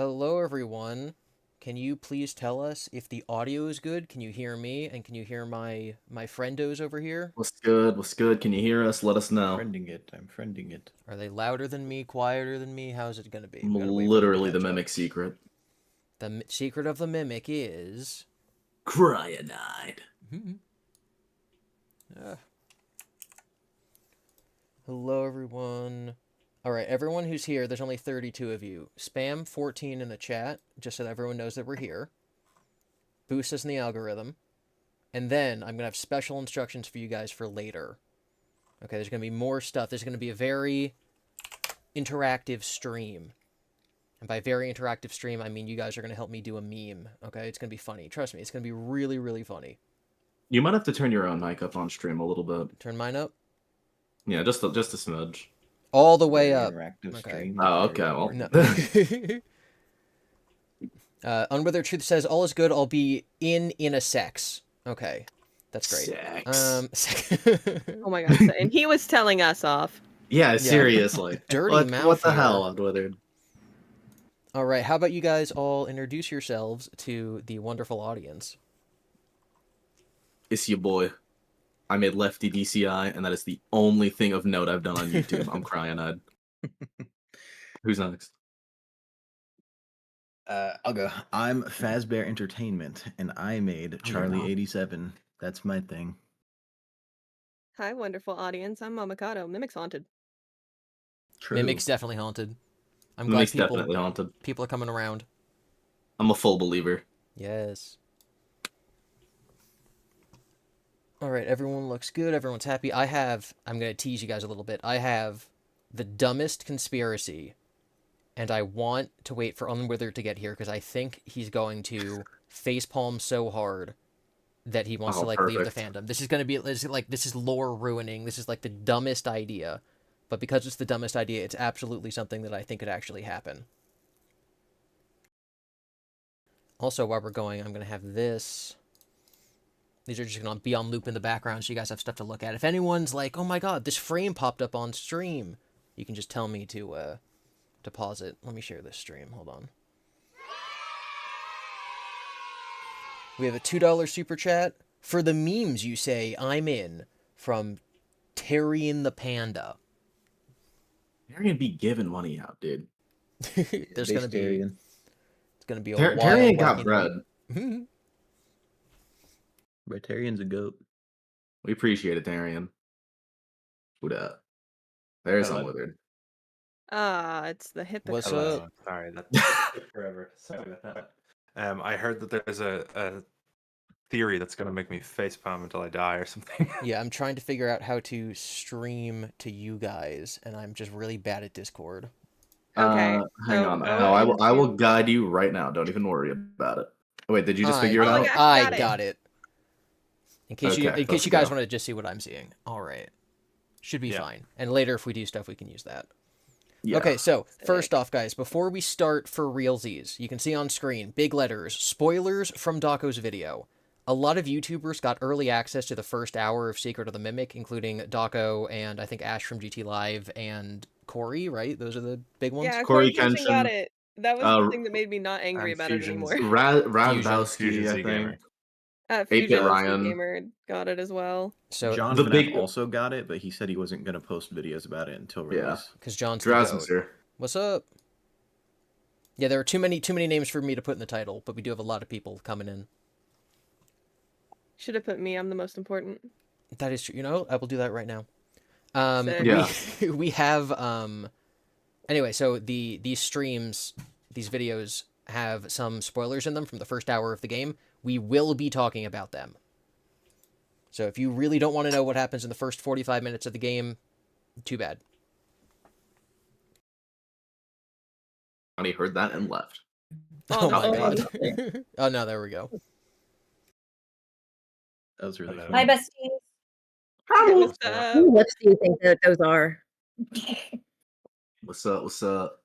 Hello, everyone. Can you please tell us if the audio is good? Can you hear me? And can you hear my friendos over here? What's good? What's good? Can you hear us? Let us know. Friending it. I'm friending it. Are they louder than me, quieter than me? How's it gonna be? Literally the mimic secret. The secret of the mimic is... Cyanide. Hello, everyone. Alright, everyone who's here, there's only 32 of you. Spam 14 in the chat, just so that everyone knows that we're here. Boost us in the algorithm. And then I'm going to have special instructions for you guys for later. Okay, there's going to be more stuff. There's going to be a very interactive stream. And by very interactive stream, I mean you guys are going to help me do a meme. Okay, it's going to be funny. Trust me, it's going to be really, really funny. You might have to turn your own mic up on stream a little bit. Turn mine up? Yeah, just a smidge. All the way up. Interactive Okay. stream. Oh, okay. Well. No. Unwithered Truth says, all is good, I'll be in a sex. Okay. That's great. Sex. Oh my god, and he was telling us off. Yeah, seriously. Dirty mouth. What the here. hell, Unwithered? Alright, how about you guys all introduce yourselves to the wonderful audience? It's your boy. I made Lefty DCI, and that is the only thing of note I've done on YouTube. I'm cyanide. Who's next? I'll go. I'm Fazbear Entertainment, and I made Charlie 87. That's my thing. Hi, wonderful audience. I'm Momokado. Mimic's haunted. True. Mimic's definitely haunted. I'm glad Mimic's definitely haunted. people are coming around. I'm a full believer. Yes. Alright, everyone looks good, everyone's happy. I'm going to tease you guys a little bit. I have the dumbest conspiracy, and I want to wait for Unwithered to get here, because I think he's going to facepalm so hard that he wants to, like, leave the fandom. This is going to be, this is lore ruining. This is, like, the dumbest idea. But because it's the dumbest idea, it's absolutely something that I think could actually happen. Also, while we're going, I'm going to have this. These are just going to be on loop in the background, so you guys have stuff to look at. If anyone's like, oh my god, this frame popped up on stream, you can just tell me to pause it. Let me share this stream. Hold on. We have a $2 super chat. For the memes, you say, I'm in. From Terrian the Panda. You're gonna be giving money out, dude. There's going to be... It's going to be a Terrian got bread. Tarian's a goat. We appreciate it, Tarian. Who dat? There's Unwithered. It's the hypocrite. What's up? Sorry, that took forever. Sorry about that. I heard that there's a theory that's going to make me facepalm until I die or something. Yeah, I'm trying to figure out how to stream to you guys, and I'm just really bad at Discord. Okay. Hang on. No, I will guide you right now. Don't even worry about it. Wait, did you just figure it out? I got it. In case you guys go. want to just see what I'm seeing. All right. Should be fine. And later, if we do stuff, we can use that. Yeah. Okay, so first off, guys, before we start for realsies, you can see on screen, big letters, spoilers from DAWKO's video. A lot of YouTubers got early access to the first hour of Secret of the Mimic, including DAWKO and I think Ash from GT Live and Corey, right? Those are the big ones? Yeah, Corey Kenshin got Kenshin. it. That was the thing that made me not angry about it anymore. Radbowski, I think. Fusion Ryan. Gamer got it as well. So John FNAF also got it, but he said he wasn't going to post videos about it until release. because John's the Drowson's goat. here. What's up? Yeah, there are too many names for me to put in the title, but we do have a lot of people coming in. Should have put me. I'm the most important. That is true. You know, I will do that right now. Yeah. We have anyway, so these streams, these videos have some spoilers in them from the first hour of the game. We will be talking about them. So if you really don't want to know what happens in the first 45 minutes of the game, too bad. He heard that and left. Oh my Oh. god. Oh no, there we go. That was really Hello. funny. Hi, besties. What's up? Whose lips do you think that those are? What's up? What's up?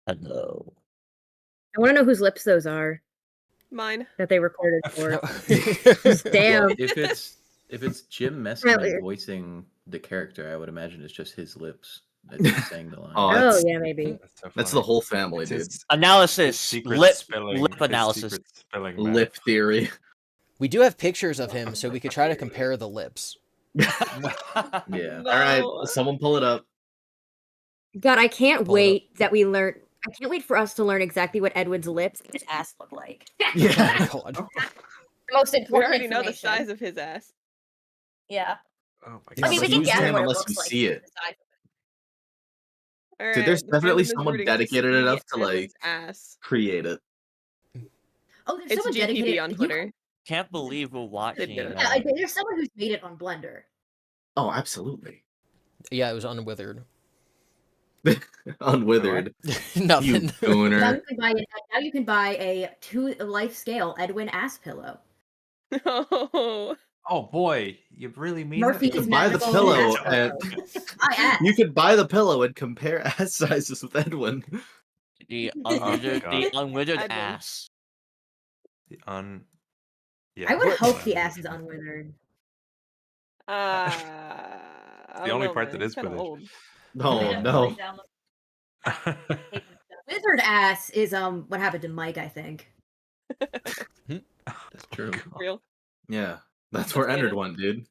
Hello. I want to know whose lips those are Mine. that they recorded for. No. Damn. Well, if it's Jim Messina Really? voicing the character, I would imagine it's just his lips. It's saying the line. Oh, Oh, it's- yeah, maybe. That's so That's funny. the whole family, It's dude. his Analysis. secret Lip spelling. his analysis. secret spelling Lip theory. We do have pictures of him, so we could try to compare the lips. Yeah. No. All right, someone pull it up. God, I can't Pull it up. wait that we learn. I can't wait for us to learn exactly what Edwin's lips and his ass look like. Yeah. Oh my god. The most We important already know the information. size of his ass. Yeah. Oh my Yeah, I mean, but we can who's gather him what it unless looks you like. see it? the size of All right. Dude, there's the definitely fandom is someone rooting to dedicated see enough to, like, Edwin's ass. Create it. Oh, there's It's someone GPB dedicated on you- Twitter. Can't believe we're watching. did it. Yeah, there's someone who's made it on Blender. Oh, absolutely. Yeah, it was unwithered. Unwithered. You Nothing. Now gooner. you can buy a 2 life scale Edwin ass pillow. No. Oh boy, you really mean Murphy that? You is could buy the magical pillow ass and My ass. you could buy the pillow and compare ass sizes with Edwin. The Oh my unwithered Edwin. ass. The Yeah. I would What- hope the ass is unwithered. the only part that is kind of footage. No, no. Wizard ass is what happened to Mike, I think. That's true. Real. Yeah. That's where That's Ennard canon. went, dude.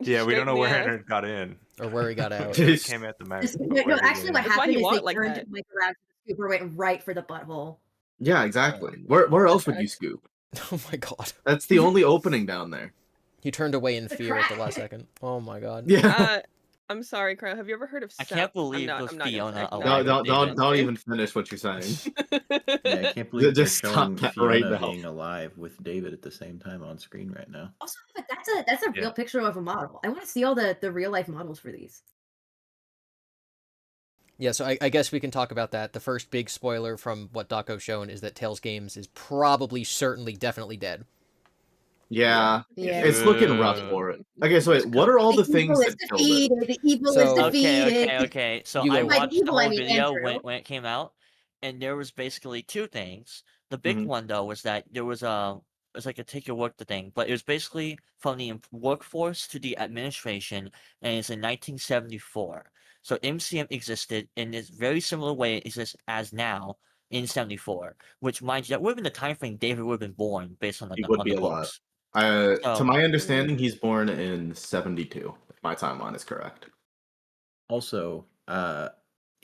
Yeah, we Straight don't know in the where ass. Ennard got in. Or where he got out. Dude. It came at the mouth. Just- but no, where did actually, it what end? That's why happened he is walked they like turned that. Mike around to the scoop went right for the butthole. Yeah, exactly. Where else would you Correct. scoop? Oh my god. That's the only opening down there. He turned away in The fear at the crack. last second. Oh my god. Yeah. I'm sorry, Crow. Have you ever heard of I Sal- can't believe I'm those not gonna Fiona say- alive. No, with don't David. even finish what you're saying. Yeah, I can't believe they're Just stop showing that Fiona right now. being alive with David at the same time on screen right now. Also, but that's a Yeah. real picture of a model. I want to see all the real life models for these. Yeah, so I guess we can talk about that. The first big spoiler from what DAWKO's shown is that Tails Games is probably, certainly, definitely dead. Yeah. Yeah. It's looking rough for it. Okay, so wait, what are all the things evil that is killed it? defeated. The evil So- is defeated. Okay. So You I go. By watched evil, the I whole mean video Andrew. when it came out, and there was basically two things. The big Mhm. one though was that there was it was like a take your work thing, but it was basically from the workforce to the administration, and it's in 1974. So MCM existed in this very similar way it exists as now in 74, which mind you, that would have been the time frame David would have been born based on the, He would on be the alive. books. To So- my understanding, he's born in 72. If my timeline is correct. Also,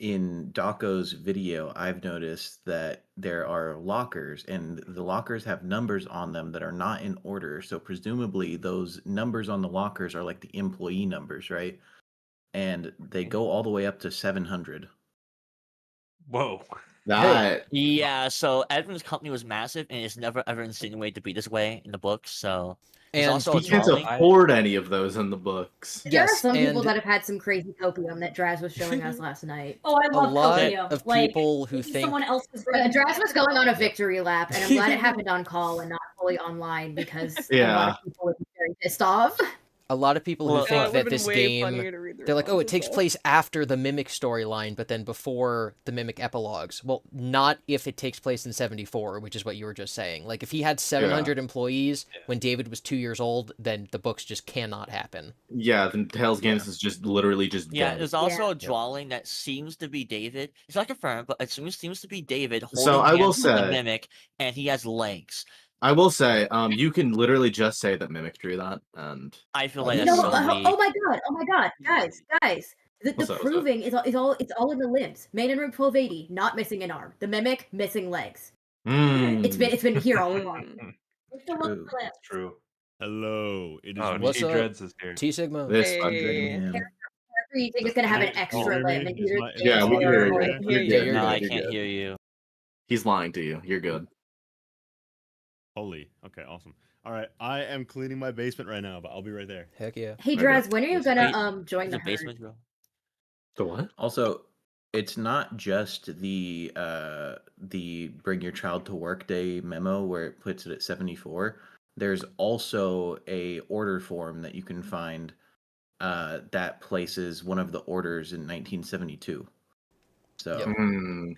in DAWKO's video, I've noticed that there are lockers, and the lockers have numbers on them that are not in order. So presumably, those numbers on the lockers are like the employee numbers, right? And they go all the way up to 700. Whoa. That Yeah, so Edwin's company was massive, and it's never ever insinuated to be this way in the books. So there's And also a he can't drawing. afford any of those in the books. There are Yes, some people and- that have had some crazy copium that Draz was showing us last night. Oh, I A love lot copium. of Like, people who this is think someone else's Draz was going on a victory lap, and I'm glad it happened on call and not fully online because a lot Yeah. of people would be very pissed off. a lot of people who Well, Oh, think it that would've been this way game funnier to read the they're like, oh, it responses, takes though. place after the Mimic storyline, but then before the Mimic epilogues. Well, not if it takes place in 74, which is what you were just saying. Like, if he had 700 employees when David was 2 years old, then the books just cannot happen. Yeah, then Tails Games is just literally just Yeah, dead. there's also a drawing that seems to be David. It's not confirmed, but it seems to be David holding So I will hands with the say- mimic, and he has legs. I will say, you can literally just say that Mimic drew that, and I feel like You that's know so what? weak. Oh my god, guys, the What's up, what's up? proving is all in the limbs. Man in room 1280, not missing an arm. The mimic missing legs. It's been here all along. It's the one True. clip. True. Hello, it is Oh, me. What's T up? Dreads is here. T Sigma. this Hey. Yeah. Whatever you think is gonna have an Can you extra hear limb. me? And Is either my- is Yeah, my we can hear audio you. okay? Hear You're you. good, No, you're I good, can't you're hear good. you. He's lying to you. You're good. Holy. Okay, awesome. All right, I am cleaning my basement right now, but I'll be right there. Heck yeah. Hey There you Draz, when are you gonna Wait, join The the basement herd? room. The what? Also, it's not just the bring your child to work day memo where it puts it at 74. There's also a order form that you can find that places one of the orders in 1972. So Yep. Mm,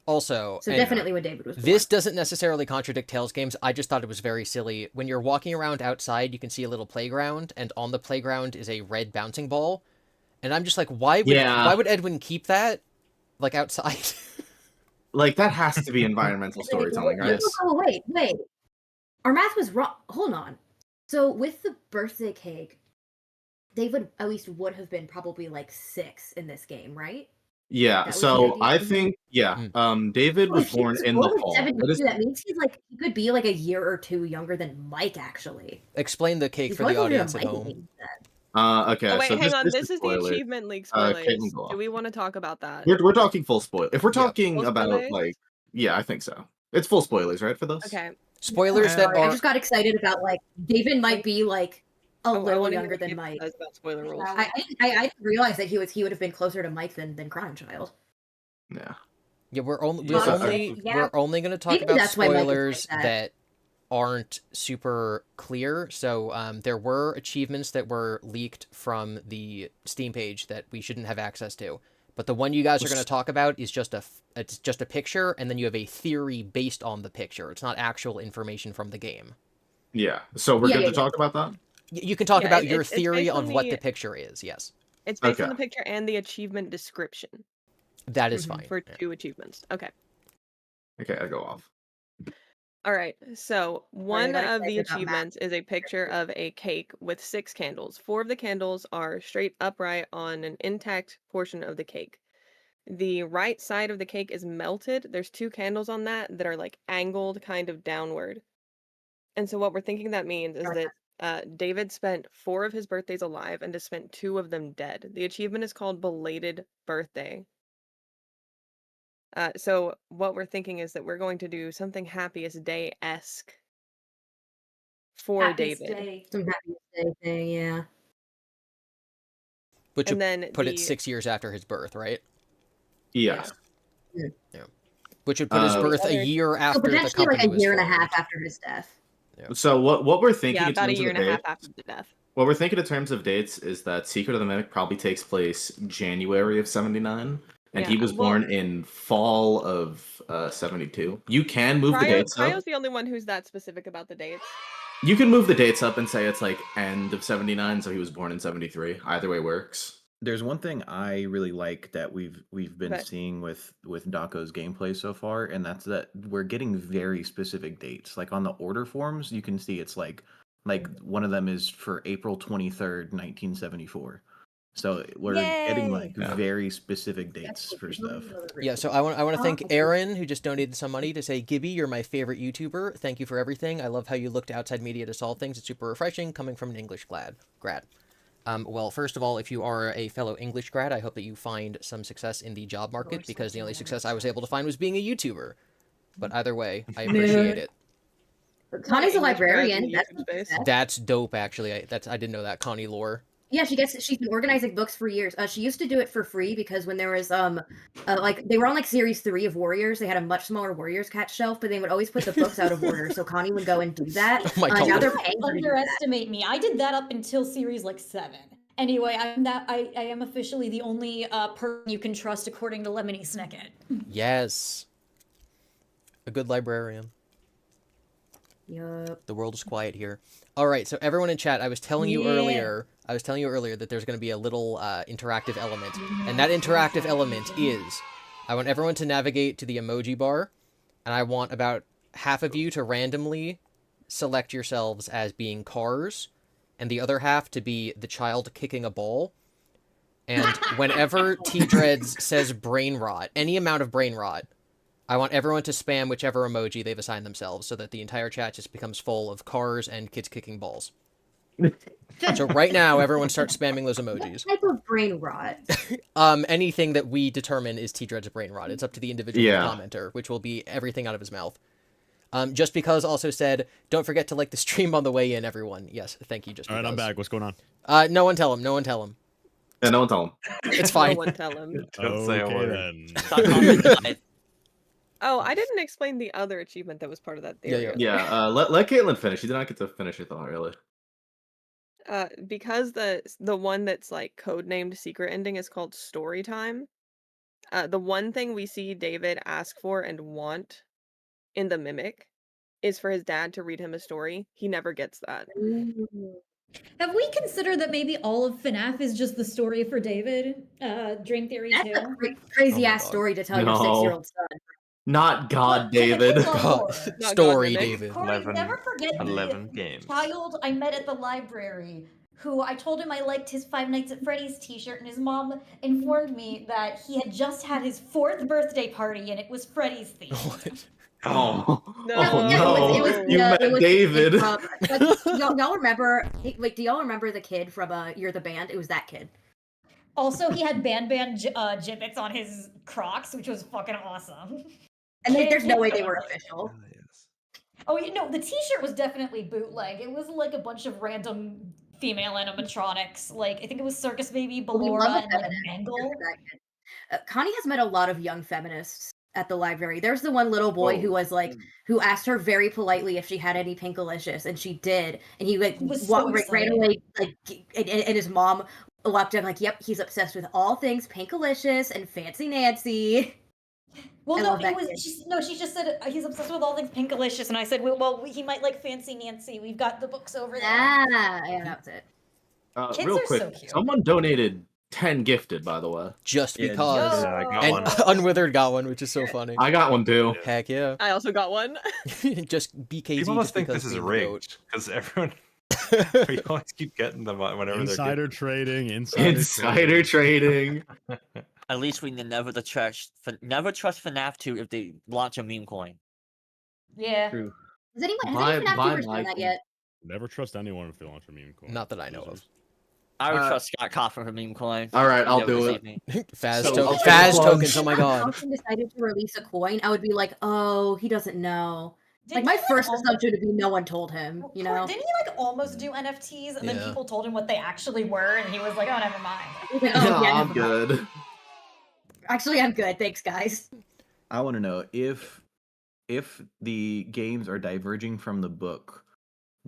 Also, So and definitely when David was born. this doesn't necessarily contradict Tails Games. I just thought it was very silly. When you're walking around outside, you can see a little playground, and on the playground is a red bouncing ball. And I'm just like, why Yeah. would Edwin keep that like outside? Like that has to be environmental storytelling, right? Yes. Oh, wait. Our math was wrong. Hold on. So with the birthday cake, David at least would have been probably like 6 in this game, right? Yeah. That was the So idea. I think David Well, was if he born was in born the in fall. 72, that means he could be like a year or 2 younger than Mike, actually. Explain the cake He's for the probably closer to audience at Mike home. than that. Okay. Oh wait, so hang on. this This is the spoilers. Achievement League Caitlin, spoilers. go Do off. we want to talk about that? We're talking full spoil. If we're Yeah. talking Full about spoilers? like, yeah, I think so. It's full spoilers, right, for those? Okay. Spoilers that Sorry, I are just got excited about like David might be like a I little wanna hear younger what than David Mike. says about spoiler rules. I didn't realize that he would have been closer to Mike than Crime Child. Yeah. Yeah, we're only Yeah. we're only going to talk Maybe about that's why Mike is like spoilers that. that aren't super clear. So there were achievements that were leaked from the Steam page that we shouldn't have access to. But the one you guys are going to talk about is just a picture, and then you have a theory based on the picture. It's not actual information from the game. Yeah. So we're good to talk about that? You can talk Yeah, about your it's theory based of on what the- the picture is. Yes, It's based on Okay. the picture and the achievement description that is fine. for Yeah. 2 achievements. Okay. Okay, I go off. All right. So one got of the excited about math. achievements is a picture of a cake with 6 candles. 4 of the candles are straight upright on an intact portion of the cake. The right side of the cake is melted. There's 2 candles on that are like angled kind of downward. And so what we're thinking that means is that David spent 4 of his birthdays alive and has spent 2 of them dead. The achievement is called Belated Birthday. So what we're thinking is that we're going to do something Happiest Day-esque for Happiest David. Day. Some Happiest Day thing, yeah. Which And would then put it the- 6 years after his birth, right? Yes. Which would put his birth a other- year So after the potentially company like a was year and a formed. half after his death. So what we're thinking Yeah, in about a terms year of and the a half date, after the death. what we're thinking in terms of dates is that Secret of the Mimic probably takes place January of 79, and he Yeah, was well- born in fall of 72. You can move the dates up. Cryo's the only one who's that specific about the dates. You can move the dates up and say it's like end of 79, so he was born in 73. Either way works. There's one thing I really like that we've been Okay. seeing with DAWKO's gameplay so far, and that's that we're getting very specific dates. Like on the order forms, you can see it's like one of them is for April 23rd, 1974. So we're getting like Yeah. very specific dates for stuff. Yeah, so I want to thank Aaron, who just donated some money to say, GiBi, you're my favorite YouTuber. Thank you for everything. I love how you look to outside media to solve things. It's super refreshing coming from an English grad. Well, first of all, if you are a fellow English grad, I hope that you find some success in the job market, because the only success I was able to find was being a YouTuber. But either way, I appreciate it. Connie's a English grad in librarian. the That's YouTube space. success. That's dope, actually. I didn't know that. Connie lore. Yeah, she's been organizing books for years. She used to do it for free because when there was like they were on like series 3 of Warriors, they had a much smaller Warriors cat shelf, but they would always put the books out of order. So Connie would go and do that. Oh my Now God. they're paying her to do that. Underestimate me. I did that up until series like 7. Anyway, I am officially the only person you can trust according to Lemony Snicket. Yes. A good librarian. Yup. The world is quiet here. All right, so everyone in chat, I was telling you earlier that there's going to be a little interactive element, and that interactive element is I want everyone to navigate to the emoji bar, and I want about half of you to randomly select yourselves as being cars, and the other half to be the child kicking a ball. And whenever T-Dreads says brain rot, any amount of brain rot, I want everyone to spam whichever emoji they've assigned themselves so that the entire chat just becomes full of cars and kids kicking balls. So right now, everyone start spamming those emojis. What type of brain rot? Anything that we determine is T-Dread's brain rot. It's up to the individual commenter, which will be everything out of his mouth. Just Because also said, don't forget to like the stream on the way in, everyone. Yes, thank you, Just Because. All right, I'm back. What's going on? No one tell him. No one tell him. Yeah, no one tell him. It's fine. No one tell him. Don't say a Okay, word. then. Oh, I didn't explain the other achievement that was part of that theory. Yeah. Let Caitlin finish. She did not get to finish it though, really. Because the one that's like codenamed secret ending is called story time. The one thing we see David ask for and want in the Mimic is for his dad to read him a story. He never gets that. Have we considered that maybe all of FNAF is just the story for David? Dream Theory That's a 2? crazy Oh my ass God. story to tell your No. 6-year-old son. Not God, Look, kids David. love God. horror. Not God, Story, Nick. David. Corey, 11 never forget 11 the games. child I met at the library who I told him I liked his Five Nights at Freddy's t-shirt, and his mom informed me that he had just had his 4th birthday party and it was Freddy's themed. Oh, No. oh Yeah, no! it was You met it was David. the kid from, y'all remember? Like, do y'all remember the kid from You're the Band? It was that kid. Also, he had gibbets on his Crocs, which was fucking awesome. And Kid- there's no way kid they were loved it. official. Yes. Oh, you know, the t-shirt was definitely bootleg. It was like a bunch of random female animatronics. Like, I think it was Circus Baby, We love Ballora, a and like feminist. Mangle. That kid. Connie has met a lot of young feminists at the library. There's the one little boy who was like, who asked her very politely if she had any Pinkalicious, and she did. And he like He was so ran excited. away, like, and his mom walked up like, "Yep, he's obsessed with all things Pinkalicious and Fancy Nancy." Well, I no, love that kid. she just said he's obsessed with all things Pinkalicious, and I said, well, he might like Fancy Nancy. We've got the books over there. Ah, yeah, that was it. Kids Real are quick, so cute. someone donated 10 gifted, by the way. Just Yeah, because. Yeah, I got And one. Unwithered got one, which is so funny. I got one too. Heck yeah. I also got one. Just BKZ People must just think because this is being the goat. rigged because everyone we always keep getting them whenever Insider they're trading. Insider trading. At least we never trust FNAF 2 if they launch a meme coin. Yeah. True. Has anyone Bye- FNAF bye, viewers done that Michael. yet? Never trust anyone if they launch a meme coin. Not that I know of. Losers. I would Uh, trust Scott Coffin for meme coin. All right, He I'll never do deceived it. me. Faz, So, to- I'll Faz plug- tokens, oh my If god. Thompson decided to release a coin, I would be like, oh, he doesn't know. Did Like, my he, first almost- assumption would be no one told him, you Corey, know? didn't he like almost do NFTs, and then Yeah. people told him what they actually were, and he was like, oh, never mind. He's like, No, oh, yeah, I'm never mind. good. Actually, I'm good. Thanks, guys. I want to know if the games are diverging from the book,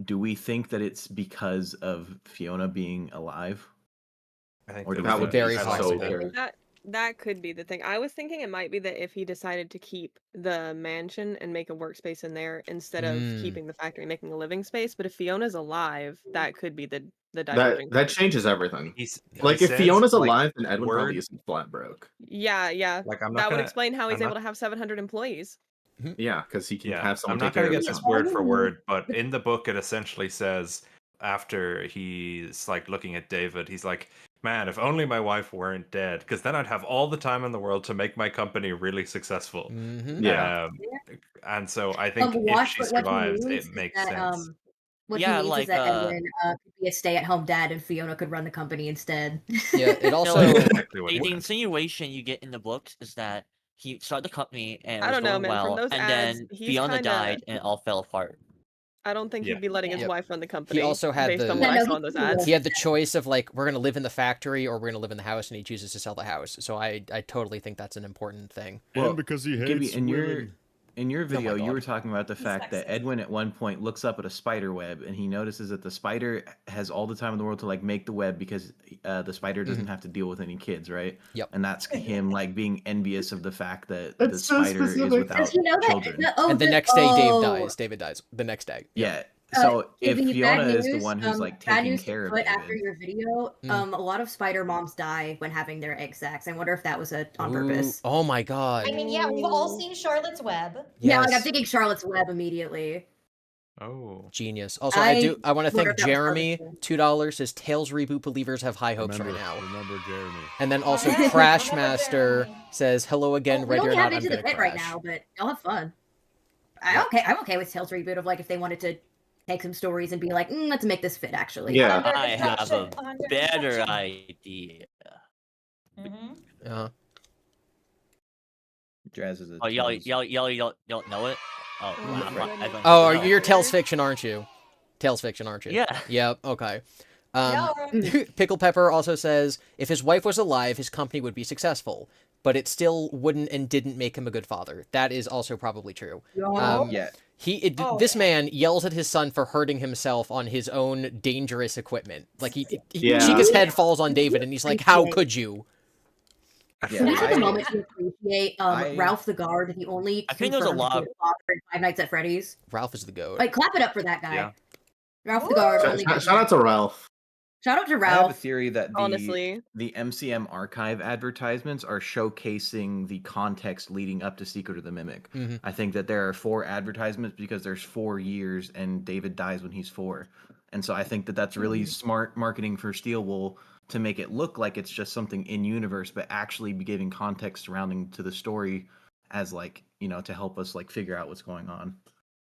do we think that it's because of Fiona being alive? I think Or do we That think would Very it's be just possible. so better? good. That could be the thing. I was thinking it might be that if he decided to keep the mansion and make a workspace in there instead of keeping the factory, making a living space. But if Fiona's alive, that could be the diverging. That point. changes everything. He's, Like, he if says, Fiona's like, alive, then Edwin word- probably isn't flat broke. Yeah. Like, I'm not That would gonna- explain how he's I'm able not- to have 700 employees. Yeah, because he can Yeah, have someone I'm not take care gonna of get his this word for Oh. word, but in the book it essentially says after he's like looking at David, he's like, "Man, if only my wife weren't dead, because then I'd have all the time in the world to make my company really successful." Mm-hmm. Yeah. And so I think if Watch, she but what he survives, means it is makes that, sense. what Yeah, he means like, is that Edwin could be a stay-at-home dad and Fiona could run the company instead. Yeah, it So, also. Exactly what the he meant. insinuation you get in the books is that he started the company and it I was don't know, going man. From well, those and ads, then he's Fiona kinda- died and it all fell apart. I don't think Yeah. he'd be letting his Yep. wife run the company. also had based the- on what Yeah, I no, saw he in those could do ads. He had the choice of like, we're gonna live in the factory or we're gonna live in the house, and he chooses to sell the house. So I totally think that's an important thing. And Well, because he Gibby, hates in women. your video, you God. were talking about the fact that sexist. Edwin at one point looks up at a spider web and he notices that the spider has all the time in the world to like make the web because the spider doesn't have to deal with any kids, right? Yep. And that's him like being envious of the fact that That's the so spider is specific. without Does he know that? children. And the next day, David dies. The next day. Yeah. So if Gibby, Fiona bad is the news, one who's like bad taking news to care of put after David, your video, a lot of spider moms die when having their egg sacs. I wonder if that was on purpose. Oh my god. I mean, yeah, we've all seen Charlotte's Web. Yeah, like I'm Yes. thinking Charlotte's Web immediately. Oh. Genius. Also, I want to wonder thank if that was Jeremy. purposeful. $2 says Tales reboot believers have high hopes Remember, right now. remember Jeremy. And then also Yes, Crash remember Master Jeremy. says hello again. We Ready or only not, have I'm Into the gonna Pit crash. right now, but I'll have fun. I'm okay with Tales reboot of like if they wanted to take some stories and be like, let's make this fit actually. Yeah. Under I have a construction, under better construction. idea. Mhm. Uh-huh. Jazz is a Oh, y'all Tales- don't know it? Oh, Oh, wow, my I don't Oh, know. you're Tales fiction, aren't you? Tales fiction, aren't you? Yeah. Yep. Okay. Yeah. Pickle Pepper also says if his wife was alive, his company would be successful, but it still wouldn't and didn't make him a good father. That is also probably true. yeah. This man yells at his son for hurting himself on his own dangerous equipment. Like Yeah. Chica's head falls on David, and he's like, "How could you?" Yeah, Can we take I- a moment to appreciate I- Ralph the Guard, the only I think there's a confirmed lot- good father in Five Nights at Freddy's? Ralph is the goat. Like, clap it up for that guy. Yeah. Ralph the Guard. Ooh. Only Shout out to Ralph. Shout out to I have a Ralph. theory that Honestly. the MCM archive advertisements are showcasing the context leading up to Secret of the Mimic. Mhm. I think that there are 4 advertisements because there's 4 years and David dies when he's 4. And so I think that that's really smart marketing for Steel Wool to make it look like it's just something in universe, but actually be giving context surrounding to the story as like, to help us like figure out what's going on.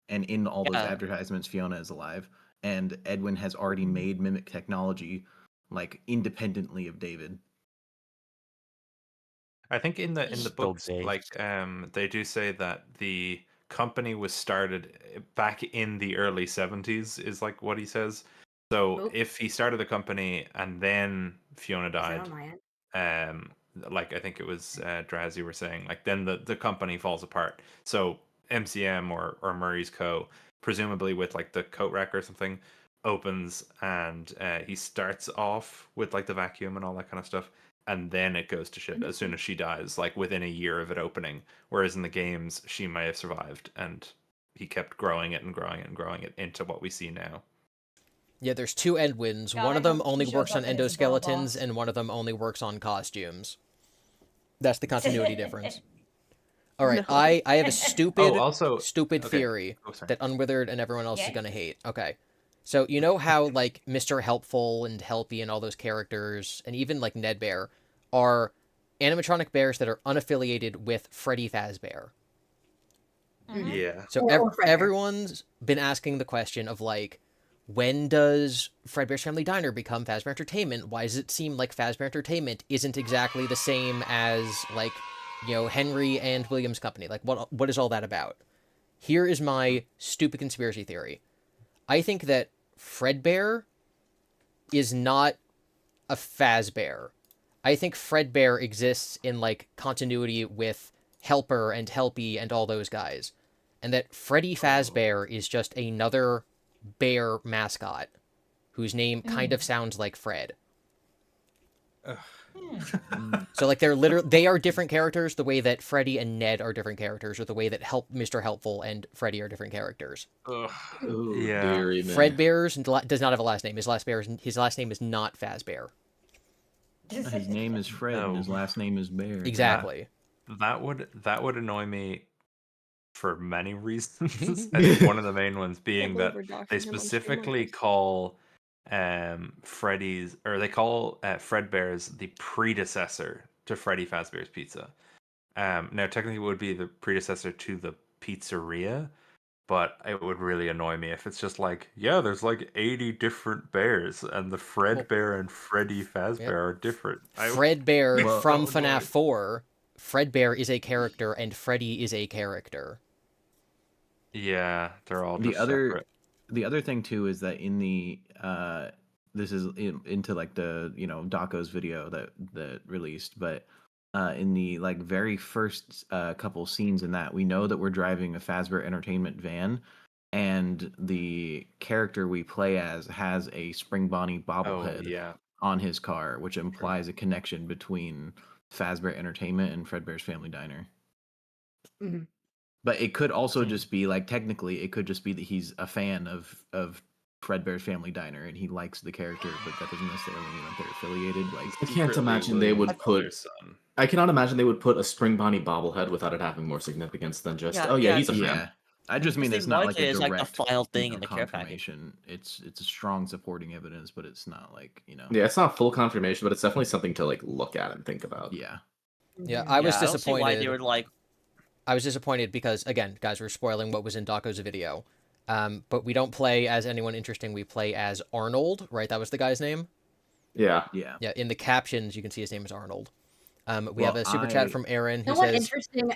And in all those Yeah. advertisements, Fiona is alive. And Edwin has already made mimic technology like independently of David. I think in the Still books, big. like they do say that the company was started back in the early 70s, is like what he says. So Oop. if he started the company and then Fiona Is that died, on my end? like I think it was Draz you were saying, like then the company falls apart. So MCM or Murray's Co, presumably with like the coat rack or something, opens and he starts off with like the vacuum and all that kind of stuff, and then it goes to shit as soon as she dies, like within a year of it opening. Whereas in the games, she may have survived, and he kept growing it and growing it and growing it into what we see now. Yeah, there's 2 Edwins. God, One I of them hope he only shows works up on in his bra endoskeletons, box. and one of them only works on costumes. That's the continuity difference. All right, No. I have a stupid also, stupid okay. theory Oh, sorry. that Unwithered and everyone else is Yeah. gonna hate. Okay, so you know how like Mr. Helpful and Helpy and all those characters, and even like Ned Bear, are animatronic bears that are unaffiliated with Freddy Fazbear. Yeah. So Or Fredbear. everyone's been asking the question of like, when does Fredbear's Family Diner become Fazbear Entertainment? Why does it seem like Fazbear Entertainment isn't exactly the same as like, Henry and Williams Company? Like, what is all that about? Here is my stupid conspiracy theory. I think that Fredbear is not a Fazbear. I think Fredbear exists in like continuity with Helper and Helpy and all those guys, and that Freddy Fazbear is just another bear mascot whose name kind of sounds like Fred. So like they are different characters the way that Freddy and Ned are different characters, or the way that Mr. Helpful and Freddy are different characters. Ooh, Yeah. dearie me. Fredbear does not have a last name. His last name is not Fazbear. His name is Fred and his No. last name is Bear. Exactly. That would annoy me for many reasons. I think one of the main ones being that they specifically call Freddy's, or they call Fredbear's the predecessor to Freddy Fazbear's Pizza. Now technically it would be the predecessor to the pizzeria, but it would really annoy me if it's just like, yeah, there's like 80 different bears, and the Fredbear and Freddy Fazbear are different. Fredbear from so annoyed. FNAF 4. Fredbear is a character, and Freddy is a character. Yeah, they're all The just other separate. the other thing too is that in the this is into like the DAWKO's video that released, but in the like very first couple scenes in that, we know that we're driving a Fazbear Entertainment van, and the character we play as has a Spring Bonnie bobblehead on his car, which implies a connection between Fazbear Entertainment and Fredbear's Family Diner. Mhm. But it could also just be like, technically it could just be that he's a fan of Fredbear's Family Diner and he likes the character, but that doesn't necessarily mean that they're affiliated. Like, I can't imagine they would put. I cannot imagine they would put a Spring Bonnie bobblehead without it having more significance than just, he's a fan. Yeah. I just mean it's not like a it's direct like the final thing in the care package. confirmation. It's a strong supporting evidence, but it's not like, Yeah, it's not full confirmation, but it's definitely something to like look at and think about. Yeah. Yeah, I was I don't see why disappointed. they were like, I was disappointed because, again, guys, we're spoiling what was in DAWKO's video. But we don't play as anyone interesting. We play as Arnold, right? That was the guy's name? Yeah. Yeah. Yeah, in the captions, you can see his name is Arnold. We have a super chat from Aaron who Somewhat says... interesting,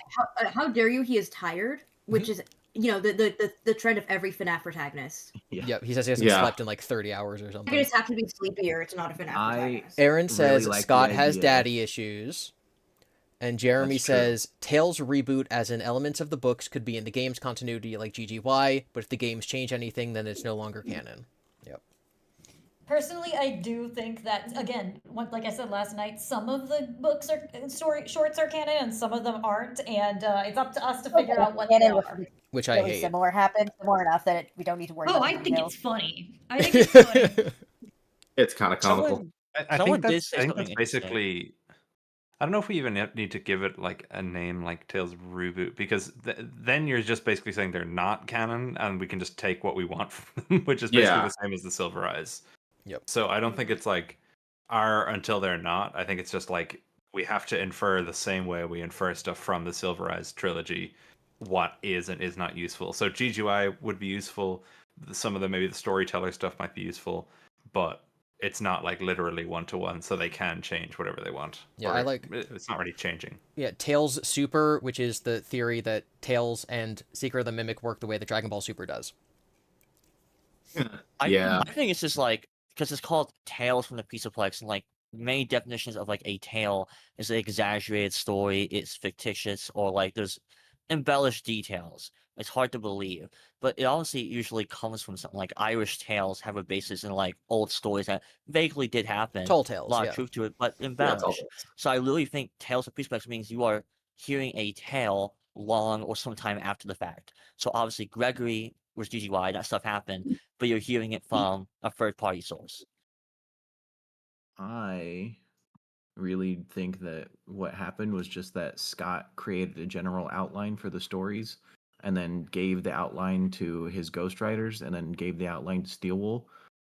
how dare you, he is tired, which is, the trend of every FNAF protagonist. Yeah, he says he hasn't slept in like 30 hours or something. Protagonists have to be sleepier, it's not a FNAF protagonist. Aaron says like Scott the has idea. daddy issues. And Jeremy That's true. says, Tales reboot as in elements of the books could be in the game's continuity like GGY, but if the games change anything, then it's no longer canon. Yep. Personally, I do think that, again, like I said last night, some of the books are shorts are canon and some of them aren't, and it's up to us to figure out what they Canon with are. Which I really hate. similar happened, similar enough that we don't need to worry Oh, about I the think details. it's funny. I think it's funny. It's kind of comical. Someone, I someone think did that's say I think something that's interesting. basically. I don't know if we even need to give it like a name like Tales Reboot because then you're just basically saying they're not canon and we can just take what we want from them, which is basically Yeah. the same as the Silver Eyes. Yep. So I don't think it's like are until they're not. I think it's just like we have to infer the same way we infer stuff from the Silver Eyes trilogy what is and is not useful. So GGI would be useful. Some of the maybe the storyteller stuff might be useful, but it's not like literally one-to-one, so they can change whatever they want. Yeah, Or I like. it's not really changing. Yeah, Tails Super, which is the theory that Tails and Secret of the Mimic work the way that Dragon Ball Super does. Yeah. I think it's just like because it's called Tales from the Pizzaplex, and like many definitions of like a tale is an exaggerated story, it's fictitious, or like there's embellished details. It's hard to believe, but it obviously usually comes from something like Irish tales have a basis in like old stories that vaguely did happen. Tall A Tales, lot yeah. of truth to it, but Yeah, it's all embellished. So I literally think Tales of Pizzaplex means you are hearing a tale long or sometime after the fact. So obviously Gregory was GGY, that stuff happened, but you're hearing it from a third party source. I really think that what happened was just that Scott created a general outline for the stories and then gave the outline to his ghostwriters and then gave the outline to Steelwool.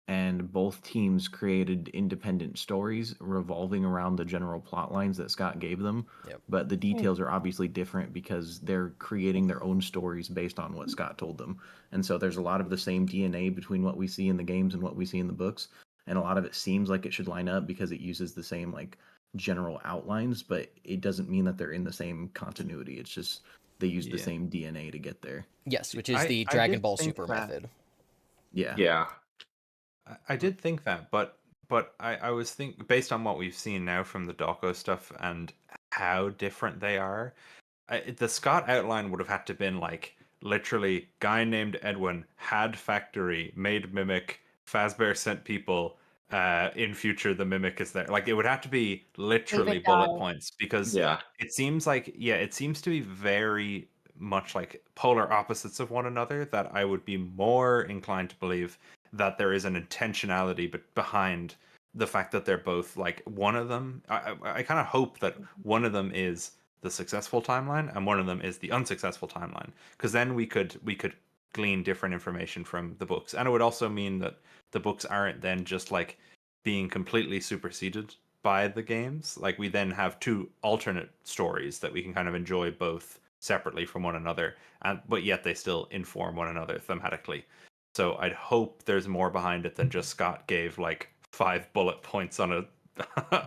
And both teams created independent stories revolving around the general plot lines that Scott gave them. Yep. But the details are obviously different because they're creating their own stories based on what Scott told them. And so there's a lot of the same DNA between what we see in the games and what we see in the books. And a lot of it seems like it should line up because it uses the same like general outlines, but it doesn't mean that they're in the same continuity. It's just they use the Yeah. same DNA to get there. Yes, which is I- the I Dragon did Ball think Super that- method. Yeah. Yeah. I did think that, but I was think based on what we've seen now from the DAWKO stuff and how different they are, the Scott outline would have had to been like literally guy named Edwin had factory made mimic Fazbear sent people in future the mimic is there, like it would have to be literally David bullet died. points because Yeah. it seems like it seems to be very much like polar opposites of one another that I would be more inclined to believe that there is an intentionality behind the fact that they're both like one of them. I kind of hope that one of them is the successful timeline and one of them is the unsuccessful timeline, because then we could glean different information from the books, and it would also mean that the books aren't then just like being completely superseded by the games. Like we then have two alternate stories that we can kind of enjoy both separately from one another, and but yet they still inform one another thematically. So I'd hope there's more behind it than just Scott gave like 5 bullet points on a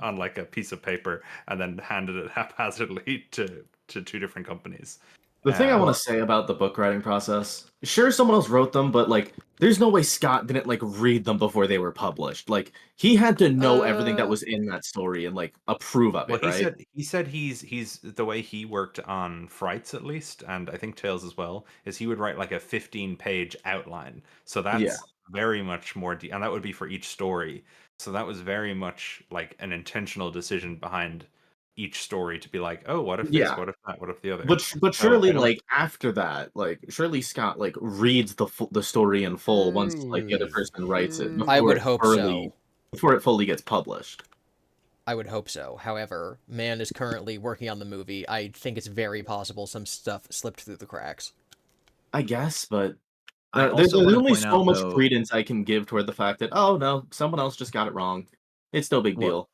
on like a piece of paper and then handed it haphazardly to two different companies. The thing I want Well- to say about the book writing process, sure, someone else wrote them, but like, there's no way Scott didn't like read them before they were published. Like, he had to know everything that was in that story and like approve of Well, it, right? he said he's the way he worked on Frights at least, and I think Tales as well, is he would write like a 15-page outline. So that's Yeah. very much more, and that would be for each story. So that was very much like an intentional decision behind each story to be like, oh, what if this? Yeah. What if that? What if the other? But So surely, I don't- like after that, like surely Scott like reads the story in full once like the other person writes it. I before would it hope fully- so. Before it fully gets published. I would hope so. However, Man is currently working on the movie. I think it's very possible some stuff slipped through the cracks. I guess, but I there's also want to only point so out, much though, credence I can give toward the fact that oh no, someone else just got it wrong. It's no big Well, deal.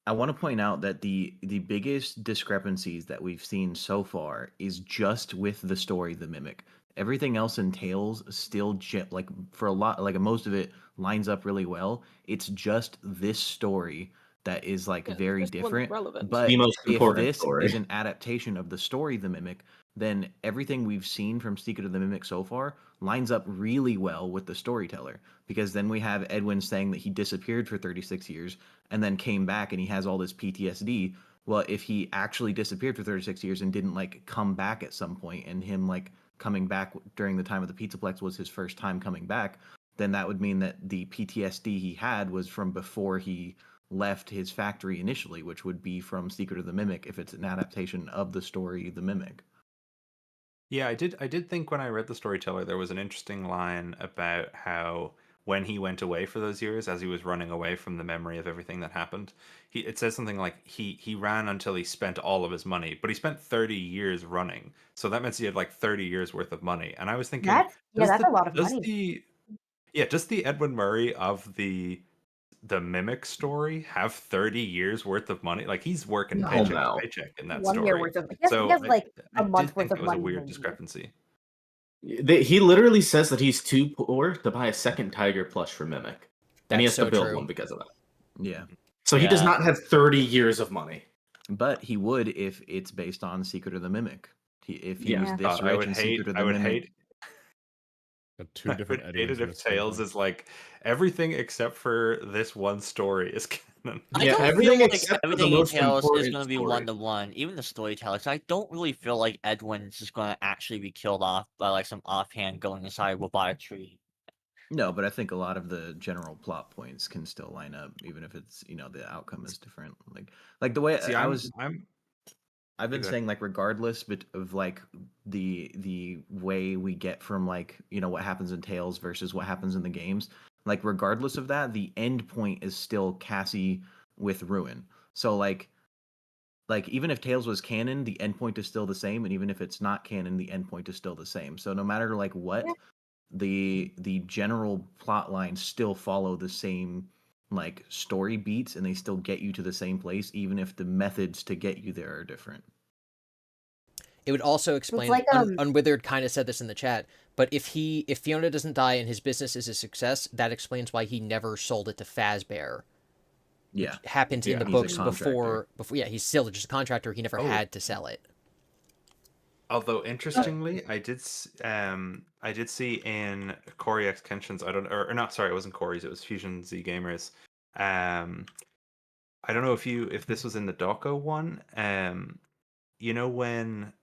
I want to point out that the biggest discrepancies that we've seen so far is just with the story The Mimic. Everything else in Tales still like for a lot, like most of it lines up really well. It's just this story that is like Yeah, very that's the one different. relevant. But The most if important this story. is an adaptation of the story The Mimic, then everything we've seen from Secret of the Mimic so far lines up really well with the storyteller. Because then we have Edwin saying that he disappeared for 36 years and then came back and he has all this PTSD. Well, if he actually disappeared for 36 years and didn't like come back at some point, and him like coming back during the time of the Pizzaplex was his first time coming back, then that would mean that the PTSD he had was from before he left his factory initially, which would be from Secret of the Mimic if it's an adaptation of the story The Mimic. Yeah, I did think when I read the storyteller there was an interesting line about how when he went away for those years, as he was running away from the memory of everything that happened, it says something like he ran until he spent all of his money, but he spent 30 years running. So that means he had like 30 years worth of money. And I was thinking, That's a lot of does money. does the Edwin Murray of the Mimic story have 30 years worth of money? Like he's working No, paycheck no. to paycheck in that 1 year story. worth of. So He has like I a did month think worth of that was a money. weird maybe. discrepancy. He literally says that he's too poor to buy a second tiger plush for Mimic, and he That's has to so build true. one because of that. Yeah. So he does Yeah. not have 30 years of money. But he would if it's based on Secret of the Mimic. If he was Yeah. this I rich would in hate. Secret of I the would Mimic. hate. Got two I different would hate Edwins it in the if same Tails thing. is like everything except for this one story is canon. I Yeah, don't everything feel like except for the everything in most Tales is important going to be story. one-to-one. Even the storytellers, I don't really feel like Edwin's is going to actually be killed off by like some offhand going inside a robotic tree. No, but I think a lot of the general plot points can still line up, even if it's the outcome is different. Like the way See, I've been go ahead. saying, like, regardless of like the way we get from like what happens in Tales versus what happens in the games, like regardless of that, the end point is still Cassie with Ruin. So like even if Tales was canon, the end point is still the same, and even if it's not canon, the end point is still the same. So no matter like what, the general plot lines still follow the same like story beats, and they still get you to the same place, even if the methods to get you there are different. It would also explain. like, Unwithered kind of said this in the chat, but if Fiona doesn't die and his business is a success, that explains why he never sold it to Fazbear. Yeah, It happens in Yeah, the he's a books contractor. before. Yeah, he's still just a contractor. He never Oh. had to sell it. Although interestingly, I did see in Corey X Kenshin's, I don't or not, sorry, it wasn't Corey's, it was Fusion Z Gamers. I don't know if this was in the DAWKO one. When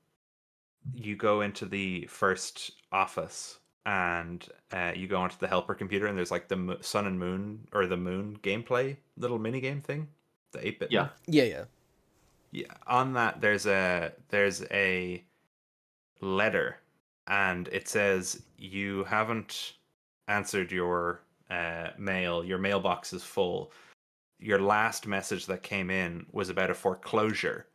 you go into the first office and you go onto the helper computer and there's like the sun and moon or the moon gameplay little mini game thing, the 8-bit. Yeah. Yeah. On that there's a letter, and it says you haven't answered your mail. Your mailbox is full. Your last message that came in was about a foreclosure,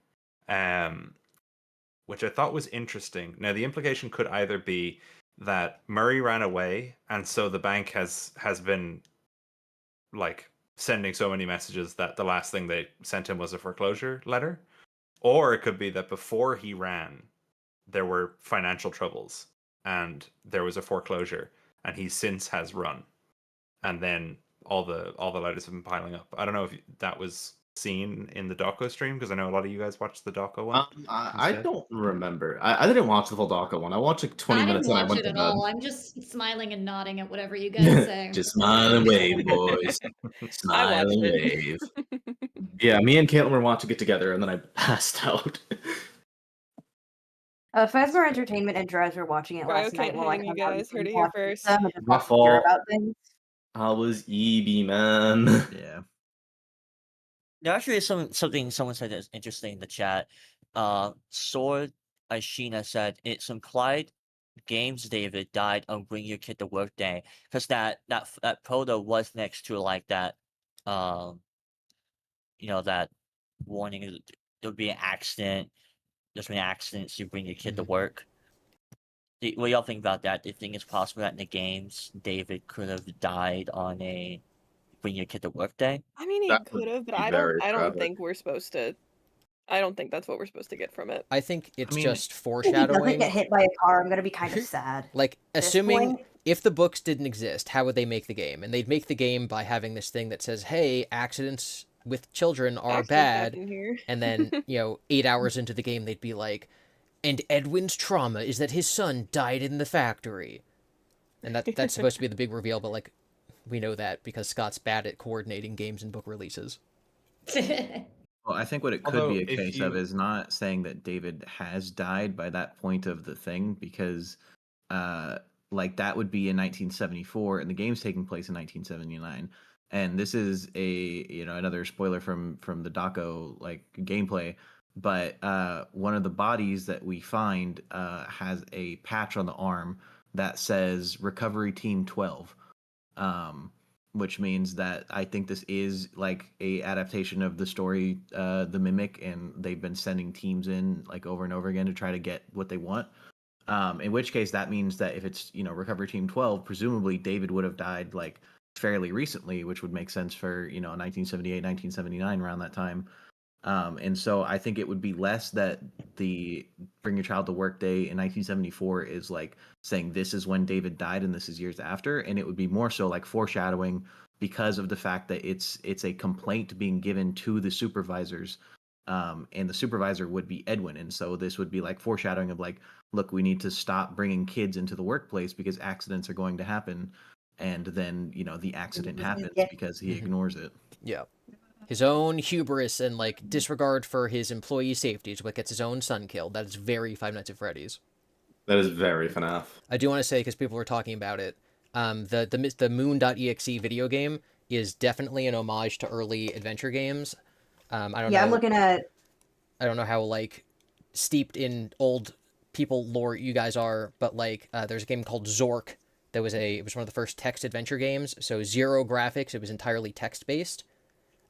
which I thought was interesting. Now, the implication could either be that Murray ran away, and so the bank has been like sending so many messages that the last thing they sent him was a foreclosure letter, or it could be that before he ran, there were financial troubles and there was a foreclosure, and he since has run, and then all the letters have been piling up. I don't know if that was seen in the DAWKO stream, because I know a lot of you guys watched the DAWKO one. I don't remember. I didn't watch the full DAWKO one. I watched like 20 I minutes didn't and I watch went it to at bed. all. I'm just smiling and nodding at whatever you guys say. Just smile and wave, boys. I Smile watched and it. wave. Yeah, me and Caitlin were watching it together, and then I passed out. Fazbear Entertainment and Drez were watching it Cryo last night can't while I hang, you hung out guys. and Heard it here watched first. them and just My talked to her fault. about things. I was EB, man. Yeah. There actually is something someone said that's interesting in the chat. Sword Ashina said it's implied Games David died on Bring Your Kid to Work Day, because that proto was next to like that, that warning is there would be an accident. There's been accidents. You bring your kid to work. What do y'all think about that? Do you think it's possible that in the games David could have died on a Bring Your Kid to Work Day? I mean, he That would could have, but be I very don't tragic. think we're supposed to. I don't think that's what we're supposed to get from it. I think it's just If he doesn't foreshadowing. get hit by a car, I'm gonna be kind of sad. Like, this assuming point. if the books didn't exist, how would they make the game? And they'd make the game by having this thing that says, hey, accidents with children are Accidents bad. happen here. And then, 8 hours into the game, they'd be like, and Edwin's trauma is that his son died in the factory. And that's supposed to be the big reveal, but, like, we know that because Scott's bad at coordinating games and book releases. Well, I think what it could Although, be a if case of you- is not saying that David has died by that point of the thing, because like that would be in 1974, and the game's taking place in 1979. And this is another spoiler from the DAWKO like gameplay. But one of the bodies that we find has a patch on the arm that says Recovery Team 12, which means that I think this is like a adaptation of the story, The Mimic, and they've been sending teams in like over and over again to try to get what they want. In which case, that means that if it's Recovery Team 12, presumably David would have died like fairly recently, which would make sense for 1978, 1979, around that time. And so I think it would be less that the Bring Your Child to Work Day in 1974 is like saying this is when David died and this is years after, and it would be more so like foreshadowing because of the fact that it's a complaint being given to the supervisors, and the supervisor would be Edwin, and so this would be like foreshadowing of like, look, we need to stop bringing kids into the workplace because accidents are going to happen, and then the accident happens because he ignores it. Yeah. His own hubris and like disregard for his employee safety is what gets his own son killed. That is very Five Nights at Freddy's. That is very FNAF. I do want to say, because people were talking about it, the Moon.exe video game is definitely an homage to early adventure games. I don't know. I'm looking at. I don't know how like steeped in old people lore you guys are, but like there's a game called Zork that was it was one of the first text adventure games. So zero graphics. It was entirely text based.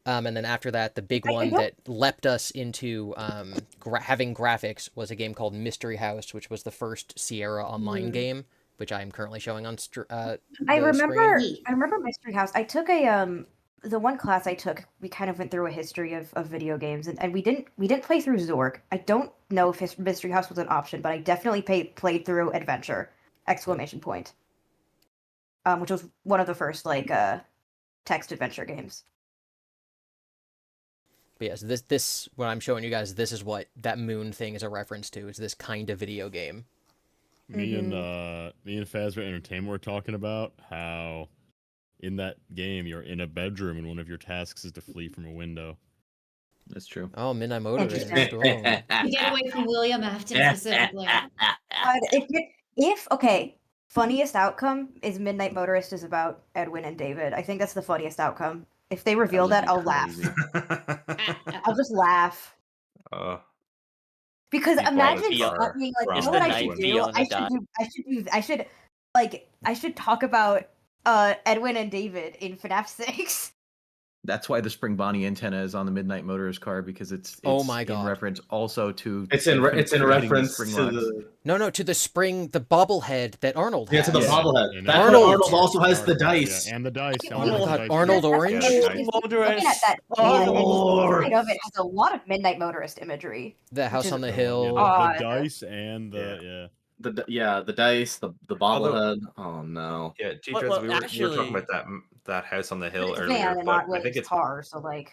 And then after that, the big one that leapt us into having graphics was a game called Mystery House, which was the first Sierra Online game, which I am currently showing on I remember Mystery House. I took the one class I took. We kind of went through a history of video games, and we didn't play through Zork. I don't know if Mystery House was an option, but I definitely played through Adventure! ! Which was one of the first like text adventure games. But yes, this what I'm showing you guys, this is what that Moon thing is a reference to. Is this kind of video game? Me and Fazbear Entertainment were talking about how in that game you're in a bedroom and one of your tasks is to flee from a window. That's true. Oh, Midnight Motorist. Get away from William Afton specifically. Funniest outcome is Midnight Motorist is about Edwin and David. I think that's the funniest outcome. If they reveal that, I'll laugh. I'll just laugh. Because imagine being like, you know what I should do? I should talk about Edwin and David in FNAF 6. That's why the Spring Bonnie antenna is on the Midnight Motorist car, because it's oh my God. in reference also to it's in reference to the to the bobblehead that Arnold has. to the bobblehead. Arnold also has the dice. And the dice. Arnold Orange. Looking at that, side of it has a lot of Midnight Motorist imagery. The house on the hill. The dice and the the dice, the bobblehead. Oh no. Yeah, teachers, we were talking about that house on the hill earlier. And not I think it's car, so like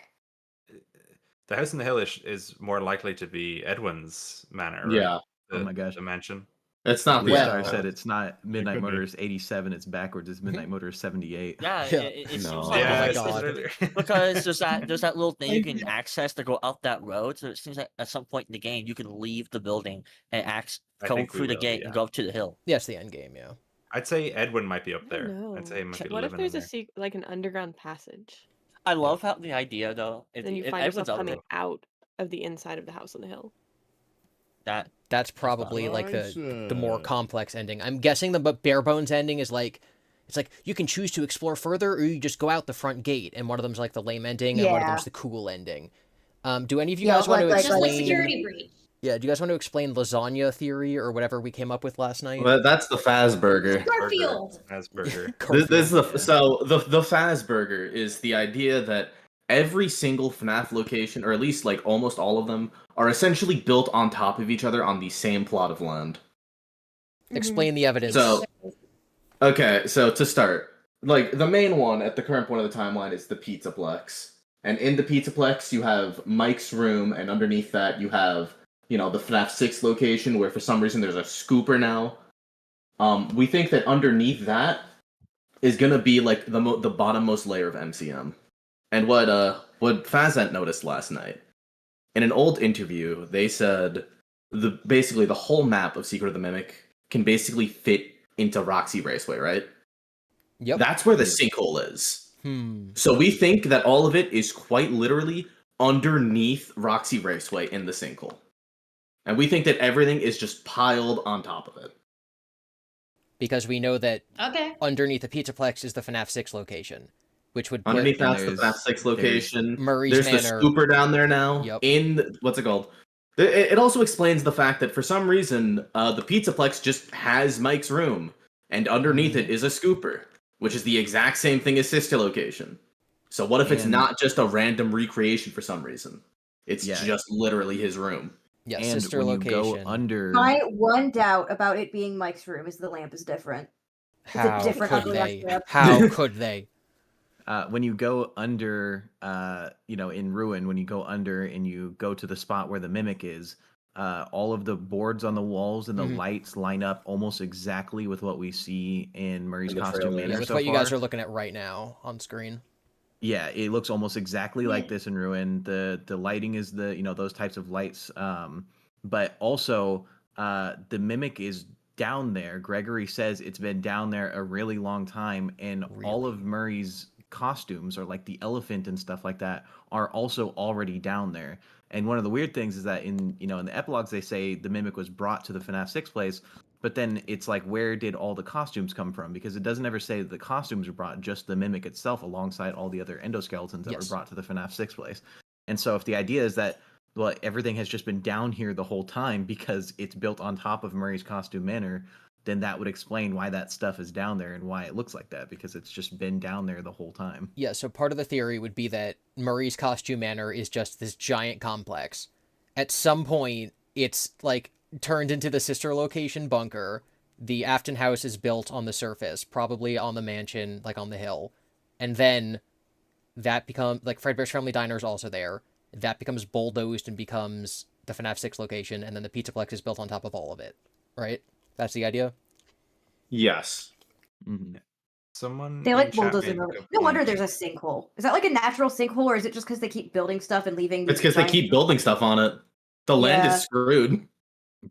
the house on the hill is more likely to be Edwin's manor. Right? Yeah. Oh my gosh. The mansion. It's not the Star said it's not Midnight Motorist 87, it's backwards. It's Midnight Motorist 78. Yeah, it seems like Oh my God. because there's that little thing you can access to go up that road. So it seems like at some point in the game you can leave the building and go through the gate and go up to the hill. Yeah, it's the end game. Yeah. I'd say Edwin might be up there. I'd say he might be What if living in there's there. like an underground passage? I love how the idea though. Then you find yourself coming out of the inside of the house on the hill. That's probably like the more complex ending. I'm guessing the bare bones ending is like, it's like you can choose to explore further or you just go out the front gate, and one of them's like the lame ending and one of them's the cool ending. Do any of you guys want to explain? Just like security breach. Yeah, do you guys want to explain lasagna theory or whatever we came up with last night? Well, that's the Fazburger. Garfield. Fazburger. This is the Fazburger is the idea that every single FNAF location, or at least like almost all of them, are essentially built on top of each other on the same plot of land. Explain the evidence. So to start, like the main one at the current point of the timeline is the Pizzaplex, and in the Pizzaplex you have Mike's room, and underneath that you have the FNAF 6 location where for some reason there's a scooper now. We think that underneath that is gonna be like the bottommost layer of MCM. And what Fazent noticed last night, in an old interview, they said basically the whole map of Secret of the Mimic can basically fit into Roxy Raceway, right? Yep. That's where the sinkhole is. Hmm. So we think that all of it is quite literally underneath Roxy Raceway in the sinkhole. And we think that everything is just piled on top of it. Because we know that Okay. underneath the Pizzaplex is the FNAF 6 location, which would put Underneath And that's the FNAF 6 there's location. Murray's There's Manor. the scooper down there now. Yep. In what's it called? It also explains the fact that for some reason the Pizzaplex just has Mike's room, and underneath it is a scooper, which is the exact same thing as Sister location. So what if it's And- not just a random recreation for some reason? It's Yeah. just literally his room. Yeah, and sister when location. you go under, My one doubt about it being Mike's room is the lamp is different. How different could ugly ass they? lamp. How could they? when you go under, in Ruin, when you go under and you go to the spot where the mimic is, all of the boards on the walls and the Mhm. lights line up almost exactly with what we see in Murray's In the costume trailer. manor Yeah, with so what you guys far. are looking at right now on screen. Yeah, it looks almost exactly like Yeah. this in Ruin. The lighting is those types of lights. But also the mimic is down there. Gregory says it's been down there a really long time, and all Really? of Murray's costumes, or like the elephant and stuff like that, are also already down there. And one of the weird things is that in the epilogues they say the mimic was brought to the FNAF 6 place, but then it's like, where did all the costumes come from? Because it doesn't ever say that the costumes were brought, just the mimic itself alongside all the other endoskeletons that were Yes. brought to the FNAF 6 place. And so if the idea is that, well, everything has just been down here the whole time because it's built on top of Murray's costume manor, then that would explain why that stuff is down there and why it looks like that, because it's just been down there the whole time. Yeah, so part of the theory would be that Murray's costume manor is just this giant complex. At some point, it's like turned into the sister location bunker. The Afton house is built on the surface, probably on the mansion, like on the hill. And then that becomes, like, Fredbear's Family Diner is also there. That becomes bulldozed and becomes the FNAF 6 location, and then the Pizzaplex is built on top of all of it. Right? That's the idea? Yes. Mm-hmm. Someone They in like chat bulldozing made a over. good No wonder point. there's a sinkhole. Is that like a natural sinkhole, or is it just because they keep building stuff and leaving? It's because they giant- keep building stuff on it. The land Yeah. is screwed.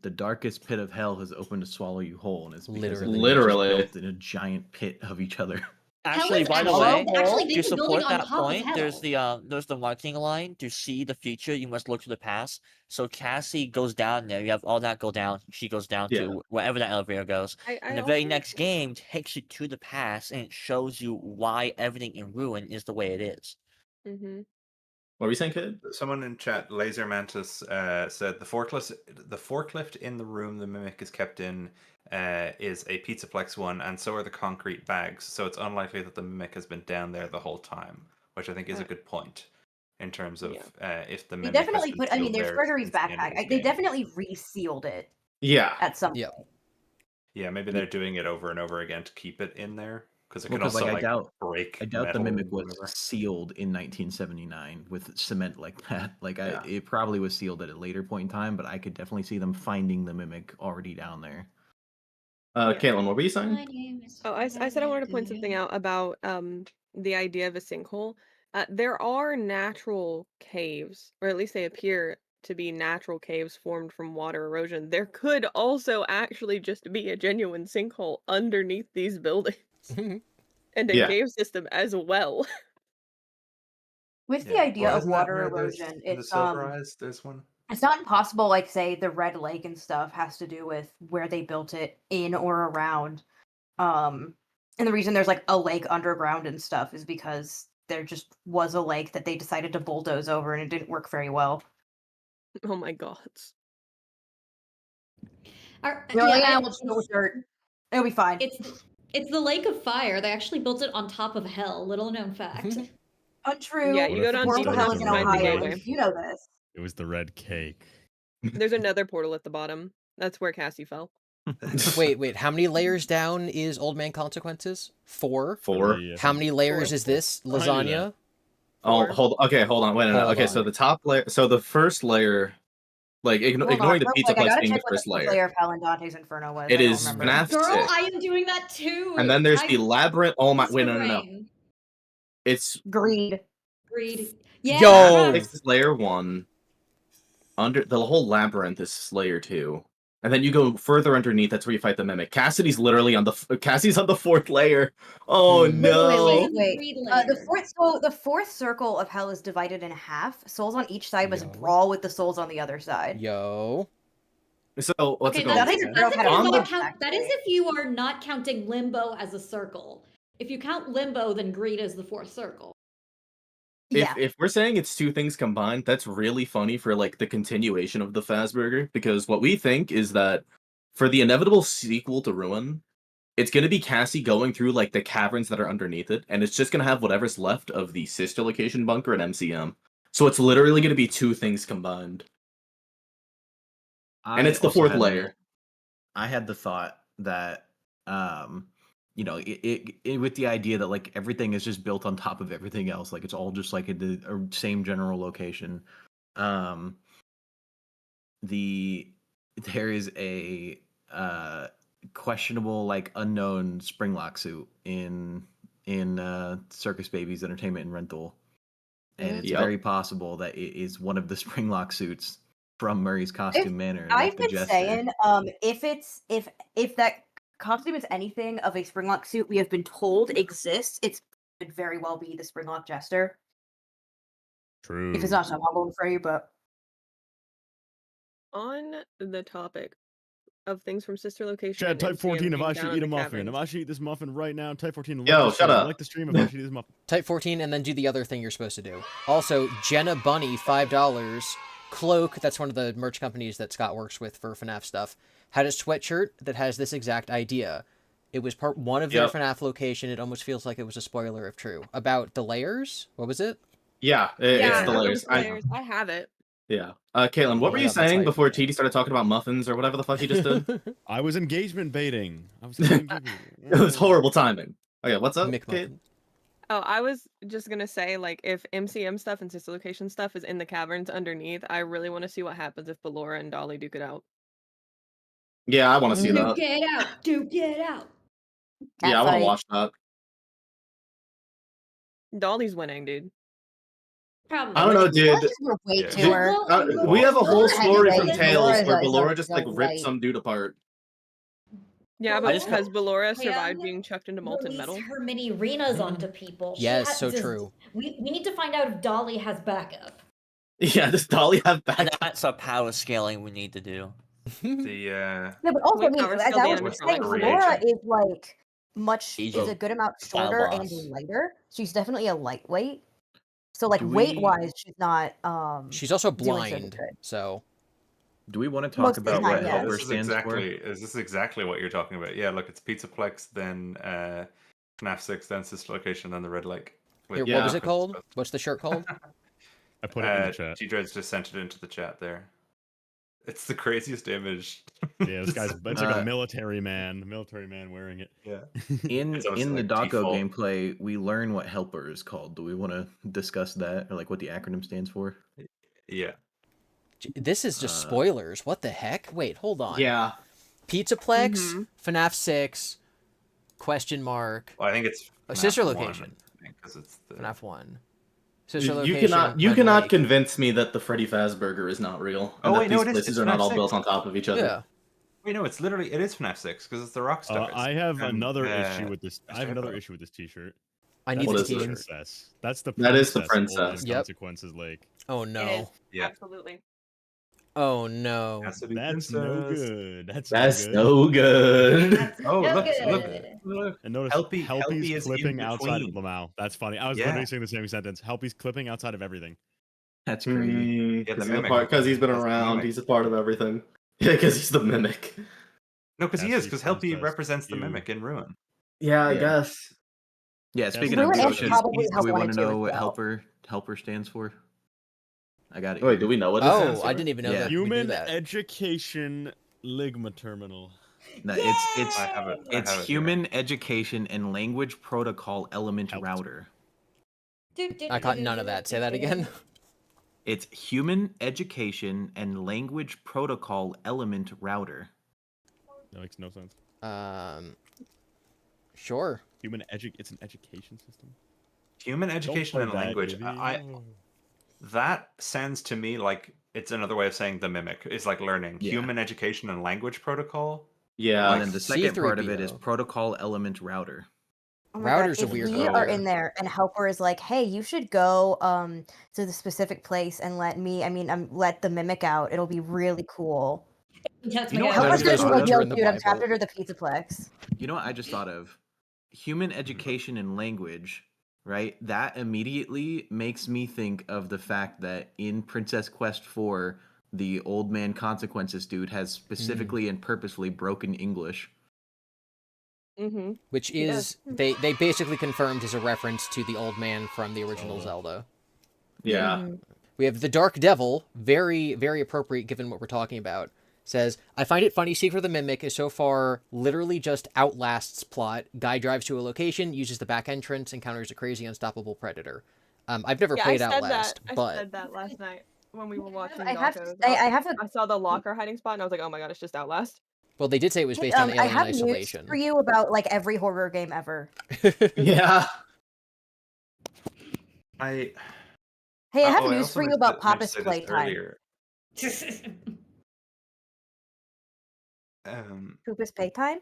The darkest pit of hell has opened to swallow you whole, and it's because Literally. everything is just Literally. built in a giant pit of each other. Actually, is by the actually- way, actually, to they've been building support on that top of point, there's hell. the marketing line. To see the future, you must look to the past. So Cassie goes down there. You have all that go down. She goes down Yeah. to wherever that elevator goes. And the very next game takes you to the past, and it shows you why everything in Ruin is the way it is. Mm-hmm. What were you saying, kid? Someone in chat, Laser Mantis, said the forklift in the room the mimic is kept in is a Pizzaplex one, and so are the concrete bags. So it's unlikely that the mimic has been down there the whole time, which I think is a good point in terms of if the They mimic definitely has been put. I mean, sealed there's there Gregory's since the end of backpack. this They game. definitely resealed it Yeah. at some Yep. point. Yeah, maybe they're doing it over and over again to keep it in there because it Well, can 'cause, also like, like break. I doubt the metal mimic and was whatever. sealed in 1979 with cement like that. Like, Yeah. it probably was sealed at a later point in time, but I could definitely see them finding the mimic already down there. Caitlin, what were you saying? My name is Oh, I said I wanted to point something out about the idea of a sinkhole. There are natural caves, or at least they appear to be natural caves formed from water erosion. There could also actually just be a genuine sinkhole underneath these buildings and a Yeah. cave system as well. With the Yeah. idea Well, of isn't that water where there's- erosion, in the it's Silver Eyes, there's one. it's not impossible. Like, say the Red Lake and stuff has to do with where they built it in or around. And the reason there's like a lake underground and stuff is because there just was a lake that they decided to bulldoze over, and it didn't work very well. Oh my god. We'll just go with dirt. It'll be fine. It's the Lake of Fire. They actually built it on top of hell. Little known fact. Untrue. Yeah, you go down Portal deep to hell enough is to in find the Ohio. gateway. You know this. It was the red cake. There's another portal at the bottom. That's where Cassie fell. Wait. How many layers down is Old Man Consequences? 4? 4. How many layers is this? I knew Lasagna? Oh, Four. hold on. Wait, no. Hold Okay, on. so the top layer, so the first layer, like Hold on, ignoring the real pizza quick, I plex gotta being the check what first the first layer. layer of Hell and Dante's Inferno was. It I don't is remember. FNAF Girl, 6. I am doing that too. And then there's the I'm- labyrinth. Oh my, What's wait, her no. brain? It's Greed. Greed. Yeah. Yo! FNAF 6 is layer 1. Under the whole labyrinth is layer 2. And then you go further underneath. That's where you fight the mimic. Cassidy's literally on the 4th layer. Oh Hmm. no! Reed The fourth circle of hell is divided in half. Souls on each side must Yo. brawl with the souls on the other side. Yo. So what's Okay, it called? that's if That's you're On not the- that is if you are not counting limbo as a circle. If you count limbo, then greed is the 4th circle. Yeah. If we're saying it's two things combined, that's really funny for like the continuation of the Fazburger, because what we think is that for the inevitable sequel to Ruin, it's gonna be Cassie going through like the caverns that are underneath it, and it's just gonna have whatever's left of the sister location bunker and MCM. So it's literally gonna be two things combined. And it's the also 4th had layer. I had the thought that, you know, with the idea that like everything is just built on top of everything else, like it's all just like in the same general location. There is a questionable, like unknown Springlock suit in Circus Baby's Entertainment and Rental, and it's Yep. very possible that it is one of the Springlock suits from Murray's Costume Manor. Like I've the been Jester. saying, if that costume is anything of a Springlock suit we have been told exists, it could very well be the Springlock Jester. True. If it's not, I'm going for you, but On the topic of things from sister location. Chad, and type MCM 14 if being I down should in eat the a muffin. caverns. If I should eat this muffin right now, type 14 and Yo, like the shut stream. up. Like the stream if I should eat this muffin. Type 14 and then do the other thing you're supposed to do. Also, Jenna Bunny, $5. Cloak, that's one of the merch companies that Scott works with for FNAF stuff, had a sweatshirt that has this exact idea. It was part one of their Yep. FNAF location. It almost feels like it was a spoiler if true. About the layers? What was it? Yeah, Yeah, it's the it was layers. layers. I have it. Yeah. Caitlin, what were Hold you up, that's saying hype. before TD started talking about muffins or whatever the fuck he just did? I was engagement baiting. I was saying It was horrible timing. Okay, what's up, Mick Kate? Muffin. Oh, I was just gonna say, like, if MCM stuff and sister location stuff is in the caverns underneath, I really want to see what happens if Ballora and Dolly duke it out. Yeah, I want to see Duke that. it out. Duke it out. Yeah, I want to fight. watch that. Dolly's winning, dude. Probably. I don't know, dude. Let's just wait Yeah. to her. We have a whole Ballora story has from a- Tales where Ballora is Ballora a just like ripped light. some dude apart. Yeah, Well, but I just has Ballora Pam survived being chucked into molten Release metal? her mini arenas onto people. She Yes, so does- true. We need to find out if Dolly has backup. Yeah, does Dolly have back? And that's our power scaling we need to do. The No, but also, We I mean, power as scale I the was animatronic saying, creation. Laura is like is Agent. a good amount Final shorter boss. and lighter. She's definitely a lightweight. So like Do weight we- wise, she's not She's also doing so blind, good. so Do we want to talk Most of the about time, what yeah. Helper this is stands exactly what you're talking about. Yeah, look, it's Pizzaplex, then FNAF 6, then Sister Location, then the Red Lake. here, Yeah. what was it called? What's the shirt called? I put it in the chat. G-Dreads just sent it into the chat there. It's the craziest image. Yeah, this guy's it's like a military man wearing it. Yeah. for? In It's almost the like DAWKO default. gameplay, we learn what Helper is called. Do we want to discuss that, or like what the acronym stands for? Yeah. This is just spoilers. What the heck? Wait, hold on. Yeah. Pizzaplex, Mhm. FNAF 6, question mark, Well, I think it's sister FNAF 1, location. because it's the FNAF 1. Sister You location. cannot Red cannot Lake. convince me that the Freddy Fazburger is not real. And Oh, that wait, no, these it is. places It's are not FNAF all 6. built on top of each other. Yeah. Wait, no, it is FNAF 6 because it's the rock stars. I have and, another issue with this. Mr. I have another Hippo. issue with this T-shirt. I need What this is it? team. Princess. That's the That is the princess. princess. Yep. Consequences, like Oh It is. no. Yeah. Absolutely. Oh no. Has to be that's no princess. good. That's That's no good. no good. That's Oh, no look, good. look. And notice Helpy Helpy's is in clipping outside of between. Lamau. That's funny. I was Yeah. literally saying the same sentence. Helpy's clipping outside of everything. That's crazy. Yeah, the Because mimic. he's been That's the around. mimic. He's a part of everything. Yeah, because he's the mimic. No, because he Has is, to be because Helpy princess. represents the Ew. mimic in Ruin. Yeah, I Yeah. guess. Yeah, speaking Ruin of is which, probably do how we one want and to two know as what well. Helper stands for? I got it. Wait, here. do we know what it Oh, stands I for? didn't even know Yeah. that. we do Human that. Education Ligma Terminal. No, Yay! it's I have it. I it's have it Human Education and Language Protocol Element Helped. Router. I caught none of that. Say that again. It's Human Education and Language Protocol Element Router. That makes no sense. Sure. It's an education system. Human Don't education play and that, language. GiBi. No. That sounds to me like It's another way of saying the mimic. It's like learning. Yeah. Human Education and Language Protocol. Yeah. And then the second part of it is C3PO. protocol element router. Oh my God, Router's a if weird we word. are in there and Helper is like, hey, you should go to the specific place and let the mimic out. It'll be really cool. That's You my know what go. I Helper's just gonna be thought like, of? yo, in the dude, I'm Bible. trapped under the Pizzaplex. You know what I just thought of? Human education and language, right? That immediately makes me think of the fact that in Princess Quest 4, the old man consequences dude has specifically and purposefully broken English. Mm-hmm. Which is they basically confirmed is a reference to the old man from the original Zelda. Yeah. Mhm. We have the Dark Devil, very, very appropriate given what we're talking about. Says, I find it funny Secret of the Mimic is so far literally just Outlast's plot. Guy drives to a location, uses the back entrance, encounters a crazy unstoppable predator. I've never played Outlast, I but said that last night when we were watching I have to DAWKO. say, I have a I saw the locker hiding spot and I was like, oh my god, it's just Outlast. well, they did say it was based on I Alien have news Isolation. for you about like every horror game ever. Yeah. Hey, I have news also for you meant about to- meant to Papa's say this playtime. earlier. Papa's playtime?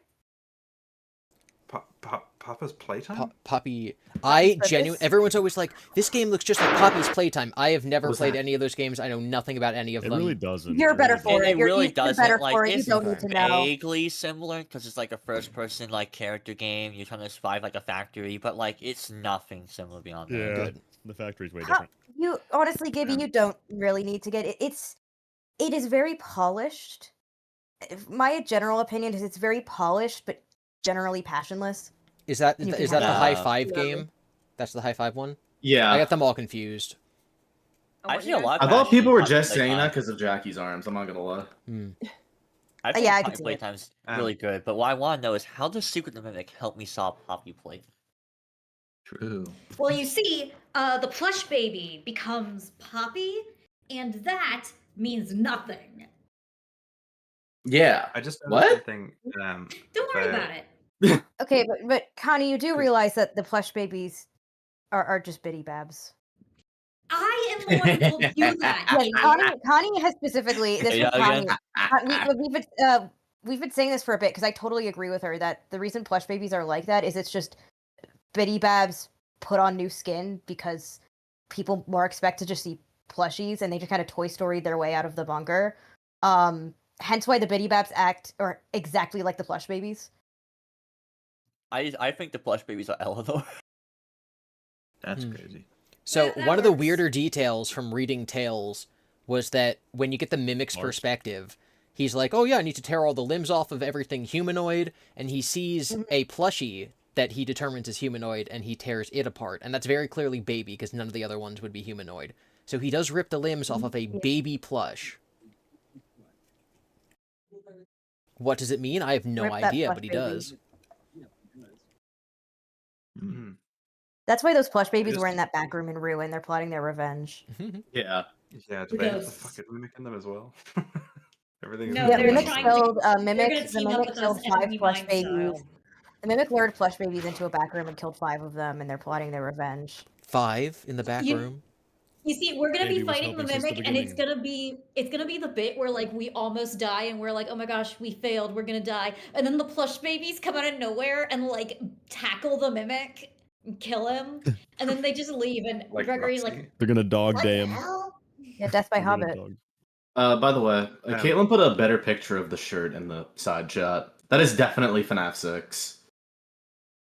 Papa's Playtime? Poppy, Poppy's everyone's always like, this game looks just like Poppy's Playtime. I have never What's played that? any of those games. I know nothing about any of It them. really doesn't. You're It better really for doesn't. it. It You're really even doesn't. better Like, for it. You it's don't need to know. vaguely similar because it's like a first-person like character game. You're trying to survive like a factory, but like it's nothing similar beyond that. Yeah, Good. the factory's way How- different. You honestly, GiBi, you don't really need to get it. It is very polished. My general opinion is it's very polished, but generally passionless. Is that You can is that the have High that. Five Yeah. game? That's the High Five one? I Yeah. got them all confused. I see a lot. I of thought passion people in were Poppy just saying that Playtime. because of Jackie's arms. I'm not gonna lie. I think Yeah, I Poppy can see it. Playtime's really good, but what I want to know is how does Secret of the Mimic help me solve Poppy Playtime? True. Well, you see, the plush baby becomes Poppy, and that means nothing. Yeah. I just What? noticed something. Don't worry about- about it. Okay, but Connie, you do realize that the plush babies are just bitty babs. I am the one who told you that. Yeah, Connie has specifically this Yeah, was Connie. again. We've been saying this for a bit because I totally agree with her that the reason plush babies are like that is it's just bitty babs put on new skin because people more expect to just see plushies and they just kind of Toy Story their way out of the bunker. Hence why the bitty babs act or exactly like the plush babies. I think the plush babies are Eleanor. That's crazy. So Yeah, that one of the works. weirder details from reading Tales was that when you get the mimic's Mark. perspective, he's like, oh yeah, I need to tear all the limbs off of everything humanoid, and he sees a plushie that he determines is humanoid, and he tears it apart. And that's very clearly baby, because none of the other ones would be humanoid. So he does rip the limbs off of a baby plush. What does it mean? I have no Rip that idea, plush but he baby. does. Mhm. That's why those plush babies Just- were in that back room in Ruin. They're plotting their revenge. Yeah. Yeah, do The they have the ghosts. fucking mimic in them as well? Everything is No, Yeah, they're Mimic trying killed to- they're Mimic. gonna The team up Mimic with killed us and 5 be plush mine babies. style. The Mimic lured plush babies into a back room and killed 5 of them, and they're plotting their revenge. 5 in the back You- room. You see, we're gonna Baby be was fighting the helping since the mimic, and it's beginning. gonna be the bit where like we almost die, and we're like, oh my gosh, we failed, we're gonna die, and then the plush babies come out of nowhere and like tackle the mimic, and kill him, and then they just leave, and Like Gregory's Roxy? like, They're gonna dog what day the him. hell? Yeah, Death by They're gonna Hobbit. dog- By the way, Um, Caitlin put a better picture of the shirt in the side chat. That is definitely FNAF 6.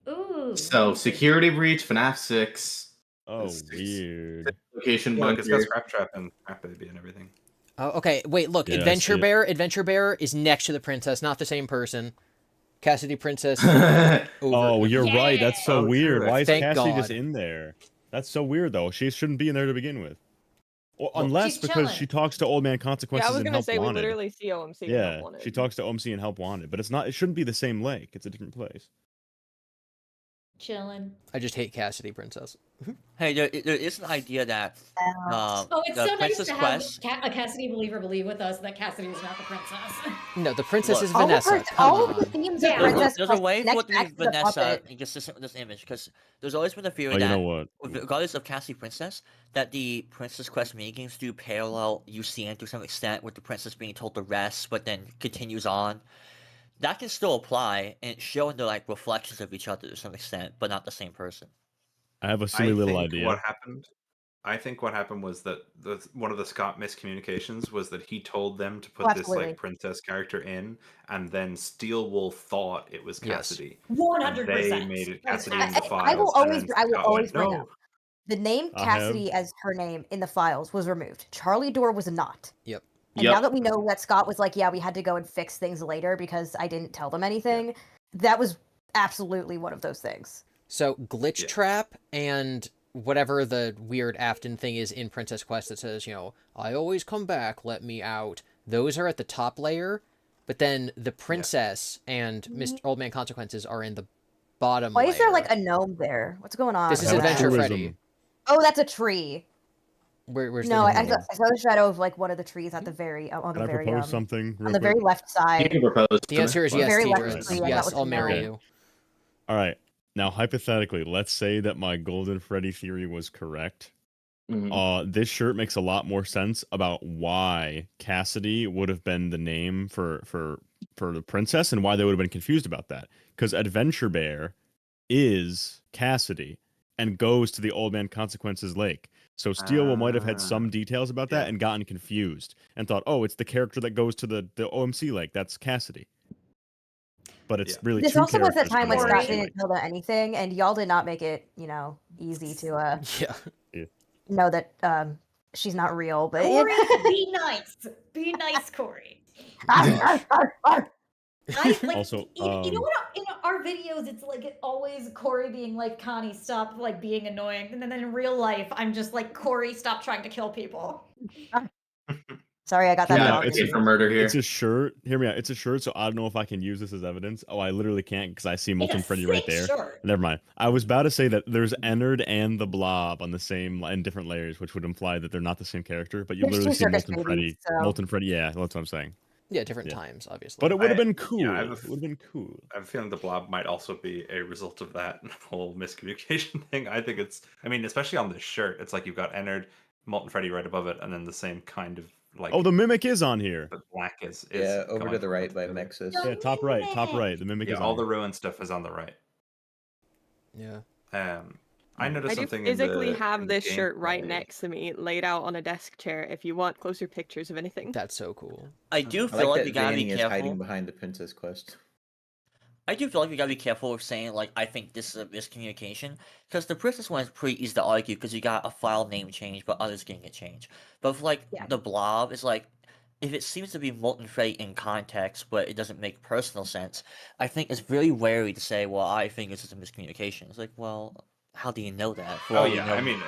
Ooh. So, security breach, FNAF 6, Oh, It's- weird. location Yeah, look, bunker. it's got Scrap Trap and Scrap Baby and everything. Oh, okay, wait, look, Yeah, I Adventure see it. Bear. Adventure Bear is next to the princess, not the same person. Cassidy Princess. Over. Oh, you're right. That's so Oh, weird. true. Why is Thank Cassie just God. in there? That's so weird, though. She shouldn't be in there to begin with. Well, unless She's because chilling. she talks to Old Man Yeah, Consequences I was and gonna Help say we Wanted. literally see OMC. and Yeah, Help Wanted. she talks to OMC and Help Wanted, but it's not. It shouldn't be the same lake. It's a different place. Chilling. I just hate Cassidy Princess. Hey, there is an idea that Oh, it's the so nice Princess to have Quest. a Cassidy believer believe with us that Cassidy is not the princess. No, the princess Look, is Vanessa. Come all of the on. themes Yeah. of Princess There's a Quest way for connect it to be back to the Vanessa puppet. and consistent with this image, because there's always been a theory Oh, you that, know what? regardless of Cassie Princess, that the Princess Quest minigames do parallel UCN to some extent, with the princess being told to rest, but then continues on. That can still apply and show in the like reflections of each other to some extent, but not the same person. I have a I silly little think idea. what happened. I think what happened was that one of the Scott miscommunications was that he told them to put this Absolutely. like princess character in, and then Steelwolf thought it was Yes. Cassidy. 100%. They made it Cassidy in the I files. will and always, then I will Scott always went, bring no. up the name I Cassidy as her name in the files was removed. Charlie Door was not. Yep. And now that we know that Scott was like, yeah, we had to go and fix things later because I didn't tell them anything, that was absolutely one of those things. So glitch trap and whatever the weird Afton thing is in Princess Quest that says, you know, I always come back, let me out. Those are at the top layer, but then the princess and Mr. Old Man Consequences are in the bottom Why layer. is there like a gnome there? What's going on? This is I have a Adventure truism. Freddy. Oh, that's a tree. Where's No, the I gnome? saw the shadow of like one of the trees at the very on the Can I very propose something real on the quick? very left You side. can propose. The answer is The yes, very left Deidre. tree, I thought Yes, was I'll marry okay. you. All right. Now, hypothetically, let's say that my Golden Freddy theory was correct. This shirt makes a lot more sense about why Cassidy would have been the name for the princess and why they would have been confused about that. Because Adventure Bear is Cassidy and goes to the Old Man Consequences Lake. So Steelwool might have had some details about that and gotten confused and thought, oh, it's the character that goes to the OMC Lake. That's Cassidy. But it's really This two also was the characters time from when the Scott OMC didn't Lake. tell them anything, and y'all did not make it, you know, easy to Yeah. know that she's not real. But Corey, be nice. Be nice, Corey. I like Also, you know what? In our videos, it's like always Corey being like, Connie, stop like being annoying, and then in real life, I'm just like, Corey, stop trying to kill people. Sorry, I got that Yeah, wrong. it's for murder here. It's a shirt. Hear me out. It's a shirt, so I don't know if I can use this as evidence. Oh, I literally can't because I see Molten Freddy right there. Shirt. Never mind. I was about to say that there's Ennard and the Blob on the same in different layers, which would imply that they're not the same character. But you There's literally two see circus Molten babies, Freddy. so- Molten Freddy. Yeah, that's what I'm saying. Yeah, different times, obviously. But it would have been cool. Yeah, It would have been cool. I have a feeling the blob might also be a result of that whole miscommunication thing. I think it's, I mean, especially on this shirt, it's like you've got Ennard, Molten Freddy right above it, and then the same kind of like. Oh, the mimic is on here. But black is Yeah, over coming to the from right it by together. Mexus. Yeah, top right, top right. The mimic Yeah, is all on the here. ruin stuff is on the right. Yeah. I noticed I do something physically in the, have in the this shirt right gameplay. next to me, laid out on a desk chair. If you want closer pictures of anything, That's so cool. I do I feel like like we that gotta be Vanny is careful. hiding behind the Princess Quest. I do feel like we gotta be careful with saying like I think this is a miscommunication because the princess one is pretty easy to argue because you got a file name change but others getting it changed. But for like the blob is like if it seems to be Molten Freddy in context but it doesn't make personal sense, I think it's very wary to say, well, I think this is a miscommunication. It's like, well, how do you know that? For Oh all you yeah, know, I mean,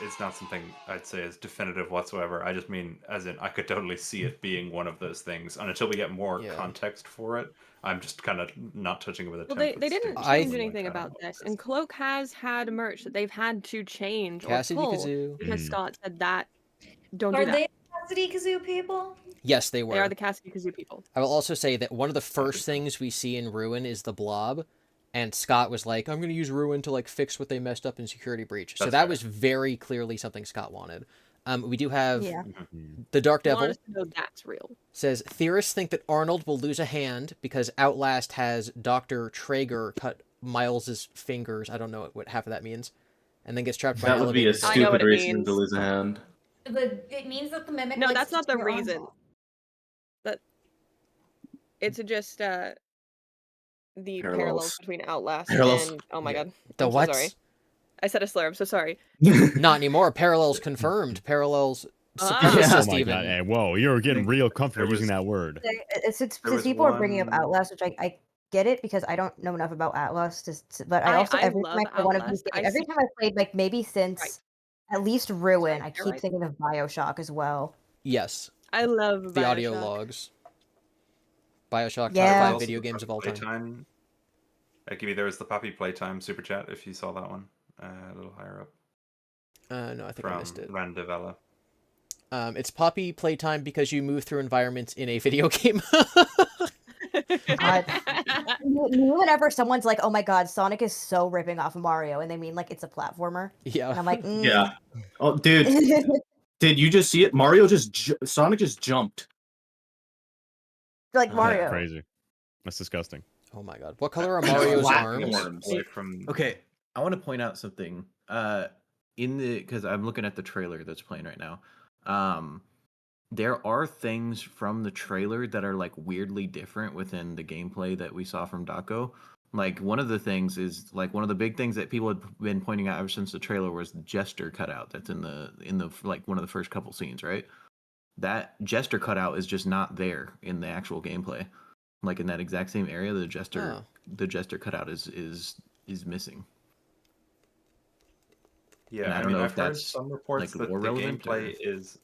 it's not something I'd say is definitive whatsoever. I just mean, as in, I could totally see it being one of those things. And until we get more context for it, I'm just kind of not touching it with a 10 well, they didn't I- change anything about this, and Cloak has had merch that they've had to change Cassidy or pull Kazoo. because Scott said that. Don't Are do that. they Cassidy Kazoo people? Yes, they were. They are the Cassidy Kazoo people. I will also say that one of the first things we see in Ruin is the blob, and Scott was like, I'm going to use Ruin to like fix what they messed up in Security Breach. So That's that fair. was very clearly something Scott wanted. We do have Yeah. the Dark I want Devil us to know that's real. says, theorists think that Arnold will lose a hand because Outlast has Dr. Traeger cut Miles's fingers. I don't know what half of that means. And then gets trapped by That an would be a elevator. I know what stupid it reason means. to lose a hand. It means that the mimic. No, likes that's to not the tear arms reason. off. That it's just the parallels Parallels. between Outlast Parallels. and oh my god. The I'm what? So sorry. I said a slur. I'm so sorry. Not anymore. Parallels confirmed. Parallels Ah. supremacist Oh my even. god! Hey, whoa, you're getting real comfortable There was- using that word. Since There was people are bringing up one- Outlast, which I get it because I don't know enough about Outlast, but I I- also I every love time I play one of these Outlast. I games, every see- time I played, like maybe since at least Ruin, I you're keep right. thinking of BioShock as well. Yes. I love The audio Bioshock. logs. Bioshock Yeah. top 5 Also video the games of Puppy all time. Playtime. GiBi, there was the Puppy Playtime super chat if you saw that one. a little higher up. No, I think I missed it. Randevella. It's Poppy playtime because you move through environments in a video game. Whenever someone's like, "Oh my god, Sonic is so ripping off of Mario," and they mean like it's a platformer, Yeah. and I'm like, Yeah. Oh, dude, did you just see it? Sonic just jumped. like Mario. Crazy. That's disgusting. Oh my god. What color are Mario's arms? Away from... Okay, I want to point out something. Because I'm looking at the trailer that's playing right now. There are things from the trailer that are like weirdly different within the gameplay that we saw from DAWKO. Like one of the things is like one of the big things that people had been pointing out ever since the trailer was the jester cutout that's in the like one of the first couple scenes, right? That jester cutout is just not there in the actual gameplay. Like in that exact same area, the jester cutout is missing. Yeah, And I don't mean, know I've if heard that's some reports like that the lore relevant gameplay or... is...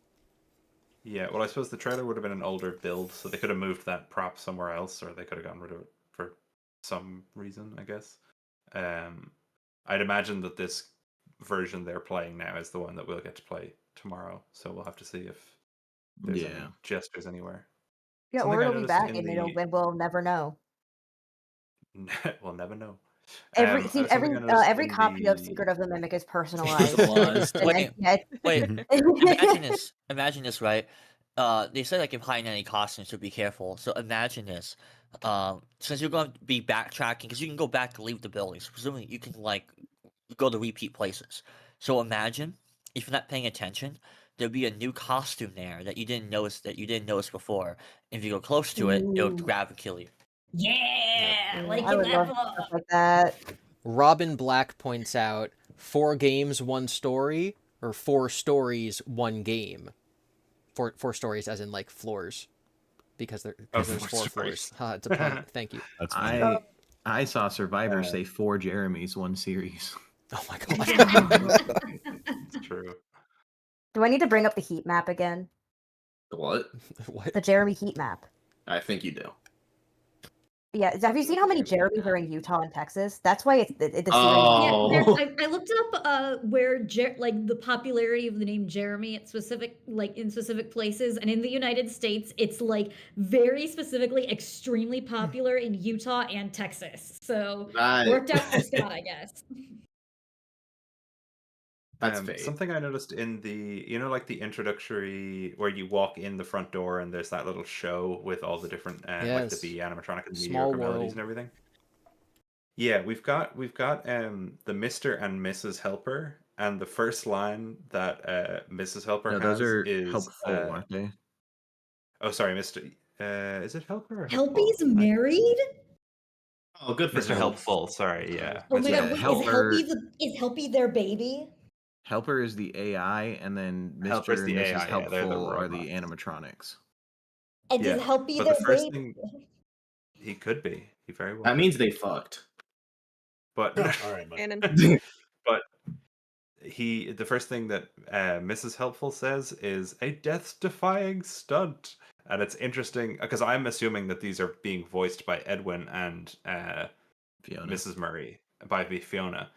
Yeah, well, I suppose the trailer would have been an older build, so they could have moved that prop somewhere else, or they could have gotten rid of it for some reason, I guess. I'd imagine that this version they're playing now is the one that we'll get to play tomorrow, so we'll have to see if there's any gestures anywhere. Yeah, Something or I it'll be noticed back, in and we'll never know. We'll never know. Every something I noticed every in copy of the- Secret of the Mimic is personalized. Personalized. And then- yeah, Wait, imagine this. Imagine this, right? They said like if hiding any costumes, so be careful. So imagine this. Since you're going to be backtracking, because you can go back to leave the building, so presumably you can like go to repeat places. So imagine if you're not paying attention, there'll be a new costume there that you didn't notice before. If you go close to it, it'll grab and kill you. Yeah, like I in would that love book. stuff like that. Robin Black points out 4 games, 1 story, or 4 stories, 1 game. 4 stories as in like floors. Because there's 4 floors. It's a pun. Thank you. That's funny. I saw Survivor say 4 Jeremys, 1 series. Oh my god. It's true. Do I need to bring up the heat map again? What? What? The Jeremy heat map. I think you do. Yeah, have you seen how many Jeremys are in Utah and Texas? That's why it's the series. Oh. Yeah, I looked up where like the popularity of the name Jeremy at in specific places, and in the United States, it's like very specifically extremely popular in Utah and Texas. So worked out for Scott, I guess. That's fake. Something I noticed in the, like the introductory where you walk in the front door and there's that little show with all the different, like the bee animatronic and the Small mediocre melodies world. and everything. Yeah, we've got the Mr. and Mrs. Helper, and the first line that Mrs. Helper No, has those are is helpful, aren't they? Oh, sorry, Mr. Is it Helper? Or Helpy's Helpful? married? Oh, good for Mr. him. Helpful. Sorry, yeah. Oh my Mr. god, wait, Helper- is Helpy their baby? Helper is the AI, and then Helper's Mr. the and Mrs. AI, yeah, they're the Helpful are the robots. animatronics. And Yeah, is Helpy but their the first baby? thing he could be, he very well. That could means be. they fucked. But All right, man. And but the first thing that Mrs. Helpful says is a death-defying stunt, and it's interesting because I'm assuming that these are being voiced by Edwin and Fiona. Mrs. Murray by Fiona,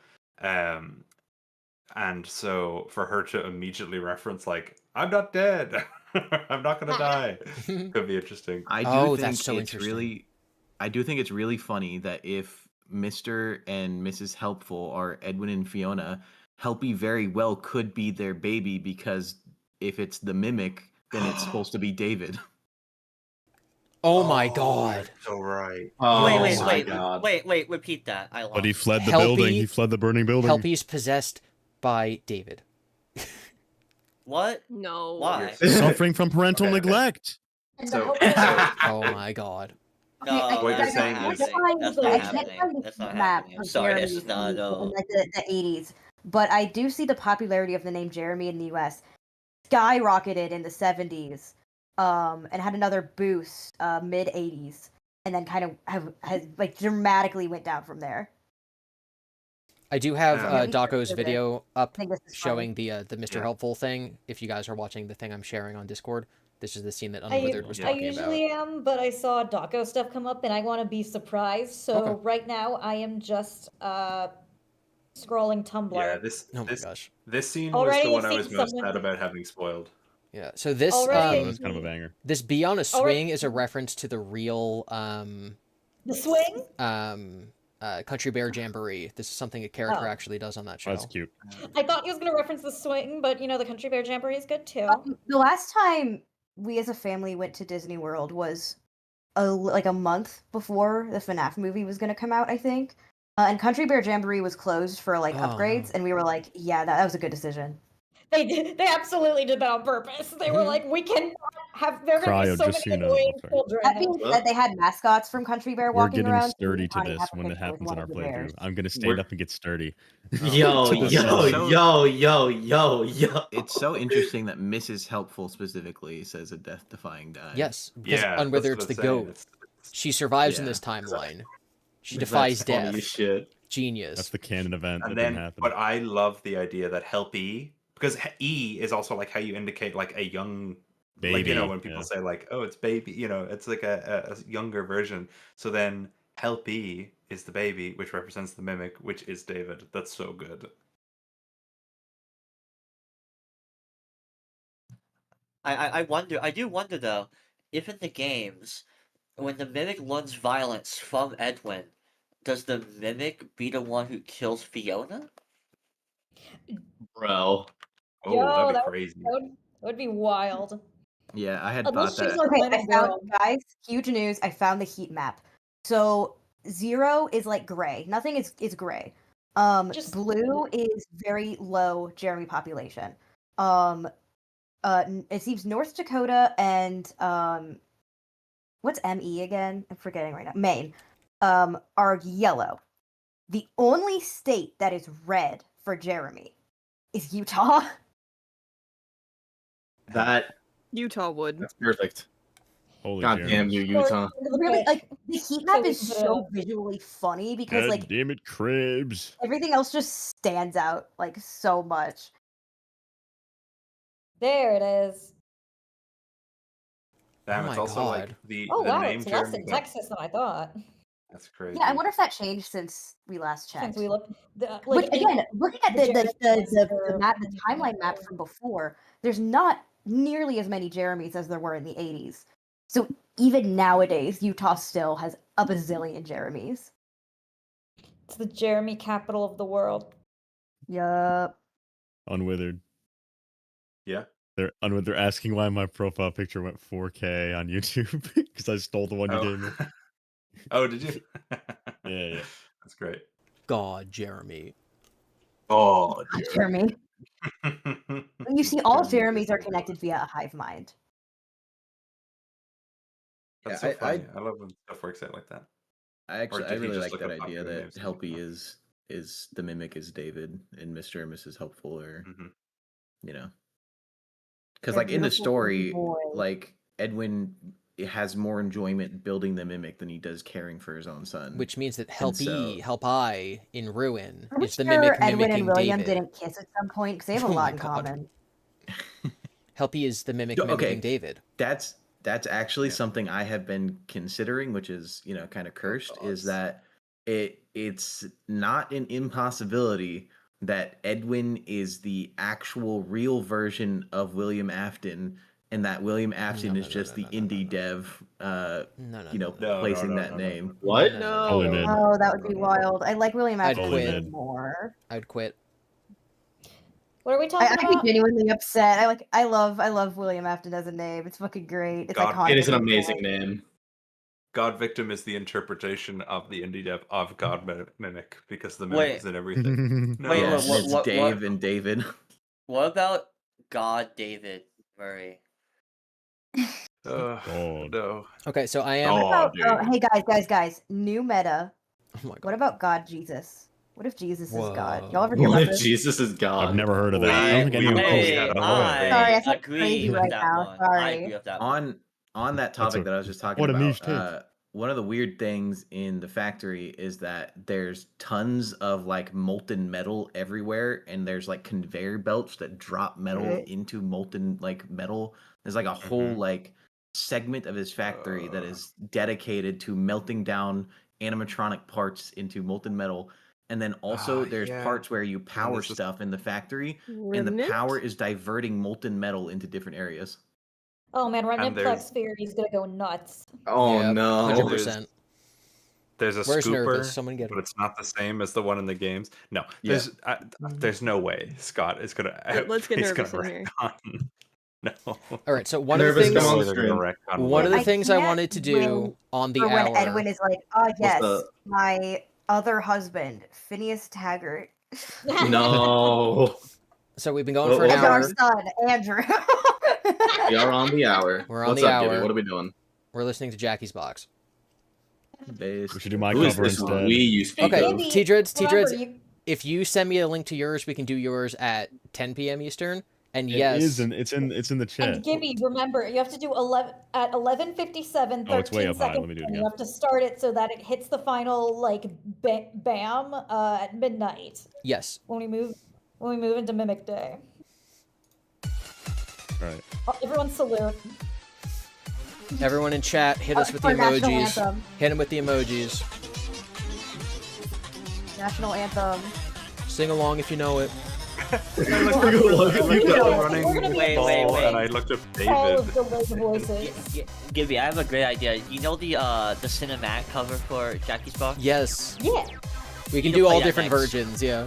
and so for her to immediately reference like "I'm not dead, I'm not gonna die" could be interesting. I do Oh, think that's so it's interesting. really, I do think it's really funny that if Mr. and Mrs. Helpful are Edwin and Fiona, Helpy very well could be their baby because if it's the mimic, then it's supposed to be David. Oh my god. So right. Oh Wait, my god. wait, repeat that. I lost. But he fled the Helpy- building. He fled the burning building. Helpy's possessed by David. What? no. Why? Suffering from parental Okay, okay. neglect. And the So- Helpy- Oh my god. No, What that's you're not saying is- happening. That's not I can't happening. find the That's not heat map happening. of Sorry, this Jeremy is not. in No. like the 80s, but I do see the popularity of the name Jeremy in the US skyrocketed in the 70s, and had another boost mid 80s, and then kind of has like dramatically went down from there. I do have Yeah, we DAWKO's should- video up I think this is showing the Mr. Yeah. Helpful thing. If you guys are watching the thing I'm sharing on Discord, this is the scene that I, Unwithered was I talking usually about. am, but I saw DAWKO stuff come up and I want to be surprised. So Okay. right now I am just scrolling Tumblr. Yeah, this Oh my gosh. this scene was Already the one I've I was seen most someone- sad about having spoiled. Yeah. So this Already That's kind of a banger. this bee on a Already- swing is a reference to the real The swing? Country Bear Jamboree. This is something a character Oh. actually does on that show. Oh, that's cute. I thought he was gonna reference the swing, but you know the Country Bear Jamboree is good too. The last time we as a family went to Disney World was like a month before the FNAF movie was going to come out, I think. And Country Bear Jamboree was closed for like Oh, upgrades, no. and we were like, yeah, that was a good decision. They did. They absolutely did that on purpose. They were like, we cannot have. There are gonna Cryo, be so just so many you know, annoying I'm sorry. children. That being said, they had mascots from Country Bear We're walking getting around. so sturdy to Connie this have a when it picture with happens one in our of the playthrough. bears. I'm gonna stand up and get sturdy. Yo, To the yo, side. yo. It's so interesting that Mrs. Helpful specifically says a death-defying die. Yes, because Yeah, on whether that's it's the what I'm saying. goat, she survives in Yeah. this timeline. She That's defies funny death. as shit. Genius. That's the canon event And that didn't then, happen. but I love the idea that Helpy, because E is also like how you indicate like a young, like, you know, Baby, when people yeah. say like, oh, it's baby, you know, it's like a younger version. So then Helpy is the baby, which represents the mimic, which is David. That's so good. I do wonder though, if in the games, when the mimic learns violence from Edwin, does the mimic be the one who kills Fiona? Bro. Oh, Yo, that'd be that crazy. That would be wild. Yeah, I had Unless thought she's that. like Okay, I planet found girl. guys. Huge news! I found the heat map. So 0 is like gray. Nothing is gray. Just- Blue is very low Jeremy population. It seems North Dakota and what's ME again? I'm forgetting right now. Maine. Are yellow. The only state that is red for Jeremy is Utah. That's Utah would. perfect. Holy God Jeremy. damn you, Utah. Really, like the heat map we is can put it so up. visually funny because God like damn it, cribs. everything else just stands out like so much. There it is. Damn, Oh it's my also like God. the Oh wow, name it's less Jeremy in got. Texas than I thought. That's crazy. Yeah, I wonder if that changed since we last checked. Since we looked, But like again, looking at the the Jeremy map, the ones timeline map from before, there's not nearly as many Jeremys as there were in the 80s. So even nowadays, Utah still has a bazillion Jeremys. it's the Jeremy capital of the world. Yup. Unwithered. Yeah. They're asking why my profile picture went 4K on YouTube because I stole the one you gave me. Oh, did you? Yeah. That's great. God, Jeremy. Oh, Jeremy. You see, all Jeremys are connected via a hive mind. That's Yeah, so funny. I love when stuff works out like that. I did he really just like look that up idea popular that names and Helpy whatnot? is the mimic is David and Mr. and Mrs. Helpful or Mhm. you know. Because They're like in the beautiful story, boys. like Edwin has more enjoyment building the mimic than he does caring for his own son. Which means that And Help I in Ruin I'm is the sure mimic Edwin mimicking and William David. didn't kiss at some point because they have a Oh lot my in God. common. Helpy is the mimic Yo, okay. mimicking David. That's actually Yeah. something I have been considering, which is kind of cursed, is dogs. that it's not an impossibility that Edwin is the actual real version of William Afton, and that William Afton is just the indie dev, placing that name. What? No. Holy mid. Oh, that would be wild. I like William I'd Afton quit. more. I'd quit. What are we talking I'd about? be genuinely upset. I love William Afton as a name. It's fucking great. It's God, iconic. It is an as amazing fuck. name. God Victim is the interpretation of the indie dev of God Mimic because the mimic Wait. is in everything. No. Wait, Yes, what- it's what- Dave what- and David. What about God David Murray? God. No. Okay, so I am. Oh, What dude. about, hey guys, new meta. Oh my God. What about God Jesus? What if Jesus is God? Whoa. Y'all ever hear What about if this? Jesus is God? I've never heard of that. I don't think We- anyone. we Hey, had a no whole way. thing. Sorry, I I feel agree crazy with right that now. one. I Sorry. agree with that one. On that That's topic a- that I was just talking what a about, niche take. one of the weird things in the factory is that there's tons of like molten metal everywhere, and there's like conveyor belts that drop metal Right. into molten like metal. There's like a whole Mhm. like segment of his factory that is dedicated to melting down animatronic parts into molten metal. And then also there's yeah. parts where you power this is- stuff in the factory, and the power is diverting molten metal into different areas. Oh man, And Remnant Theory is gonna go nuts. Oh Yep, no. 100%. There's a Where's scooper, Nervous? Someone get but him. it's not the same as the one in the games. No, Yeah. there's no way Scott is gonna. Let's get it's Nervous gonna in here. retcon. No. All right, so one of the Nervous, things come on No the way they're gonna screen. retcon one of the Word. things I can't wanted to do win on the For when hour. Edwin is like, oh yes, the- my other husband, Phineas Taggart. No. So we've been going Well, for an And our hour. son, Andrew. We are on the hour. We're on What's the up, Gibby? hour. What are we doing? We're listening to Jackie's box. Based. We should do my Who is cover this instead. we you speak Okay, of? Maybe- T-Dreads, Remember, T-Dreads, if you send me a link to yours, we can do yours at 10 p.m. Eastern. And It yes, isn't. It's in the chat. And Gibby, remember, you have to do 11:57, Oh, it's way 13 up high. seconds. Let me do it and again. you have to start it so that it hits the final bam at midnight yes. when we move into Mimic Day. All right. Oh, everyone salute. Everyone in chat, hit us with the Our national emojis. anthem. Hit them with the emojis. National anthem. Sing along if you know it. I looked at running We're gonna be- Wait, ball, wait. and I looked at All David. of the voices. Gibby, I have a great idea. You know the cinematic cover for Jackie's box? Yes. Yeah. We can You do play all that different next. versions, yeah.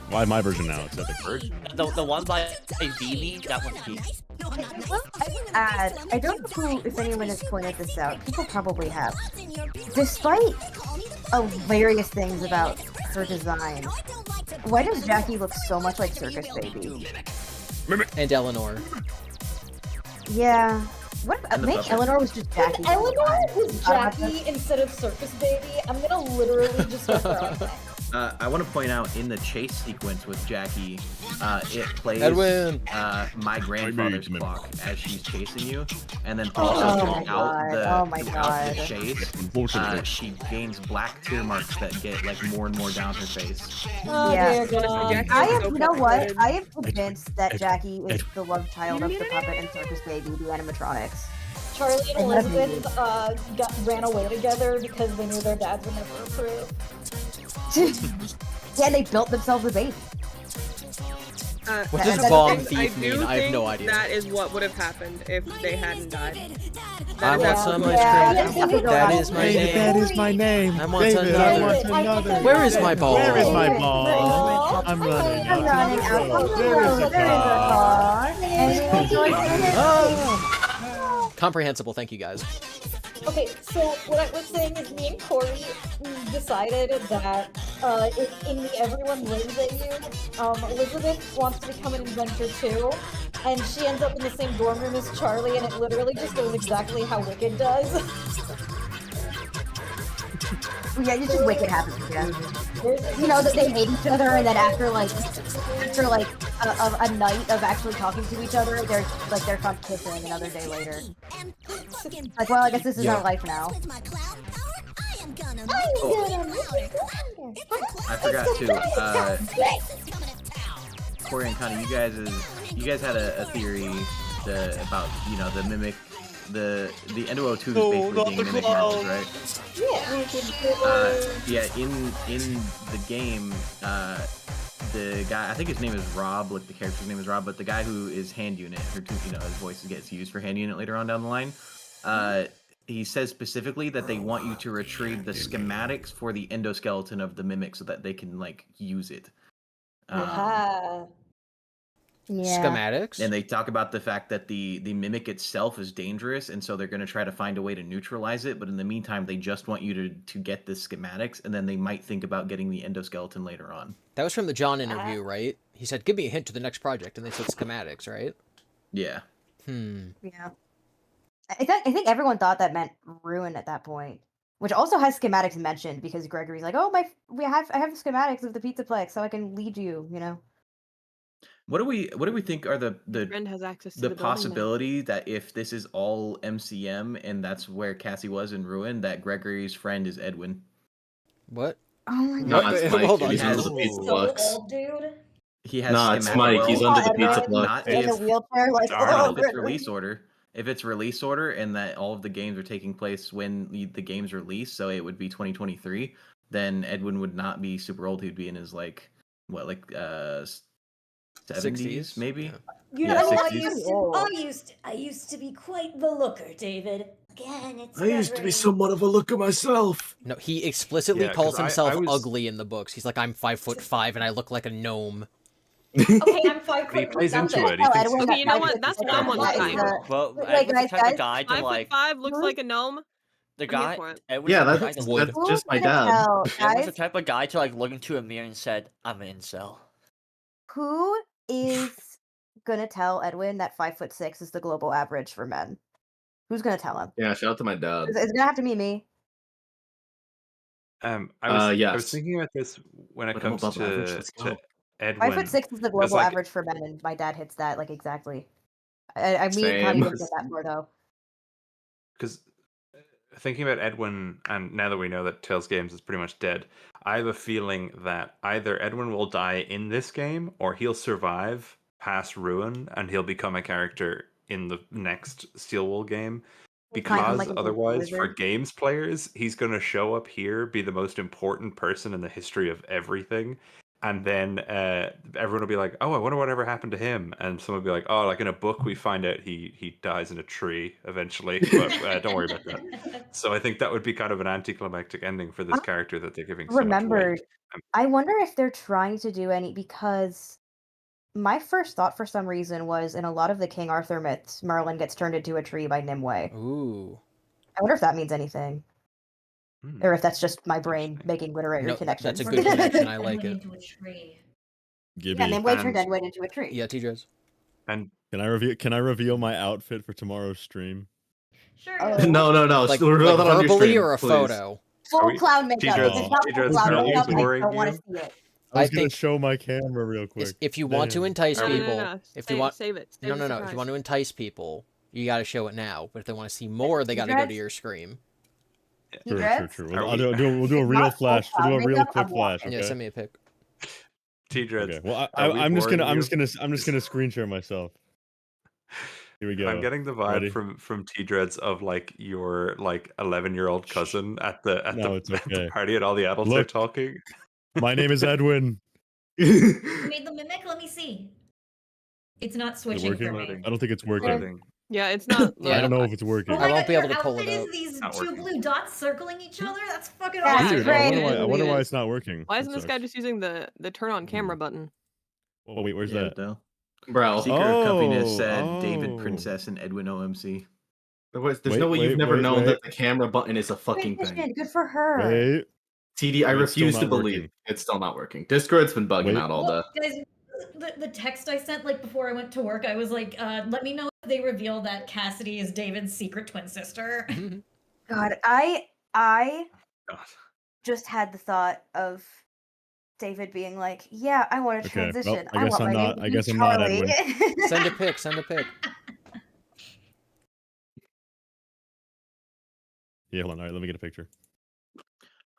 Why my version now? It's epic. The one by Vimi, that one's key. I don't know if anyone has pointed this out. People probably have. Despite hilarious things about her design, why does Jackie look so much like Circus Baby? And Eleanor. Yeah. What And the maybe puppet. Eleanor was just Jackie. If Eleanor was Uh, Jackie instead of Circus Baby, I'm gonna literally just start throwing things. I want to point out in the chase sequence with Jackie, it plays Edwin. My grandfather's Mimic. clock as she's chasing you, and then Oh also my throughout God, the oh my throughout God. the chase, Bullshit. she gains black tear marks that get like more and more down her face. Oh Yeah. dear God. Jackie I is am, so you know what? complicated. I am convinced that Edwin, Jackie is Edwin. the love child of the puppet and Circus Baby, the animatronics. Charlie and I love you. Elizabeth ran away together because they knew their dads would never approve. Yeah, they built themselves a baby. What does does Bomb bomb I thief do mean? I have think no idea. that is what would have happened if they hadn't died. I That want is some absolutely- ice Yeah, cream. that's That is my David, name. that is my name. I want David, another. I want David, another. Where is my ball? Where is my Where is ball? my ball? I'm running. I'm running out on the There is road. a There is a car. And it's going to Oh. Comprehensible, thank you guys. Okay, so what I was saying is me and Corey decided that in the Everyone Lives at You, Elizabeth wants to become an inventor too, and she ends up in the same dorm room as Charlie, and it literally just goes exactly how Wicked does. Yeah, it's just Wicked happens, yeah. You know, that they hate each other, and then after a night of actually talking to each other, they're found kissing another day later. Like, well, I guess this is our life now. I forgot to. Corey and Connie, you guys had a theory about the mimic. The Endo-02 is basically being mimic matches, right? Yeah, in the game, the guy, I think his name is Rob, like the character's name is Rob, but the guy who is Hand Unit, his voice gets used for Hand Unit later on down the line. He says specifically that they want you to retrieve the schematics for the endoskeleton of the mimic so that they can use it. Yeah. Schematics? And they talk about the fact that the mimic itself is dangerous, and so they're going to try to find a way to neutralize it. But in the meantime, they just want you to get the schematics, and then they might think about getting the endoskeleton later on. That was from the John interview, right? He said, give me a hint to the next project, and they said schematics, right? Yeah. Yeah. I think everyone thought that meant Ruin at that point, which also has schematics mentioned because Gregory's like, oh I have schematics of the Pizzaplex, so I can lead you, you know. What do we think are the Friend has access to the the building now. possibility that if this is all MCM and that's where Cassie was in Ruin, that Gregory's friend is Edwin? What? Oh my No, god. it's Mike. Hold on. He's under the Ooh. pizza So box. old, dude. He has No, it's schematic- Mike. He's under the Edwin pizza box. Not in the if, wheelchair, like, not oh, if it's Gregory. release order. If it's release order and that all of the games are taking place when the game's released, so it would be 2023, then Edwin would not be super old. He'd be in his like 70s 60s? maybe. Yeah. You Yeah, know, 60s. I used to be quite the looker, David. Again, it's I used to be never- somewhat of a looker myself. No, he explicitly Yeah, 'cause calls I himself was- ugly in the books. He's like, I'm 5'5" and I look like a gnome. Okay, I'm 5 He foot. plays that's into it. it. He thinks Okay, you know what? That's someone's That is type. the- Well, Wait, Edwin's the guys, type of guy to 5'5" looks Who- like a gnome. the I'm here guy. for it. Edwin's Yeah, the guy that's to Wood. look. just my Who's gonna dad. tell, Edwin's the guys, type of guy to like look into a mirror and said, "I'm an incel." who is gonna tell Edwin that 5'6" is the global average for men? Who's gonna tell him? Yeah, shout out to my dad. It's gonna have to be me. I was Yes. thinking about this when it But I'm comes above average, let's to go. Edwin. 5'6" is the 'cause, global like, average for men, and my dad hits that like exactly. I mean, Connie Same. didn't get that more though. Because thinking about Edwin, and now that we know that Tails Games is pretty much dead, I have a feeling that either Edwin will die in this game or he'll survive past Ruin and he'll become a character in the next Steel Wool game. Kind of Because like a otherwise, for wizard. games players, he's going to show up here, be the most important person in the history of everything. And then everyone will be like, "Oh, I wonder whatever happened to him." And someone will be like, "Oh, like in a book, we find out he dies in a tree eventually." But don't worry about that. So I think that would be kind of an anticlimactic ending for this I character that they're giving so much remembered. weight. I wonder if they're trying to do any, because my first thought for some reason was in a lot of the King Arthur myths, Merlin gets turned into a tree by Nimue. Ooh. I wonder if that means anything, Hmm. or if that's just my brain Interesting. making literary No, connections. that's a good connection. I like it. Into a tree. GiBi. Yeah, Nimue turned And- Edwin into a tree. Yeah, TJ's. And Can I reveal my outfit for tomorrow's stream? Sure. Oh. No. Like, Reveal that on your verbally stream, or a please. photo? Full Are we- clown makeup. Teachers- If it's not full teachers, clown are we makeup, I boring don't want to you? see it. I was think- gonna show my camera real Is quick. if you want to Damn. entice No, no, no, people, no. if you want, Save it. Save no, the no, no. If surprise. you want to entice people, you got to show it now. But if they want to see more, they got to go to Congrats. your scream. True. Congrats. We'll, Are I'll we- do, we'll do a It's real not full flash. We'll do a clown real makeup, quick I'm flash. watching. Yeah, Okay. send me a pic. T-Dreads. Okay. Well, Are we I'm just boring gonna you? I'm just gonna screen share myself. Here we go. I'm getting the vibe Ready? from T-Dreads of like your like 11-year-old cousin at the No, it's at the okay. party and all the adults Look. are talking. My name is Edwin. You made the mimic? Let me see. It's not Is it switching for working? me. I don't think it's working. Loading. Yeah, it's not. Yeah, I don't know if it's working. Oh I my won't God, be able your to pull it outfit up. is these Not two working. blue dots circling each other? That's fucking That's awesome. Weird. I great. wonder why it's not working. Why That isn't this guy sucks. just using the turn on camera Hmm. button? Oh wait, where's Yeah, that? though. Bro, Secret of Comfiness Oh, said David oh. Princess and Edwin OMC. there's Wait, no way you've wait, never wait, known wait. that the camera button is a fucking Good thing. Good for her. Wait. TD, I Wait, it's still refuse to not believe working. it's still not working. Discord's been bugging Wait. out all day. Well, guys, the text I sent like before I went to work, I was like, let me know if they reveal that Cassidy is David's secret twin sister. God, I God. just had the thought of David being like, "Yeah, I want to Okay, well, transition. I guess want I'm my name not- to I be guess I'm not Charlie." Send a pic. Send a pic. Yeah, hold on. All right, let me get a picture.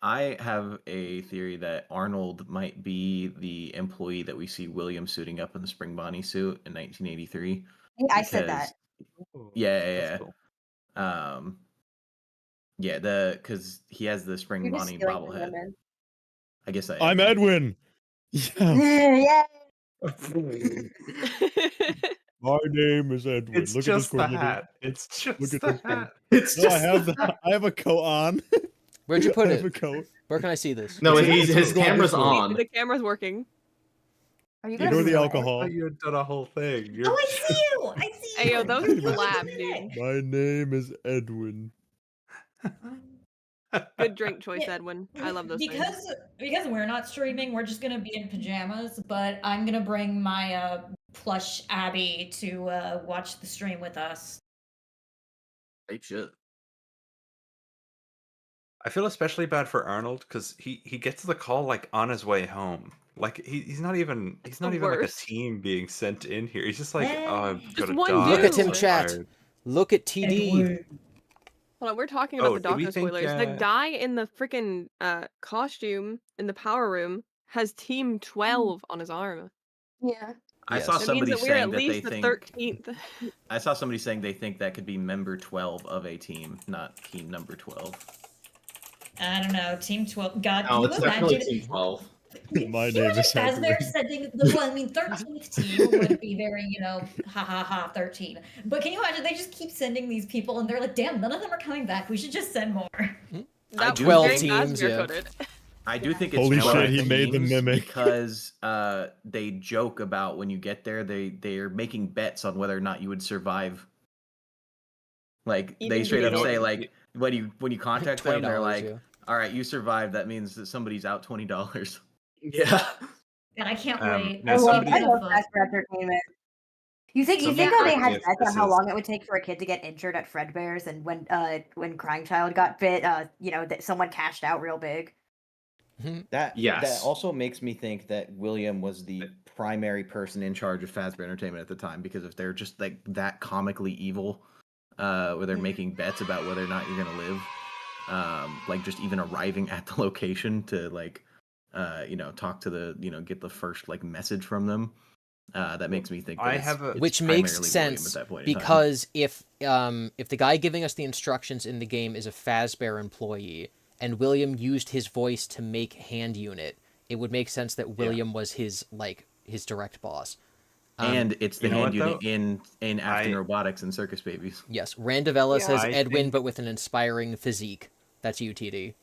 I have a theory that Arnold might be the employee that we see William suiting up in the Spring Bonnie suit in 1983. I said that. Yeah. That's cool. Because he has the Spring You're just Bonnie stealing from bobblehead. women. I guess I. I'm am. Edwin. Yeah. Yeah. My name is Edwin. It's Look just at the this hat. It's just Look at the this hat. It's No, I just have I have a coat on. Where'd you put I have a it? coat. Where can I see this? no, It's his going camera's this way. on. The camera's working. Are you Ignore gonna the steal it? alcohol. Oh, you had done a whole thing. You're... Oh, I see you! I see Hey, you! yo, those Look at collab, the dude. mimic. My name is Edwin. Good drink choice, Edwin. I love those things. Because we're not streaming, we're just gonna be in pajamas. But I'm gonna bring my plush Abby to watch the stream with us. Hey, shit. I feel especially bad for Arnold because he gets the call like on his way home. Like he's not even It's like the a worst. team being sent in here. He's just like, oh, I'm Just gonna one die. dude. Look at Ew. him, I'm chat. tired." Look at TD. Hold on, we're talking about Oh, the do we DAWKO think, spoilers. The guy in the freaking costume in the power room has Team 12 on his arm. Yeah. I Yes. saw That That means somebody that we're saying at that they least the think. 13th. I saw somebody saying they think that could be member 12 of a team, not team number 12. I don't know, Team 12. God, No, can you it's definitely imagine? Team 12. My Can you name imagine is Fazbear Hedwig. sending the, well, I mean, 13th team would be very, ha ha ha, 13. But can you imagine they just keep sending these people and they're like, damn, none of them are coming back. We should just send more. That was 12 very teams, Fazbear yeah. coded. I do think it's Holy 12 shit, he made the teams mimic. because they joke about when you get there, they're making bets on whether or not you would survive. Like Even they straight getting up in. say like when you contact them, they're $20, like, yeah. all right, you survived. That means that somebody's out $20. Yeah. And I can't wait. now I It's love, gonna be I so love fun. Fazbear Entertainment. You think Somebody that they correct me had if bets on this how is- long it would take for a kid to get injured at Fredbear's, and when Crying Child got bit, that someone cashed out real big. That Yes. also makes me think that William was the primary person in charge of Fazbear Entertainment at the time, because if they're just like that comically evil, where they're making bets about whether or not you're gonna live, like just even arriving at the location to like, talk to the, get the first like message from them, that makes me think that it's which primarily makes William sense at that point in time. because if the guy giving us the instructions in the game is a Fazbear employee and William used his voice to make hand unit, it would make sense that William was his direct boss. And it's the you know hand what, unit in Afton I- Robotics and Circus Babies. Yes, Randavella Yeah. says I Edwin, think- but with an inspiring physique. That's UTD.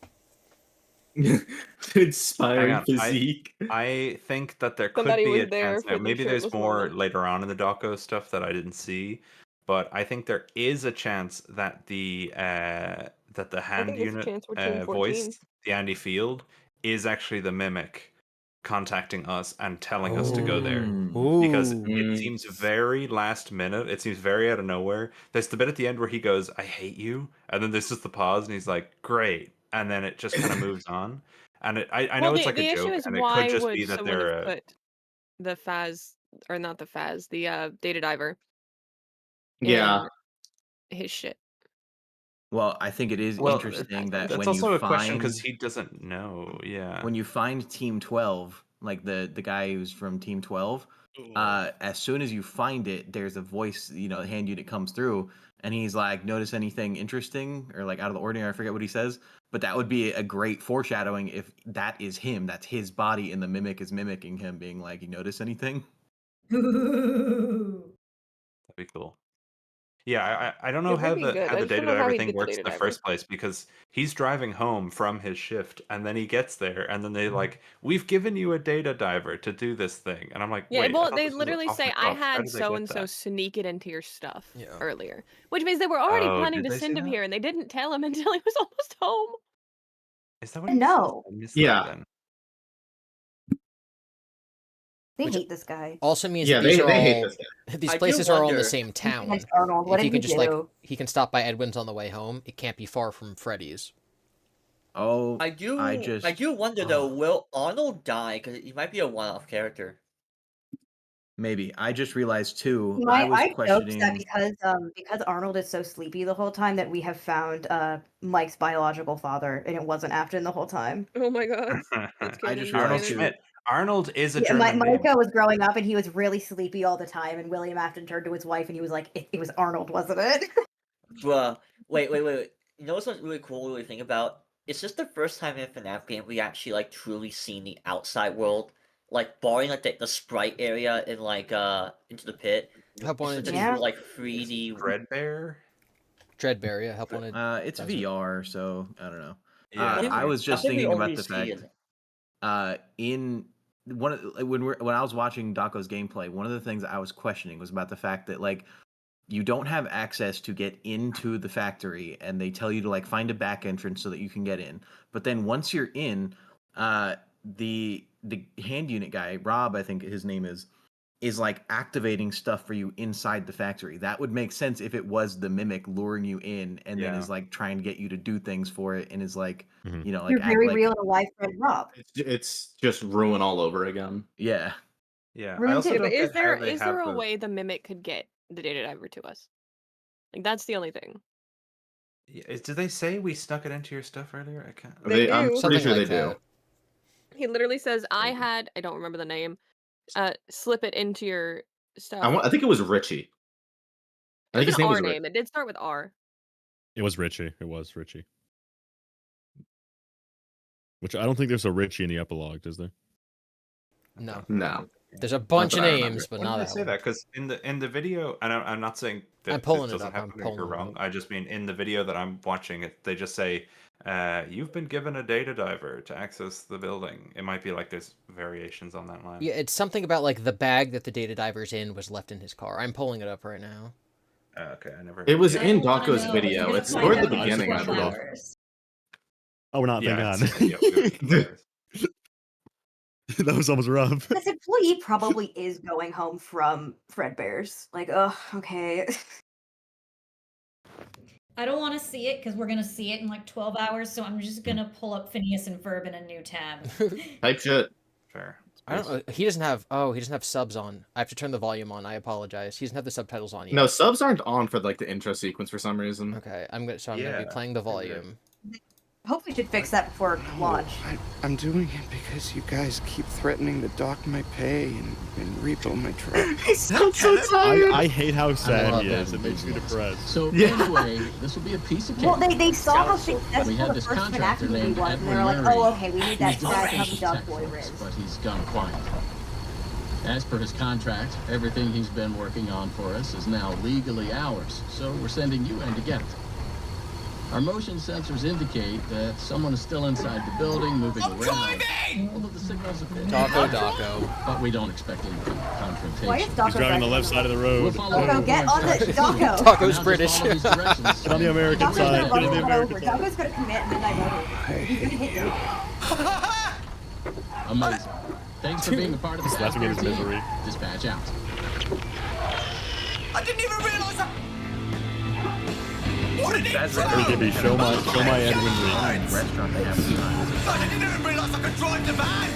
Inspiring Hang on, physique. I think that there could Somebody be a was there chance. for Now, the maybe there's shirtless more moment. later on in the DAWKO stuff that I didn't see, but I think there is a chance that the hand there's a unit chance we're Team 14. voice, the Andy Field, is actually the mimic contacting us and telling us to go there. Because Ooh. it seems very last minute. It seems very out of nowhere. There's the bit at the end where he goes, "I hate you," and then there's just the pause, and he's like, "Great," and then it just kind of moves on. And I know Well, it's like the a issue joke, is and it why could just would be that someone have they're. put the Faz, or not the Faz, the data diver Yeah. in his shit. Well, I think it is Well, interesting that that's when also you a question find because he doesn't know. Yeah. when you find Team 12, like the guy who's from Team 12, as soon as you find it, there's a voice, hand unit comes through, and he's like, "Notice anything interesting or like out of the ordinary?" I forget what he says, but that would be a great foreshadowing if that is him. That's his body, and the mimic is mimicking him, being like, "You notice anything?" That'd be cool. Yeah, I don't know It would be good. how I the just don't data know how diver he'd thing get the works data in the diver. first place because he's driving home from his shift and then he gets there and then they like, "We've given you a data diver to do this thing," and I'm like, Yeah, "Wait, I well, thought they this was literally off say, the "I cuff. How had did they so get and so that?" sneak it into your stuff Yeah. earlier," which means they were already Oh, planning did to they say send him that? here, and they didn't tell him until he was almost home. Is that what he says? No, I missed Yeah. that then. they Which- hate this guy. Also means Yeah, that these they are hate all this guy. these I do places are all in the wonder- same town. Against Arnold. What If he did can he just do? he can stop by Edwin's on the way home. It can't be far from Freddy's. Oh, I do just wonder though, will Arnold die? Because he might be a one-off character. maybe. I just realized too. I I was joked questioning. that because Arnold is so sleepy the whole time that we have found Mike's biological father, and it wasn't Afton the whole time. Oh my god. I just Arnold realized Schmidt. Arnold is a Yeah, German name. Micah was growing up, and he was really sleepy all the time. And William Afton turned to his wife, and he was like, "It was Arnold, wasn't it?" Bruh, wait. You know what's really cool to really think about? It's just the first time in a FNAF game we actually like truly seen the outside world, like barring like the sprite area in like into the pit. Help It's wanted just to a Yeah. true, like 3D. Fredbear? Dreadbear, yeah. Help wanted. It's Fazbear. VR, so I don't know. Yeah. I was I just think we thinking about already the see fact it. in when I was watching DAWKO's gameplay, one of the things I was questioning was about the fact that like you don't have access to get into the factory, and they tell you to like find a back entrance so that you can get in. But then once you're in, the hand unit guy, Rob, I think his name is like activating stuff for you inside the factory. That would make sense if it was the mimic luring you in and then Yeah. is like trying to get you to do things for it and is like, Mhm. like You're act very like, real and alive, friend Rob. It's just ruin all over again. yeah. Yeah. Room I also two. Yeah, but don't is get how they there have a the- way the mimic could get the data diver to us? Like that's the only thing. Did they say we snuck it into your stuff earlier? I can't. They I'm do. pretty Something sure like they do. that. He literally says, "I don't remember the name. Slip it into your stuff." I think it was Richie. I think It's his an name was R Richie. name. It did start with R. It was Richie. It was Richie. Which I don't think there's a Richie in the epilogue, is there? No. No. There's a bunch of that I remember. names, but When not did I that say one. that? Because in the video, and I'm not saying that I'm pulling this it doesn't up, I'm happen if you're pulling it wrong. up. I just mean in the video that I'm watching, they just say, "You've been given a data diver to access the building." It might be like there's variations on that line. Yeah, it's something about like the bag that the data diver's in was left in his car. I'm pulling it up right now. Okay, I never. It was I in don't wanna DAWKO's know, but video. you're gonna It's find toward the out in beginning, I 12 believe. hours. Oh, we're not. Yeah, Thank it's, God. That was almost rough. This employee probably is going home from Fredbear's. Like, oh, okay. I don't want to see it because we're gonna see it in like 12 hours. So I'm just gonna pull up Phineas and Ferb in a new tab. Type shit. Fair. I don't know. He doesn't have subs on. I have to turn the volume on. I apologize. He doesn't have the subtitles on yet. No, subs aren't on for like the intro sequence for some reason. Okay, I'm gonna be playing the volume. Hopefully, we should fix that before launch. I'm doing it because you guys keep threatening to dock my pay and repo my truck. He sounds so tired. I hate how sad love he that is. It makes me depressed. So Yeah. anyway, this will be a piece of cake. Well, they saw how We successful had the this first FNAF contractor movie named was, and they Edwin were like, Murray. oh, okay, we need that He's guy the to help Dog tech Boy folks, Riz. but he's gone quiet. As per his contract, everything he's been working on for us is now legally ours, so we're sending you in to get it. Our motion sensors indicate that someone is still inside the building, moving around. Although the signals have been DAWKO. but we don't expect any confrontation. Why is He's DAWKO driving on the left side of the road. We'll follow DAWKO, get on the instructions. DAWKO. DAWKO's Now just British. follow these directions. Get on the American DAWKO's side. gonna Get run on the someone American over. side. DAWKO's gonna commit midnight murder. He's gonna hit you. Amazing. Thanks for being a part of the He's laughing at his Fazbear team. misery. Dispatch out. I didn't even realize that. What an That's intro! Hey, GiBi, show my Edwin Reed. Restaurant they have at the time. I didn't even realize I could drive the van.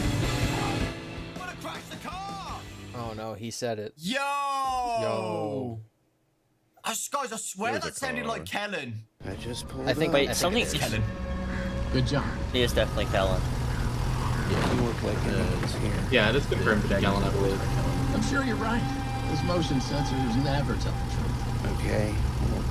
I'm gonna crash the car. Oh no, he said it. Yo. Yo. Guys, I swear There's a that sounded car. like Kellen. I just pulled I think up. Wait, I think something it is. Kellen. Good job. It is definitely Kellen. You look like anyone's here. Yeah, it is confirmed to be Kellen, I believe. I'm sure you're right. Those motion sensors never tell the truth. Okay. Well,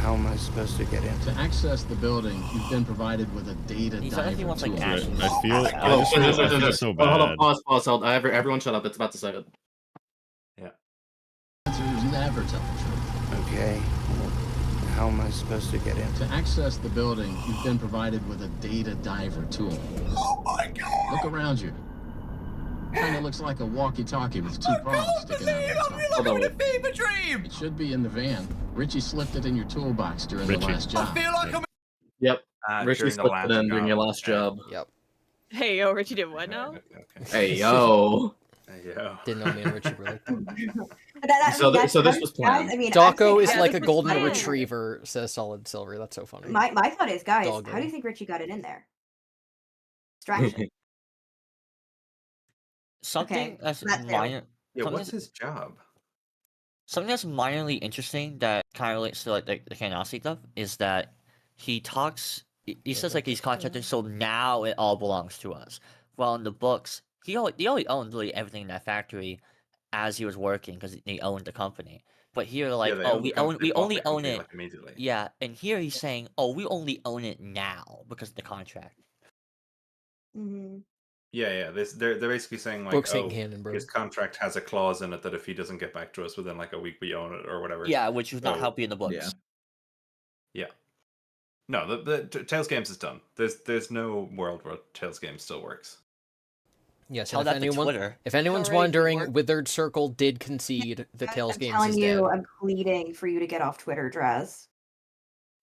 how am I supposed to get in? To access the building, you've been provided with a data He's like, he diver wants like tool. action. I feel so Hold on, bad. pause. Hold. Everyone shut up. It's about to say it. Sensors never tell the truth. Okay. Well, how am I supposed to get in? To access the building, you've been provided with a data diver tool. Oh my god. Look around you. Kind of looks like a walkie-talkie with two prongs sticking out of the top. I'm having a fever dream. It should be in the van. Richie slipped it in your toolbox during Richie. the last I job. feel like I'm. Yep. Richie During the slipped last it in during your job. last job. Yep. Hey, yo, Richie did what now? Okay. Hey, yo. Yeah. Didn't know me and Richie were like So this was planned. I mean, DAWKO is Yeah, like a this was golden planned. retriever, says Solid Silver. That's so funny. My thought is, guys, Doggo. how do you think Richie got it in there? Distraction. Something that's that's it. minor. Yeah, Something what's his job? Something that's minorly interesting that kind of relates to like the curiosity stuff is that he talks. He says like he's contracted, so now it all belongs to us. Well, in the books, he only owned really everything in that factory as he was working because they owned the company. But here, like, they oh, own we the company- they bought only the own company, it. like, immediately. Yeah, and here he's saying, oh, we only own it now because of the contract. Mm-hmm. Yeah. They're basically saying like, Books ain't oh, canon, bro. his contract has a clause in it that if he doesn't get back to us within like a week, we own it or whatever. Yeah, which was not Oh, helping in the books. yeah. Yeah. No, the Tales Games is done. There's no world where Tales Games still works. Yes, Tell and that to Twitter. if anyone's Alright, wondering, work. Withered Circle did concede the Tales I'm Games telling is you, dead. I'm pleading for you to get off Twitter, Draz.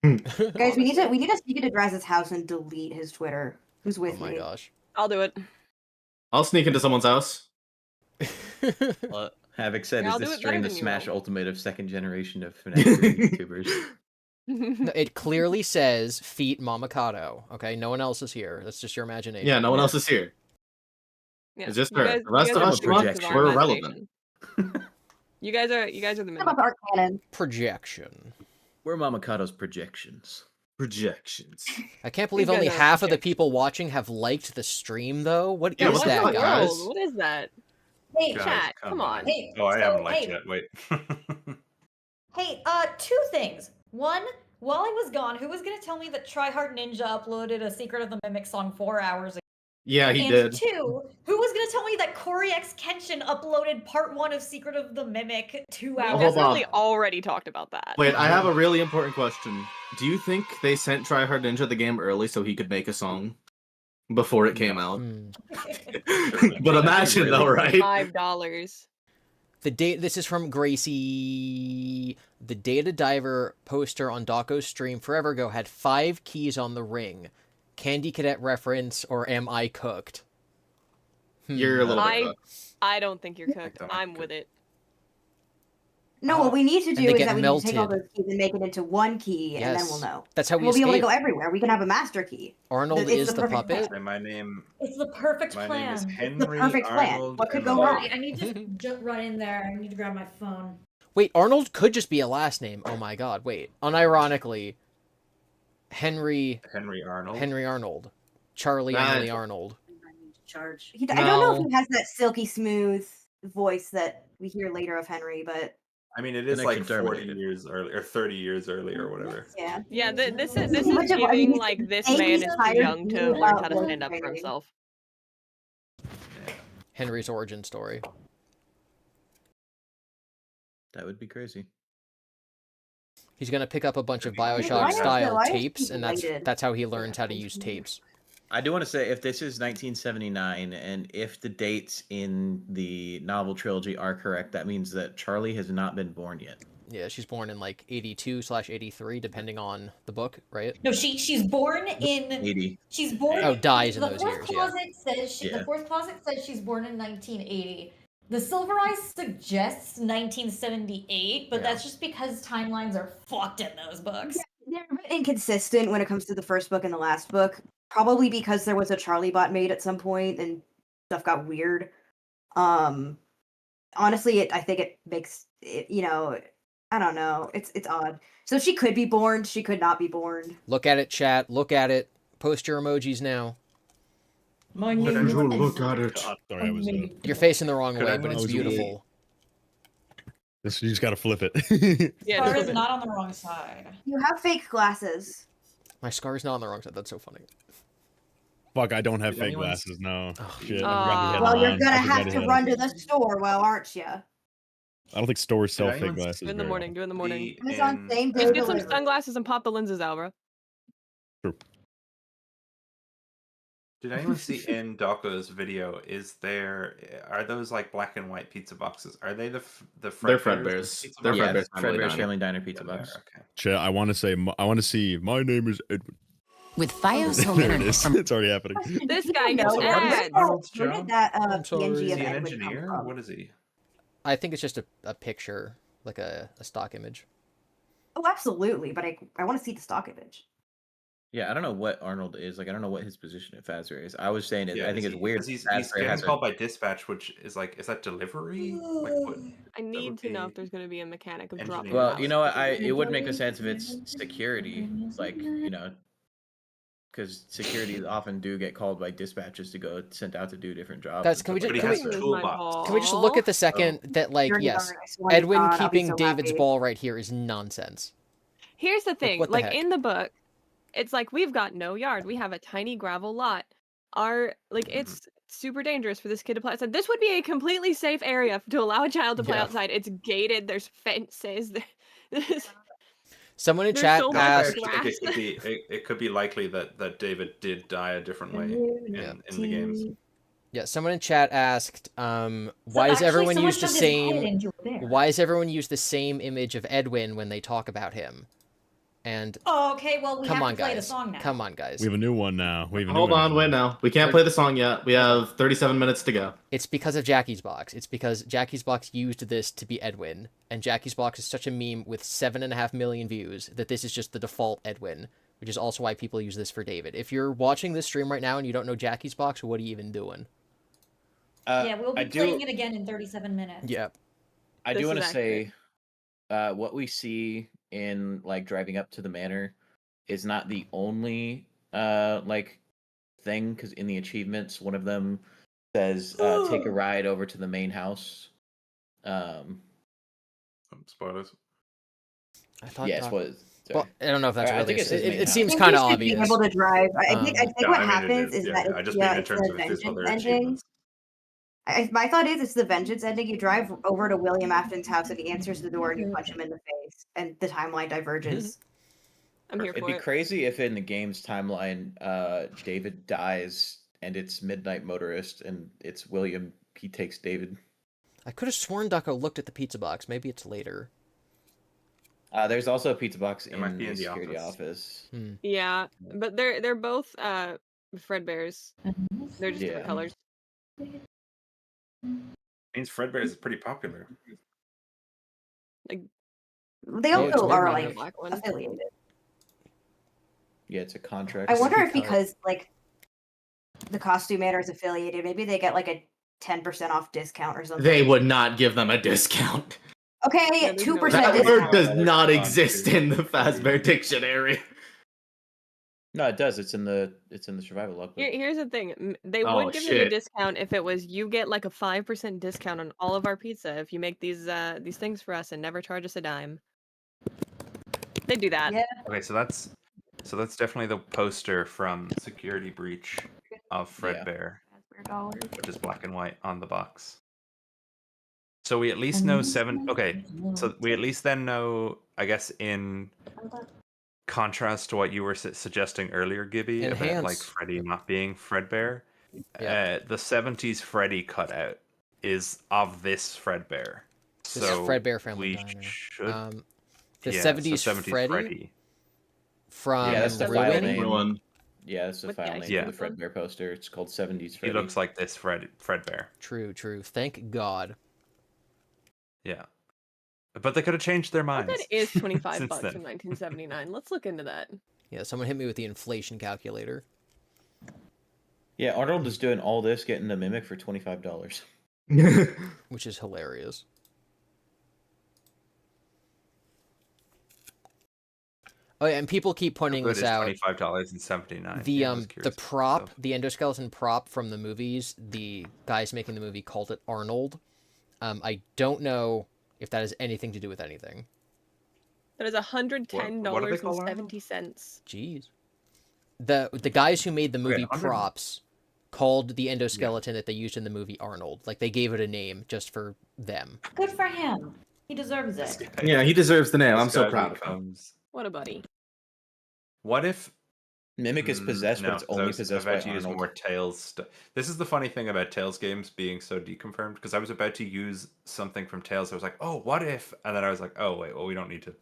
Guys, we need to sneak into Draz's house and delete his Twitter. Who's Oh with my me? gosh. I'll do it. I'll sneak into someone's house. What? Havoc said, Yeah, I'll is do this it stream better the than you Smash will. Ultimate of second generation of FNAF YouTubers? No, it clearly says feet Mamakato. Okay, no one else is here. That's just your imagination. Yeah, no one else is here. Yeah, It's just you her. guys- The rest you of guys us, are the products of our we're irrelevant. imagination. You guys are the Some mimic. of our canon. Projection. We're Mamakado's projections. Projections. I can't believe guys only are half of the projection. people watching have liked the stream, though. What is Yeah, what the that, fuck, guys? guys? What is that? Hey, Guys, Chat, come on. Hey, Oh, I haven't so, liked hey, yet. Wait. hey, two things. One, while I was gone, who was gonna tell me that Tryhard Ninja uploaded a Secret of the Mimic song 4 hours ago? Yeah, he and did. 2, who was gonna tell me that Corey X Kenshin uploaded part 1 of Secret of the Mimic 2 We hours hold on. definitely already talked about that. Wait, I have a really important question. Do you think they sent Try Hard Ninja the game early so he could make a song before it came out? But imagine though, right? $5. This is from Gracie. The Data Diver poster on DAWKO's stream forever ago had 5 keys on the ring. Candy Cadet reference, or am I cooked? You're a little bit cooked. I don't think you're cooked. I'm with it. No, what we need to And do they is get that we need to take all melted. those keys and make it into one key, and then Yes. we'll know. That's how we We'll be able to escape. go everywhere. We can have a master key. Arnold It's is the the perfect puppet. plan. My name. It's the perfect My plan. name is It's Henry the perfect plan. Arnold. What could and go I'm- wrong? I need to run in there. I need to grab my phone. Wait, Arnold could just be a last name. Oh my god, wait. Unironically, Henry Arnold. Henry Arnold. Charlie Nah. Emily Arnold. Charge. I don't know if he has that silky smooth voice that we hear later of Henry, but I mean, it is The like next 40 Terminator. years early or 30 years early or whatever. yeah. Yeah, this is Much of what giving he's like this saying, man he's is too tired young to of learn how to voice stand up for training. himself. Henry's origin story. That would be crazy. He's gonna pick up a bunch of Why is Bioshock style why is he tapes, and related? that's how he learns how to use tapes. I do want to say, if this is 1979, and if the dates in the novel trilogy are correct, that means that Charlie has not been born yet. Yeah, she's born in like 82/83, depending on the book, right? No, she's born in 80. She's born. Oh, dies in the those fourth years, yeah. closet says Yeah. the fourth closet says she's born in 1980. The Silver Eyes suggests 1978, but Yeah. that's just because timelines are fucked in those books. They're a bit inconsistent when it comes to the first book and the last book. Probably because there was a Charlie bot made at some point and stuff got weird. Honestly, I think it makes it, I don't know. It's odd. So she could be born. She could not be born. Look at it, chat. Look at it. Post your emojis now. My Look name is at it. Sorry, I was. You're facing the wrong Could way, I but it's was beautiful. You just gotta flip it. Yeah, Scar just is flip it. not on the wrong side. You have fake glasses. My scar's not on the wrong side. That's so funny. Fuck, I don't have Did fake anyone glasses. No. Oh, Shit. I Aw. forgot he had Well, them you're on. gonna I forgot have he to had run them. to the store, well, aren't you? I don't think stores sell Did fake anyone glasses. Do it in the very morning. well. Do it in the morning. Amazon same day Just get some delivery. sunglasses and pop the lenses, Alva. Did anyone see in DAWKO's video? Are those like black and white pizza boxes? Are they the They're Fredbear's Fredbear's. pizza They're boxes? Yeah, Fredbear's Family Fredbear's Diner. Family Diner pizza Yeah, box. okay. Chat, I want to see my name is Edwin. With Fios Home There it Internet is. from It's already happening. This guy No, gets where ads. Arnold's where job? did that I'm sorry. PNG Is of he an Edwin come engineer? from? What is he? I think it's just a picture, like a stock image. Oh, absolutely, but I want to see the stock image. Yeah, I don't know what Arnold is. Like, I don't know what his position at Fazbear is. I was saying it. I think it's weird. 'cause He's Fazbear getting has called by dispatch, which is like, is that delivery? Like, what? I need would to know be if there's going to be a mechanic of engineer. dropping. Well, pallets. you know what? It would make a sense if it's security. Like, because security often do get called by dispatches to go sent out to do different jobs. Guys, and can we stuff just- like But he that. has a Here's my toolbox. Can we just look at the second that, like, Dirty yes, darn, I swear to Edwin God, I'll be keeping so David's happy. ball right here is nonsense. Here's the thing, what the like heck? in the book, it's like we've got no yard. We have a tiny gravel lot. It's super dangerous for this kid to play outside. This would be a completely safe area to allow a child to play Yeah. outside. It's gated. There's fences. Someone in There's chat so much asked, grass. It could be likely that David did die a different way in the games. yeah, someone in chat asked, why So is actually, everyone someone use the shoved his head same? into a bear. Why is everyone use the same image of Edwin when they talk about him? And Oh, okay. Well, we come have on, to play the guys, song now. come on, guys. We have a new one now. We have a new Hold one on, now. wait now. We can't play the song yet. We have 37 minutes to go. It's because of Jackie's Box. It's because Jackie's Box used this to be Edwin, and Jackie's Box is such a meme with 7.5 million views that this is just the default Edwin, which is also why people use this for David. If you're watching this stream right now and you don't know Jackie's Box, what are you even doing? Yeah, we'll be I do- playing it again in 37 minutes. Yeah. I This do want is to say, what we see in like driving up to the manor is not the only like thing, because in the achievements, one of them says take a ride over to the main house. Spoilers. I thought Yeah, Well, I don't know if that's I really. think it's his main It house. seems I think kind you of should be obvious. able to drive. I think Yeah, what I mean, it happens is, is that I just mean in it's terms the of if there's vengeance other ending. achievements. My thought is it's the vengeance ending. You drive over to William Afton's house and he answers the door and you punch him in the face, and the timeline diverges. I'm here It'd for be it. crazy if in the game's timeline, David dies and it's Midnight Motorist and it's William. He takes David. I could have sworn DAWKO looked at the pizza box. Maybe it's later. There's also a pizza box It might in be the in the security office. office. Yeah, but they're both Fredbears. They're just different Yeah. colors. Means Fredbear is pretty popular. Like They Oh, it's also are Midnight. like black one. affiliated. Yeah, it's a contract. I wonder if because- because like the costume matter is affiliated, maybe they get like a 10% off discount or something. They would not give them a discount. Okay, Yeah, there's no- 2% That discount. word does not Gone exist too. in the Fazbear dictionary. No, it does. It's in the survival logbook. Here's the thing. They Oh, would give them a shit. discount if it was you get like a 5% discount on all of our pizza if you make these things for us and never charge us a dime. They do that. Yeah. Okay, so that's definitely the poster from Security Breach of Fredbear, which is black and white on the box. So we at least know Okay, so we at least then know, I guess, in contrast to what you were suggesting earlier, GiBi, about like Enhance. Freddy not being Fredbear. Yeah. The 70s Freddy cutout is of this Fredbear. This So Fredbear Family we Diner. should. The Yeah, 70s, so 70s Freddy from Yeah, that's the Ruin? file name. Ruin. Yeah, that's the With the file ice name cream for the Fredbear poster. It's called 70s He Freddy. looks like this Fredbear. True. Thank God. Yeah. But they could have changed their What minds. that is $25 since in then. 1979. Let's look into that. Yeah, someone hit me with the inflation calculator. Yeah, Arnold is doing all this, getting a mimic for $25. Which is hilarious. Oh yeah, and people keep pointing Good this is out. $25.79. The Yeah, I was the curious prop, about the endoskeleton prop from the movies, the guys making the movie called it Arnold. I don't know if that has anything to do with anything. That is $110.70. Jeez. The guys who made the movie 100 props called the endoskeleton that they used in the movie Arnold. Like they gave it a name just for them. Good for him. He deserves it. Yeah, he deserves the name. I'm This so guy proud of him. becomes- What a buddy. What if Mimic is possessed, but it's 'cause I only was possessed by about to use Arnold. more Tails stuff. This is the funny thing about Tails games being so deconfirmed, because I was about to use something from Tails. I was like, oh, what if? And then I was like, oh, wait, well, we don't need to.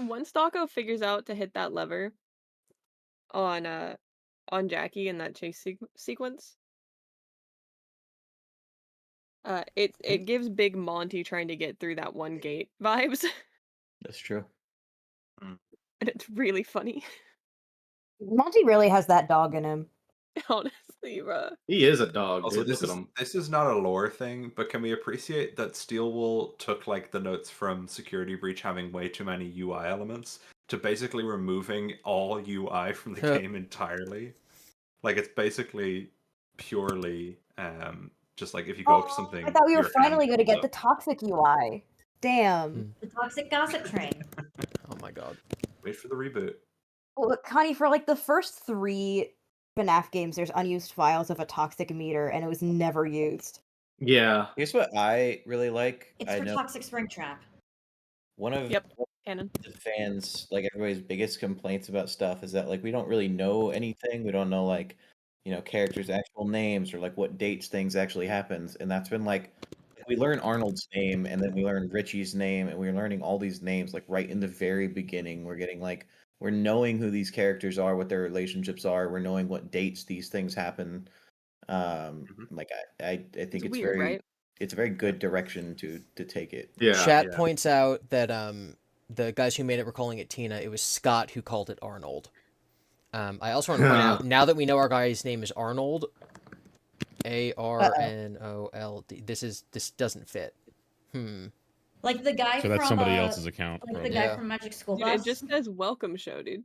Once DAWKO figures out to hit that lever on Jackie in that chase sequence, it gives Big Monty trying to get through that one gate vibes. That's true. And it's really funny. Monty really has that dog in him. Honestly, bruh. He is a dog, Also, dude. this Look at is, him. this is not a lore thing, but can we appreciate that Steelwool took like the notes from Security Breach having way too many UI elements to basically removing all UI from the game entirely? Like it's basically purely just like if you go up to something. I thought we were your finally hand going to comes get the toxic UI. Damn. The toxic gossip train. Oh my god. up. Wait for the reboot. Well, Connie, for like the first 3 FNAF games, there's unused files of a toxic meter, and it was never used. Yeah. Here's what I really like. It's I for know toxic Springtrap. one of Canon. the fans, like everybody's biggest complaints about stuff is that like we don't really know anything. We don't know like, you know, characters' actual names or like what dates things actually happens. And that's been like we learn Arnold's name and then we learn Richie's name and we're learning all these names like right in the very beginning. We're getting like we're knowing who these characters are, what their relationships are. We're knowing what dates these things happen. Like I think it's weird, very right? it's a very good direction to take it. Chat points out that the guys who made it were calling it Tina. It was Scott who called it Arnold. I also want to point out, now that we know our guy's name is Arnold, Arnold, this doesn't fit. Like the guy So that's from somebody else's account, Like the probably. guy Yeah. from Magic School Dude, Bus. it just says welcome show, dude.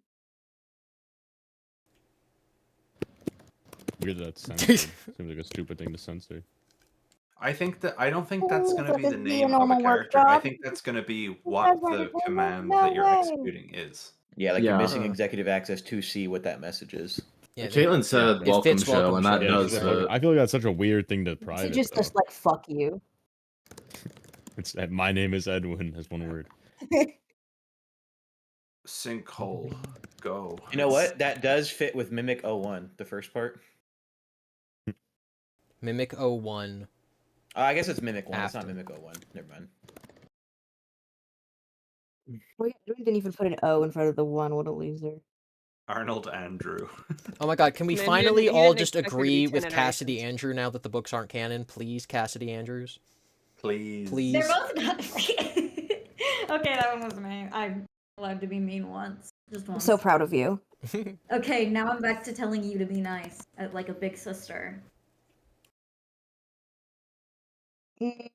Weird that censored. Seems like a stupid thing to censor. I don't think that's going to be this the be a name of a normal character. work I job? think that's going to be You what guys want the to do command no that you're way. executing is. Yeah, like you're Yeah. missing Huh. executive access to see what that message is. Yeah, Caitlin said it welcome fits show, welcome and that show. Yeah, does it's like, fit. I feel like that's such a weird thing to private. Just though. like fuck you. It's my name is Edwin as one word. Sinkhole. Go. You know what? That does fit with Mimic 01, the first part. Mimic 01. I guess it's Mimic 1. It's After. not Mimic 01. Never mind. We didn't even put an O in front of the one. What a loser. Arnold Andrew. Oh my god, can we Man, finally you all didn't just expect there to be agree 10 with iterations. Cassidy Andrew now that the books aren't canon? Please, Cassidy Andrews. Please. Please. They're both not. Okay, that one was me. I'm allowed to be mean once. Just I'm once. so proud of you. Okay, now I'm back to telling you to be nice, like a big sister. I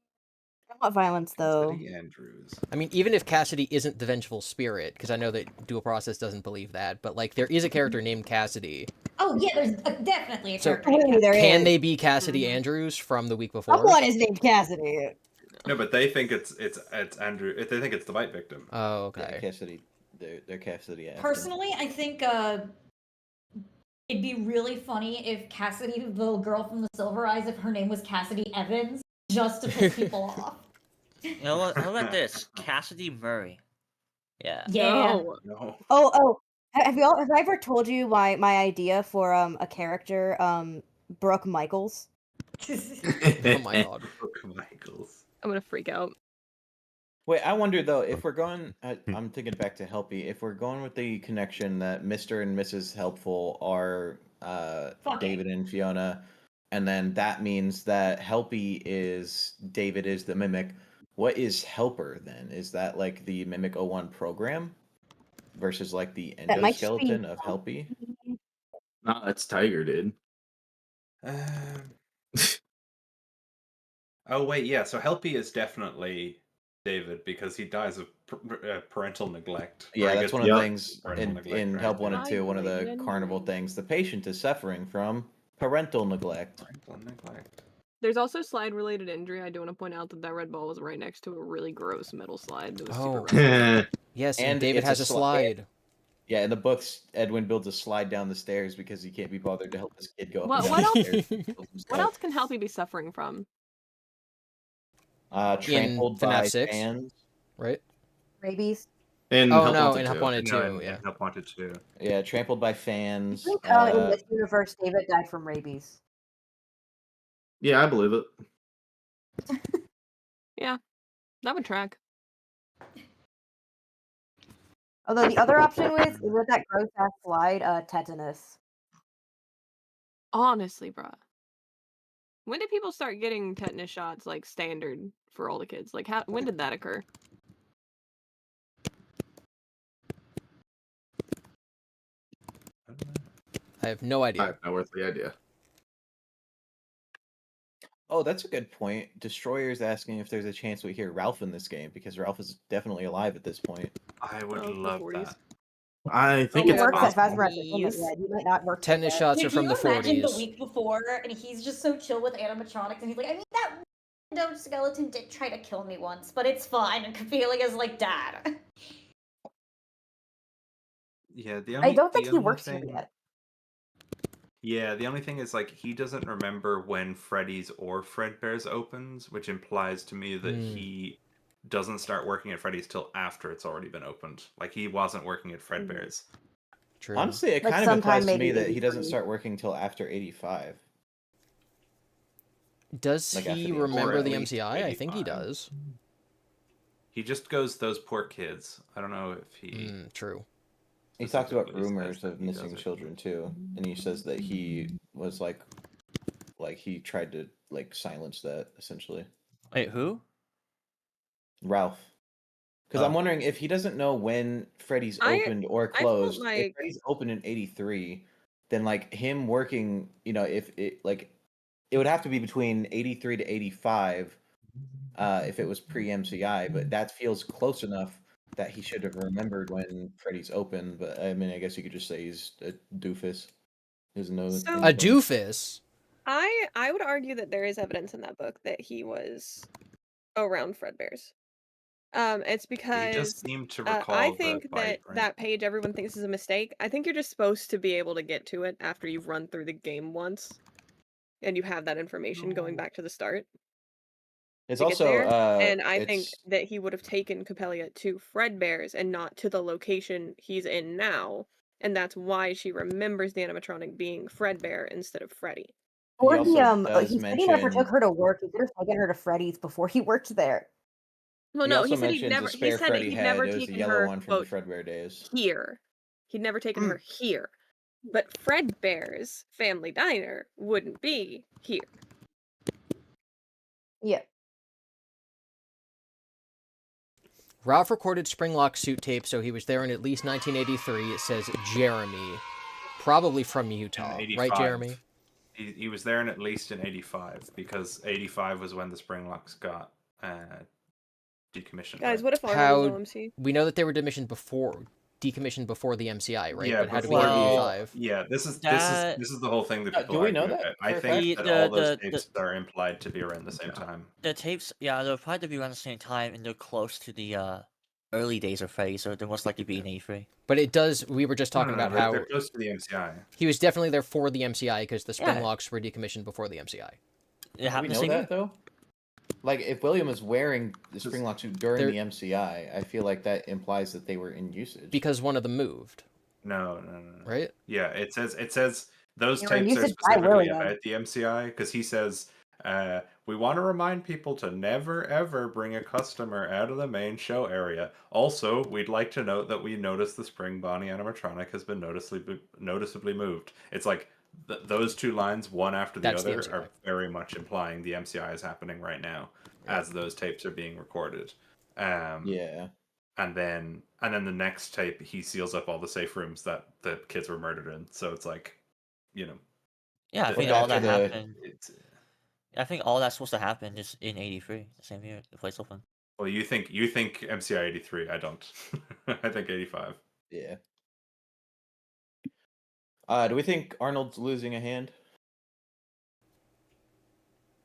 want violence though. Cassidy Andrews. I mean, even if Cassidy isn't the vengeful spirit, because I know that Dual Process doesn't believe that, but like there is a character named Cassidy. Oh yeah, there's definitely a So character. named Cassidy. can they be Cassidy Andrews from the week before? Someone is named Cassidy. No, but they think it's Andrew. They think it's the bite victim. Oh, okay. Yeah, Cassidy. They're Cassidy. After. Personally, I think it'd be really funny if Cassidy, the little girl from the Silver Eyes, if her name was Cassidy Evans, just to piss people off. You know what? How about this? Cassidy Murray. Yeah. Yeah. No. Oh. Have I ever told you my idea for a character, Brooke Michaels? Oh my god. Brooke Michaels. I'm gonna freak out. Wait, I wonder though if we're going. I'm thinking back to Helpy. If we're going with the connection that Mr. and Mrs. Helpful are David and Fiona, and then that means that Helpy is David is the mimic. What is Helper then? Is that like the Mimic 01 program versus like the That might just be- endoskeleton of Helpy? Nah, it's Tiger, dude. Oh wait, yeah. So Helpy is definitely David because he dies of parental neglect. Or Yeah, he that's gets one of the killed things by parental neglect, in right? Help 1 and I 2. One of the believe in carnival you. things. The patient is suffering from parental neglect. Parental neglect. There's also slide-related injury. I do want to point out that that red ball was right next to a really gross metal slide that was super rough. Yes, and And David it's has a a sli- slide. Yeah, in the books, Edwin builds a slide down the stairs because he can't be bothered to help this kid go up What- and what down the else- stairs. He kills What himself. else can Helpy be suffering from? Trampled FNAF by 6? fans. Right? Rabies. In Oh Help no, Wanted in Help 2. Wanted No, 2, in yeah. Help Wanted 2. Yeah, trampled by I fans. think in this universe, David died from rabies. Yeah, I believe it. Yeah, that would track. Although the other option was with that gross ass slide, tetanus. Honestly, bruh. When did people start getting tetanus shots like standard for all the kids? Like, when did that occur? I have no I idea. have no earthly idea. Oh, that's a good point. Destroyer's asking if there's a chance we hear Ralph in this game because Ralph is definitely alive at this point. I would Oh, the love 40s. that. I think He it's works at possible. Fazburger. Yeah, you might not work. Tetanus there. shots are Dude, from can the you imagine the 40s. week before, and he's just so chill with animatronics, and he's like, I mean, that random skeleton did try to kill me once, but it's fine. And Ophelia is like, Dad. Yeah, the only. I don't think the he only works here thing- yet. Yeah, the only thing is like he doesn't remember when Freddy's or Fredbear's opens, which implies to me that he doesn't start working at Freddy's till after it's already been opened. Like he wasn't working at Fredbear's. True. Honestly, it Like kind of sometime implies to me maybe that he doesn't 83. start working till after 85. Does like after he the- remember or at the least MCI? I think he 85. does. He just goes, "Those poor kids." I don't know if he. True. He talks about specifically says rumors that of he does missing it. children too, and he says that he was like he tried to like silence that essentially. Wait, who? Ralph. Because I'm Oh. wondering if he doesn't know when Freddy's I- opened or I felt closed. If like- Freddy's opened in 83, then like him working, if it it would have to be between 83 to 85 if it was pre-MCI, but that feels close enough that he should have remembered when Freddy's opened. But I mean, I guess you could just say he's a doofus. He doesn't know So- A doofus? I would argue that there is evidence in that book that he was around Fredbear's. It's He because just seemed to I recall the think bite, that right? that page everyone thinks is a mistake. I think you're just supposed to be able to get to it after you've run through the game once, and you have that information going back to the start. It's To get also there, and I think it's that he would have taken Copelia to Fredbear's and not to the location he's in now, and that's why she remembers the animatronic being Fredbear instead of Freddy. he Or also he does said he never took mention her to work. He could have taken her to Freddy's before he worked there. Well, he no, also he said mentions the he spare said Freddy he'd had. never It was the taken yellow her, one from the quote, Fredbear days. here. He'd never taken her here. But Fredbear's family diner wouldn't be here. Yeah. Ralph recorded Springlock suit tape, so he was there in at least 1983. It says Jeremy, probably from Utah, right, Jeremy? He was there in at least in 85 because 85 was when the Springlocks got decommissioned. Guys, right? what if Arnold was How OMC? we know that they were decommissioned before the MCI, right? Yeah, But how do we get before 85? Yeah, this is That the whole thing that Do people we argue know that about. for I a think fact? that all those the tapes are implied to be around the same time. the tapes, yeah, they'll probably be around the same time, and they're close to the early days of Freddy, so they're most likely be in 83. But it does. We were just talking about how they're close to the MCI. he was definitely there for the MCI because the Yeah. Springlocks were decommissioned before the MCI. It Do we happened the know same that year. though? Like, if William is wearing the Springlock suit during They're- the MCI, I feel like that implies that they were in usage. Because one of them moved. No. Right? Yeah, it says those They were tapes are used by specifically William. about the MCI because he says we want to remind people to never ever bring a customer out of the main show area. Also, we'd like to note that we noticed the Spring Bonnie animatronic has been noticeably moved. It's like those two lines, one after the That's the other, MCI. are very much implying the MCI is happening right now as those tapes are being recorded. Yeah. And then the next tape, he seals up all the safe rooms that the kids were murdered in. So it's like, you know. Yeah, I the- think all after that the- happened. I think all that's supposed to happen is in 83, the same year the place opened. Well, you think MCI 83? I don't. I think 85. Yeah. Do we think Arnold's losing a hand?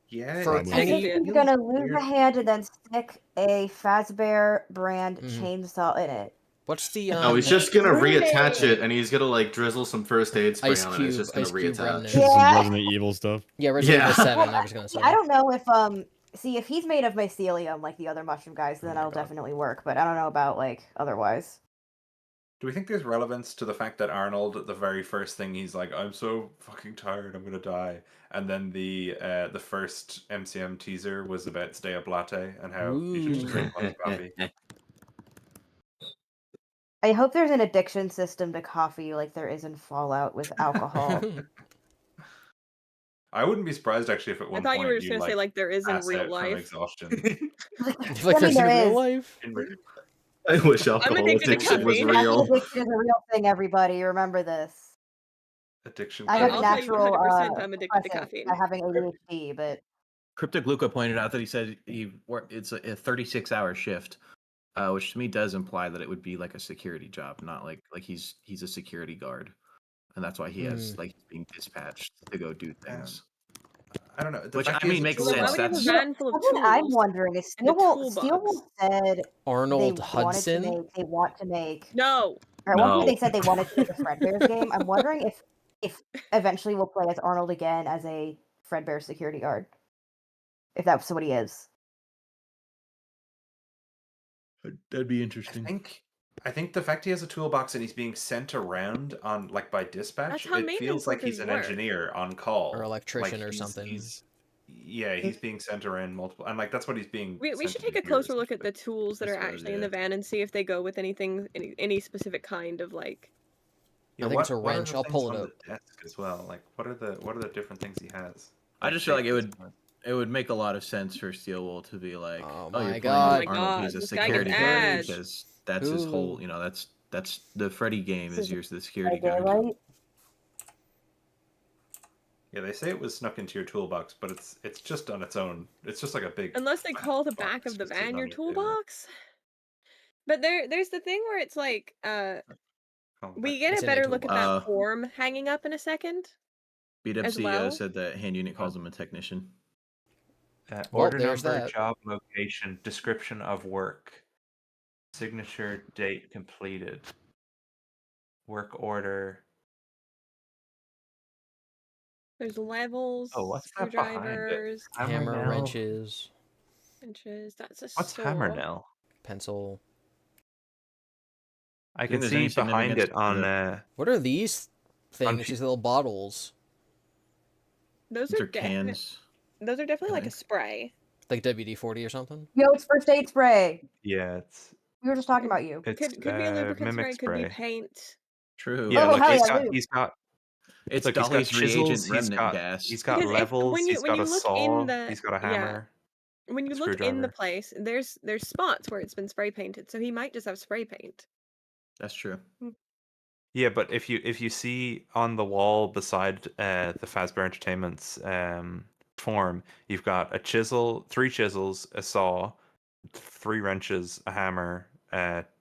Yeah. For I think he's gonna lose a hand and then stick a Fazbear brand chainsaw in it. What's the No, he's just gonna reattach it, and he's gonna like drizzle some first aid spray Ice on it. It's Cube- just gonna Ice Cube reattach. remnant. Some Yeah. Resident Evil stuff. Yeah, Resident Evil 7, Well, I was gonna say. I don't know if see if he's made of mycelium like the other mushroom guys, then that'll definitely work. But I don't know about like otherwise. Do we think there's relevance to the fact that Arnold, the very first thing, he's like, "I'm so fucking tired, I'm gonna die," and then the first MCM teaser was about Stay Up Latte and how you should just drink lots of coffee. I hope there's an addiction system to coffee like there is in Fallout with alcohol. I wouldn't be surprised actually if at I one thought point you were just gonna say like there is in pass real out from life. exhaustion. Like there's in there real is. life? I wish I'm alcohol addicted to addiction was caffeine. real. Addiction is a real thing, everybody. Remember this. Addiction. I have I'll tell you natural 100% I'm addicted to depression caffeine. by having ADHD, but Cryptogluco pointed out that he said it's a 36-hour shift, which to me does imply that it would be like a security job, not like he's a security guard, and that's why he has like being dispatched to go do things. I don't know. Which I mean makes Well, why sense. would you have a That's van full of something tools? I'm wondering is and a Steelwool toolbox? said Arnold they Hudson? want to make. No. Or at one point No. they said they wanted to make a Fredbear's game. I'm wondering if eventually we'll play as Arnold again as a Fredbear security guard. If that's what he is. That'd be interesting. I think the fact he has a toolbox and he's being sent around on like by dispatch, That's how it maintenance feels like he's workers an work. engineer on call Or electrician Like, or he's- something. He's being sent around multiple, and like that's what he's being. We sent should to take a do here, closer look at the tools that I are suppose, actually in yeah. the van and see if they go with anything, any specific kind of like. I think it's a what are wrench. the I'll things pull it on up. the desk as well. Like what are the different things he has? I just feel like it would make a lot of sense for Steelwool to be like, Oh oh, my you're God. playing Oh with my Arnold, God, he's a this guy security gets guard ads. because that's his whole, that's the Freddy game is you're the security Fredbear, guard. right? Yeah, they say it was snuck into your toolbox, but it's just on its own. It's just like a big. Unless they call the back of the van your toolbox. But there's the thing where it's like, we get It's a in a better look at that toolbox. form hanging up in a second. BW As CEO well? said that hand unit calls him a technician. Well, Order there's number, that. job location, description of work, signature, date completed, work order. There's levels, Oh, what's that behind it? screwdrivers, Hammer, nail? wrenches, wrenches. That's a What's saw. hammer nail? pencil. I Do you can think there's see any behind it significance on. to What are these things? pe- These little bottles, Those These are are definitely cans. like a think. spray. like WD-40 or something. Yo, it's first aid spray. Yeah, it's We were just talking about you. it's Could be a lubricant mimic spray, could be spray. paint. True. Yeah, Oh, look, hell he's yeah, got lube. he's got It's look, he's got Dolly's chisels, reagent he's remnant got gas. he's got Because levels, when he's got you a look saw, in the he's got a hammer, when you a look in the screwdriver. place, there's spots where it's been spray painted, so he might just have spray paint. That's true. Yeah, but if you see on the wall beside the Fazbear Entertainment's form, you've got a chisel, 3 chisels, a saw, 3 wrenches, a hammer,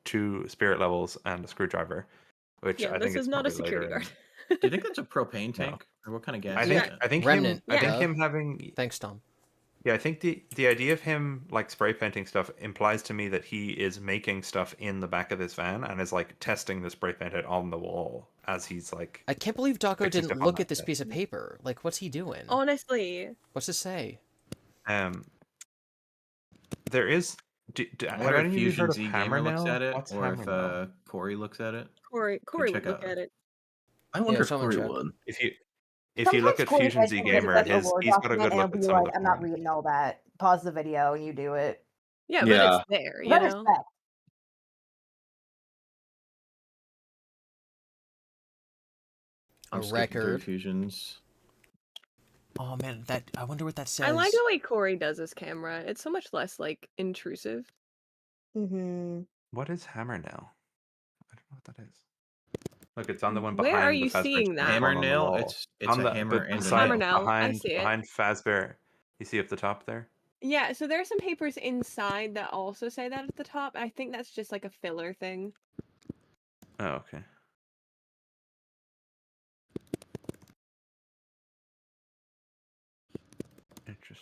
2 spirit levels, and a screwdriver. Which Yeah, I this think is it's not a probably security later. guard. Do you think that's a propane No. tank? Or what kind of gas I is think that? I think Remnant. him I think Yeah. him having Thanks, Tom. yeah I think the idea of him like spray painting stuff implies to me that he is making stuff in the back of this van and is like testing the spray paint on the wall as he's like. I can't believe DAWKO fixing didn't stuff on look that at this thing. piece of paper. Like, what's he doing? Honestly, What's this say? There is. I Have wonder any if of you Fusion heard of Z hammer Gamer looks nail? at it, What's or if hammer nail? Corey looks at it. Corey check would look out. at it. I wonder if someone Corey check. would. If you look Sometimes at Corey Fusion types Z in because Gamer, it's like a Word he's got a document, good and look it'll at be some like, of the I'm not forms. reading all that. Pause the video and you do it. Yeah, but Yeah. it's there, you That know. respect. I'm A skipping through record. Fusions. Oh man, I wonder what that says. I like the way Corey does his camera. It's so much less like intrusive. Mm-hmm. What is hammer nail? I don't know what that is. Look, it's on the one Where behind are the you Fazbear seeing that? Hammer on the nail. wall. It's on a the hammer but and a beside hammer nail. nail. I behind see it. behind Fazbear. You see up the top there? Yeah, so there are some papers inside that also say that at the top. I think that's just like a filler thing. Oh, okay.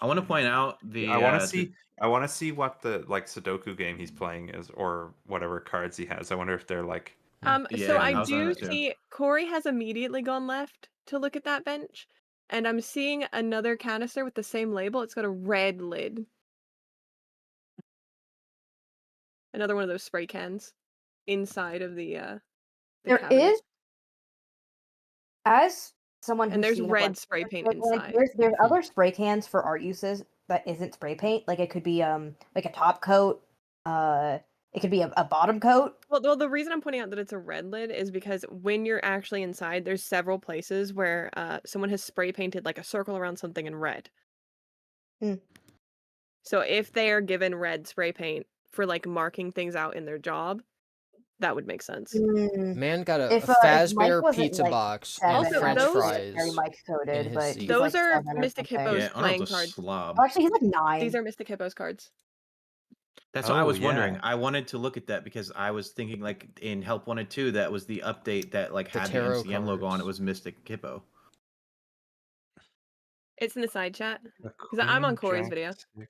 I want to point out the. I want to see what the like Sudoku game he's playing is, or whatever cards he has. I wonder if they're like. So Yeah, I I was on do that too. see Corey has immediately gone left to look at that bench, and I'm seeing another canister with the same label. It's got a red lid. Another one of those spray cans inside of the There cabinet. is, as someone And who's there's seen a red bunch spray of paint it, like, inside. there's other spray cans for art uses that isn't spray paint. Like it could be like a top coat. It could be a bottom coat. Well, the reason I'm pointing out that it's a red lid is because when you're actually inside, there's several places where someone has spray painted like a circle around something in red. So if they are given red spray paint for like marking things out in their job, that would make sense. Man got a If Fazbear Mike wasn't, pizza like, box 7, and Also, French those- fries. Very Mike's in coded, his but seat. he's Those like are 7 or Mystic something. Hippos Yeah, playing Arnold's a cards. slob. Oh, actually, he's like 9. These are Mystic Hippos cards. That's what I Oh, was wondering. yeah. I wanted to look at that because I was thinking like in Help 1 and 2, that was the update that like The had the tarot MCM logo on it. cards. Was Mystic Hippo. It's in the side chat. The Because I'm on Queen Corey's Jack video. stick.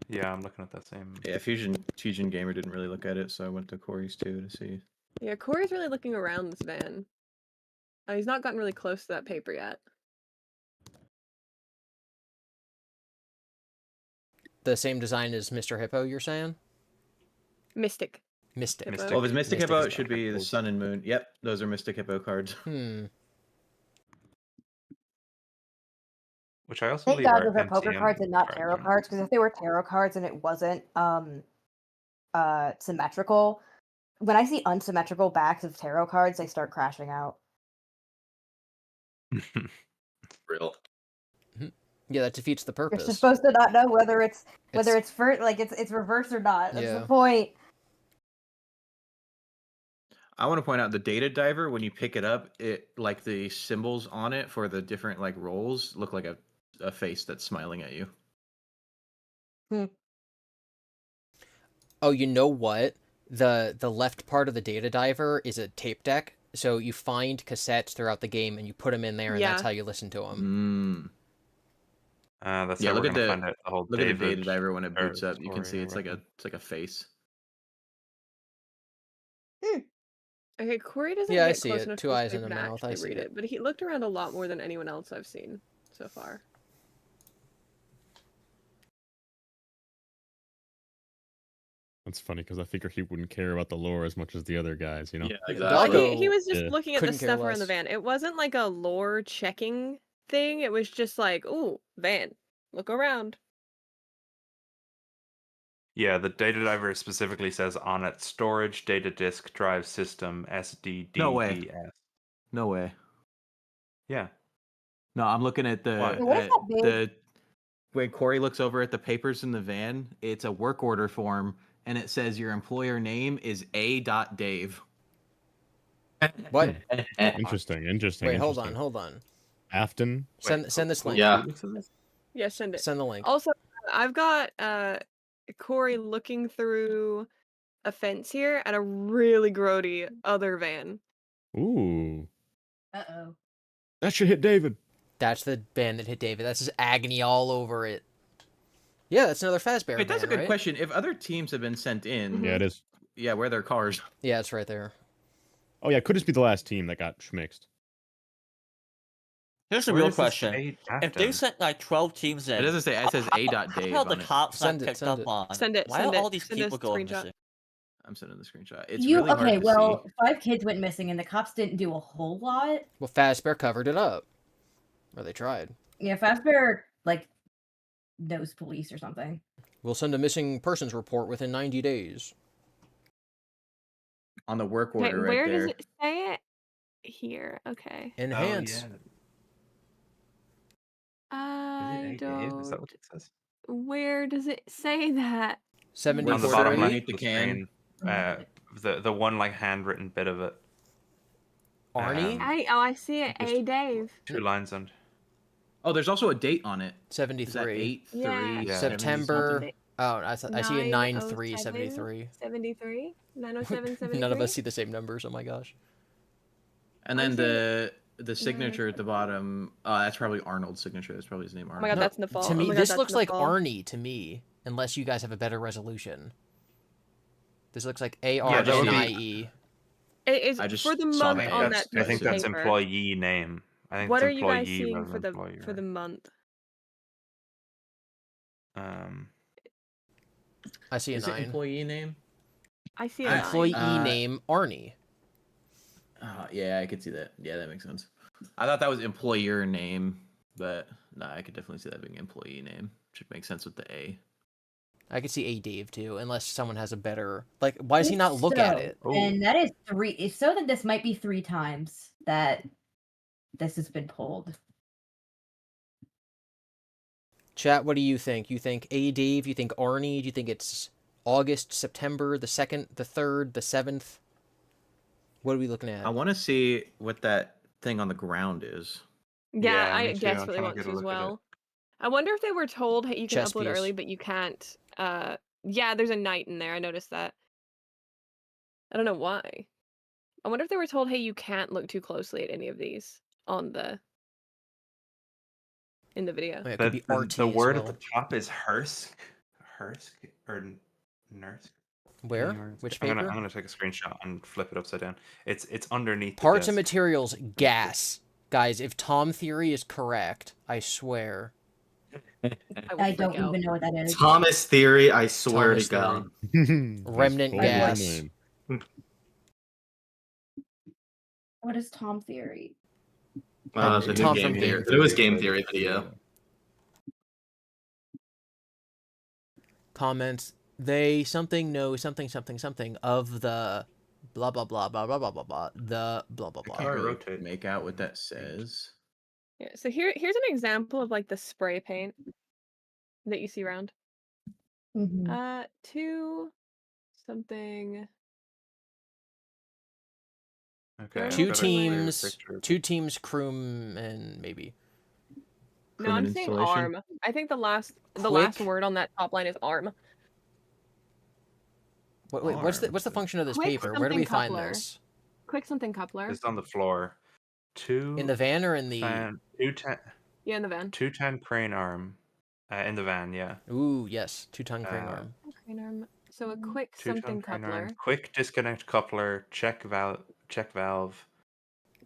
Yeah, I'm looking at that same. Yeah, Fusion Gamer didn't really look at it, so I went to Corey's too to see. Yeah, Corey's really looking around this van. Oh, he's not gotten really close to that paper yet. The same design as Mr. Hippo, you're saying? Mystic. Mystic. Hippo. Oh, if it's Mystic Hippo, is it should be the Sun and Moon. Yep, those are Mystic Hippo cards. Which I also Thank believe God are those are poker MCM cards and not cards, tarot aren't cards, because if they were tarot cards and it wasn't symmetrical, when I see unsymmetrical backs of tarot cards, they start crashing out. Real. Yeah, that defeats the You're purpose. supposed to not know whether it's reversed or not. That's Yeah. the point. I want to point out the data diver, when you pick it up, it like the symbols on it for the different like roles look like a face that's smiling at you. Oh, you know what? The left part of the data diver is a tape deck So you find cassettes throughout the game and you put them in there, and that's Yeah. how you listen to them. That's Yeah, how look we're at gonna the find out the whole look at the David data diver when it or boots up. You can story see or it's like whatever. a face. Okay, Corey doesn't Yeah, I get see close it. enough to 2 this eyes and paper a to mouth. I actually see read it. it, but he looked around a lot more than anyone else I've seen so far. That's funny because I figure he wouldn't care about the lore as much as the other guys, you know? Yeah, Well, exactly. he was just Yeah. looking at the Couldn't care stuff around the less. van. It wasn't like a lore checking thing. It was just like, ooh, van, look around. Yeah, the data diver specifically says on it storage, data disk, drive system, No way. SDDDS. No way. Yeah. No, I'm looking at Why? What if that big? the when Corey looks over at the papers in the van, it's a work order form, and it says your employer name is A.Dave. What? Interesting. Wait, hold on. Afton? Send this link. Yeah. Yeah, send it. Send the link. Also, I've got Corey looking through a fence here at a really grody other van. Ooh. Uh-oh. That should hit David. That's the band that hit David. That's his agony all over it. Yeah, that's another Fazbear Wait, that's a band, good right? question. If other teams have been sent in, Yeah, it is. yeah, where are their cars? Yeah, it's right there. Oh, yeah, could just be the last team that got schmixed. Here's the Where real does this question. say If they Afton? sent like 12 teams in, It doesn't say. It says A.Dave how the on it. cops Send not it, picked send up it. on? Send it, Why send are it, all these send a people going screenshot. missing? I'm sending the screenshot. It's really hard okay, to well, see. 5 kids went missing and the cops didn't do a whole lot. Well, Fazbear covered it up. Or they tried. Yeah, Fazbear, like, knows police or something. We'll send a missing persons report within 90 days. On the work Okay, order right where there. does it say it? Here, okay. Enhance. I Is that what don't. it says? Where does it say that? 74 On the bottom left underneath of the the can. screen, the one like handwritten bit of it. Arnie? I see it. Just- A Dave. 2 lines under. Oh, there's also a date on it. Is that 73. 8/3? Yeah. September. Something. Oh, I see a 9/3/73. 73? 907, None of us see the same numbers. Oh my gosh. And I'm then the signature at the bottom. That's probably Arnold's signature. That's probably his name. Oh Arnold. my god, No, that's Nepal. To me, oh my this god, looks that's like Nepal. Arnie to me, unless you guys have a better resolution. This looks like that would be- ARNIE. It is I just for the saw month that. on that I think that's paper. employee name. I think What it's are you guys employee seeing rather for than the employer. month? I see a Is it 9. employee name? I see a 9. Employee name Arnie. Yeah, I could see that. Yeah, that makes sense. I thought that was employer name, but no, I could definitely see that being employee name. Should make sense with the A. I could see a Dave too, unless someone has a better. Like, why does he not look at it? And that is 3. So that this might be 3 times that this has been pulled. Chat, what do you think? You think A Dave? You think Arnie? Do you think it's August, September, the 2nd, the 3rd, the 7th? What are we looking at? I want to see what that thing on the ground is. Yeah, Yeah, me I too. I'm desperately trying to want get to a as look at it. well. I wonder if they were told, hey, you can Chess upload piece. early, but you can't. Yeah, there's a night in there. I noticed that. I don't know why. I wonder if they were told, hey, you can't look too closely at any of these on in the video. it could be RT The as word well. at the top is Hearsk or Nurse. Where? Which I'm paper? gonna take a screenshot and flip it upside down. It's underneath the Parts and desk. materials, gas. Guys, if Tom Theory is correct, I swear. I don't even know what that is. Thomas Theory, I swear Thomas to God. Remnant gas. What is Tom Theory? The new Tom game from theory. Game The newest game theory video. Comments. They something know something of the blah blah blah blah blah blah blah blah the blah blah blah. I can't really make out what that says. Yeah, so here's an example of like the spray paint that you see around. Mm-hmm. 2 something. Okay. Two teams, crewmen, maybe. No, I'm Crewman saying installation. arm. I think the last Quick. word on that top line is arm. Wait, what's the function of this Quick paper? Where do we something find coupler. this? quick something coupler. Just on the floor. In the van or in the? 210. Yeah, in the van. 210 crane arm. In the van, yeah. Ooh, yes, 2-ton crane arm. Crane arm. So a quick 2-ton something crane coupler. arm. Quick disconnect coupler. Check valve.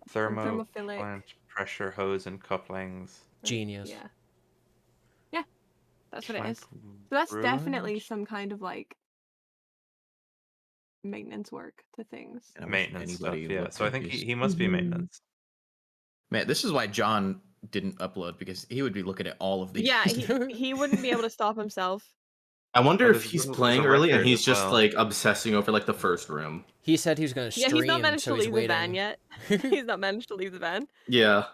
Thermo thermophilic. plant pressure hose and couplings. Genius. Yeah. Yeah, that's what it Plank is. So that's ruined? definitely some kind of like maintenance work to things. And I wish Maintenance stuff, anybody yeah. looked So I at think his- he must be maintenance. Man, this is why John didn't upload, because he would be looking at all of these. Yeah, he wouldn't be able to stop himself. I wonder Oh, if there's he's a- there's playing a early and record he's as just well. like obsessing over like the first room. He said he was going to Yeah, stream, he's not managed so to he's leave waiting. the van yet. He's not managed to leave the van. Yeah.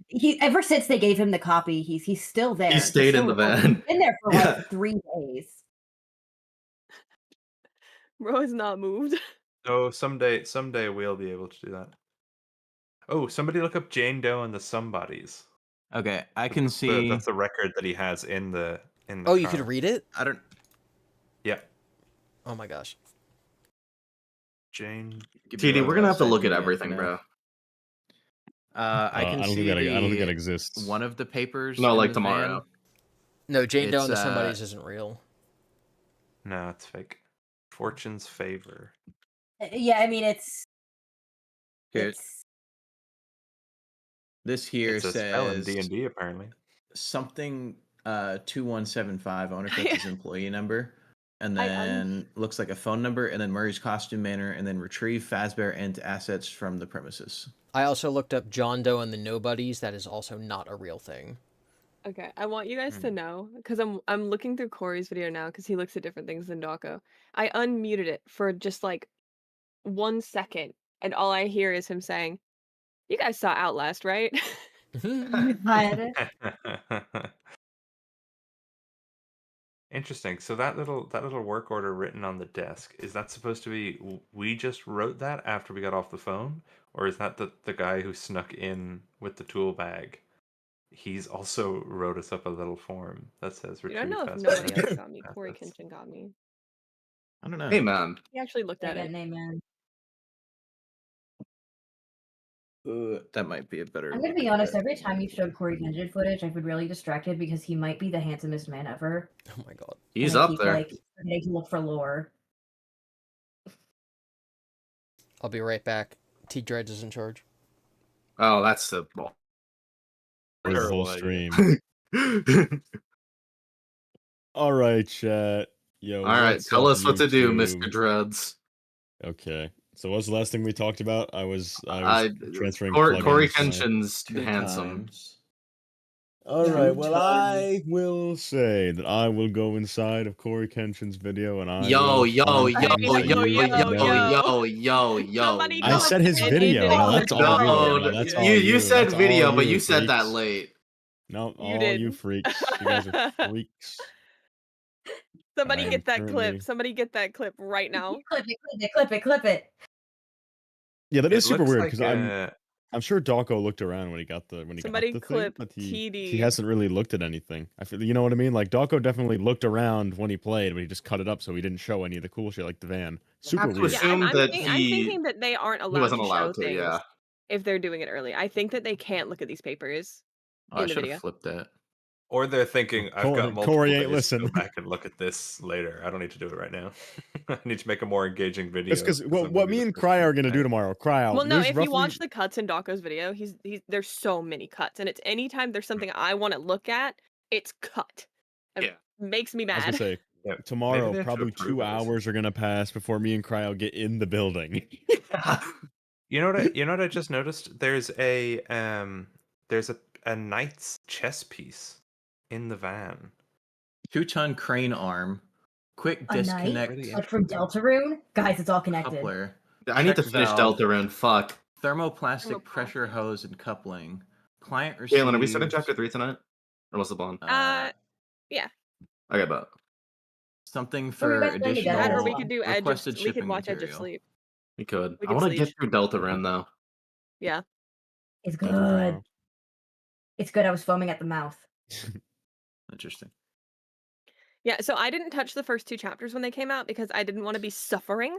He ever since they gave him the copy, he's still there. He stayed in the van. He's been there for Yeah. like 3 days. Bro is not moved. So someday we'll be able to do that. Oh, somebody look up Jane Doe and the Somebodies. Okay, I can see. That's the record that he has in the Oh, you car. could read it? I don't. Yeah. Oh my gosh. Jane. TD, we're gonna have to look at everything, bro. I can see. I don't think that exists. One of the papers. No, in like the tomorrow. van. No, Jane Doe and the It's, Somebodies isn't real. No, it's fake. Fortune's Favor. Yeah, I mean it's Here, this here It's a spell in says D&D apparently. something 2175. I wonder if that's his employee number. And then looks like a phone number, and then Murray's costume manner, and then retrieve Fazbear and assets from the premises. I also looked up John Doe and the Nobodies. That is also not a real thing. Okay, I want you guys to know, because I'm looking through Corey's video now, because he looks at different things than DAWKO. I unmuted it for just like 1 second, and all I hear is him saying, "You guys saw Outlast, right?" Interesting. So that little work order written on the desk, is that supposed to be we just wrote that after we got off the phone, or is that the guy who snuck in with the tool bag? He's also wrote us up a little form that says I don't retrieve know if fast nobody food else got me. Corey assets. Kinchin got me. I don't know. Hey, man. He actually looked at it. Amen. That might be a better. I'm gonna look be at honest. that. Every time you showed Corey Kinchin footage, I've been really distracted because he might be the handsomest man ever. Oh my god. He's And I up keep, there. Like, forgetting to look for lore. I'll be right back. T Dredge is in charge. Oh, that's the ball. For the whole Terrible stream. All right, chat. Yo. All right, what's tell up, us what to do, YouTube? Mr. Dreads. Okay. So what's the last thing we talked about? I was transferring Corey plugins to my- Kinchin's handsome. All Yeah, right. I'm Well, tired. I will say that I will go inside of Corey Kenshin's video and I Yo, will yo, find yo, things yo, that yo, you yo, know. yo. Somebody I go said his and video. edit No, it. that's all you. No, No, that's all you said That's all video, but you, you said that freaks. late. No, You all did. you freaks. You guys are freaks. Somebody I get am that currently- clip. Somebody get that clip right now. Clip it. Yeah, that It is super looks weird like because I'm sure DAWKO looked around when he got Somebody the thing, clip but he TD. hasn't really looked at anything. I feel, you know what I mean? Like DAWKO definitely looked around when he played, but he just cut it up so he didn't show any of the cool shit like the van. Super have to weird. Yeah, assume I'm that thinking that they aren't allowed wasn't to allowed show to, things yeah. if they're doing it early. I think that they can't look at these papers Oh, I in the should video. have flipped that. Or they're thinking, I've got multiple Corey days ain't to listen. go back and look at this later. I don't need to do it right now. I need to make a more engaging video. It's because I'm what gonna be me the and first Cry one are gonna do tonight. tomorrow. Cry out. Well, no, There's if roughly, you watch the cuts in DAWKO's video, he's there's so many cuts, and it's anytime there's something I want to look at, it's cut. It Yeah. makes me I was gonna mad. say Yeah, maybe tomorrow they have to probably approve 2 of this. hours are gonna pass before me and Cryo get in the building. You know what I just noticed? There's a knight's chess piece in the van. 2-ton crane arm. Quick A disconnect. night, like from Deltarune. Guys, it's all connected. Coupler. I need to Check finish valve, Deltarune. Fuck. Thermoplastic pressure hose and coupling. Client receives. Galen, are we starting chapter 3 tonight? Or what's the bond? Yeah. Okay, bet. Something we for might play together. That, or additional we could do Edge of, requested we could shipping watch Edge of material. Sleep. We could. We I could want to get siege. through Deltarune, though. Yeah. It's That's good. wild. It's good. I was foaming at the mouth. Interesting. Yeah, so I didn't touch the first 2 chapters when they came out because I didn't want to be suffering.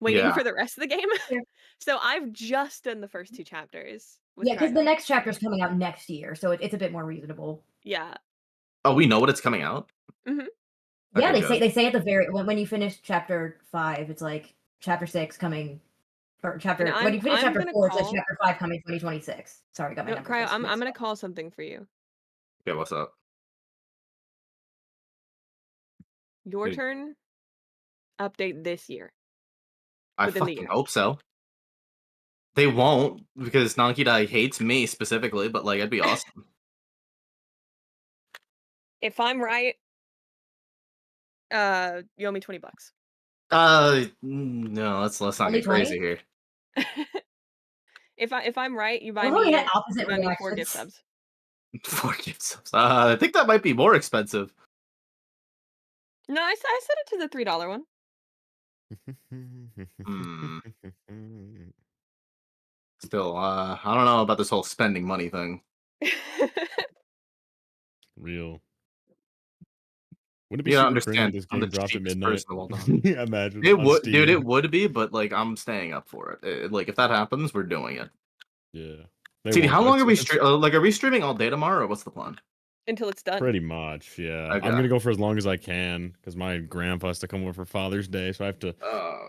waiting Yeah. for the rest of the game. Yeah. So I've just done the first 2 chapters. With Yeah, because the Cryo. next chapter's coming out next year, so it's a bit more reasonable. Yeah. Oh, we know what it's coming out? hmm Yeah, Okay, they good. say at the very when you finish chapter 5, it's like chapter 6 coming, or chapter And when you finish I'm chapter gonna 4, it says call. chapter 5 coming 2026. Sorry, got my No, numbers. Cryo, I'm mixed gonna up. call something for you. Okay, what's up? Your Dude. turn. Update this year. I Within the fucking year. hope so. They won't, because Nankidai hates me specifically, but like, it'd be awesome. If I'm right, you owe me $20. No, let's not Only get crazy 20? here. If I'm right, you buy Oh, me yeah, opposite 4 gift reactions. subs. 4 gift subs. I think that might be more expensive. No, I set it to the $3 one. Still, I don't know about this whole spending money thing. Real. Would it be You don't super cringe if understand. this I'm the game dropped at cheapest midnight? person of all time. Imagine It on would, dude. It Steam. would be, but like, I'm staying up for it. Like, if that happens, we're doing it. Yeah. They CD, won't, how though. long are we It's like? Are we streaming all day tomorrow, or what's the plan? Until it's done. pretty much, yeah. Okay. I'm gonna go for as long as I can because my grandpa has to come over for Father's Day, so I have to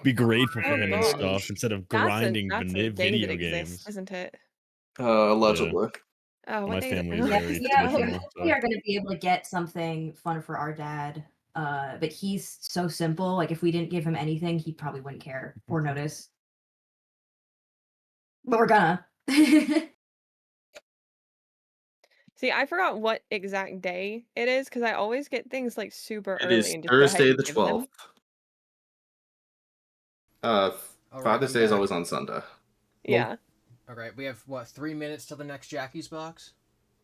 be grateful for Oh, him and gosh. stuff instead of That's grinding a day video that games. exists, isn't it? Allegedly. Oh, what My day is it? family is Yeah, very yeah, traditional. we are going to be able to get something fun for our dad. But he's so simple. Like, if we didn't give him anything, he probably wouldn't care or notice. But we're gonna. See, I forgot what exact day it is because I always get things like super It early is and just go ahead Thursday and the give them. 12th. Alright, Father's I'm Day is back. always on Sunday. Yeah. Alright, we have, what, 3 minutes till the next Jackie's box?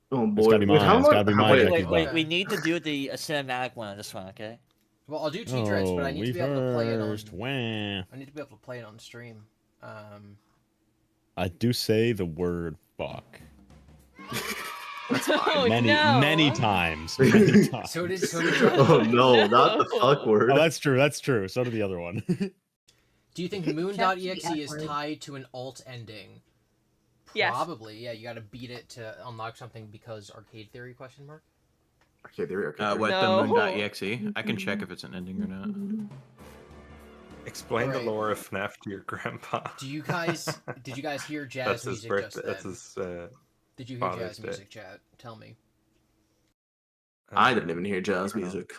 Oh It's gotta be Wait, mine. It's gotta be how- my wait, Jackie's Wait, box. we need to do the cinematic one on this one, okay? Well, I'll do T-Dreads, but I need we to be able to play it on... first. Wah. I need to be able to play it on stream. I do say the word fuck. Oh, Many times. Many times. So did Oh no, not the fuck word. Oh, that's true. That's true. So did the other one. Do you think Moon.exe is tied to an alt ending? Yes. Probably, yeah. You gotta beat it to unlock something because Arcade Theory, question mark? Arcade Theory, What, No. the moon.exe? I can check if it's an ending or not. Explain Alright. the lore of FNAF to your grandpa. Did you guys hear jazz That's his music birthday. just then? That's his. Did you hear Father's jazz Day. music, chat? Tell me. I didn't even hear jazz music.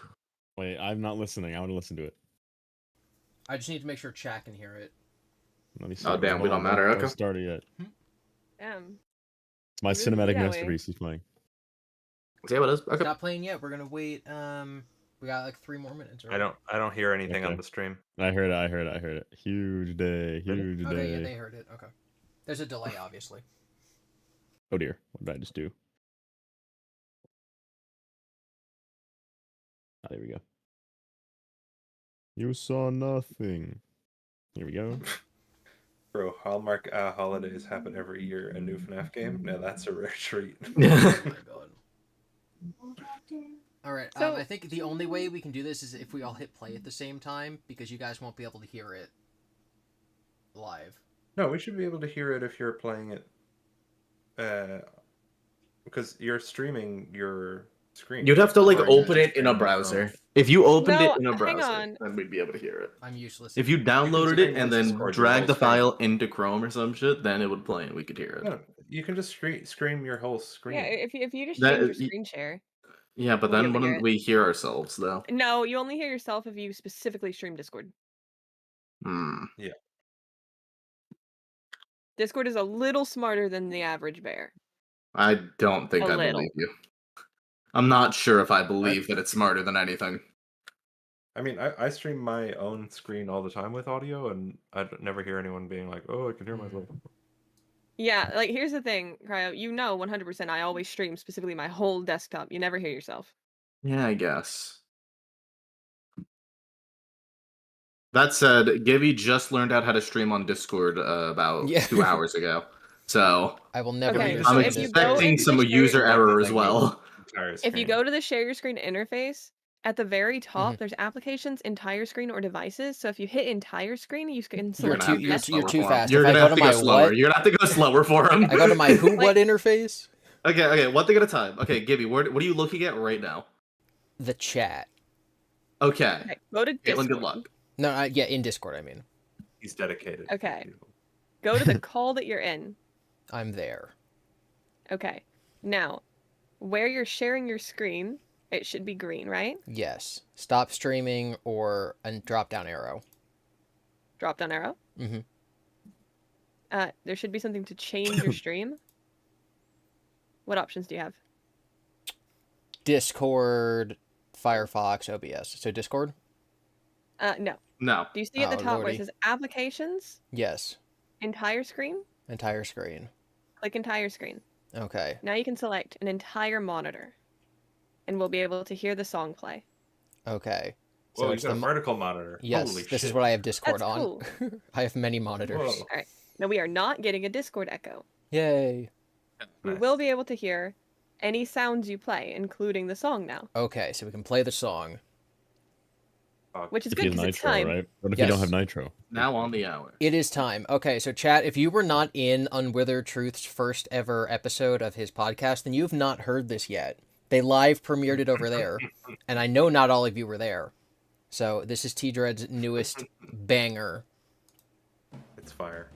Wait, I'm not listening. I want to listen to it. I just need to make sure chat can hear it. Let me see. Oh, damn, we don't matter, Don't okay. start it yet. Damn. It's my It really be cinematic that way. masterpiece he's playing. Yeah, what is? It's Okay. not playing yet. We're gonna wait. We got like 3 more minutes. I don't hear anything on Okay. the stream. I heard it. Huge day. Huge Okay, day. yeah, they heard it. Okay. There's a delay, obviously. Oh dear. What did I just do? Ah, there we go. You saw nothing. Here we go. Bro, Hallmark holidays happen every year. A new FNAF game? Now that's a rare treat. Oh my god. Alright, So- I think the only way we can do this is if we all hit play at the same time, because you guys won't be able to hear it live. No, we should be able to hear it if you're playing it. Because you're streaming your screen. You'd have to like Or open just it in a streaming browser. from- If you opened No, it in a hang browser, on. then we'd be able to hear it. I'm useless. If you downloaded stream it and this then Discord, drag your the whole screen. file into Chrome or some shit, then it would play and we could hear it. No, you can just scream your whole screen. Yeah, if you just That- change your screen share. Yeah, but We'll be then able to hear wouldn't it. we hear ourselves though? No, you only hear yourself if you specifically stream Discord. Yeah. Discord is a little smarter than the average bear. I don't think A I little. believe you. I'm not sure if I believe that it's smarter than anything. I mean, I stream my own screen all the time with audio, and I never hear anyone being like, "Oh, I can hear myself." Yeah, like here's the thing, Cryo. You know 100% I always stream specifically my whole desktop. You never hear yourself. Yeah, I guess. That said, GiBi just learned out how to stream on Discord about Yeah. 2 hours ago. So I will never Okay, understand I'm so if it. you go expecting into some the user share- error as Thank you. well. Entire If you screen. go to the share your screen interface at the very top, there's applications, entire screen, or devices. So if you hit entire screen, you can You're select too fast. You're If I gonna go have to my go slower. what? You're gonna have to go slower for him. I go to my who what interface. Okay, one thing at a time. Okay, GiBi, what are you looking at right now? The chat. Okay. Go to Discord. Caitlin, good luck. No, yeah, in Discord, I mean. He's dedicated. Okay. Go to the call that you're in. I'm there. Okay. Now, where you're sharing your screen, it should be green, right? Yes. Stop streaming or a drop down arrow. Drop down arrow? Mm-hmm. There should be something to change your stream. What options do you have? Discord, Firefox, OBS. So Discord? No. No. Do you see at the Oh, top where lordy. it says applications? Yes. Entire screen? Entire screen. Click entire screen. Okay. Now you can select an entire monitor. And we'll be able to hear the song play. Okay. Whoa, you it's got a the vertical monitor. Yes, Holy this shit. is what I have Discord That's on. cool. I have many monitors. Whoa. All right. Now we are not getting a Discord echo. Yay. We Nice. will be able to hear any sounds you play, including the song now, Okay, so we can play the song. which is If good you have because it's nitro, time. right? What if you don't Yes. have nitro? Now on the hour. It is time. Okay, so chat, if you were not in Unwithered Truth's first ever episode of his podcast, then you've not heard this yet. They live premiered it over there, and I know not all of you were there. So this is T-Dread's newest banger. It's fire.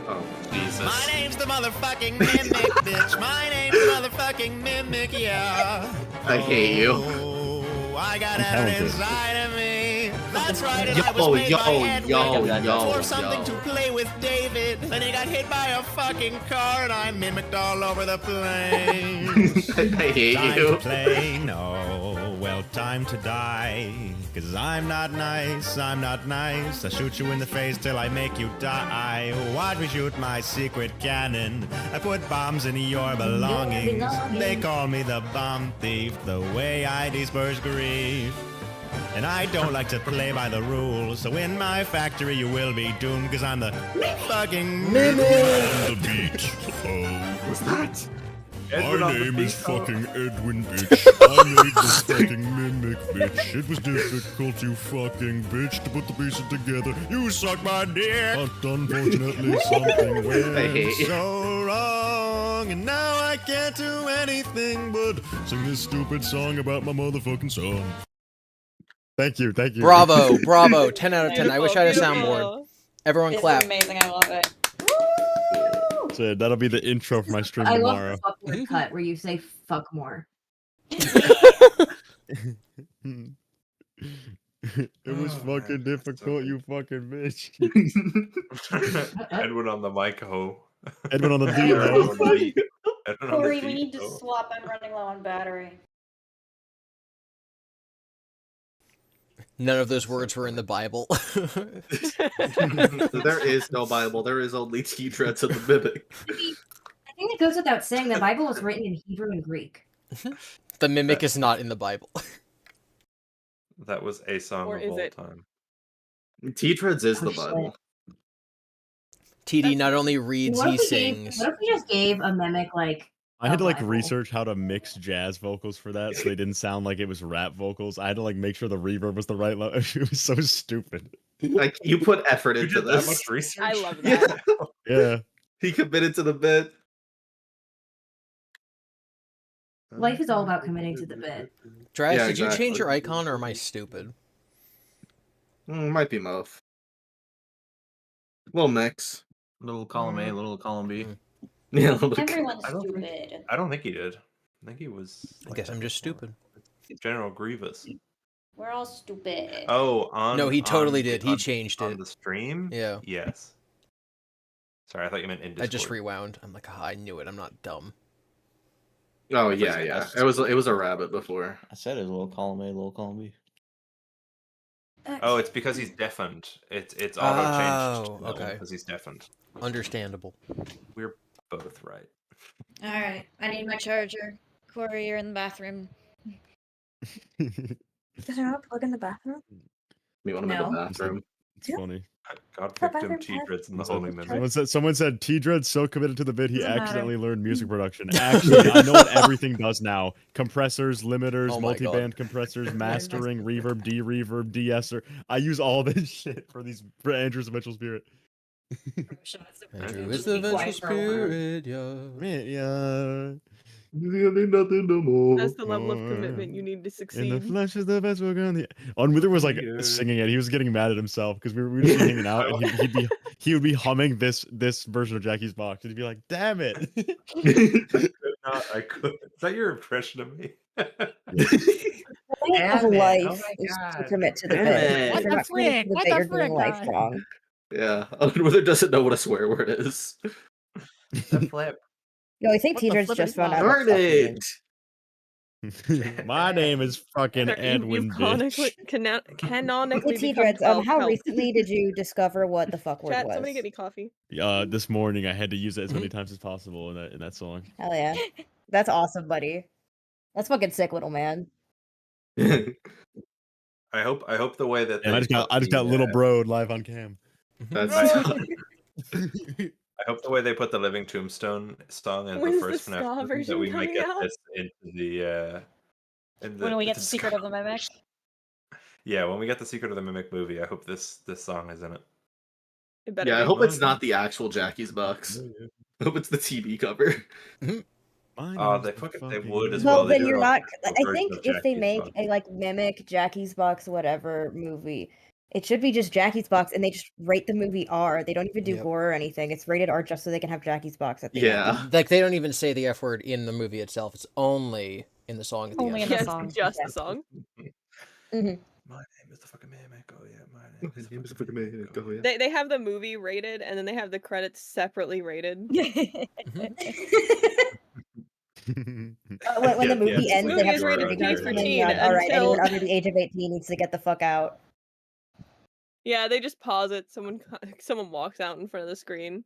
Oh, Jesus. My name's the motherfucking mimic, bitch. My name's the motherfucking mimic, yeah. I hate you. Oh, I got I'm it talented. inside of me. That's right, and I Yo, was made by yo, Edwin yo, for yo, something yo. to play with David. Then he got hit by a fucking car, and I mimicked all over the place. I hate Time you. to play, no, well, time to die. Cause I'm not nice, I'm not nice. I shoot you in the face till I make you die. Watch me shoot my secret cannon. I put bombs in your belongings. They call me the bomb thief, the way I disperse grief. And I don't like to play by the rules, so in my factory you will be doomed, cause I'm the fucking The beat. Oh. What's that? Edwin My on the name is beat, oh. fucking Edwin, bitch. I made this fucking mimic, bitch. It was difficult, you fucking bitch, to put the pieces together. You suck my dick. But unfortunately, something went I hate you. so wrong, and now I can't do anything but sing this stupid song about my motherfucking son. Thank you. Bravo, bravo. 10 out of 10. I wish I had a Beautiful. soundboard. Everyone It's clap. amazing. I love it. So that'll be the intro for my stream I love tomorrow. the fuck word cut where you say fuck more. It was fucking difficult, you fucking bitch. Edwin on the mic, ho. Edwin on the beat, Edwin ho. on the beat. Edwin on the Corey, we beat, need to ho. swap. I'm running low on battery. None of those words were in the Bible. There is no Bible. There is only T-Dreads of the Mimic. I think it goes without saying the Bible was written in Hebrew and Greek. The mimic is not in the Bible. That was a song Or of is all it? time. T-Dreads is the Oh, shit. Bible. TD not only reads, What he if we sings. What if we just gave a mimic like I had to like Bible? research how to mix jazz vocals for that so they didn't sound like it was rap vocals. I had to like make sure the reverb was the right level. It was so stupid. Like, you put effort You into did that this. much research? I love that. Yeah. He committed to the bit. Life is all about committing to the bit. Draz, Yeah, did you change exactly. your icon or am I stupid? Might be both. Little mix. Little column A, little column B. Yeah, a little bit. Everyone's I don't think- stupid. I don't think he did. I think he was. I guess I'm just stupid. General Grievous. We're all stupid. Oh, on. No, he totally on the- did. He on- changed on it. the stream. Yeah. Yes. Sorry, I thought you meant in Discord. I just rewound. I'm like, I knew it. I'm not dumb. Oh yeah, yeah. It was a rabbit before. I said it was a little column A, little column B. Oh, it's because he's deafened. It's auto changed. Oh, okay. Because he's deafened. Understandable. We're both right. All right, I need my charger. Corey, you're in the bathroom. Does there not plug in the bathroom? You want him in the No. bathroom? It's funny. God picked him T-Dreads and the Holy Mimic. Someone said T-Dread's so committed to the bit he Doesn't matter. accidentally learned music production. Actually, I know what everything does now. Compressors, limiters, Oh my God. multiband compressors, mastering, reverb, de-esser. I use all this shit for Andrew's Eventual Spirit. Andrew is the vengeful spirit, Yeah. Nothing no more. That's the level of commitment you need to In the succeed. flesh is the best work on the. On Wither was like singing it. He was getting mad at himself because we were just hanging out, and he would be humming this version of Jackie's Box, and he'd be like, "Damn it!" I could. Is that your impression of me? Of life is to commit to the Damn bit. it. If you're not committed to the bit, you're doing life wrong. Yeah, Wither doesn't know what a swear word is. The flip. Yo, I think What the T-Dreads flip just is found that? out. what fuck Darn means. My name is fucking Edwin, bitch. Canonically Hey, become T-Dreads, 12 how help. recently did you discover what the fuck word Chat, was? somebody get me coffee. This morning I had to use it as many times as possible in that song. Hell yeah. That's awesome, buddy. That's fucking sick, little man. I hope the way that And I just got little broed live on cam. That's I hope the way they put the Living Tombstone song in When's the first the FNAF ska movie, that version we might coming get out? this into the When we get the to Secret ska of the Mimic. Yeah, when we get the Secret of the Mimic movie, I hope this song is in it. It better Yeah, I be. hope it's not the actual Jackie's Box. I hope it's the TV cover. Oh, they would as Well, well. They then do you're their own not. I version think of if they Jackie's make Box. a like mimic Jackie's Box whatever movie, it should be just Jackie's Box, and they just rate the movie R. They don't even do Yep. gore or anything. It's rated R just so they can have Jackie's Box at the end. Like they don't even say the F word in the movie itself. It's only in the song at the Only end. in the Yes, song. just the song. Mhm. My name is the fucking Mimic. Oh yeah, my name is the fucking Mimic. Oh yeah. They have the movie rated, and then they have the credits separately rated. When the movie ends, Movie they have is to rated rated PG and then you add, all right, until- anyone under the age of 18 needs to get the fuck out. Yeah, they just pause it. Someone walks out in front of the screen.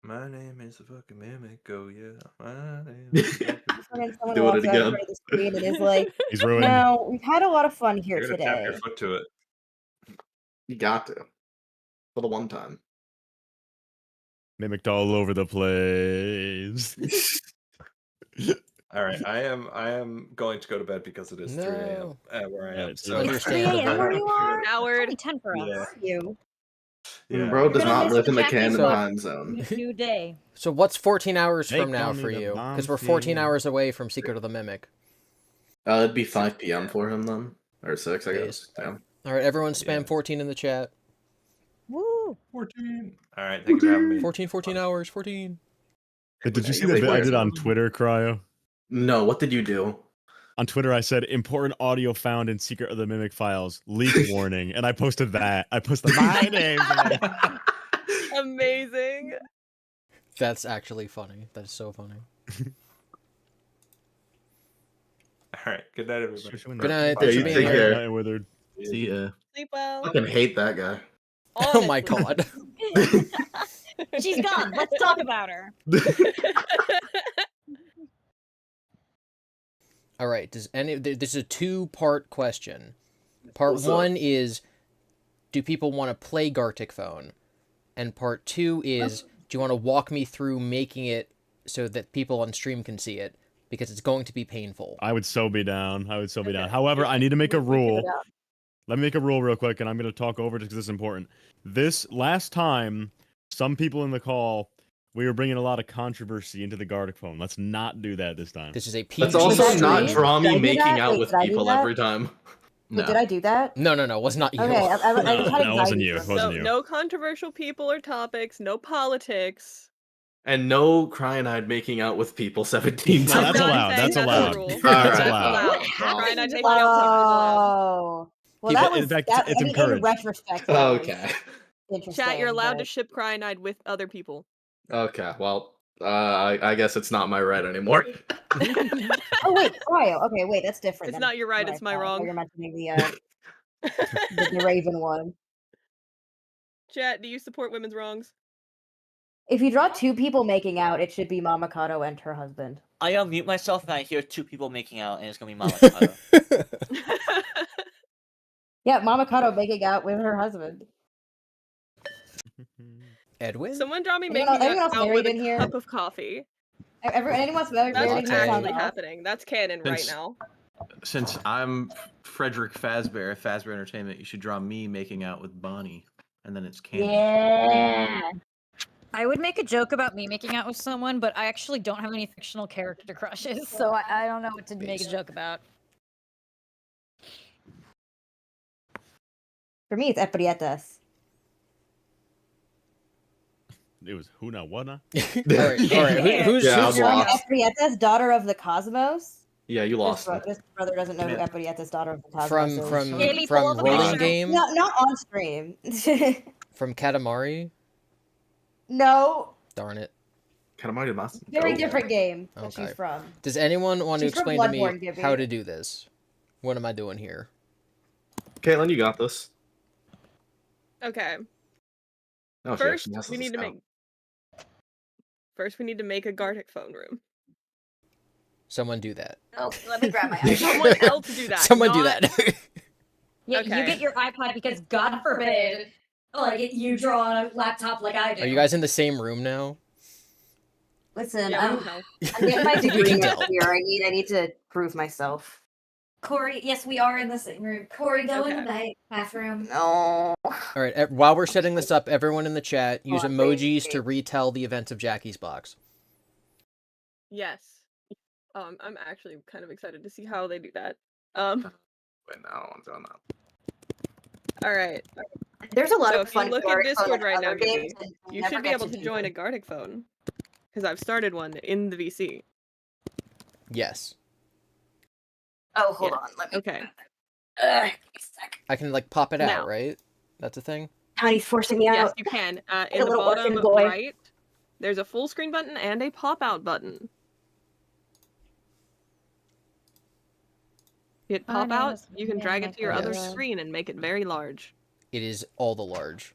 My name is the fucking Mimic. Oh yeah, my name is the fucking And then someone Do it walks out in again. front of the screen and is like, He's ruined. "Now we've had a lot of fun here You're gonna tap today." your foot to it. You got to. For the one time. Mimicked all over the place. All right, I am going to go to bed because it is 3 a.m. Where I am. Right, So It's 3 a.m. where you are? Howard. Only 10 for us. Yeah. You. Yeah. Bro does You're gonna not miss live the in the Jackie's canon Box. time zone. New day. So what's 14 hours They from now call me for the you? bomb Because we're 14 fiend. hours away from Secret of the Mimic. It'd be 5 p.m. for him then. Or 6, I guess. Yeah. All right, everyone spam Yeah. 14 in the chat. Woo! 14. All right, thank you for having me. 14 hours, 14. Hey, did you see Yeah, the wait, bit I where? did on Twitter, Cryo? No, what did you do? On Twitter, I said important audio found in Secret of the Mimic files, leak warning, and I posted that. I posted my name. Amazing. That's actually funny. That's so funny. All right, good night, everybody. Good night. Yeah, Thanks you for being take here. care. Withered. See ya. Sleep well. I fucking hate that guy. Oh my Honestly. god. She's gone. Let's talk about her. All right. This is a 2-part question. Part What's up? 1 is, do people want to play Gartic Phone? And part 2 is, do you want to walk me through making it so that people on stream can see it? Because it's going to be painful. I would so be down. However, I need to make a rule. Let me make a rule real quick, and I'm going to talk over it because it's important. This last time, some people in the call, we were bringing a lot of controversy into the Gartic Phone. Let's not do that this time. This is a PG Let's also Did I not do that? draw Did I me do making that? out Wait, with did I do people that? every time. Wait, did I do that? No, it was not you. Okay, I just had No, it wasn't anxiety you. for It a wasn't So you. no controversial people or topics, no politics. And no crying-eyed making out with people 17 No, times. that's Not allowed. saying That's the allowed. rule. That's Alright. allowed. Try not to take Oh. Well, People- that was in fact, that, it's I mean, in encouraged. retrospect. That was Okay. interesting. Chat, you're allowed to but- ship Cryonide with other people. Okay, well, I guess it's not my right anymore. Oh wait, Cryo. Okay, wait, that's different. It's than not your right, what I it's my thought. I thought wrong. You're mentioning the Raven one. Chat, do you support women's wrongs? If you draw 2 people making out, it should be Mama Kato and her husband. I unmute myself and I hear 2 people making out, and it's gonna be Mama. Yeah, Mama Kato making out with her husband. Edwin? Someone draw me Anyone making else out married with a in here? cup of coffee. Anyone else married That's in here? actually happening. That's canon right Since- now. Since I'm Frederick Fazbear, Fazbear Entertainment, you should draw me making out with Bonnie, and then it's canon. Yeah. I would make a joke about me making out with someone, but I actually don't have any fictional character crushes, so I don't know what to make a joke about. For me, it's Eprietas. It was Huna Wana. all right. Who's Eprietas, daughter of the Cosmos? Yeah, you lost. This brother doesn't know who Eprietas, daughter of the Cosmos From is. rolling game. Not on stream. From Katamari. No. Darn it. Katamari Damacy. Very different game that Okay. she's from. Does anyone want to She's from explain to me Bloodborne, GiBi. how to do this? What am I doing here? Caitlin, you got this. Okay. Oh, she First, actually has we this need to out. make. First, we need to make a Gartic Phone room. Someone do that. Oh, let me grab my Someone else do that. Someone do not- that. Yeah, Okay. you get your iPod because God forbid, like you draw on a laptop like I do. Are you guys in the same room now? Listen, Yeah, I'm getting my We degree can next tell. year. I need to prove myself. Corey? Yes, we are in the same room. Corey, go in Okay. the bathroom. No. All right. While we're setting this up, everyone in the chat use on, emojis wait. to retell the events of Jackie's box. Yes. I'm actually kind of excited to see how they do that. Wait, no, I don't want to do that. All right. There's a lot So of if you fun look at Gartic Phone Discord in right now, other games, GiBi, and we you never should be get able to do join them. a Gartic Phone because I've started one in the VC. Yes. Oh, hold Yeah. on. Let me. Okay. Give me a sec. I can like pop it Now. out, right? That's a thing. Connie's forcing me Yes, out. you can. Like In a the little orphan bottom boy. right, there's a full screen button and a pop out button. Hit My pop name out, is you can drag it to your other Yes. screen and make it very large. It is all the large.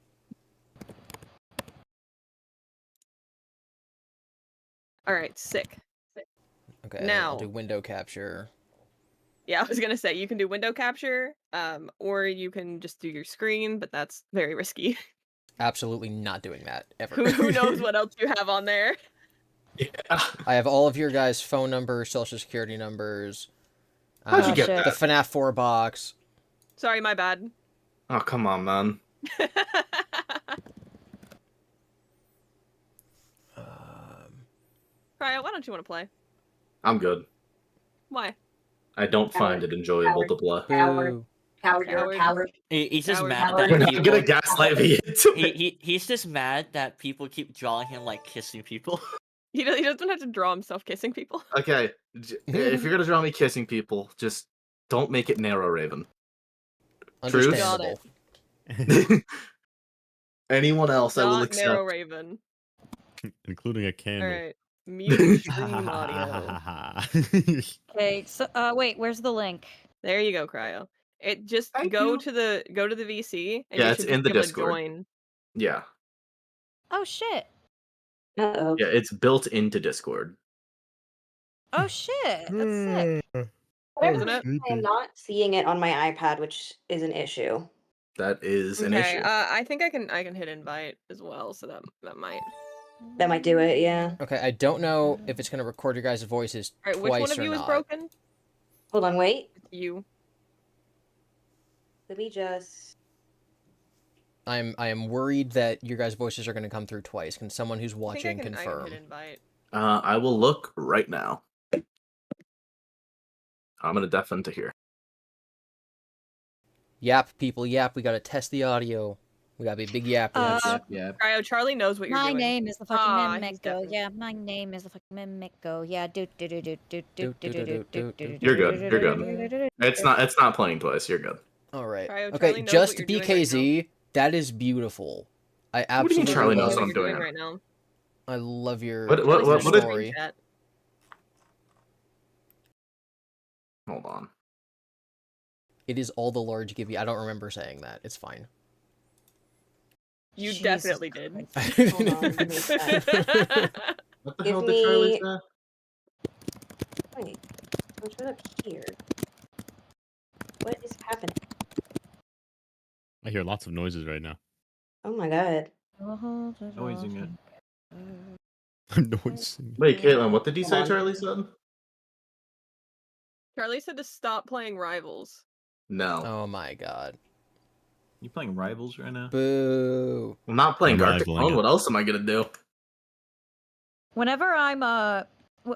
All right, sick. Okay. I'll Now. do window capture. Yeah, I was gonna say you can do window capture, or you can just do your screen, but that's very risky. Absolutely not doing that ever. Who knows what else you have on there? I have all of your guys' phone numbers, social security numbers. How'd you get The that? FNAF 4 box. Sorry, my bad. Oh, come on, man. Raya, why don't you want to play? I'm good. Why? I don't find it enjoyable to play. Boo. Coward, you're a coward. He's just Coward. mad Coward. You're that not gonna people, gaslight me into it. he's just mad that people keep drawing him like kissing people. He doesn't have to draw himself kissing people. Okay, if you're gonna draw me kissing people, just don't make it narrow, Raven. Truth? Understandable. Anyone else, I will Not accept. narrow raven. Including a candle. All right. Mute stream audio. Okay, so wait, where's the link? There you go, Cryo. It just Thank go you. to the VC and Yeah, you it's should in just the be able to Discord. join. Yeah, Oh shit! Uh-oh. yeah, it's built into Discord. Oh shit! That's sick. Isn't it? I am not seeing it on my iPad, which is an issue. That is an Okay, issue. I think I can hit invite as well, so that might. That might do it, yeah. Okay, I don't know if it's going to record your guys' voices All right, twice which one of or you is not. broken? Hold on, wait. You. Let me just... I am worried that your guys' voices are going to come through twice. Can someone who's I watching think I can confirm? hit invite. I will look right now. I'm gonna deafen to here. Yap, people, yap. We got to test the audio. We got to be big yappers. Yeah. Cryo, Charlie knows what you're My doing. name is the fucking Ah, he's Mimico. definitely- Yeah, my name is the fucking Mimico. Yeah, do do do do do do do do do do. You're good, you're good. It's not playing twice. You're good. All right. Cryo, Okay, Charlie knows just what you're doing right BKZ. That is beautiful. I What do you absolutely mean Charlie knows love, what I'm you're doing? right now. I love your What Charlie's what in did- story. chat. Hold on. It is all the large GiBi. I don't remember saying that. It's fine. You Jesus definitely did. Hold on, let me check. What the Give hell did Charlie me- say? Wait, what's up here? What is happening? I hear lots of noises right now. Oh my god. Noising it. Noising. Wait, Caitlin, what did you Hold say on. Charlie said? Charlie said to stop playing Rivals. No. Oh my god. You playing Rivals right now? Boo. I'm not playing Gartic Rivaling Phone. it. What else am I gonna do? Whenever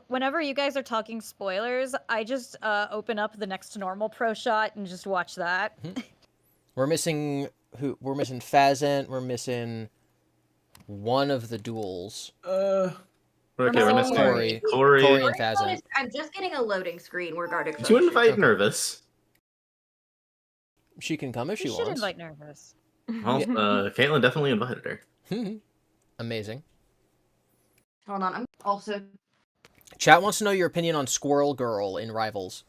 whenever you guys are talking spoilers, I just open up the Next to Normal Pro Shot and just watch that. We're missing who? We're missing Fazent. We're missing one of the duels. Okay, We're we're missing missing Corey Corey. and Fazent. I'm just getting a loading screen where Gartic Did you Phone invite Okay. Nervous? She can come if she You should wants. invite Nervous. Well, Caitlin definitely invited her. Amazing. Hold on, I'm also. Chat wants to know your opinion on Squirrel Girl in Rivals.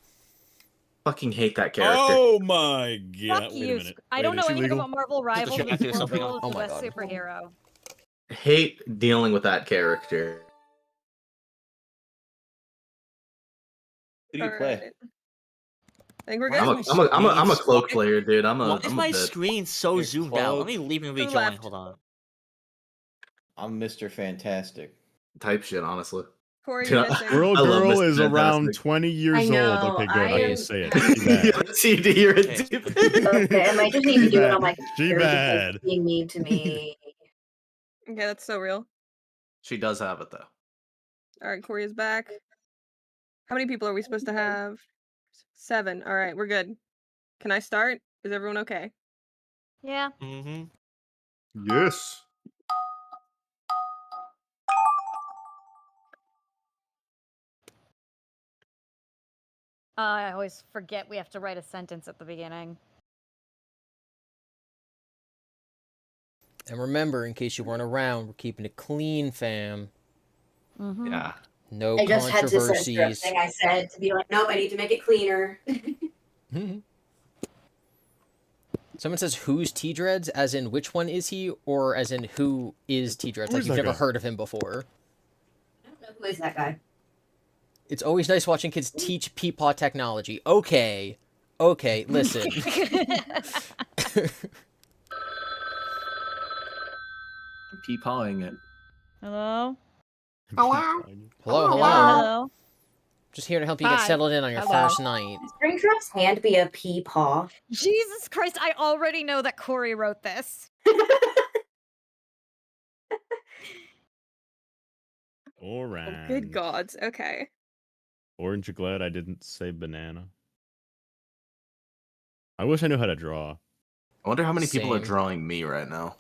Fucking hate that character. Oh my god! Fuck Wait a you. minute. I Wait, don't know is she anything legal? about Marvel Rivals. chat do Squirrel something Girl on- is Oh the my best God. superhero. Hate dealing with that character. Who do you play? Alright. I think we're Why good. is I'm a screen cloak so- player, dude. I'm Why a is my bit. screen so Your zoomed out? Let cloak. me leave and To the rejoin. left. Hold on. I'm Mr. Fantastic. type shit, honestly. Corey, Dude, you're missing. Girl I love Girl Mr. is around Fantastic. 20 years I know, old. Okay, good. I I am- can say it. She bad. Yeah, CD, you're a Okay. dude. Okay, I might just need to She do it bad. on my She computer because bad. it's being mean to me. Okay, that's so real. She does have it though. Alright, Corey is back. How many people are we supposed to have? 7. Alright, we're good. Can I start? Is everyone okay? Yeah. Mm-hmm. Yes. I always forget we have to write a sentence at the beginning. And remember, in case you weren't around, we're keeping it clean, fam. Mm-hmm. Yeah. No I just had to censor controversies. everything I said to be like, nope, I need to make it cleaner. Someone says, who's T-Dreads? As in, which one is he? Or as in, who is T-Dreads? Like, Who's you've that never guy? heard of him before. I don't know who is that guy. It's always nice watching kids teach Peepaw technology. Okay. Okay, listen. I'm peepawing it. Hello? Hello, hello. Hello? Just here to help you get Hi. settled in on your Hello. first night. Springtrap's hand be a pea paw. Jesus Christ, I already know that Corey wrote this. Orange. Good gods. Okay. Orange, you glad I didn't say banana? I wish I knew how to draw. I wonder how many people are Same. drawing me right now.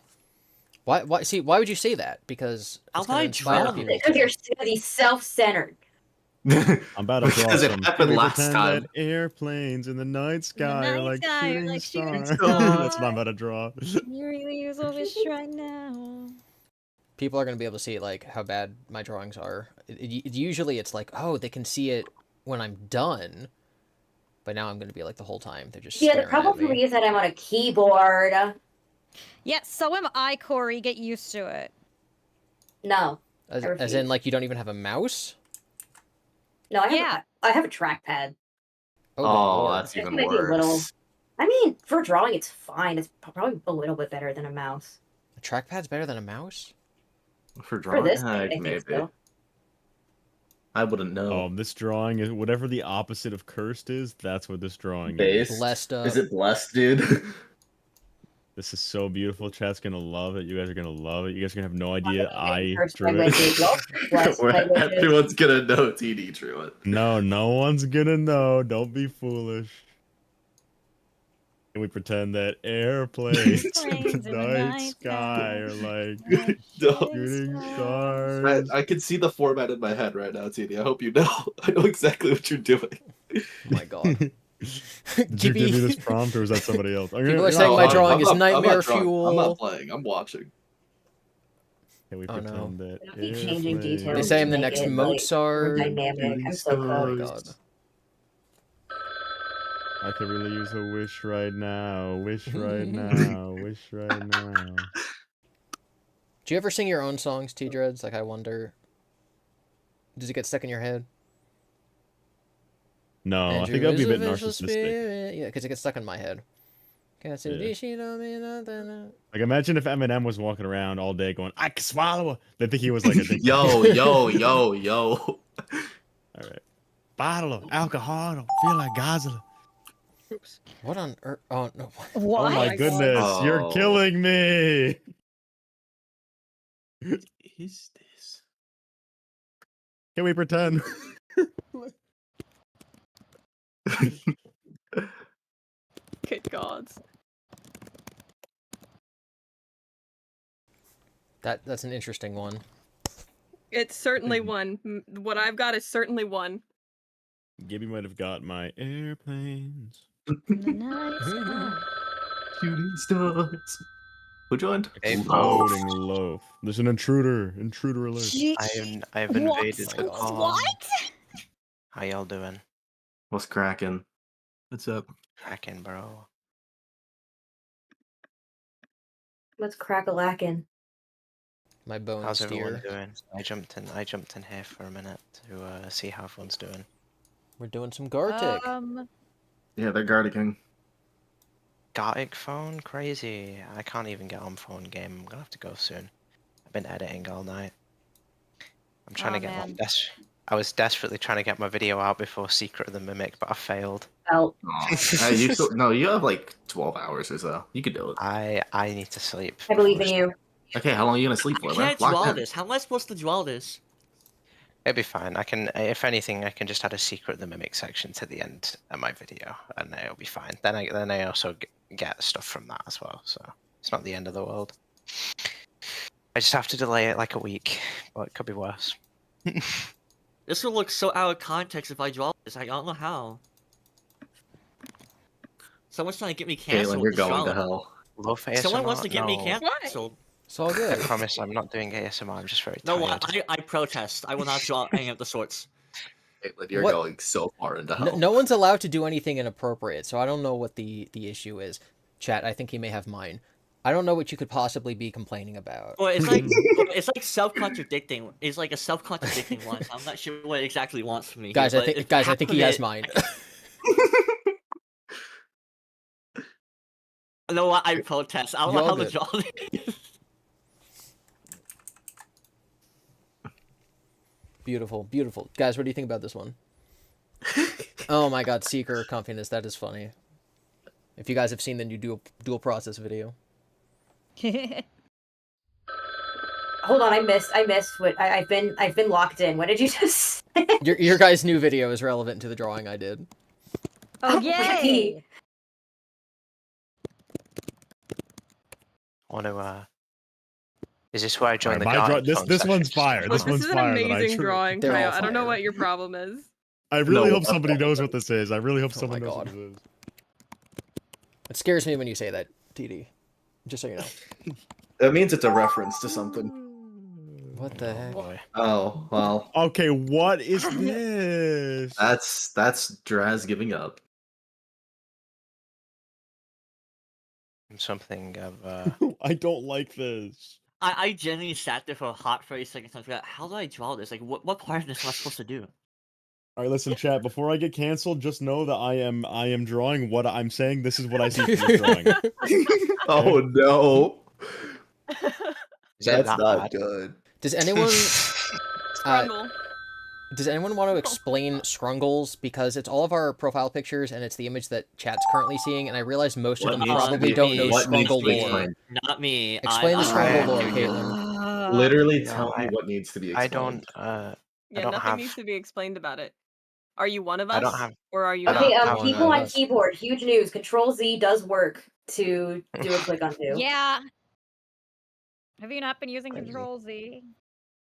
Why? See, why would you say that? Because How it's gonna about I inspire draw people. Because you're really self-centered. I'm about to draw Because it some. happened Can we last pretend time. that airplanes in the night sky are night like sky are shooting like shooting stars? stars. That's what I'm about to draw. You really use a wish right now. People are gonna be able to see like how bad my drawings are. Usually, it's like, oh, they can see it when I'm done. But now I'm gonna be like the whole time they're just Yeah, the staring problem at for me. me is that I'm on a keyboard. Yeah, so am I, Corey. Get used to it. No. As I in, refuse. like, you don't even have a mouse? No, Yeah. I have a trackpad. Oh, good Oh, lord. that's even Maybe a little. worse. I mean, for drawing, it's fine. It's probably a little bit better than a mouse. A trackpad's better than a mouse? For For drawing, this thing, I think maybe. so. I wouldn't know. This drawing is whatever the opposite of cursed is. That's what this drawing Based? is. Blessed up. Is it blessed, dude? This is so beautiful. Chat's gonna love it. You guys are gonna love it. You guys are gonna have no idea I First drew it. languages, well, blessed languages. Everyone's gonna know TD drew it. No, no one's gonna know. Don't be foolish. Can we pretend that airplanes in the night sky are like shooting stars? I can see the format in my head right now, TD. I hope you know. I know exactly what you're doing. Oh my god. Did you give me this prompt or was that somebody else? People are saying my drawing I'm is not nightmare drawing. fuel. I'm not playing. I'm watching. Can we Oh, no. pretend that Don't keep changing airplanes- details They say I'm to the make next it, like, more Mozart. dynamic. I'm so Oh my close. god. I could really use a wish right now. Wish right now. Wish right now. Do you ever sing your own songs, T-Dreads? Like, I wonder... Does it get stuck in your head? No, I Andrew think I'd be a is bit visual narcissistic. spirit. Yeah, because it gets stuck in my head. Cassidy, she don't mean nothing. Like, imagine if Eminem was walking around all day going, "I can swallow." They think he was like addicted. Yo. All right. Bottle of alcohol, feel like Godzilla. Oops. What on earth? Oh no! What? Oh my goodness! You're killing me. What is this? Can we pretend? Good gods. That's an interesting one. It's certainly one. What I've got is certainly one. GiBi might have got my airplanes. Shooting stars. Who joined? Exploding loaf. There's an intruder. Intruder alert. I've invaded the What? call. What? How y'all doing? What's cracking? What's up? Cracking, bro. What's crack-a-lackin'? My bones How's everyone steer. doing? I jumped in here for a minute to see how everyone's doing. We're doing some Gartic. Yeah, they're Garticing. Gartic Phone? Crazy. I can't even get on phone game. I'm gonna have to go soon. I've been editing all night. I'm trying to get man. I was desperately trying to get my video out before Secret of the Mimic, but I failed. Oh. You have like 12 hours or so. You could do it. I need to sleep. I believe in you. Okay, how long are you gonna sleep for? I can't man? do Lock all in. this. How am I supposed to do all this? It'll be fine. I can, if anything, I can just add a Secret of the Mimic section to the end of my video, and it'll be fine. Then I also get stuff from that as well, so it's not the end of the world. I just have to delay it like a week, but it could be worse. This will look so out of context if I draw this. I don't know how. Someone's trying to get me canceled. Caitlin, you're with going drawing. to hell. Low face. Someone wants to get me No. canceled. It's all good. I promise I'm not doing ASMR. I'm just very No, tired. I protest. I will not draw any of the sorts. Caitlin, you're What? going so far into hell. No one's allowed to do anything inappropriate, so I don't know what the issue is. Chat, I think he may have mine. I don't know what you could possibly be complaining about. Well, it's like self-contradicting. It's like a self-contradicting one. So I'm not sure what it exactly wants from me. Guys, here, I but think if guys, I half think of he has it- mine. You know what? I protest. I don't You're know how all to good. draw this. Beautiful, beautiful. Guys, what do you think about this one? Oh my god, Seeker Comfiness, that is funny. If you guys have seen the new dual process video. Hold on, I missed what I've been locked in. What did you just say? Your guys' new video is relevant to the drawing I did. Oh, right. yay! Want to? Is this where I join Alright, the Gartic Phone this section? one's fire. Look, This one's is an fire. that I amazing truly- drawing, They're all Kyle. I don't know fire. what your problem is. I really No, hope somebody that's all knows of what this is. I really hope Oh someone my knows what God. this is. It scares me when you say that, TD. Just so you know. That means it's a reference to something. What the heck? Boy. Oh, well. Okay, what is this? That's Draz giving up. Something of I don't like this. I genuinely sat there for a hot 30 seconds and figured out, how do I draw this? Like, what part of this am I supposed to do? All right, listen, chat. Before I get canceled, just know that I am drawing what I'm saying. This is what I see from the drawing. Oh no. Is it That's that not bad? good. Does anyone Scrumble. does anyone want to explain Scrungles? Because it's all of our profile pictures and it's the image that chat's currently seeing, and I realize most What of them needs to probably be- don't know what needs Scrungle to be lore. explained? Not me. Explain the Scrungle lore, Caitlin. Literally No, tell me what needs to be I explained. don't. Yeah, don't nothing have- needs to be explained about it. Are you one of us? I don't have. Or are you I not? don't Okay, have people one on of us. keyboard, huge news. Control Z does work to do a click undo. Yeah. Have you not been using Crazy. Control Z?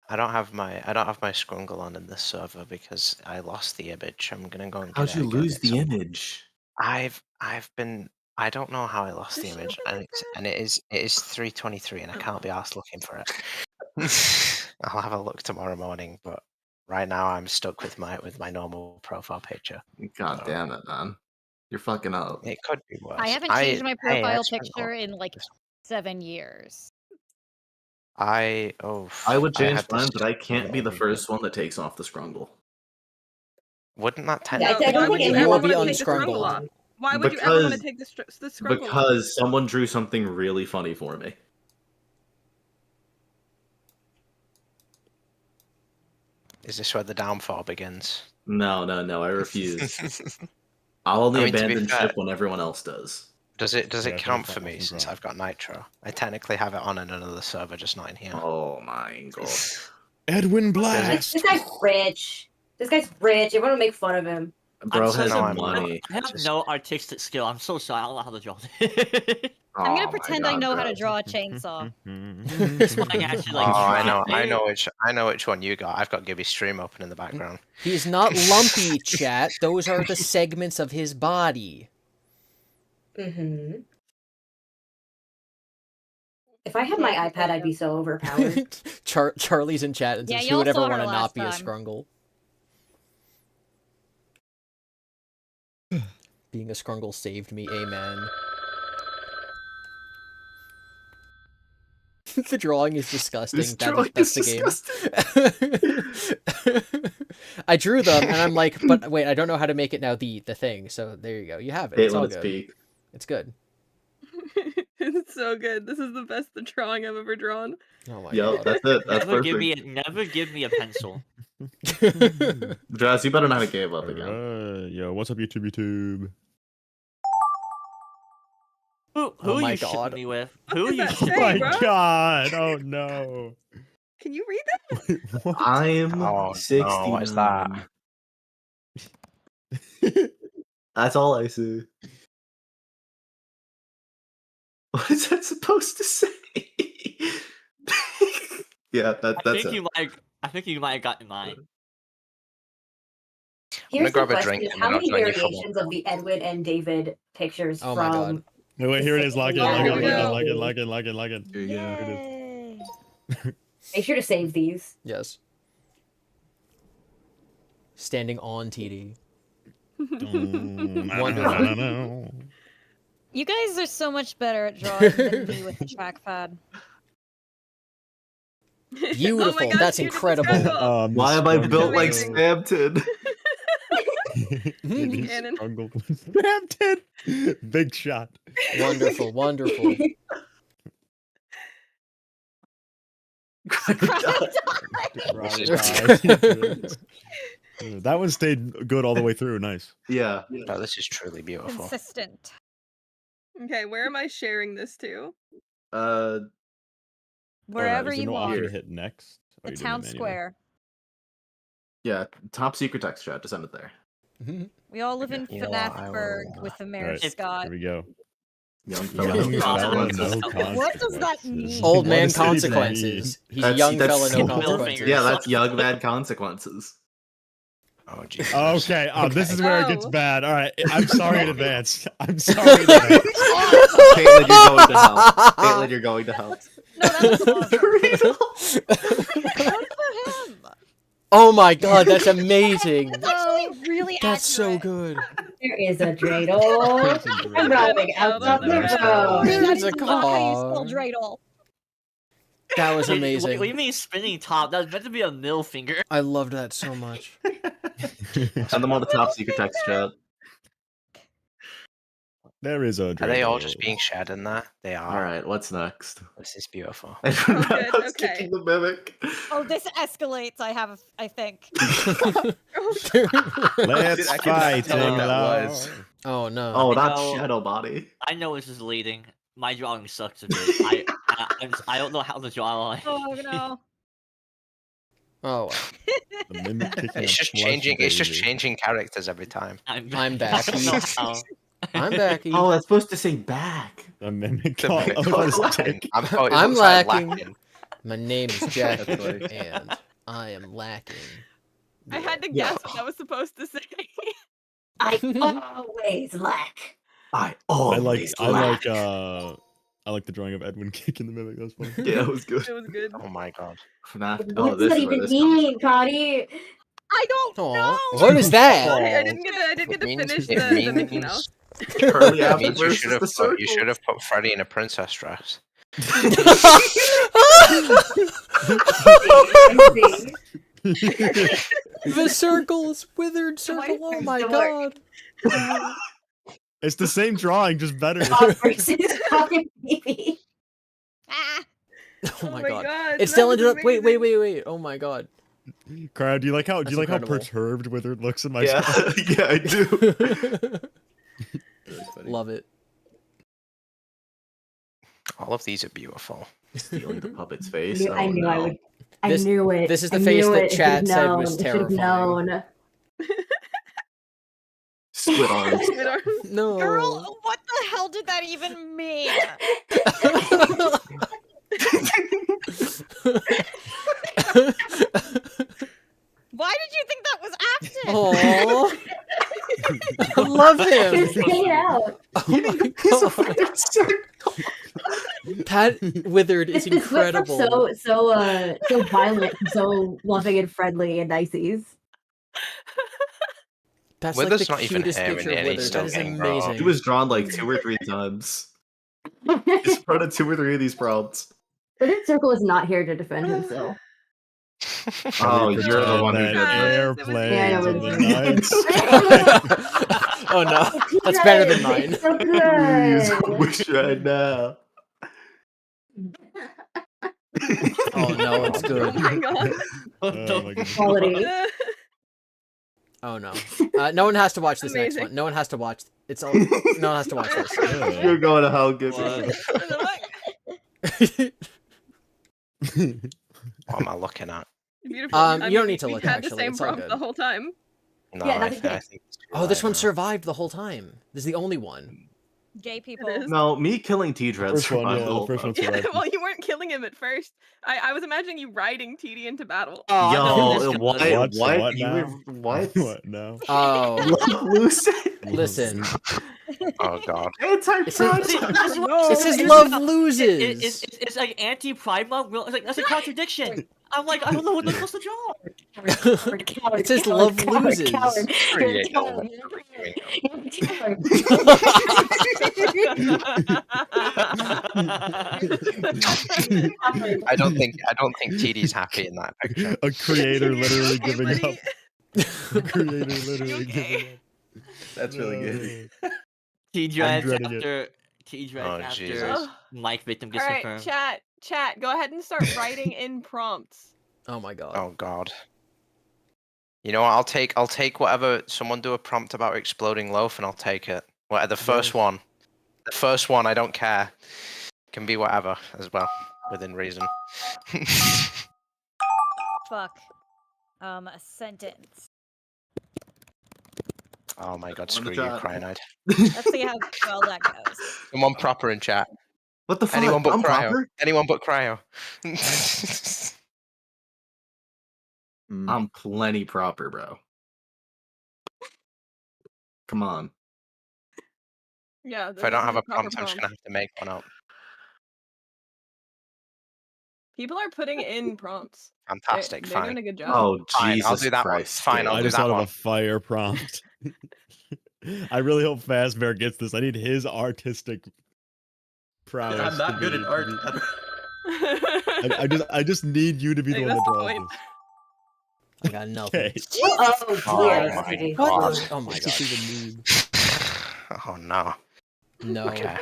I don't have my Scrungle on in this server because I lost the image. I'm gonna go and get How'd it you again lose at the some- image? I've been. I don't know how I lost the image, and it is 3:23, and I can't be asked looking for it. I'll have a look tomorrow morning, but right now I'm stuck with my normal profile picture. God damn it, man. You're fucking up. It could be worse. I haven't changed my hey, I profile spent picture all- in like 7 years. I would I change had mine, this but I can't be the every first one that takes off the Scrungle. Wouldn't that Yeah, I technically? don't Why would think you You anyone will be ever take the Scrungle unscrungled. off? Why would you ever want to take the scruggle? Because someone drew something really funny for me. Is this where the downfall begins? No, I refuse. I'll only abandon ship when everyone else does. Does it count for me since I've got Nitro? I technically have it on in another server, just not in here. Oh my god. Edwin Blast! This guy's rich. Everyone will make fun of him. Bro has money. I have no artistic skill. I'm so sorry. I don't know how to draw. I'm gonna pretend I know how to draw a chainsaw. This one I actually like. I know which one you got. I've got GiBi stream open in the background. He's not lumpy, chat. Those are the segments of his body. Mm-hmm. If I had my iPad, I'd be so overpowered. Charlie's in chat and says, who would ever want to not be a scrungle? Being a scrungle saved me, amen. The drawing is disgusting. That's the game. I drew them, and I'm like, but wait, I don't know how to make it now the thing. So there you go. You have it. It's all good. It's good. It's so good. This is the best drawing I've ever drawn. Oh my god. That's it. That's perfect. Never give me a pencil. Jazz, you better not give up again. Yo, what's up, YouTube? Who are you shooting me with? Who are you Oh my god! Oh no! Can you read that? I'm 60. No, what is that? That's all I see. What is that supposed to say? Yeah, that's it. I think you might have gotten mine. Here's the question: how many variations of the Edwin and David pictures my from? god. Wait, here it is. Lock it. Here Here you go. Make sure to save these. Yes. Standing on TD. Wonderful. You guys are so much better at drawing than me with the trackpad. Beautiful. Oh my gosh, that's incredible. Why am I built like Spamton? Spamton. Big shot. Wonderful, wonderful. That one stayed good all the way through. Nice. Yeah. No, this is truly beautiful. Consistent. Okay, where am I sharing this to? Wherever you want. To hit next. The town square. Yeah, top secret text chat. Just send it there. We all live in FNAF with the mayor Scott. Here we go. Young What does that mean? Old man consequences. He's a young fella, no consequences. Yeah, that's young man consequences. Oh, geez. Okay, this is where it gets bad. All right, I'm sorry in advance. I'm sorry in advance. Caitlin, you're going to hell. Caitlin, you're going to hell. No, that was awesome. For him. Oh my god, that's amazing. That's actually really That's so accurate. good. There is a dreidel. I'm rolling out of the road. There's a That's not how you car. spell dreidel. That was amazing. What do you mean spinning top? That was meant to be a middle finger. I loved that so much. Send them on the top secret text chat. There is a dreidel. Are they all just being shared in there? They are. All right, what's next? This is beautiful. Kicking the mimic. Oh, this escalates. I think. Let's fight. Oh no. Oh, that's Shadow Body. I know this is leading. My drawing sucks a bit. I don't know how to draw. Oh no. Oh. It's just changing. It's just changing characters every time. I'm back. I'm back. Oh, that's supposed to say back. The mimic. I'm lacking. My name is Jack, and I am lacking. I had to guess what that was supposed to say. I always lack. I like the drawing of Edwin kicking the mimic. That was funny. Yeah, it was good. It was good. Oh my god. FNAF. What does that even mean, Cotty? I don't know. What is that? I didn't get to finish the Mickey Mouse. It means you should have put Freddy in a princess dress. The circle is withered circle. Oh my god. It's the same drawing, just better. Dog versus fucking baby. Oh my my god. God, It still that was ended up. Wait. amazing. Oh my god. Crowd, do you like how That's how incredible. perturbed Withered looks in my Yeah, screen? yeah, I do. Love it. All of these are beautiful. Stealing the puppet's face. I knew I would. I This- knew it. this is the I face knew that it. It chat should've said known. was It should've terrifying. known. Split arms. Split arms. No. Girl, what the hell did that even mean? Why did you think that was Afton? Oh. I love him. Just hang it out. Oh my god. Pat Withered is This went from incredible. so violent, to so loving and friendly and niceys. That's like Wither's the not even cutest here, picture and of yet he's Withered. still That is getting brought up. amazing. He was drawn like 2 or 3 times. He's part of 2 or 3 of these prompts. Withered Circle is not here to defend himself. Oh, you're the one who that did that. airplane Yeah, in it the was- night sky. Oh no, that's better than mine. It's so Please, I good. wish right now. Oh no, it's Oh good. my god. Oh my goodness. Quality. Oh no. No one has to watch this next Amazing. one. No one has to watch. It's all. No one has to watch this. You're going to hell, Gibby. What am I looking at? Beautiful. You I don't mean, need to we've look, had actually, the same it's all prompt good. the whole time. No, Yeah, I, that's th- I okay. think it's too Oh, this late one now. survived the whole time. This is the only one. Gay people. is. No, me killing T-Dread First one, survived yeah, the the whole first time. one Yeah, survived. well, you weren't killing him at first. I was imagining you riding TD into battle. Oh, I know who Yo, this what? kid What? What? What You now? were what? What now? Oh, Lucy. listen. Oh god. It says, No, it says it's- love It's, loses. it's like anti-Pride Month. It's like that's a contradiction. I'm like, I don't know what they're supposed to draw. Coward, It says coward, love coward, loses. coward. You're a Create coward. no- You're a coward. I don't think TD's happy in that picture. A creator literally Okay, giving buddy. up. A creator literally okay? giving up. That's really good. T-Dreads dreading it. after T-Dreads Oh, after Jesus. Mike victim All gets right, confirmed. chat. Go ahead and start writing in prompts. Oh my god. Oh god. You know what? I'll take whatever. Someone do a prompt about exploding loaf, and I'll take it. What the first one? The first one. I don't care. Can be whatever as well, within reason. Fuck. A sentence. Oh my god! On the Screw you, chat. Cryonide. Let's see how well that goes. Someone proper in chat. What the fuck? Anyone but I'm Cryo. proper? Anyone but Cryo. I'm plenty proper, bro. Come on. Yeah. If I don't have a proper prompt, I'm just gonna have to make one up. People are putting in prompts. Fantastic. They're Fine. doing a good job. Oh, Fine, Jesus I'll do that Christ. one. Fine, dude. I'll I do just that thought of one. a fire prompt. I really hope Fazbear gets this. I need his artistic prowess. I'm not to good be- at art. I just need you to be Hey, the one that's that the draws point. this. I got nothing. Okay. Oh, Oh dear. my What? god. Oh my Just god. see the meme. Oh no. No. Okay.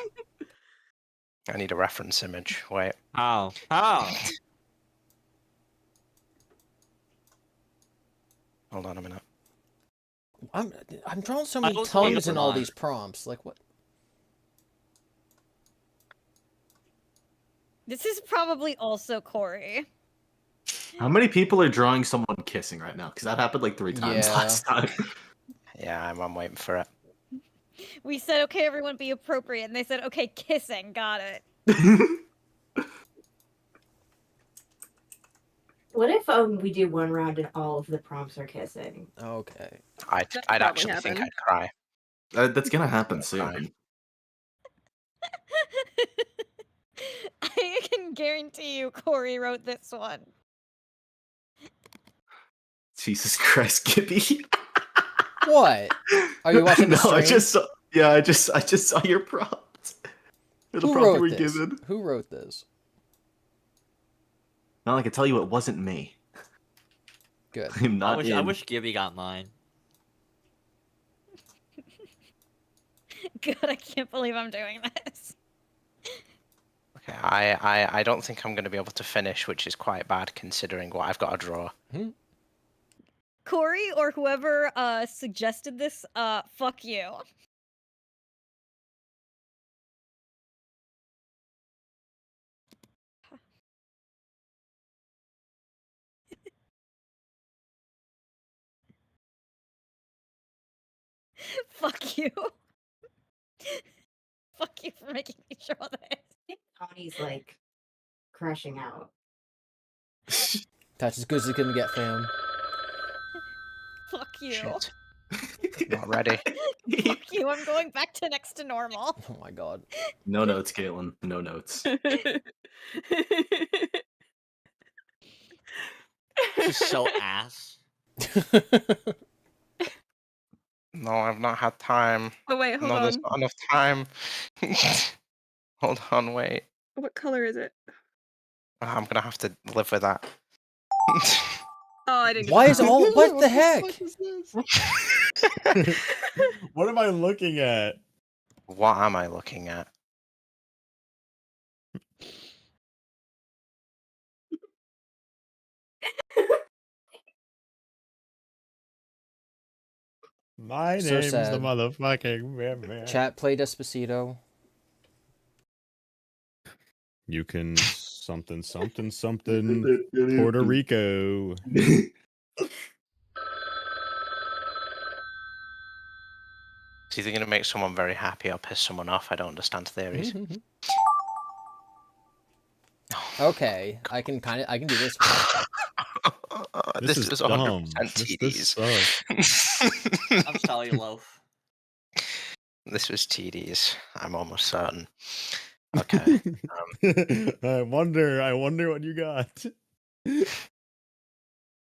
I need a reference image. Wait. How? Hold on a minute. I'm drawing so I many don't tell you tongues in a all lot. these prompts. Like what? This is probably also Corey. How many people are drawing someone kissing right now? Because that happened like 3 times Yeah. last time. Yeah, I'm waiting for it. We said, okay, everyone be appropriate. And they said, okay, kissing. Got it. What if we do one round and all of the prompts are kissing? Okay. I'd probably actually think happen. I'd cry. That's gonna happen soon. I can guarantee you Corey wrote this one. Jesus Christ, Gibby. What? Are you watching the No, I stream? just saw. Yeah, I just saw your prompt. Or the Who prompt you wrote were this? given. Who wrote this? Now I can tell you it wasn't me. Good. I'm not I in. wish GiBi got mine. god, I can't believe I'm doing this. Okay, I don't think I'm going to be able to finish, which is quite bad considering what I've got to draw. Corey or whoever suggested this, fuck you. Fuck you. Fuck you for making me draw this. Connie's like crashing out. That's as good as it's gonna get, fam. Fuck you. Shit. Not ready. Fuck you, I'm going back to next to normal. Oh my god. No notes, Caitlin. No notes. She's so ass. No, I've not had time. Oh wait, hold no, there's on. not enough time. Hold on, wait. What color is it? I'm gonna have to live with that. Oh, I didn't. Why is all? What the heck? What am I looking at? What am I looking at? My So name's the sad. motherfucking man. Chat, play Despacito. You can something Puerto Rico. It's either gonna make someone very happy or piss someone off. I don't understand theories. Okay, I can do this one. This is was dumb. 100% This TDs. I'm sorry, Loaf. This was TDs. I'm almost certain. Okay. I wonder what you got.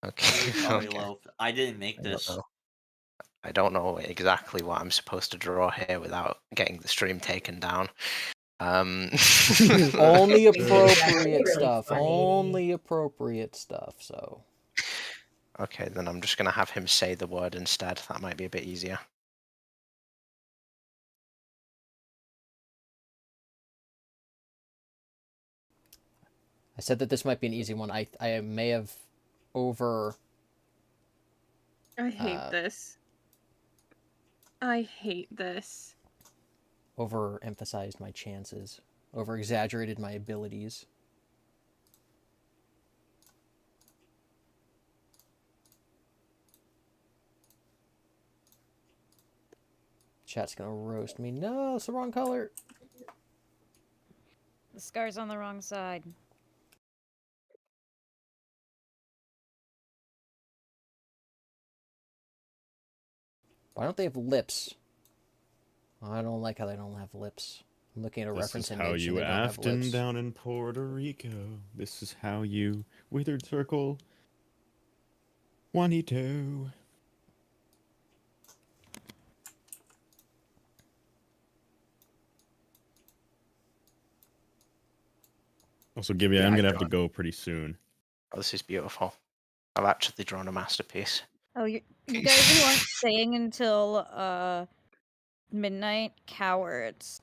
Okay. Sorry, okay. Loaf. I didn't make this. I don't know exactly what I'm supposed to draw here without getting the stream taken down. Only appropriate stuff. Only appropriate stuff. So. Okay, then I'm just gonna have him say the word instead. That might be a bit easier. I said that this might be an easy one. I may have over. I hate this. I hate this. Overemphasized my chances. Over exaggerated my abilities. Chat's gonna roast me. No, it's the wrong color. The scar's on the wrong side. Why don't they have lips? I don't like how they don't have lips. I'm looking at a reference This is image. how and you they don't have Afton lips. down in Puerto Rico. This is how you withered circle. Juanito. Also, Gibby, Yeah, I'm I gonna have to got go pretty soon. Oh, this is beautiful. I've actually drawn a masterpiece. Oh, you guys who aren't staying until midnight, cowards.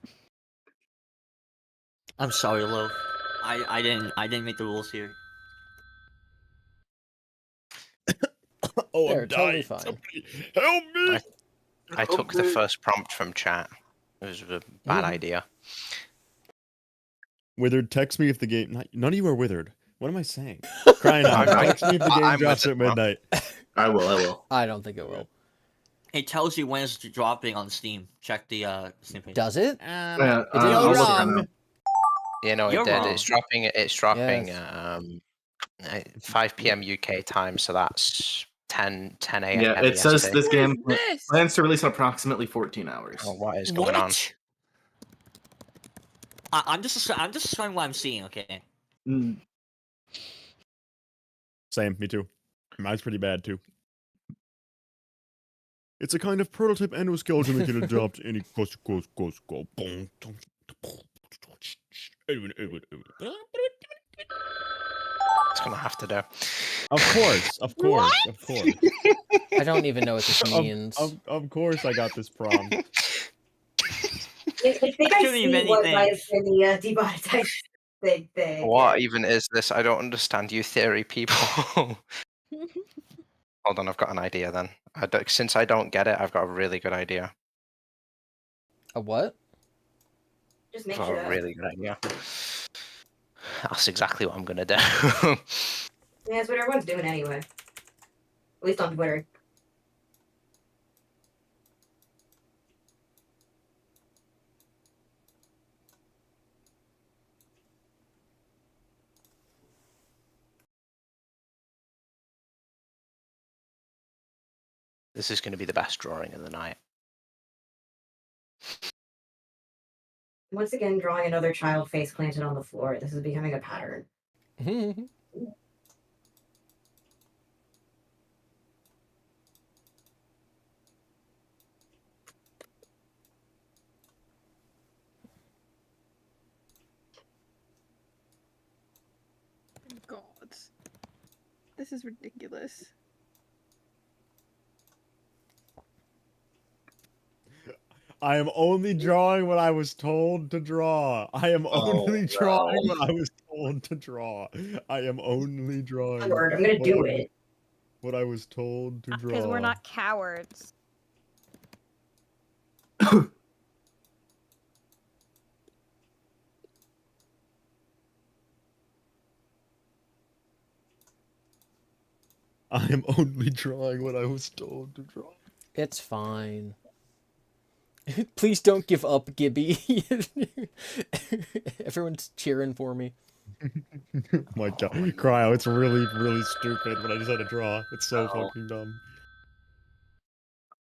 I'm sorry, Loaf. I didn't make the rules here. Oh, They're I'm totally dying. fine. Somebody help me! I took the first prompt from chat. It was a bad idea. Withered, text me if the game. None of you are withered. What am I saying? Crying out. Text me if the game I'm drops at withered now. midnight. I will. I don't think it will. It tells you when it's dropping on Steam. Check the Steam page. Does it? Yeah, It's I'll look wrong. right now. You know, You're it did. wrong. It's dropping Yes. 5 p.m. UK time, so that's 10 a.m. Yeah, it says EST. this game This. plans to release in approximately 14 hours. Oh, what is going on? I'm just showing what I'm seeing. Okay. Mm, Same, me too. Mine's pretty bad too. It's a kind of prototype endoskeleton that can adopt any It's gonna have to do. Of course. I don't even know what this means. Of course I got this prompt. I think I Too see many what might have things. been the demonetized thing. What even is this? I don't understand you theory people. Hold on, I've got an idea then. Since I don't get it, I've got a really good idea. A what? Just make I've got shit a up. really good idea. That's exactly what I'm gonna do. Yeah, that's what everyone's doing anyway. At least on Twitter. This is going to be the best drawing of the night. Once again, drawing another child face planted on the floor. This is becoming a pattern. God. This is ridiculous. I am only drawing what I was told to draw. I am only drawing what I was told to draw. I am only drawing. Word, I'm gonna do it. What I was told to draw. Because we're not cowards. I am only drawing what I was told to draw. It's fine. Please don't give up, GiBi. Everyone's cheering for me. Oh my god. Cryo, it's really, really stupid what I just had to draw. It's so fucking dumb.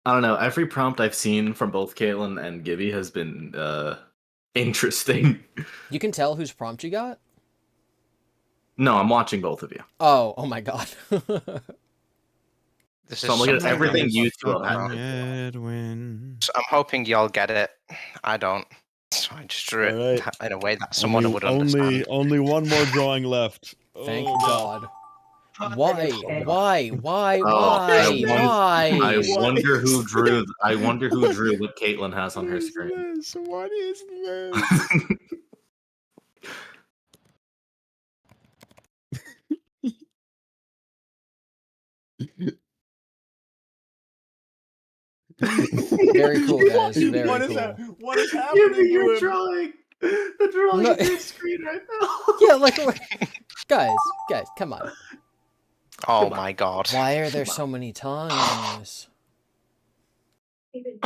I don't know. Every prompt I've seen from both Caitlin and GiBi has been interesting. You can tell whose prompt you got? No, I'm watching both of you. Oh my god. This So I'm looking at something everything that- you two have had. Edwin. So I'm hoping y'all get it. I don't. So I just drew it in a way that someone would understand. Only one more drawing left. Thank Oh, God. Why? I wonder who drew. I wonder who drew what Caitlin has on her screen. What is this? Very cool, guys. Very What is cool. that? What is happening to You're him? drawing. The drawing No. on your screen right now. Yeah, like, guys, come on. Oh my god. Why are there so many tongues? Clip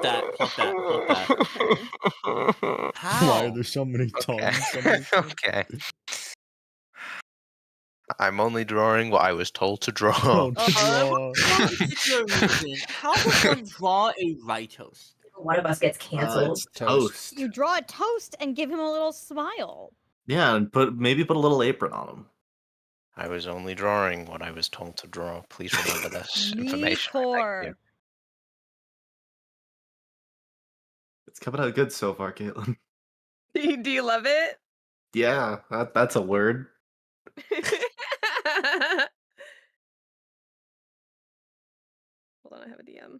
that. Clip that. Clip that. How? Why are there so many tongues? Okay. I'm only drawing what I was told to draw. Told to draw. How does one draw a Ritos? One of us gets canceled. Toast. You draw a toast and give him a little smile. Yeah, and maybe put a little apron on him. I was only drawing what I was told to draw. Please remember this Me information. Thank poor. you. It's coming out good so far, Caitlin. Do you love it? Yeah, that's a word. Hold on, I have a DM.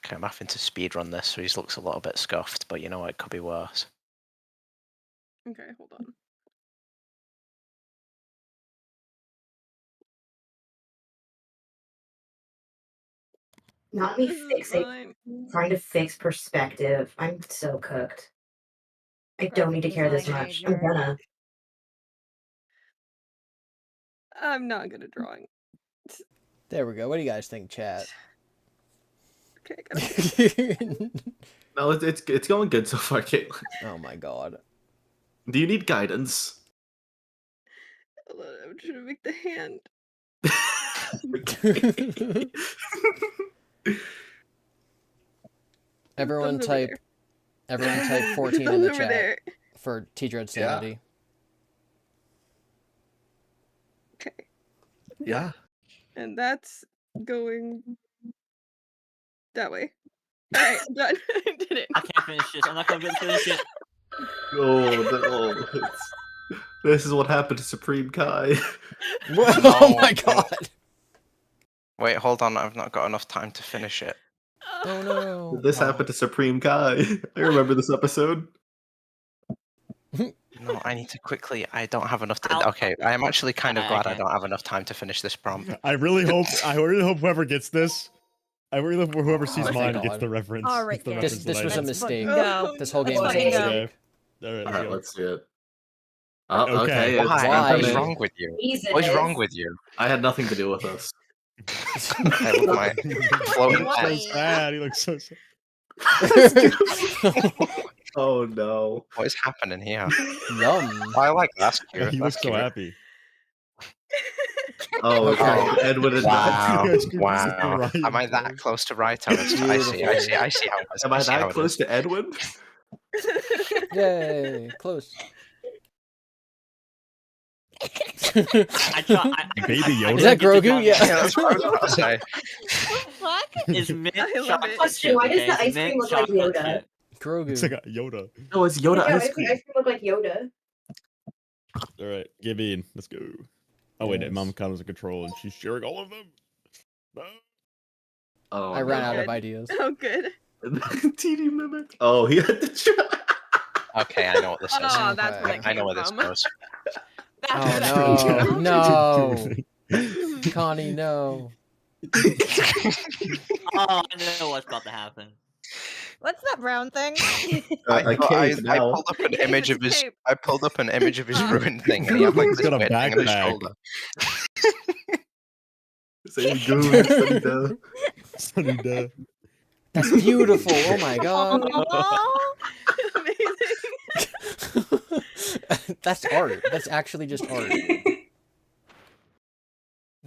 Okay, I'm having to speedrun this, so he looks a little bit scuffed, but you know what? It could be worse. Okay, hold on. Not me fixing, trying to fix perspective. I'm so cooked. I don't need to care this much. I'm gonna. I'm not good at drawing. There we go. What do you guys think, chat? Okay, No, it's going good so far, Caitlin. Oh my god. Do you need guidance? Hold on, I'm trying to make the hand. Everyone Thumbs over type 14 in Thumbs the over chat there. for T-Dread Sanity. Okay. Yeah. And that's going that way. Alright, I'm done. I did it. I can't finish this. I'm not gonna be able to finish it. No. This is what happened to Supreme Kai. Oh my god. Wait, hold on. I've not got enough time to finish it. Oh no. This happened to Supreme Kai. I remember this episode. No, I need to quickly. I don't have enough time. Okay, I am actually kind of glad I don't have enough time to finish this prompt. I really hope whoever gets this, I really hope whoever sees Oh my mine gets God. the reference. All right, gets the gang. reference This that was I a did. mistake. Go. This whole game Let's was a fucking go. mistake. All right, Alright, go. let's see it. Oh, Okay. okay. it's Why? Why? What's wrong with you? Jesus. What's wrong with you? I had nothing to do with this. I love my floating He looks so head. sad. He looks so sad. Oh no. What is happening here? Yum. I like that's cute. He That's looks so cute. happy. Oh, okay. Oh, Edwin and Wow! It's good to Wow! see Ryan Am I that first. close to Raito? I see how it is. Am I see how that it close is. to Edwin? Yay, close. I try. Baby I Yoda? Is that get the Grogu? job Yeah. Yeah, that's what I was about to say. Fuck. Is mint I love chocolate it. Question, chip, why does okay? the It's ice mint cream look like chocolate Yoda? chip. Grogu. It's like a Yoda. No, it's Yoda Yeah, ice cream. ice cream look like Yoda. All right, give in. Let's go. Oh wait, Mom comes in control and she's sharing all of them. No. Oh, I ran no. out of ideas. Oh, good. TD mimic. Oh, he had to try. Okay, I know what this is. Oh, that's where Okay. that I know came where this from. goes. That's where that Oh came from. no, no, Connie, no. Oh, I know what's about to happen. What's that brown thing? I can't I now. pulled up an Cape, image of it's his. cape. I pulled up an image of his ruined thing, and he had like He's this got a weird thing on his backpack. shoulder. Say goon, sunny duh. Sunny duh. That's beautiful. Oh my god. Oh, Amazing. That's art. That's actually just art.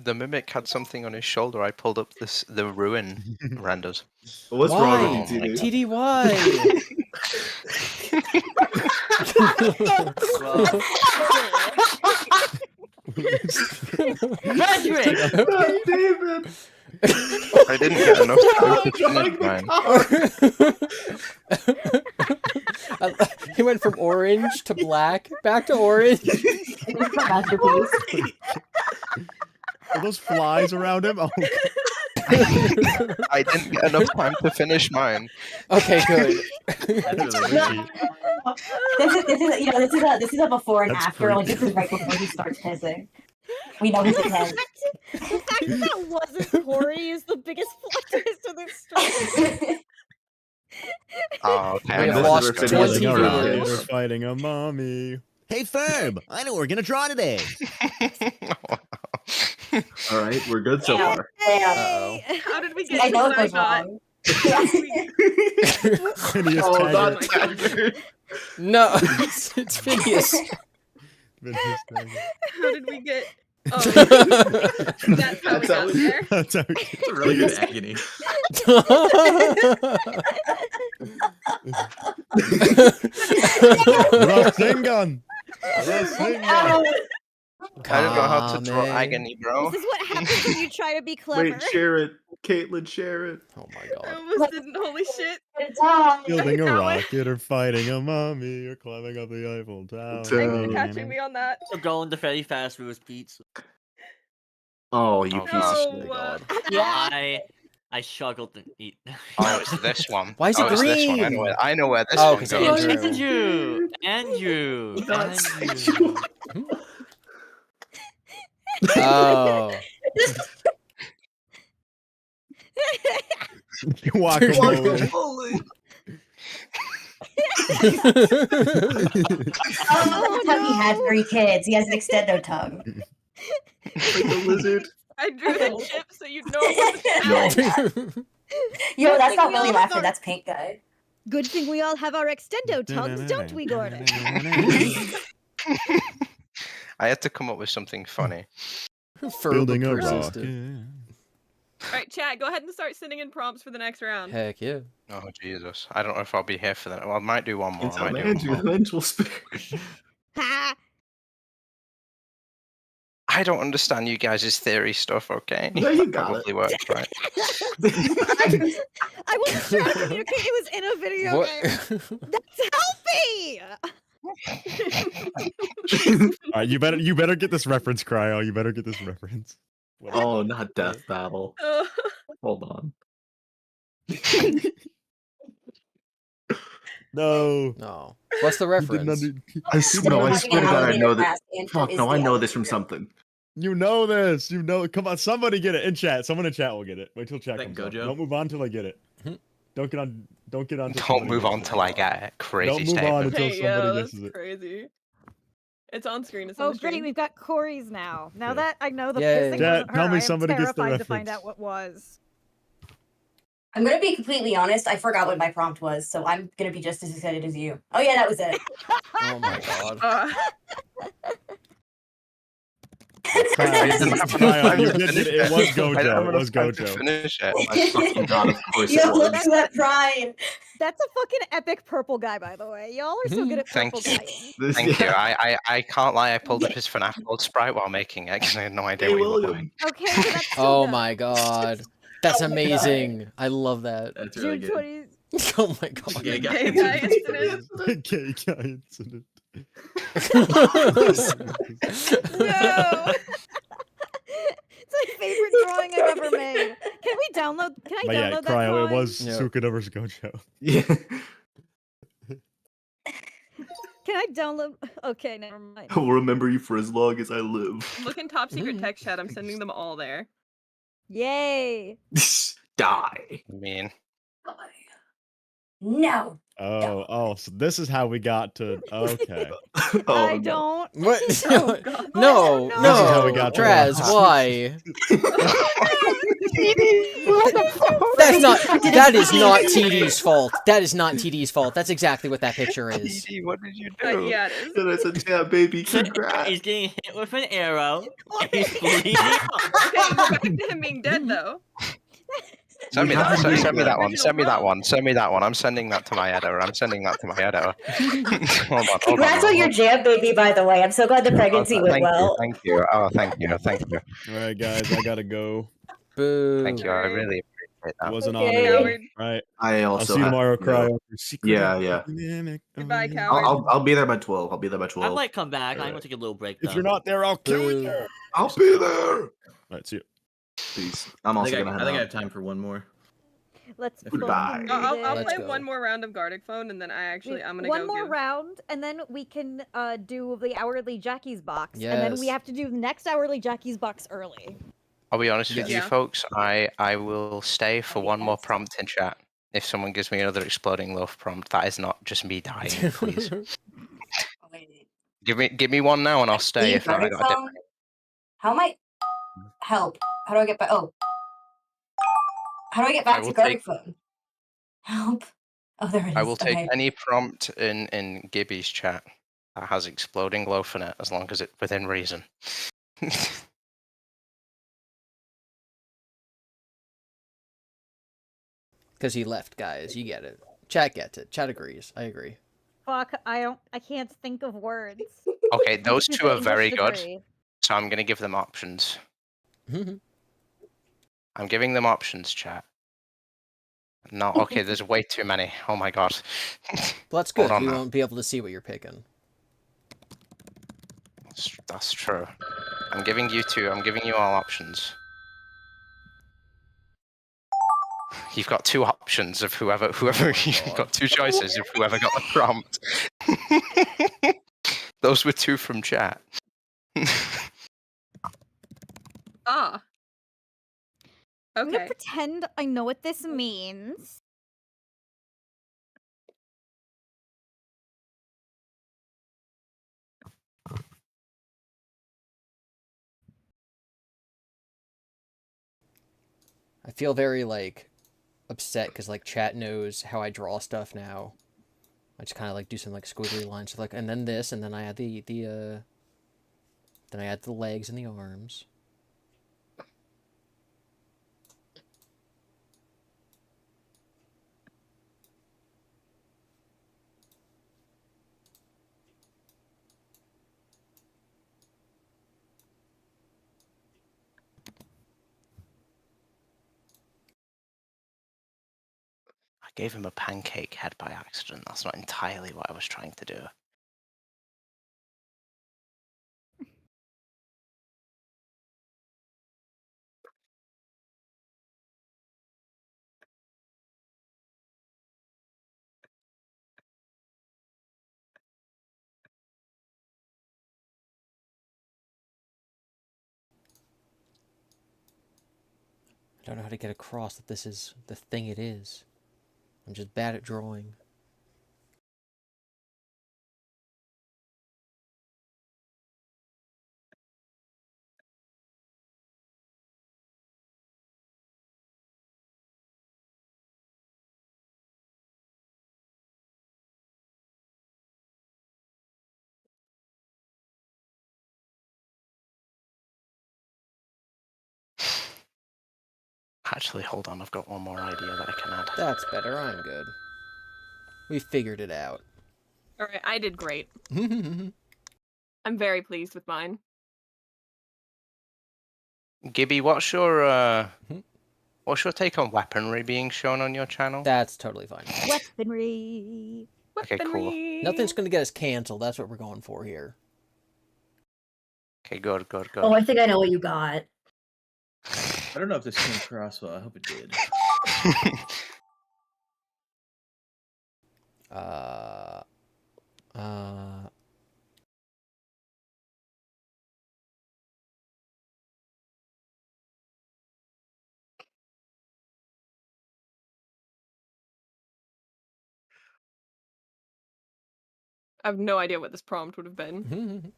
The mimic had something on his shoulder. I pulled up the ruin renders. What's Why? wrong with you, TD? TD, why? Patrick! Oh, David. I didn't get enough time to finish mine. He went from orange to black, back to orange. Are those flies around him? Oh, I didn't get enough time to finish mine. Okay, good. that's really This is a before and That's after. Like creepy. this is right before he starts pissing. We know he's a 10. the fact that that wasn't Tori is the biggest plot twist of this story. Oh, okay. We I have know lost this is 20 really viewers. good. They're fighting a mommy. Hey, Ferb, I know what we're gonna try today. All right, we're good so Yeah. far. Damn. How did we See, get I to know what it I goes got? wrong. Phineas Oh, Taggart. not Taggart. No, it's Phineas. Phineas Taggart. How did we get? Oh, that's how we That's how got we- there. That's how It's a really good agony. Rasengan. Rasengan. I don't know how to draw Kame. agony, bro. This is what happens when you try to be clever. Wait, share it. Caitlin, share it. Oh my I god. almost didn't. Holy shit. Building a That one. rocket or fighting a mommy or climbing up the Eiffel Tower. Thanks for catching me on that. So going to Freddy Fazbear's Pizza. Oh, you Oh, piece of No. shit. God. I struggled to eat. Oh, it's this one. Why is it oh, it's this one. green? I know where this Oh, one 'cause goes. Andrew. Andrew! That's Andrew! Oh. Guacamole. Oh, no. He had 3 kids. He has an extendo tongue. Like the lizard. I drew the chip so you'd know it wasn't Yo, that's not we Willie all Laughter. start- That's Paint Guy. Good thing we all have our extendo tongues, don't we, Gordon? I had to come up with something funny. Building a persistent. rocket. Alright, chat, go ahead and start sending in prompts for the next round. Heck yeah. Oh Jesus! I don't know if I'll be here for that. Well, I might do one more. It's I an might do Andrew. one more. The lens will spare. Ha! I don't understand you guys' theory stuff. Okay, No, you That got probably works, right? I wasn't sure how to communicate it was in a video What? game. That's Helpy! All right, you better get this reference, Cryo. You better get this reference. Oh, not death battle. Hold on. No. No. What's the He didn't reference? I Still no, I having swear an to God, I elevator know that. pass into Fuck, is no, I the know this from elevator. something. You know this. You know. Come on, somebody get it in chat. Someone in chat will get it. Wait till chat That comes up. Gojo? Don't move on till I get it. Don't get on. Don't get on. Till Don't somebody move guesses on it. till I get it. Crazy Don't move on statement. until Hey, somebody yo, that's guesses it. crazy. It's on screen. It's on Oh, the stream. great, we've got Corey's now. Now Yeah. that I know the Yay. pissing Chat, wasn't tell her, me I am somebody gets the terrified to find reference. out what was. I'm gonna be completely honest. I forgot what my prompt was, so I'm gonna be just as excited as you. Oh yeah, that was it. Oh my god. Kyle, you did get it. It was Gojo. It was Gojo. Finish it. Oh my fucking God, of course You it look was. at that pride. That's a fucking epic purple guy, by the way. Y'all are so good at Thank purple you. guying. Thank you. I can't lie. I pulled up his FNAF gold sprite while making it because I had no idea Hey, what he looked William. like. Okay, but that's still Oh good. my god. That's Oh my God. amazing. I love that. That's really June good. 20. Oh my god. Gay guy Gay guy incident. Gay guy incident. No. It's my favorite drawing I've ever made. Can we download? Can I But yeah, download that Cryo, drawing? it was Yeah. Sukuna versus Gojo. Yeah. Can I download? Okay, never mind. I will remember you for as long as I live. Look in top secret text chat. I'm sending them all there. Yay! Die. Mean. No. Oh, so this is how we got to. Okay. Oh, I no. don't. What? Oh, God. No, This is no, how we got to Traz, that. why? What the fuck? That is not TD's fault. That is not TD's fault. That's exactly what that picture is. TD, what did you do? Yeah, it is. And I said, yeah, baby, congrats. He's getting hit with an arrow. And he's bleeding out. Okay, go back to him being dead though. Send me We that. have to Send, make send me that. that one. Send me that one. Send me that one. I'm sending that to my editor. I'm sending that to my editor. Hold on. Congrats on your jam, baby. By the way, I'm so glad the pregnancy went Thank well. you. Thank you. Oh, thank you. Thank you. All right, guys, I gotta go. Boo. Thank you. I really appreciate It that. was an Okay. honor. Coward. Right. I I'll also see you have tomorrow, to go. Cryo. Secret Yeah, yeah. dynamic. Goodbye, Oh, yeah. coward. I'll be there by 12. I'll be there by 12. I might come back. I'm gonna take a little break. If though. you're not there, I'll kill you. Boo. I'll be there. All right, see you. Peace. I'm I also think gonna I head think I out. have time for one more. Let's Goodbye. fucking do I'll this. Let's play go. one more round of Gartic Phone, and then I'm gonna One go more give... round, and then we can do the hourly Jackie's box, and then we Yes. have to do the next hourly Jackie's box early. I'll be honest with you, Yeah. folks. I will stay for one more prompt in chat. If someone gives me another exploding loaf prompt, that is not just me dying, please. Give me one now, and I'll stay. Leave If not, I Gartic got a Phone? How am I? Help. How do I get back? Oh. How do I get back to will Gartic take- Phone? Help. Oh, there it is. I will take Okay. any prompt in GiBi's chat that has exploding loaf in it, as long as it's within reason. Because he left, guys. You get it. Chat gets it. Chat agrees. I agree. Fuck, I can't think of words. Okay, those This is two an are very English good, degree. so I'm gonna give them options. I'm giving them options, chat. No, okay, there's way too many. Oh my god. Well, that's Hold good. on We now. won't be able to see what you're picking. That's true. I'm giving you all options. You've got two options of whoever you've got two choices of whoever got the prompt. Those were two from chat. Ah. I'm gonna Okay. pretend I know what this means. I feel very, like, upset because, like, chat knows how I draw stuff now. I just kind of, like, do some, like, squiggly lines. Like, and then this, and then I add then I add the legs and the arms. I gave him a pancake head by accident. That's not entirely what I was trying to do. I don't know how to get across that this is the thing it is. I'm just bad at drawing. Actually, hold on. I've got one more idea that I can add. That's better. I'm good. We figured it out. All right, I did great. I'm very pleased with mine. GiBi, what's your take on weaponry being shown on your channel? That's totally fine. Weaponry. Okay, cool. Nothing's going to get us canceled. That's what we're going for here. Okay, good. Oh, I think I know what you got. I don't know if this came across well. I hope it did. I have no idea what this prompt would have been.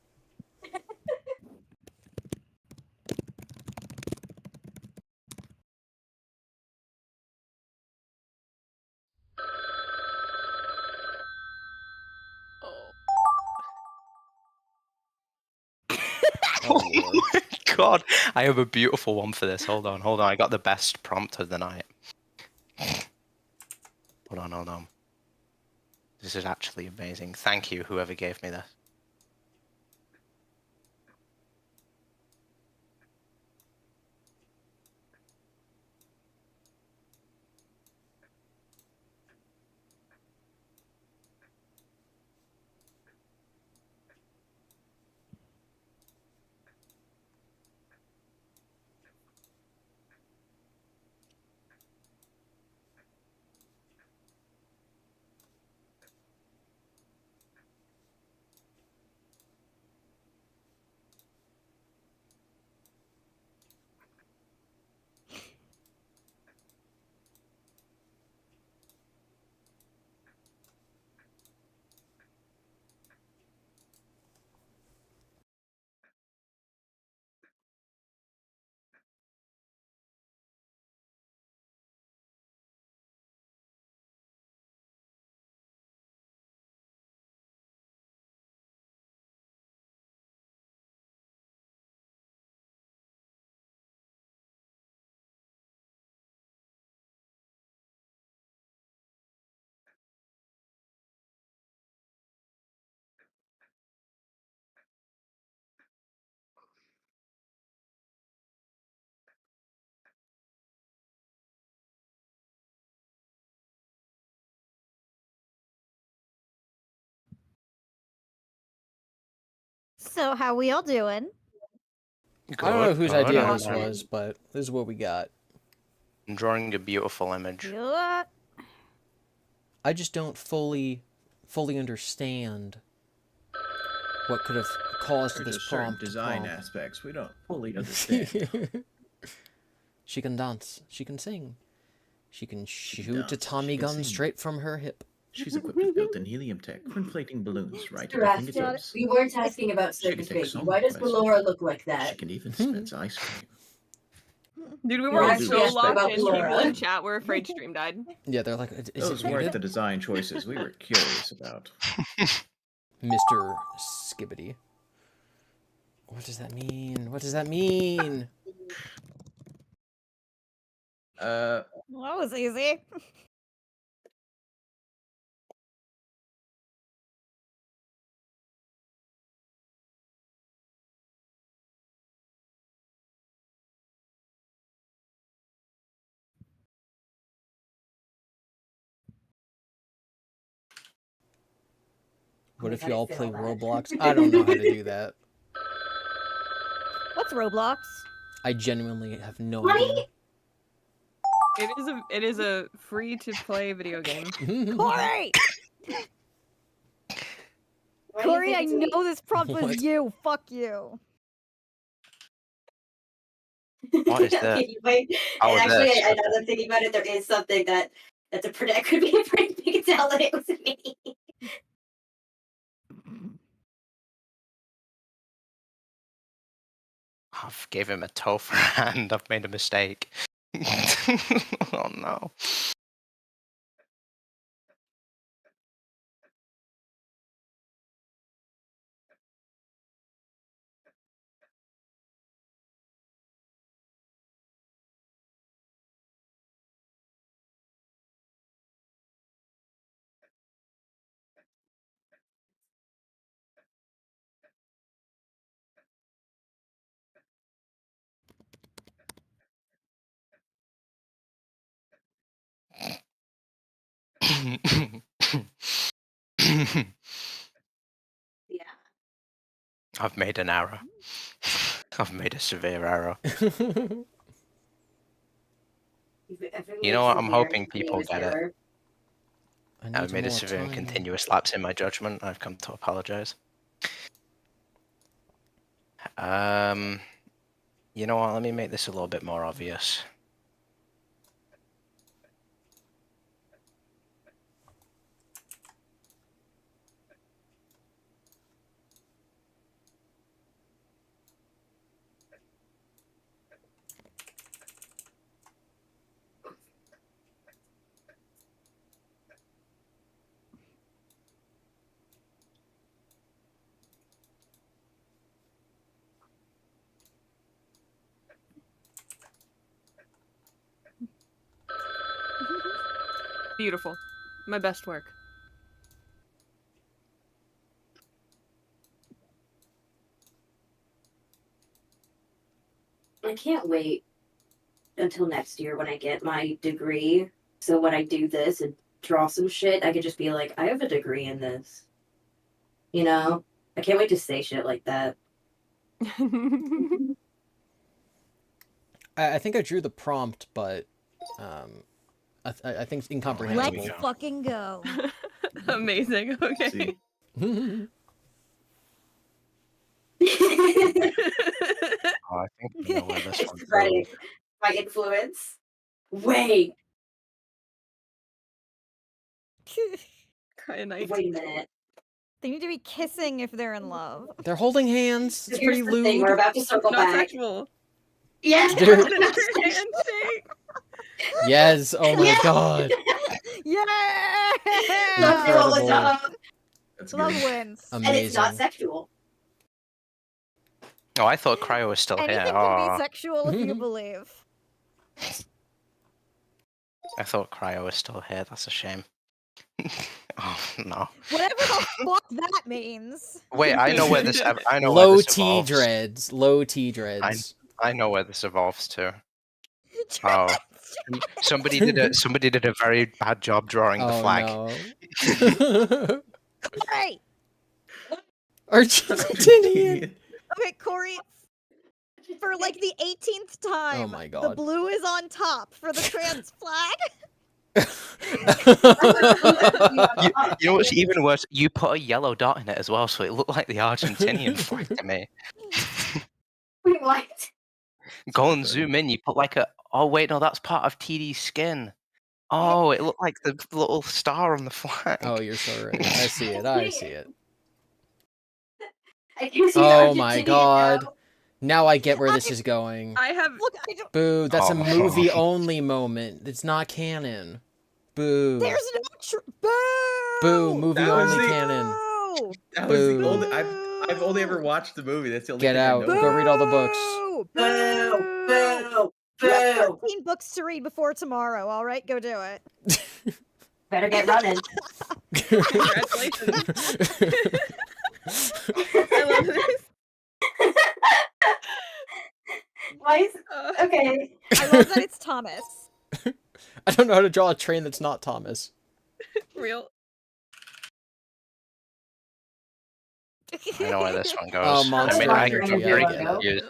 Oh my god, I have a beautiful one for this. Hold on. I got the best prompt of the night. Hold on. This is actually amazing. Thank you, whoever gave me this. So how we all doing? I don't know whose idea Good. this was, but this is what we got. I'm drawing a beautiful image. Yeah. I just don't fully understand what could have caused There's this just certain prompt. design aspects we don't fully understand. She can dance. She can sing. She can shoot a dances, Tommy she can gun sing. straight from her hip. She's equipped with built-in helium tech for inflating balloons right at Mr. her Aston, fingertips. we weren't asking about She can Circus take Baby. song Why does requests. Ballora look like She that? can even dispense ice cream. Dude, we You're were all actually so asking locked about in. People Laura. in chat were afraid stream died. Yeah, they're like, is Those it weren't muted? the design choices we were curious about. Mr. Skibbity. What does that mean? What does that mean? That was easy. What if y'all play Roblox? I don't know how to do that. What's Roblox? I genuinely have no idea. It is a free to play video game. Corey! Corey, I know this prompt was What? you. Fuck you. What is that? Okay, wait. Oh, And actually, this. now that I'm thinking about it, there is something that's a pretty could be a pretty big tell that it was me. I've gave him a toe for a hand. I've made a mistake. Oh no. Yeah. I've made an error. I've made a severe error. You know what? I'm hoping people get it. I've made a severe and continuous lapse in my judgment. I've come to apologize. You know what? Let me make this a little bit more obvious. Beautiful. My best work. I can't wait until next year when I get my degree. So when I do this and draw some shit, I could just be like, I have a degree in this. You know? I can't wait to say shit like that. I think I drew the prompt, but I think it's incomprehensible. Let's fucking go. Amazing. Okay. Oh, I think I know where this one's Right. My influence. Wait. Kyanite. Wait a minute. They need to be kissing if they're in love. They're holding hands. It's Here's pretty the thing, lewd. we're about to circle Not back. sexual. Yes. Dude. Handshake. Yes. Oh my god. Yeah! Love you all the Incredible. time. That's Love good. wins. And it's not Amazing. sexual. Oh, I thought Cryo was still Anything here. can Oh, be sexual if you believe. I thought Cryo was still here. That's a shame. Oh no. Whatever the fuck that means. Wait, I know where this. I know Low where this T evolves. dreads. Low T dreads. I know where this evolves to. Oh, somebody did a very bad job drawing the flag. No. Great. Argentinian. Okay, Corey. For like the 18th time, Oh my the god. blue is on top for the trans flag. You know what's even worse? You put a yellow dot in it as well, so it looked like the Argentinian flag to me. Wait, what? Go and zoom in. You put like a. Oh wait, no, that's part of TD's skin. Oh, it looked like the little star on the flag. Oh, you're so right. I see it. I see it. I can see Oh the my Argentinian god. now. Now I get where this is going. I have. Look, I don't. Boo, that's a Oh. movie only moment. It's not canon. Boo. There's no boo. Boo, movie That was only the- canon. Boo. That was the Boo. only. I've only ever watched the movie. That's the only Get thing I out. know. Go read all the books. Boo. Boo! Boo! You have Boo! 13 books to read before tomorrow. All right, go do it. Better get running. Congratulations. I love this. Why is okay? I love that it's Thomas. I don't know how to draw a train that's not Thomas. Real. I know where this one goes. Oh, Monster I Energy, get very I get it. confused.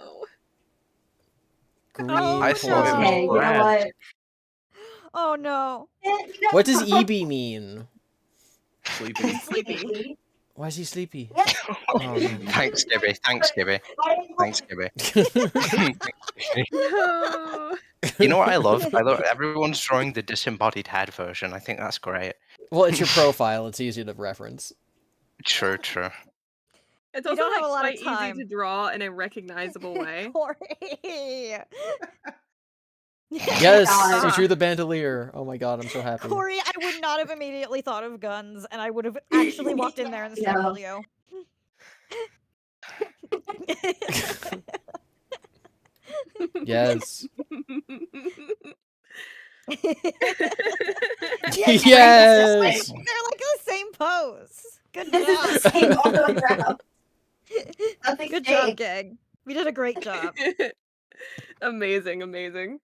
Green I thought it was Okay, you know red. what? Oh no. What does EB mean? Sleepy. Sleepy. Why is he sleepy? Oh, no. Thanks, GiBi. Thanks, GiBi. Thanks, GiBi. No. You know what I love? I love everyone's drawing the disembodied head version. I think that's great. Well, it's your profile. It's easy to reference. True. It's We also don't have a lot quite of time. easy to draw in a recognizable way. Corey. Yes, God. you drew the bandolier. Oh my god, I'm so happy. Corey, I would not have immediately thought of guns, and I would have actually walked in there and strangled you. Yes. Yes! Yes! They're like the same pose. Good This is the job. same all the way around. Nothing Good job, changed. gang. We did a great job. Amazing.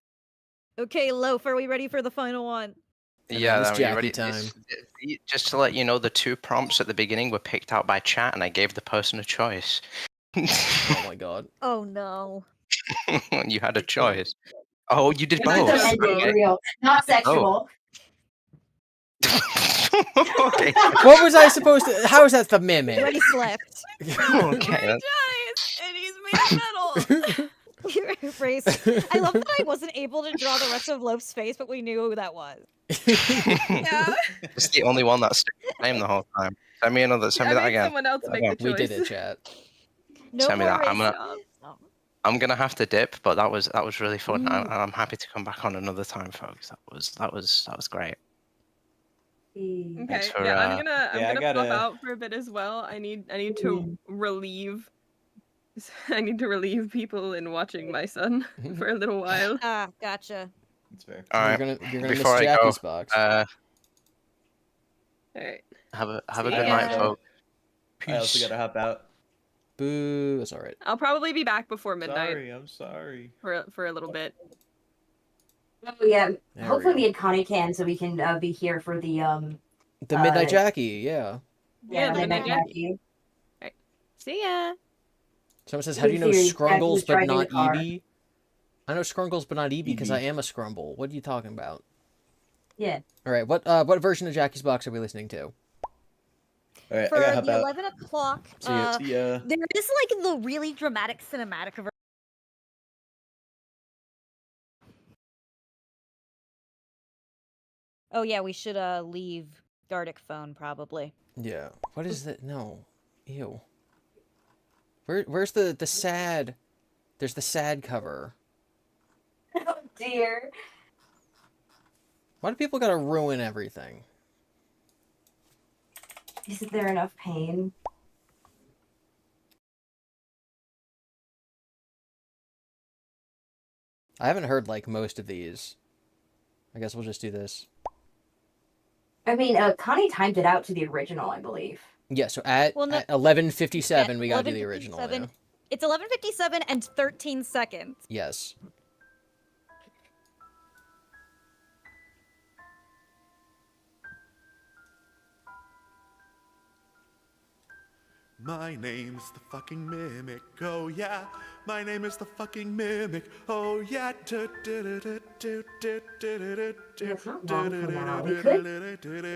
Okay, Loaf, are we ready for the final one? And Yeah, then it's then you Jackie ready? time. Just to let you know, the 2 prompts at the beginning were picked out by chat, and I gave the person a choice. Oh my god. Oh no. You had a choice. Oh, you did This is both. the ending, Okay. real, not sexual. Okay. What was I supposed to? How is that the mimic? Already slept. Okay. Giants, and he's made of metal. Race. I love that I wasn't able to draw the rest of Loaf's face, but we knew who that was. Yeah. It's the only one that's the name the whole time. Send me another. Send me that made again. someone else make Okay. the choice. We did it, chat. No Send me more that. I'm race. I'm gonna have to dip, but that was really fun. Mm. I'm happy to come back on another time, folks. That was great. Okay, Thanks for, yeah, I'm yeah, I gonna gotta- pop out for a bit as well. I need to relieve. I need to relieve people in watching my son for a little while. Ah, gotcha. That's fair. All right. You're gonna Before miss I go, Jackie's box. Alright. have a See good ya. night, folks. I also Peace. gotta hop out. Boo. That's all right. I'll probably be back before midnight Sorry, I'm sorry. for a little bit. Oh yeah. There Hopefully we me and Connie can, so we can be here for the The Midnight Jackie. Yeah. Yeah, the Midnight Midnight Jackie. Alright. See ya. Someone says, "How do you know Theory, Jackie's Scrungles but driving not the car. EB?" I know Scrungles but not EB because I am a Scrumble. What are you talking about? Yeah. All right. What version of Jackie's box are we listening to? All right, For I gotta hop the out. 11 o'clock, See ya. See ya. there is like the really dramatic cinematic version. Oh yeah, we should leave Gartic Phone probably. Yeah. What is that? No. Ew. Where's the sad? There's the sad cover. Oh dear. Why do people gotta ruin everything? Isn't there enough pain? I haven't heard like most of these. I guess we'll just do this. I mean, Connie timed it out to the original, I believe. Yeah. So at, Well, no- at 11:57, we gotta do the original. 11:57. Yeah. It's 11:57 and 13 seconds. Yes. My name's the fucking mimic, oh yeah. My name is the fucking mimic, oh yeah.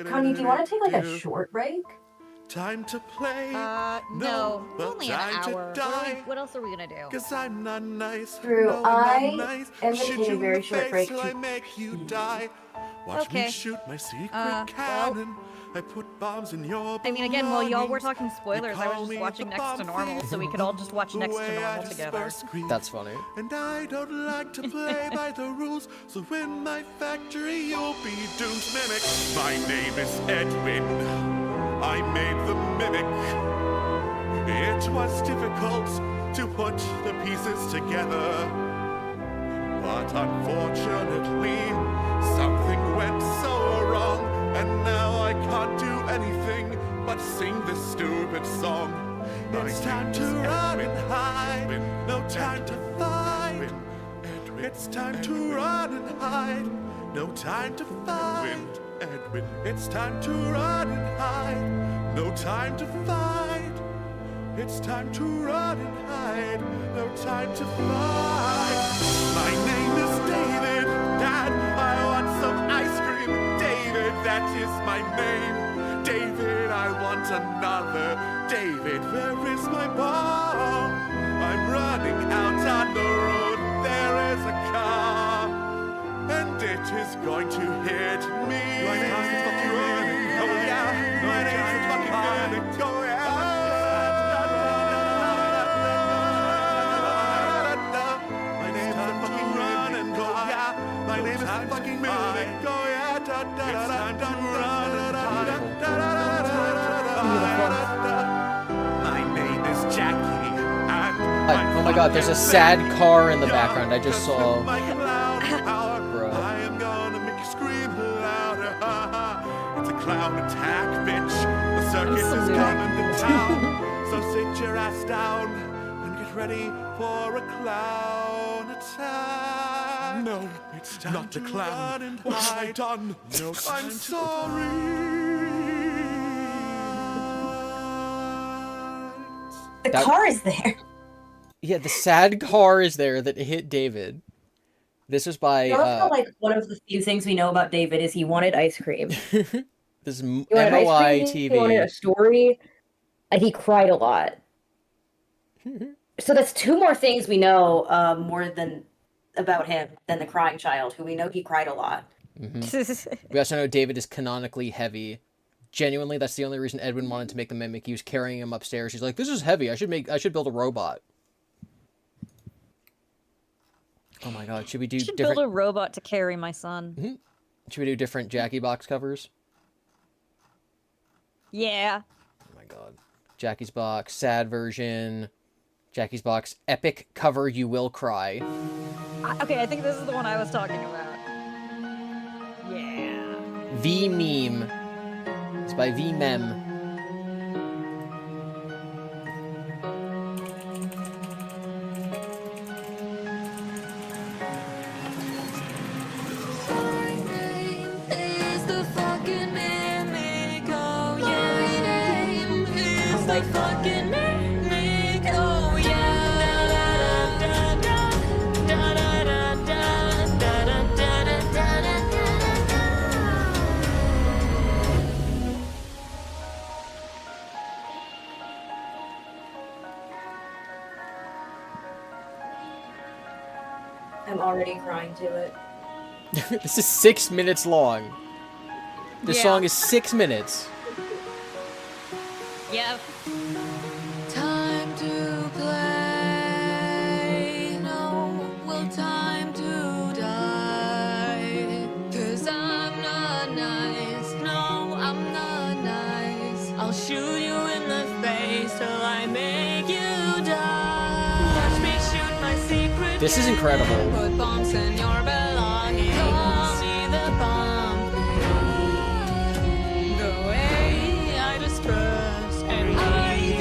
Connie, do you want to take like a short break? Time to play. No, but only an time to hour. What, die. what else are we gonna do? Cause I'm not nice. Drew, no, I'm I not nice. am gonna Shoot take a you in very the short face break till to- I make you die. Watch Okay. me shoot my secret well, cannon. I put bombs in your I mean, again, while y'all were belongings. talking spoilers, I call was me just watching the Next to bomb Normal, thief. so we could all just watch The Next to way I Normal together. disperse grief. That's funny. And I don't like to play by the rules, so in my factory you'll be doomed. Mimic, my name is Edwin. I made the mimic. It was difficult to put the pieces together, but unfortunately something went so wrong, and now I can't do anything but sing this stupid song. It's time to run and hide, no time to fight. It's time to run and hide, no time to fight. Edwin, it's time to run and hide, no time to fight. It's time to run and hide, no time to fight. My name is David, Dad, I want some ice cream. David, that is my name. David, I want want another. David, where is my ball? I'm running out on the road. There is a car, and it is going to hit me. My name's fucking running. Oh yeah, my name's fucking running. Oh yeah. My name's fucking running. Oh yeah, my name is fucking running. Oh yeah, da da da da da. My name is Jackie. Oh my god, there's a sad car in the background. I just saw. I am gonna make you scream louder. It's a clown attack, bitch. The circus is coming to town. So sit your ass down and get ready for a clown attack. No, it's time not the clown. What have I done? No, I'm sorry. The car is there. Yeah, the sad car is there that hit David. This was by. I love how, like, one of the few things we know about David is he wanted ice cream. This is He wanted ice MOI cream, TV. He wanted a story, and he cried a lot. So that's two more things we know more than about him than the crying child, who we know he cried a lot. We also know David is canonically heavy. Genuinely, that's the only reason Edwin wanted to make the mimic. He was carrying him upstairs. He's like, "This is heavy. I should build a robot." Oh my god, should we do should different... build a robot to carry my son. Should we do different Jackie box covers? Yeah. Oh my god. Jackie's box, sad version. Jackie's box, epic cover, you will cry. Okay, I think this is the one I was talking about. Yeah. V Meme. It's by V Mem. I'm already crying to it. This is 6 minutes long. This Yeah. song is 6 minutes. Yeah. Time to play, no, well, time to die. 'Cause I'm not nice, no, I'm not nice. I'll shoot you in the face till I make you die. Watch me shoot my secret. This is incredible. Put bombs in your belongings. Call me the bomb. The way I disperse, and I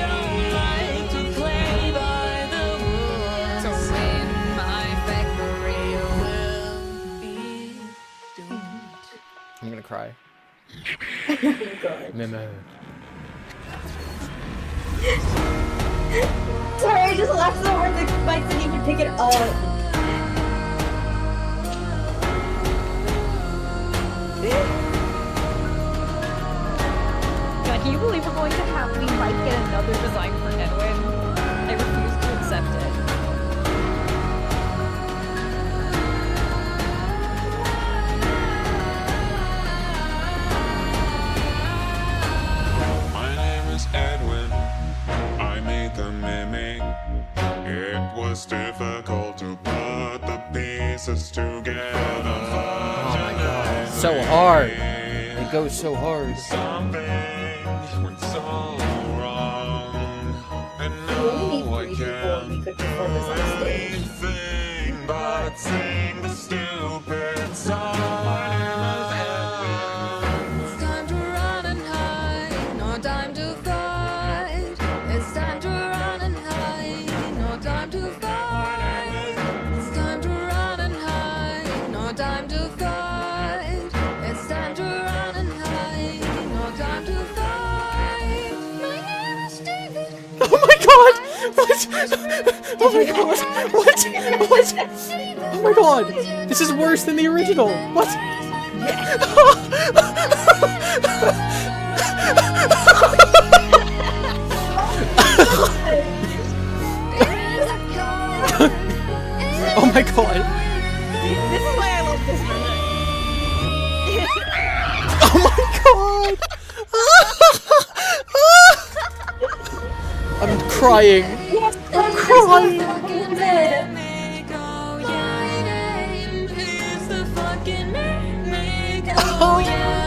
don't like to play by the rules. So in my factory will be doomed. I'm gonna cry. God. Memo. Sorry, I just laughed so hard that Mike didn't even pick it up. God, can you believe we're going to have we might get another design for Edwin? I refuse to accept it. My name is Edwin. I made the mimic. It was difficult to put the pieces together. Oh my god. So hard. It goes so hard. Something went so wrong. And now I can't do anything but sing the stupid song. It's time to run and hide, no time to fight. It's time to run and hide, no time to fight. It's time to run and hide, no time to fight. It's time to run and hide, no time to fight. My name is David. Oh my god! What? Oh my god! What? What? Oh my god! This is worse than the original! What? crying. I'm crying. Oh yeah.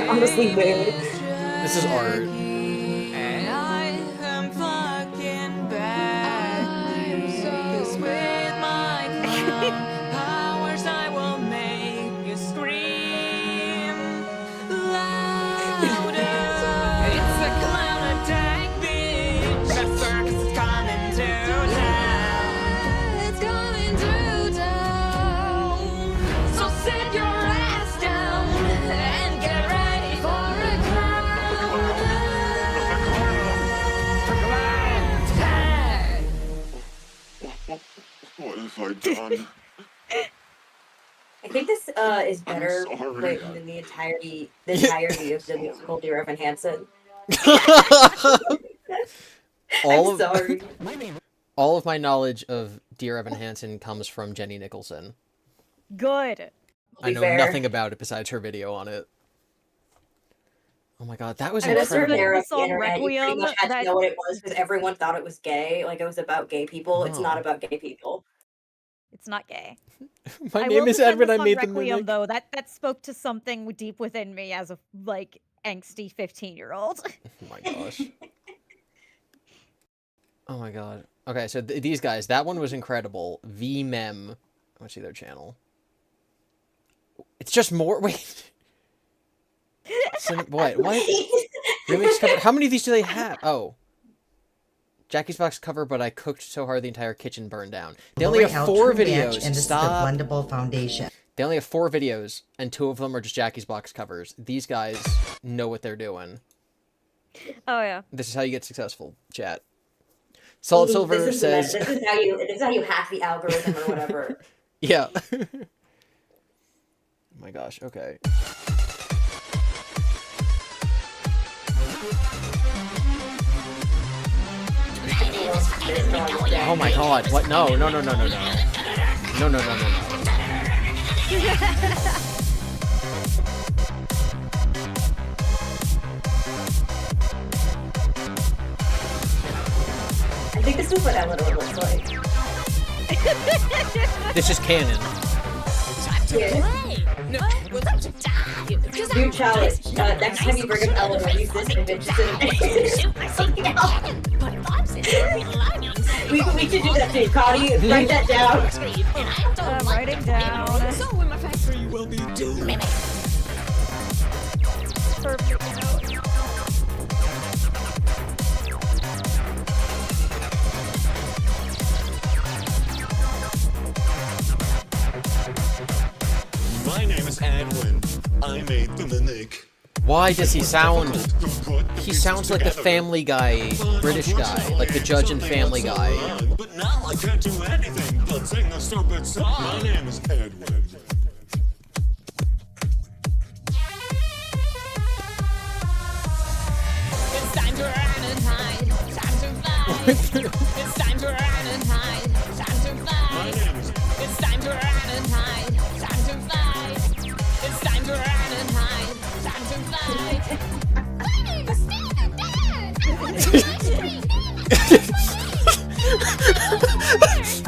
Honestly, mood. This is art. And I am fucking bad. 'Cause with my clown powers I will make you scream louder. It's a clown attack, bitch. The circus is coming to town. It's coming to town. So sit your ass down and get ready for a What have I done? I think this is better written than the entirety of the musical Dear Evan Hansen. All sorry. All of my knowledge of Dear Evan Hansen comes from Jenny Nicholson. Good. I know nothing about it besides her video on it. Oh my god, that was I was incredible. there on the song internet. You pretty Requiem, much had that- to know what it was because everyone thought it was gay. Like it was about gay people. It's not about gay people. It's not gay. My I name will is defend Edwin. the I song made the Requiem, mimic. though. That spoke to something deep within me as a like angsty 15-year-old. Oh my gosh. Oh my god. Okay, so these guys, that one was incredible. VMem. I want to see their channel. It's just more. Wait. What? Remix cover. How many of these do they have? Oh. Jackie's Box cover, but I cooked so hard the entire kitchen burned down. They only have 4 videos. Stop. Blendable foundation. They only have 4 videos, and 2 of them are just Jackie's Box covers. These guys know what they're doing. Oh yeah. This is how you get successful, chat. Solid Silver This says... is how you hack the algorithm or whatever. Yeah. Oh my gosh, okay. Oh my god, what? No. No. I think this is what Eleanor looks like. This is canon. New challenge. Next time you bring up Eleanor, use this image we should do that too. Connie, write that down. I'm writing down. So in my factory will be doomed. My name is Edwin. I made the mimic. Why does he sound... He sounds like the Family Guy, British guy. Like the judge in Family Guy. But now I can't do anything but sing a stupid song. My name is Edwin. It's time to run and hide. Time to fly. It's time to run and hide. Time to fly. It's time to run and hide. Time to fly. It's time to run and hide. Time to fly.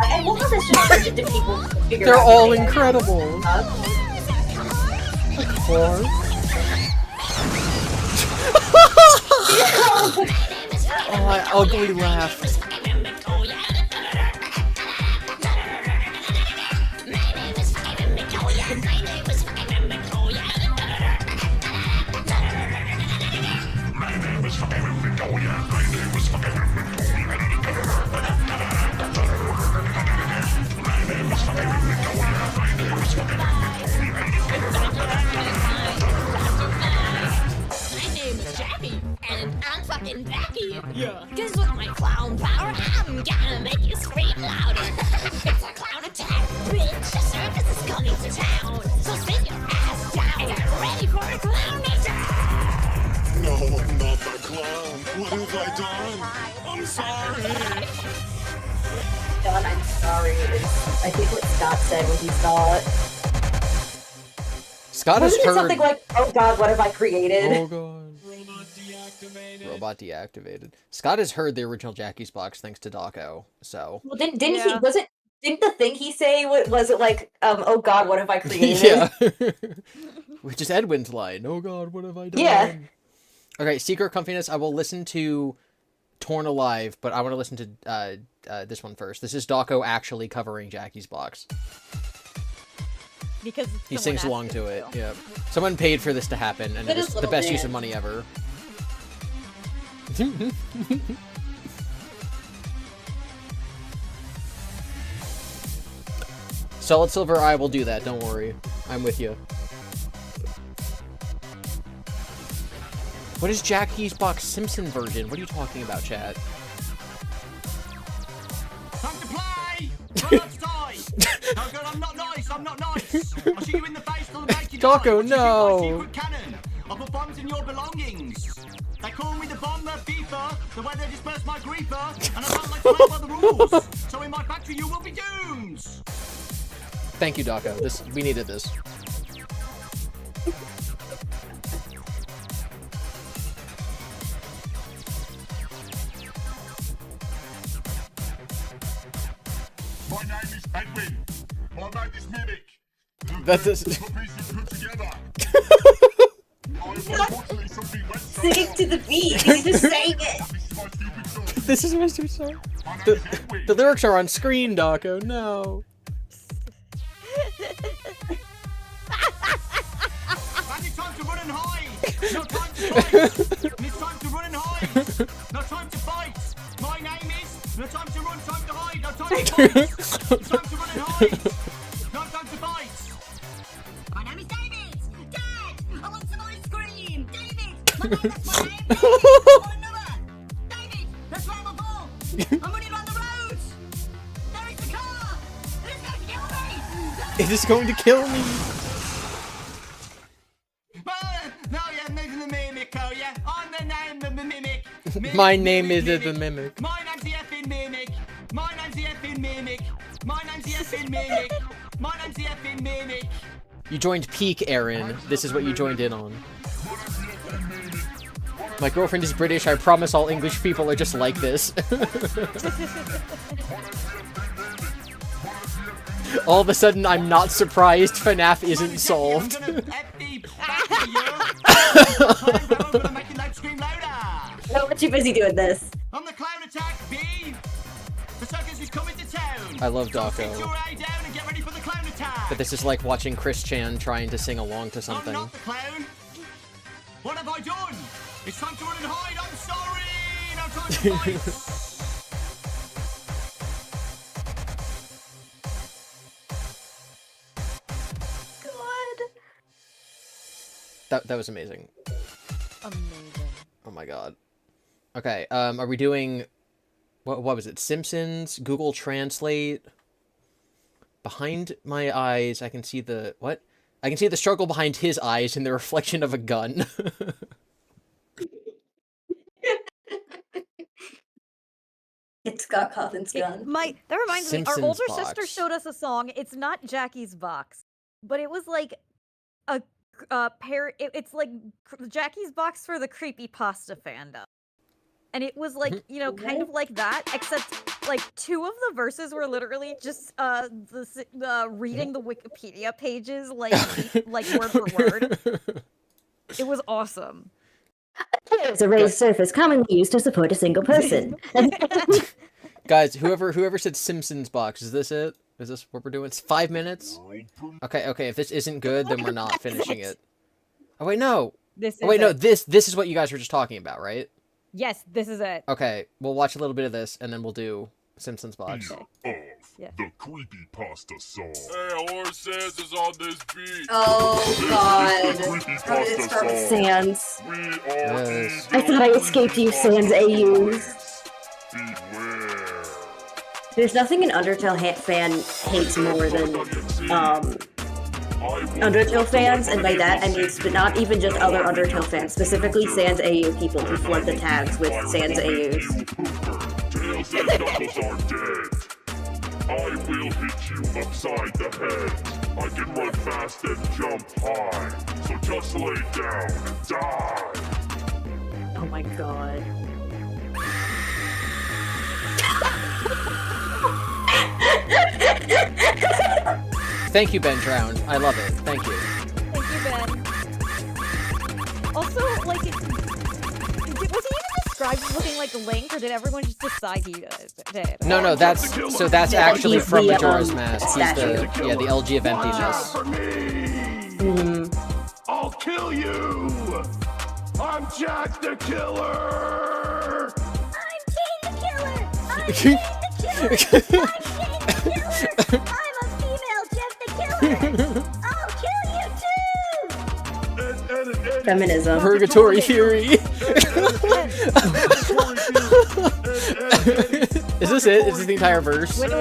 I love how this just turned into people figure They're out all what they incredible. Oh, I ugly laugh. name is Jackie, and I'm fucking Becky. Yeah. Cause with my clown power, I'm gonna make you scream louder. It's a clown attack, bitch. The circus is coming to town. So sit your ass down and get ready for a clown attack. No, I'm not that clown. What have I done? I'm sorry. John, I'm sorry. I think what Scott said when he saw it. Scott has Wasn't it heard something like, "Oh God, what have I created?" Oh God. Robot deactivated. Scott has heard the original Jackie's Box thanks to DAWKO. So. Well, didn't he? Didn't the thing he say? Was it like, "Oh God, what have I created?" Yeah. Which is Edwin's line. Oh God, what have I done? Yeah. Okay, Secret Comfiness. I will listen to Torn Alive, but I want to listen to this one first. This is DAWKO actually covering Jackie's Box. Because He sings along to it. Yeah. Someone paid for this to happen, and it is the best use of money ever. Solid Silver, I will do that. Don't worry. I'm with you. What is Jackie's Box Simpson version? What are you talking about, chat? Time to play! Let's die! No good, I'm not nice, I'm not nice! I'll shoot you in the face till the make you die. DAWKO, no! My secret cannon. I'll put bombs in your belongings. They call me the bomber beeper, the way they disperse my griefer, and I don't like to play by the rules. So in my factory you will be doomed! Thank you, DAWKO. We needed this. My name is Edwin. I made this mimic. That's it. Singing to the beat. He's just saying it. This is Mr. Star. The lyrics are on screen, DAWKO. No. And it's time to run and hide! No time to fight! And it's time to run and hide! No time to fight! My name is... No time to run, time to hide! No time to fight! No time to run and hide! No time to fight! My name is David! Dad! I want some ice cream! David! My name, that's my name! David! I want another! David! That's where I'm a ball! I'm running around the roads! There is the car! It is going to kill me! It is going to kill me. No, yeah, making the mimic, oh yeah. I'm the name of the mimic. My name is the Mimic. My name's the effing mimic. My name's the effing mimic. My name's the effing mimic. My name's the effing mimic. You joined Peak, Aaron. This is what you joined in on. My girlfriend is British. I promise all English people are just like this. All of a sudden, I'm not surprised FNAF isn't solved. No, we're too busy doing this. On the clown attack, B. The circus is coming to town. I love So sit DAWKO. your eye down and get ready for the clown attack. But this is like watching Chris Chan trying to sing along to something. I'm not the clown. What have I done? It's time to run and hide. I'm sorry. No time to fight. That was amazing. Amazing. Oh my god. Okay, are we doing... What was it? Simpsons? Google Translate? Behind my eyes, I can see the... What? I can see the struggle behind his eyes in the reflection of a gun. It's Scott Cawthon's gun. That reminds me, our Simpsons older box. sister showed us a song. It's not Jackie's Box, but it was like a it's like Jackie's Box for the creepypasta fandom. And it was like, you know, kind of like that, except like two of the verses were literally just reading the Wikipedia pages like word for word. It was awesome. It's a raised surface commonly used to support a single person. Guys, whoever said Simpsons Box, is this it? Is this what we're doing? It's 5 minutes? Okay, if this isn't good, then we're not finishing it. Oh wait, no! This Oh wait, is no, it. this is what you guys were just talking about, right? Yes, this is it. Okay, we'll watch a little bit of this, and then we'll do Simpsons Box. Okay. Yeah. the creepypasta song. Hey, Horse Sans is on this beat. Oh god. Creepypasta It's from song. Sans. We are Yes. I thought I escaped you, Sans AUs. beware. There's nothing an Undertale fan hates more than Undertale fans, and by that I mean not even just other Undertale fans, specifically Sans AU people who flood the tags with Sans AUs. Tails and Knuckles are dead. I will hit you upside the head. I can run fast and jump high. So just lay down and die. Oh my god. Thank you, Ben Drowned. I love it. Thank you. Thank you, Ben. Also, like, was he even described as looking like Link, or did everyone just decide he did? No, that's actually he's from the, Majora's Mask. He's statue. the LG of emptiness. I'll kill you! I'm Jack the Killer! I'm Kane the Killer! I'm a female Jeff the Killer! I'll kill you too! Feminism. Purgatory theory. Is this it? Is this the entire verse? Wait.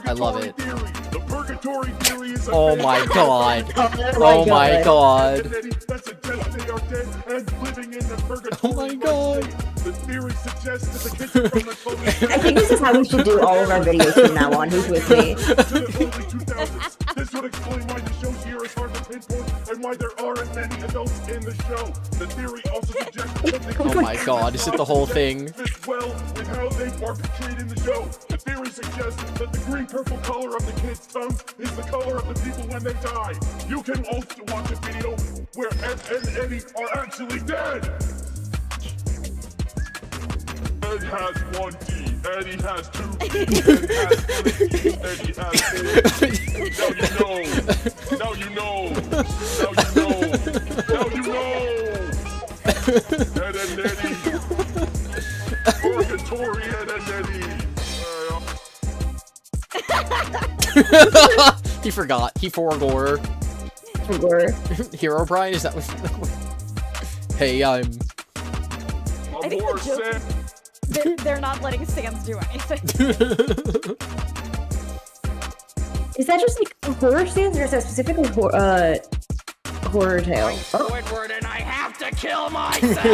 I love it. The purgatory theory is Oh my god. Oh my god. That's a death they are dead and living in the purgatory. Oh my god. The theory suggests that the kids from the I think this is how we should do all of our videos from now on. Who's with me? to the early 2000s. This would explain why the show's year is hard to pinpoint and why there aren't many adults in the show. The theory also suggests that the Oh my god, is it the whole thing? fits well with how they are portrayed in the show. The theory suggests that the green-purple color of the kids' tongues is the color of the people when they die. You can also watch a video where Ed and Eddie are actually dead. Ed has 1 D, Eddie has 2 D, Ed has 3 D, Eddie has 4 D. Now you know. Ed and Eddie. Purgatory Ed and Eddie. He forgot. He forgore. Hero Brian, is that what? Hey, I think the joke is they're not letting Sans do anything. Is that just like horror Sans, or is that specifically horror tale? Squidward and I have to kill myself!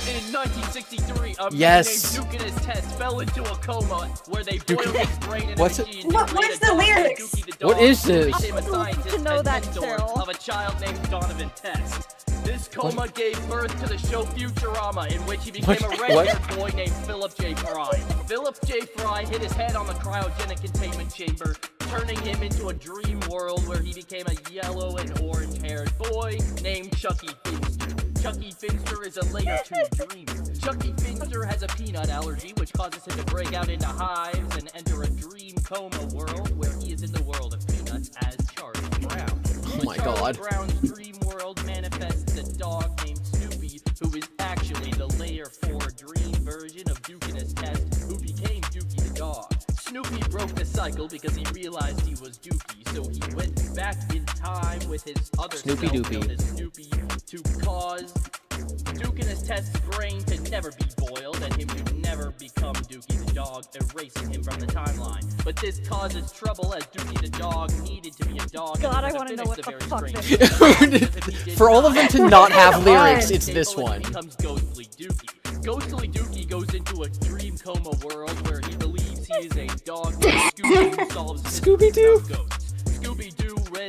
In 1963, a man Yes. named Duke and his test fell into a coma where they boiled his brain in What's a it? machine. What's the lyrics? What is this? Became a scientist to know and that, mentor Cheryl. of a child named Donovan Test. This coma gave birth to the show Futurama, in which he became a red-haired boy named Philip J. Fry. Philip J. Fry hit his head on the cryogenic containment chamber, turning him into a dream world where he became a yellow and orange-haired boy named Chucky Finster. Chucky Finster is a layer 2 dreamer. Chucky Finster has a peanut allergy, which causes him to break out into hives and enter a dream coma world where he is in the world of peanuts as Charlie Brown. Oh my god. Brown's dream world manifests a dog named Snoopy, who is actually the layer 4 dream version of Duke and his test, who became Dookie the dog. Snoopy broke the cycle because he realized he was Dookie, so he went back in time with his other Snoopy self Doopy. known as Snoopy to cause Duke and his test's brain to never be boiled and him to never become Dookie the dog, erasing him from the timeline. But this causes trouble as Dookie the dog needed to be a dog. God, I want to know what the fuck this is. For all of them to not have lyrics, it's this one. Becomes Ghostly Dookie. Ghostly Dookie goes into a dream coma world where he believes he is a dog. Scooby-Doo solves Scooby-Doo. ghosts. Scooby-Doo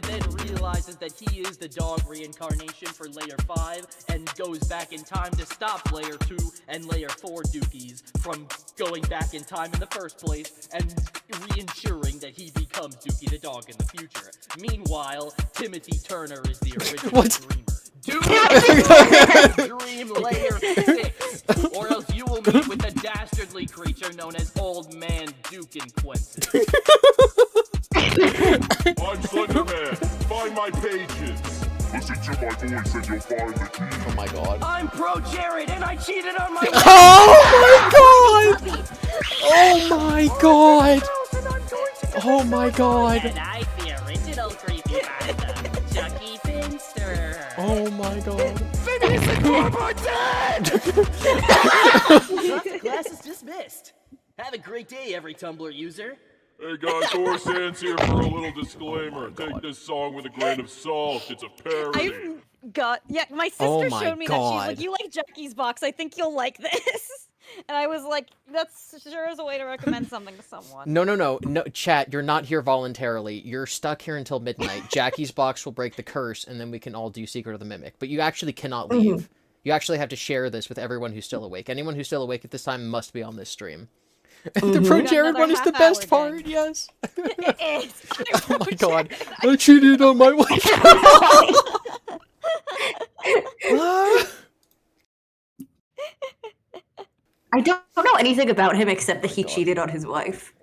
then realizes that he is the dog reincarnation for Layer 5 and goes back in time to stop Layer 2 and Layer 4 Dookies from going back in time in the first place and reinsuring that he becomes Dookie the dog in the future. Meanwhile, Timothy Turner is the original dreamer. Dream Layer 6, or else you will meet with a dastardly creature known as Old Man Duke and Quincy. I'm Slenderman. Find my pages. Listen to my Oh my god. I'm pro Jared and I cheated on my Oh my god! Oh my god! Oh my god! And I'm the original creepypasta, Chucky Finster. Oh my god. Maybe it's the core my dad! Class is dismissed. Have a great day, every Tumblr user. Hey guys, Thor Sands here for a little disclaimer. Take this song with a grain of salt. It's a parody. My sister Oh my showed me that. She's God. like, you like Jackie's Box, I think you'll like this. And I was like, that's sure is a way to recommend something to someone. No, chat, you're not here voluntarily. You're stuck here until midnight. Jackie's Box will break the curse, and then we can all do Secret of the Mimic. But you actually cannot leave. You actually have to share this with everyone who's still awake. Anyone who's still awake at this time must be on this stream. The Pro Jared one is the best part, yes. It is. Oh my god. I cheated on my wife. I don't know anything about him except that he cheated on his wife.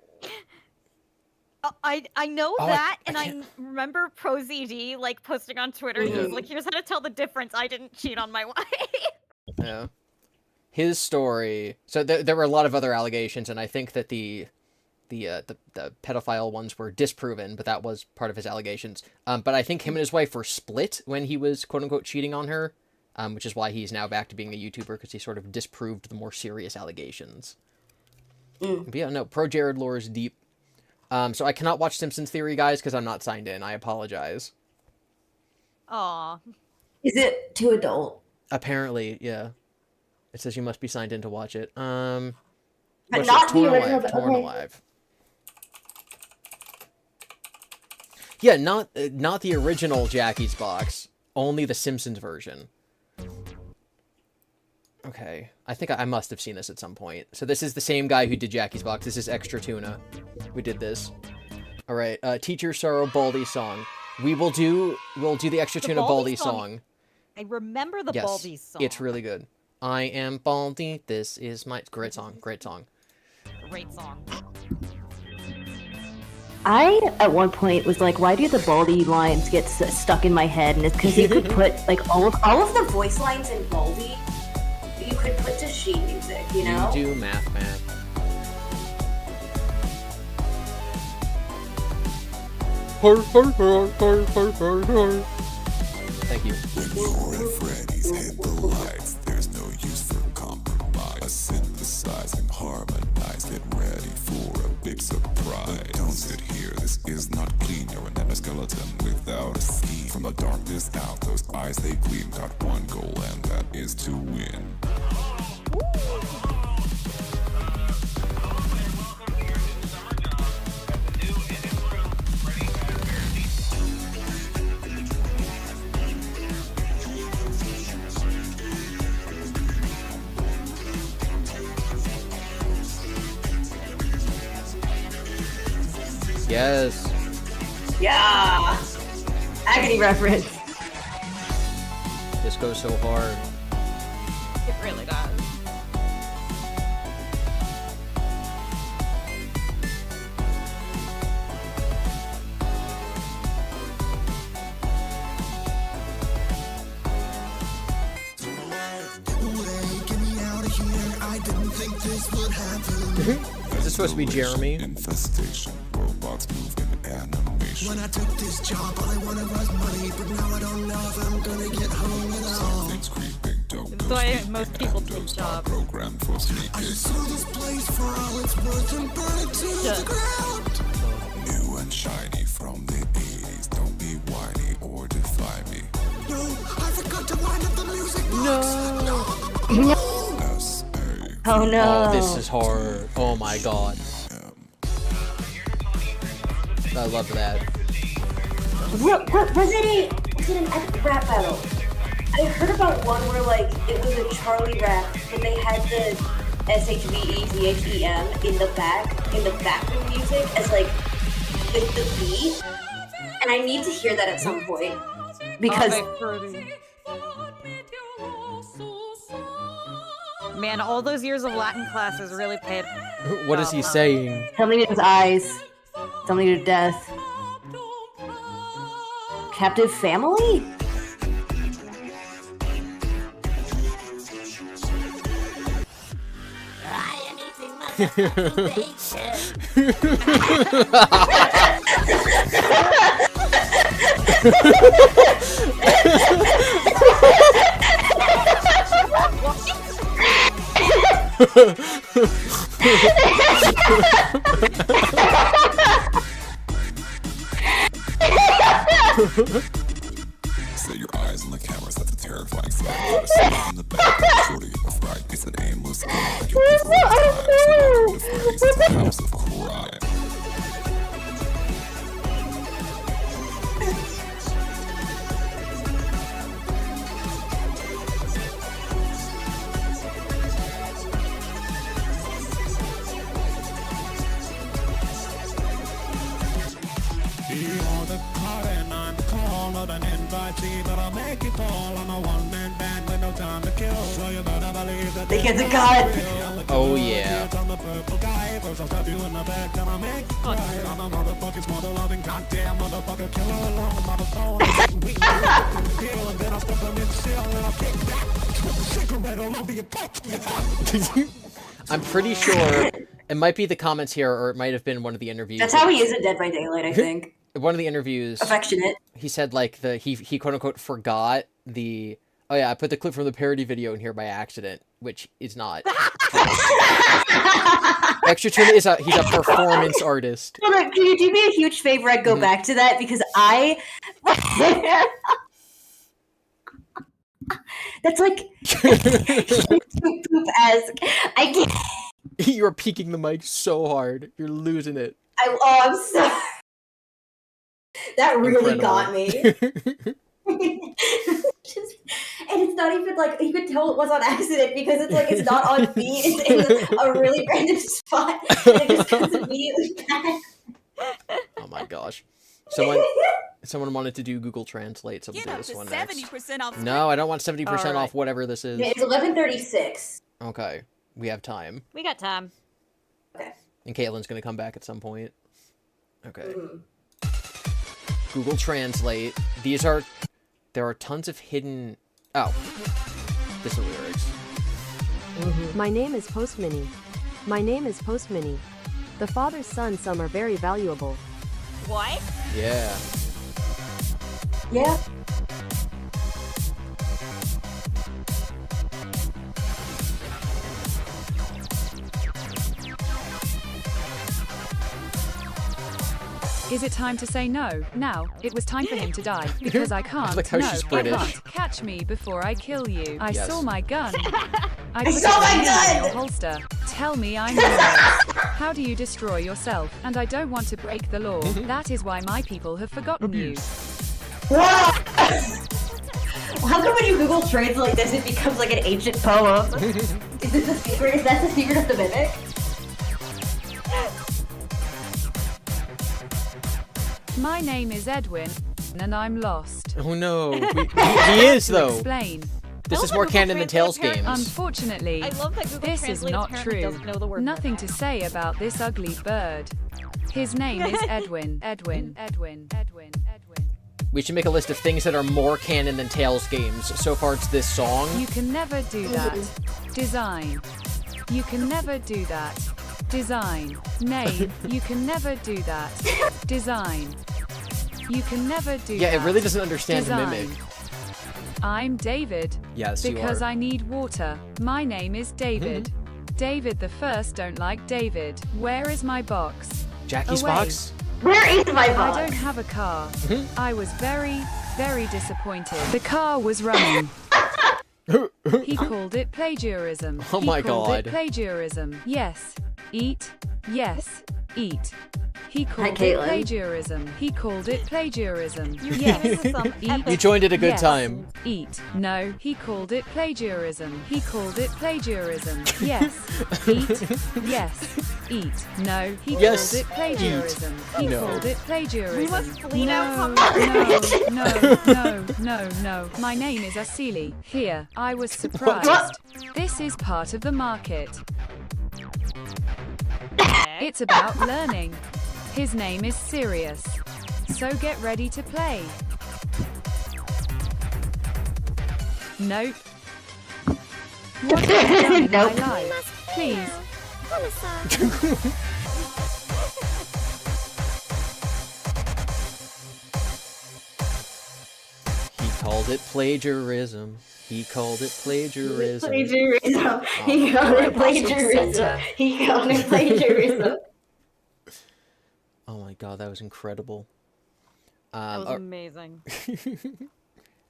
I know Oh, that, I and I remember ProZD like posting on Twitter. He was like, "Here's how to tell the difference. I didn't cheat on my wife." Yeah. His story. So there were a lot of other allegations, and I think that the pedophile ones were disproven, but that was part of his allegations. But I think him and his wife were split when he was quote unquote cheating on her, which is why he's now back to being a YouTuber, because he sort of disproved the more serious allegations. But yeah, no, Pro Jared lore is deep. So I cannot watch Simpsons Theory, guys, because I'm not signed in. I apologize. Aw. Is it too adult? Apparently, yeah. It says you must be signed in to watch it. But What's not it? the Torn original, Alive. but Torn okay. Alive. Yeah, not the original Jackie's Box. Only the Simpsons version. Okay. I think I must have seen this at some point. So this is the same guy who did Jackie's Box. This is Extra Tuna. We did this. Alright, Teacher Sorrow Baldy song. We'll do the Extra Tuna Baldy song. I remember the Yes, Baldy song. it's really good. I am Baldy, this is my... Great song, great song. Great song. I, at one point, was like, why do the Baldy lines get stuck in my head? And it's because you could put, like, all of the voice lines in Baldy, you could put to sheet music, you know? You do math. Thank you. When you're at Freddy's, hit the lights. There's no use for compromise. Synthesize and harmonize. Get ready for a big surprise. Don't sit here, this is not clean. You're an endoskeleton without a scheme. From the darkness out, those eyes they gleam. Got one goal, and that is to win. Yes. Yeah! Agony reference. This goes so hard. It really does. Is this supposed to be Jeremy? Infestation, robots move in animation. When I took this job, all I wanted was money, but now I don't know if I'm gonna get home at all. Something's creeping, don't That's why most people take jobs. programmed for sneaking. I just saw this place for all it's worth and burn it to the ground. New and shiny from the 80s. Don't be whiny or defy me. No, I forgot to wind up the music box. No. Oh no. Oh, this is hard. Oh my god. I love that. Was it an epic rap battle? I heard about one where, like, it was a Charlie rap, but they had the SHVETHEM in the background music as, like, with the beat. And I need to hear that at some point. Because... Man, all those years of Latin classes really paid. What is he saying? Tell me to his eyes. Tell me to death. Captive family? Set your eyes on the cameras, that's a terrifying sight. In the back, shorty a fright, it's an aimless game. Like your people are tired, so welcome to Freddy's, the house of crime. You're the card and I'm called an invitee, but I'll make it all. I'm a one-man band with no time to kill, so you better believe that They get the cut. Oh yeah. I'm the purple guy, first I'll stab you in the back, then I'll make you cry. I'm a motherfucking smother loving goddamn motherfucker killer along with my phone. We deal and then I'll stuff them in seal and I'll kick back. Cigarette all over your butt. I'm pretty sure it might be the comments here, or it might have been one of the interviews. That's how he is in Dead by Daylight, I think. One of the interviews. Affectionate. He said like he quote unquote forgot the. Oh yeah, I put the clip from the parody video in here by accident, which is not. Extra Tuna he's a performance artist. Hold on, can you do me a huge favor and go back to that? Because that's like poop-esque. I can't. You're peeking the mic so hard. You're losing it. I'm sorry. That really Incredible. got me. And it's not even like you could tell it was on accident because it's like it's not on beat. It's in a really random spot, and it just comes immediately back. Oh my gosh. Someone wanted to do Google Translate, so we'll do this one next. 70% off. No, I don't want 70% Alright. off whatever this is. Yeah, it's 11:36. Okay, we have time. We got time. And Caitlin's gonna come back at some point. Okay. Google Translate. There are tons of hidden. Oh, this is the lyrics. My name is Postmini. My name is Postmini. The father's son, some are very valuable. What? Yeah. Yeah. Is it time to say no? Now, it was time for him to die. Because I can't. Like how no, she's you British. can't catch me before I kill you. I Yes. saw my gun. I I saw my gun! in your holster. Tell me I'm yours. How do you destroy yourself? And I don't want to break the law. That is why my people have forgotten you. How come when you Google Translate this, it becomes like an ancient poem? Is this the secret? Is that the secret of the mimic? My name is Edwin, and I'm lost. Oh no. He is though. Explain. This is more canon than Tales games. Unfortunately, I love that Google this is Translate not apparently true. doesn't know the word Nothing to say about this ugly bird. His name is Edwin. Edwin. Edwin. Edwin. Edwin. We should make a list of things that are more canon than Tales games. So far, it's this song. You can never do that. Design. You can never do that. Design. Name. You can never do that. Design. You can never do Yeah, that. it really doesn't understand the Design. mimic. I'm David. Yes, you Because are. I need water. My name is David. David the First don't like David. Where is my box? Jackie's Away. box? Where is my box? I don't have a car. I was very, very disappointed. The car was running. He called it plagiarism. Oh my He called God. it plagiarism. Yes. Eat. Yes. Eat. He called it Caitlin. plagiarism. He called it plagiarism. You Yes. came into some Eat. epic- You joined at a good Yes. time. Eat. No. He called it plagiarism. He called it plagiarism. Yes. Eat. Yes. Eat. No. He Yes. called it plagiarism. Eat. He No. called it plagiarism. We must bleed out no, some- no. My name is Asili. Here. I was surprised. This is part of the market. It's about learning. His name is Sirius. So get ready to play. Nope. What have I done in Nope. my life? Please. He called it plagiarism. He called it plagiarism. Plagiarism. He called it plagiarism. He called it plagiarism. Oh my god, that was incredible. That was amazing.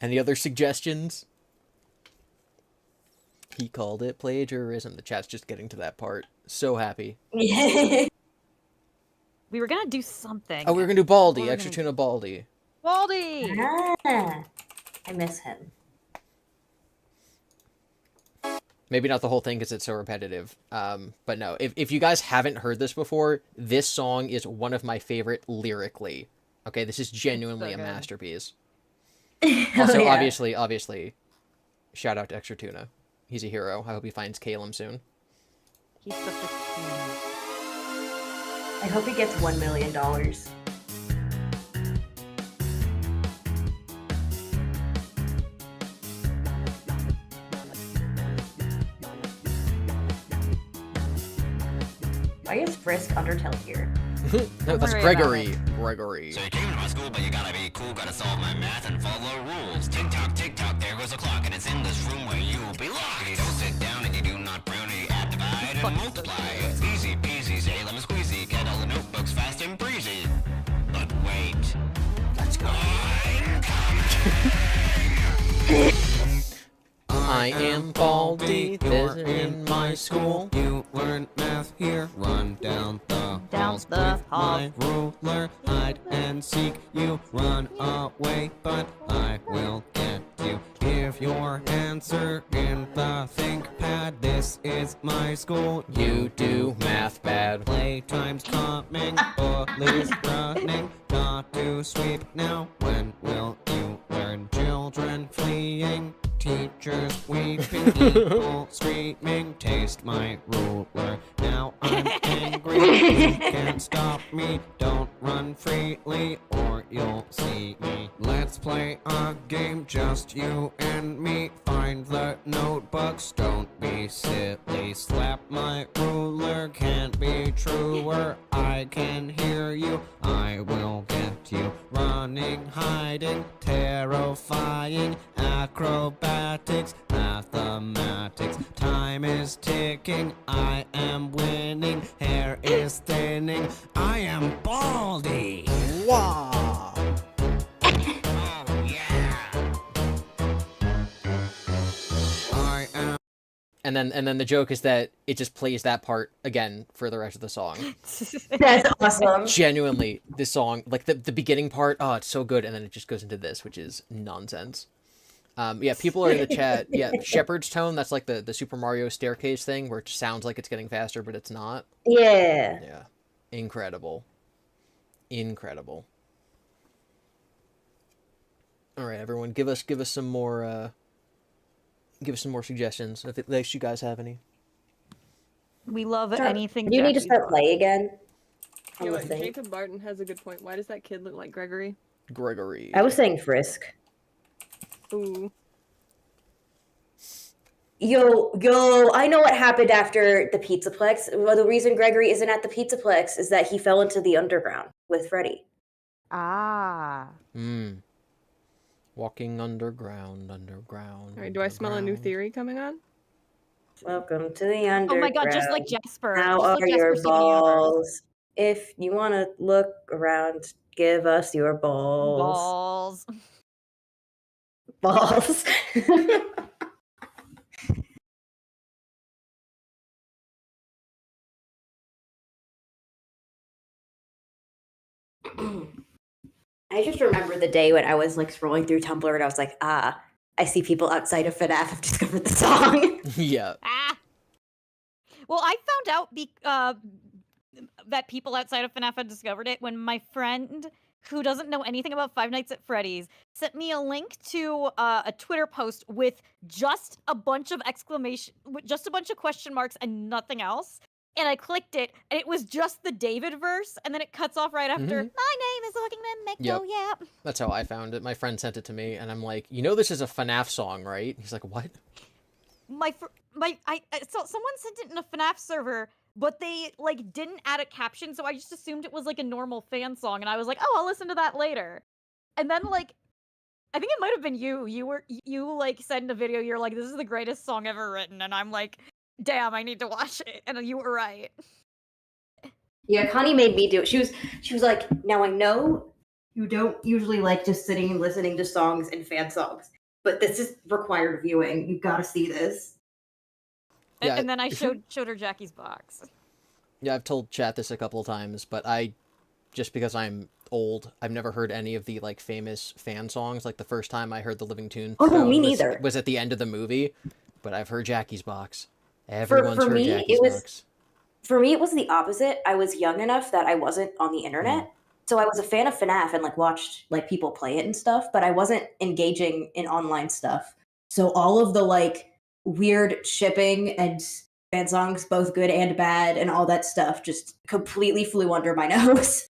Any other suggestions? He called it plagiarism. The chat's just getting to that part. So happy. We were gonna do something. Oh, we were gonna do Baldy. What were we Extra gonna- tuna Baldy. Baldy! Ah, I miss him. Maybe not the whole thing because it's so repetitive. But no, if you guys haven't heard this before, this song is one of my favorite lyrically. Okay, this is genuinely a good. masterpiece. Also, yeah. obviously, shout out to Extra Tuna. He's a hero. I hope he finds Calum soon. He's such a cutie. I hope he gets $1 million. Why is Frisk Undertale here? No, that's worry about Gregory. Gregory. So you came to my school, but you gotta be cool, gotta solve my math and follow rules. Tick tock, there goes the clock, and it's in this room where you belong. You don't sit down and you do not frown, and you add, divide, and multiply. It's easy peasy, say lemon squeezy, get all the notebooks fast and breezy. But wait, let's go. I am Baldy. This in my school. You learn math here, run down the halls with my ruler, hide and seek. You run away, but I will get you. Give your answer in the ThinkPad. This is my school. You do math bad. Playtime's coming, bullies running, not to sweep now. When will you learn? Children fleeing, teachers weeping, people screaming. Taste my ruler. Now I'm angry. You can't stop me. Don't run freely, or you'll see me. Let's play a game, just you and me. Find the notebooks. Don't be silly. Slap my ruler. Can't be truer. I can hear you. I will get you. Running, hiding, terrifying, acrobatics, mathematics. Time is ticking. I am winning. Hair is thinning. I am Baldy. Wow. Oh yeah. I am. And then the joke is that it just plays that part again for the rest of the song. That's awesome. Genuinely, this song, like the beginning part, oh, it's so good, and then it just goes into this, which is nonsense. Yeah, people are in the chat. Yeah, Shepherd's Tone, that's like the Super Mario staircase thing, where it sounds like it's getting faster, but it's not. Yeah. Yeah. Incredible. Incredible. All right, everyone, give us some more suggestions if at least you guys have any. We love anything. You need to Jackie's start got. play again. You know on what, the thing. Jacob Barton has a good point. Why does that kid look like Gregory? Gregory. I was saying Frisk. Ooh. Yo, I know what happened after the Pizzaplex. Well, the reason Gregory isn't at the Pizzaplex is that he fell into the underground with Freddy. Ah. Walking underground. All right, do I smell a new theory coming on? Welcome to the underground. Oh my god, just like Jasper. How just are like your Jasper seeing the universe. balls? If you want to look around, give us your balls. Balls. Balls. I just remember the day when I was like scrolling through Tumblr and I was like, I see people outside of FNAF have discovered the song. Yeah. Ah. Well, I found out that people outside of FNAF had discovered it when my friend, who doesn't know anything about Five Nights at Freddy's, sent me a link to a Twitter post with just a bunch of question marks and nothing else. And I clicked it, and it was just the David verse, and then it cuts off right after. My name is Walking Mimic. Yep. Oh yeah. That's how I found it. My friend sent it to me, and I'm like, you know, this is a FNAF song, right? He's like, what? So someone sent it in a FNAF server but they like didn't add a caption, so I just assumed it was like a normal fan song, and I was like, oh, I'll listen to that later. And then like, I think it might have been you. You like said in a video, you're like, this is the greatest song ever written, and I'm like, damn, I need to watch it, and you were right. Yeah, Connie made me do it. She was like, now I know you don't usually like just sitting and listening to songs and fan songs, but this is required viewing. You've got to see this. Yeah. And then I showed her Jackie's box. Yeah, I've told chat this a couple of times, but just because I'm old, I've never heard any of the like famous fan songs. Like the first time I heard the Living Tune me neither. was at the end of the movie, but I've heard Jackie's box. Everyone's heard me, Jackie's box. For me, it was the opposite. I was young enough that I wasn't on the internet. So I was a fan of FNAF and like watched like people play it and stuff, but I wasn't engaging in online stuff. So all of the like weird shipping and fan songs, both good and bad, and all that stuff just completely flew under my nose.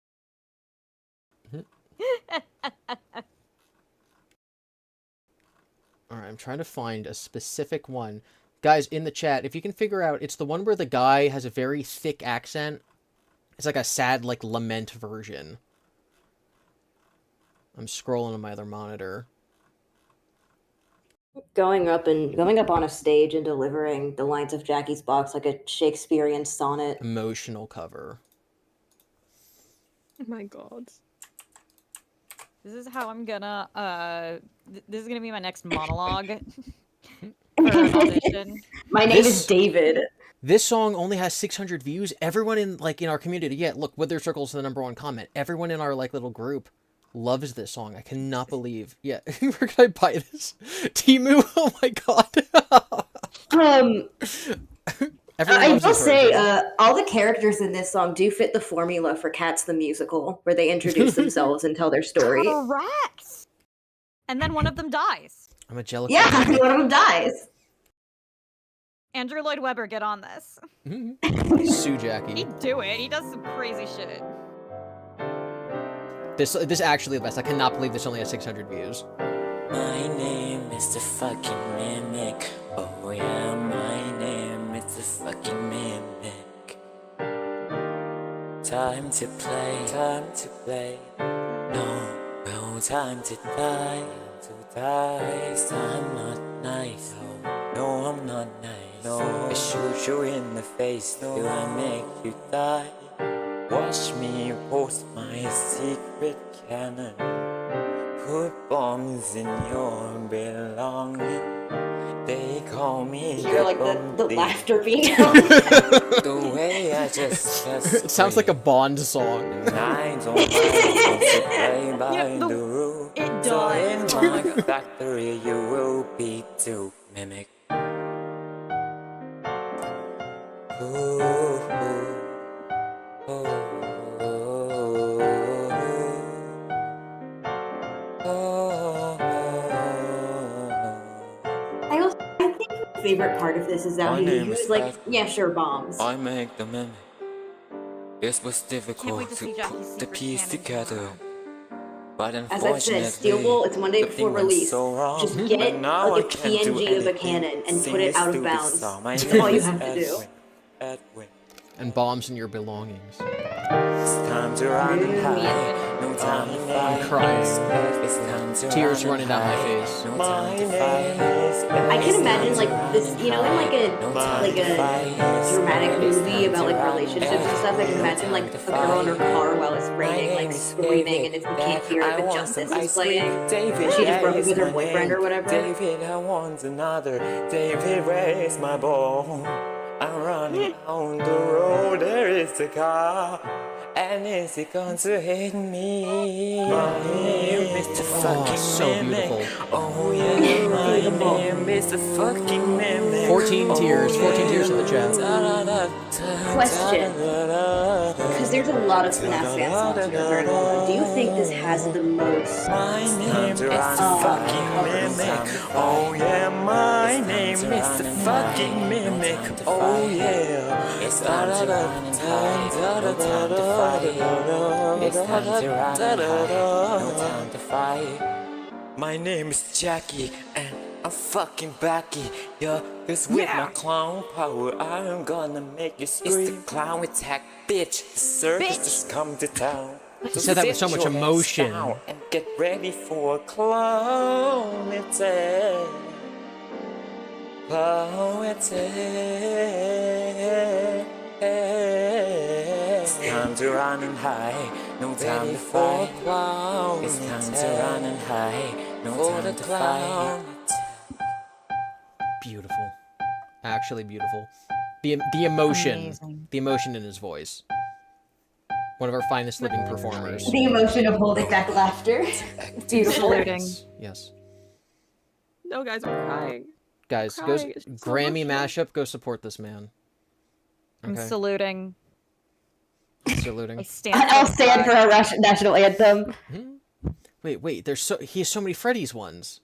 Alright, I'm trying to find a specific one. Guys, in the chat, if you can figure out, it's the one where the guy has a very thick accent. It's like a sad, like, lament version. I'm scrolling on my other monitor. Going up on a stage and delivering the lines of Jackie's box like a Shakespearean sonnet. Emotional cover. Oh my god. This is how I'm gonna, this is gonna be my next monologue. For an audition. My name is David. This song only has 600 views. Everyone in our community, yeah, look, Wither Circle's the #1 comment. Everyone in our like little group loves this song. I cannot believe. Yeah, where can I buy this? Temu. Oh my god. I will say, all the characters in this song do fit the formula for Cats the Musical, where they introduce themselves and tell their story. Correct. And then one of them dies. I'm a jealous. Yeah, one of them dies. Andrew Lloyd Webber, get on this. Sue Jackie. He'd do it. He does some crazy shit. This actually the best. I cannot believe this only has 600 views. My name is the fucking mimic. Oh yeah, my name is the fucking mimic. Time to play, time to play. No time to die, I'm not nice. No, I'm not nice. No, I shoot you in the face. Do I make you die? Watch me post my secret cannon. Put bombs in your belongings. They call me. You're like the laughter beat. The way I just It sounds like a Bond song. I don't like to play by the rules. It So in does. my factory you will be to mimic. Ooh, ooh, I think my favorite part of this is that My he name was is like, Ed. yeah, sure, bombs. I make the mimic. It was wait difficult to to see Jackie's put the secret piece canon together. But As unfortunately, I've said, Steelable, it's one day the before thing went release. so wrong. Just But get now like I a can't do PNG of a anything. cannon and Sing put it this out of stupid bounds. song. My That's name all you is have to do. Edwin. And bombs in your belongings. It's time to run and hide. No time to fight. I'm crying. It's time to Tears run running down my face. No time to fight. I can imagine like this, you know, in like a dramatic movie about like relationships and stuff. I can imagine like a girl in her car while it's raining, like screaming, and if you can't hear it, but Justice is playing. And she just broke up with her boyfriend or whatever. David, I want another. David, where's my ball? I'm running on the road, there is a car. And is it going to hit me? My name is the fucking so mimic. beautiful. Oh yeah, my name is the fucking mimic. 14 tears in the chat. Question, because there's a lot of FNAF fan songs you've heard of. Do you think this has the most? My name is the fucking mimic. Oh yeah, my name is the fucking mimic. Oh yeah. It's time to run and hide. No time to fight. It's time to run and hide. No time to fight. My name is Jackie and I'm I'm fucking backy, yeah. Cause with my clown power, I'm gonna make you scream. It's the clown attack, bitch. The circus just come to town. He said that with so much emotion. And get ready for a clown attack. Clown attack. It's time to run and hide, no time to fight. It's time to run and hide, no time to fight. Beautiful. Actually beautiful. The emotion. Amazing. The emotion in his voice. One of our finest living performers. The emotion of holding back laughter. Beautiful. Yes. No, guys, I'm crying. Guys, go Crying. It's so Grammy emotional. mashup. Go support this man. I'm Okay. saluting. Saluting. I stand. I'll stand for our national anthem. Wait. He has so many Freddy's ones.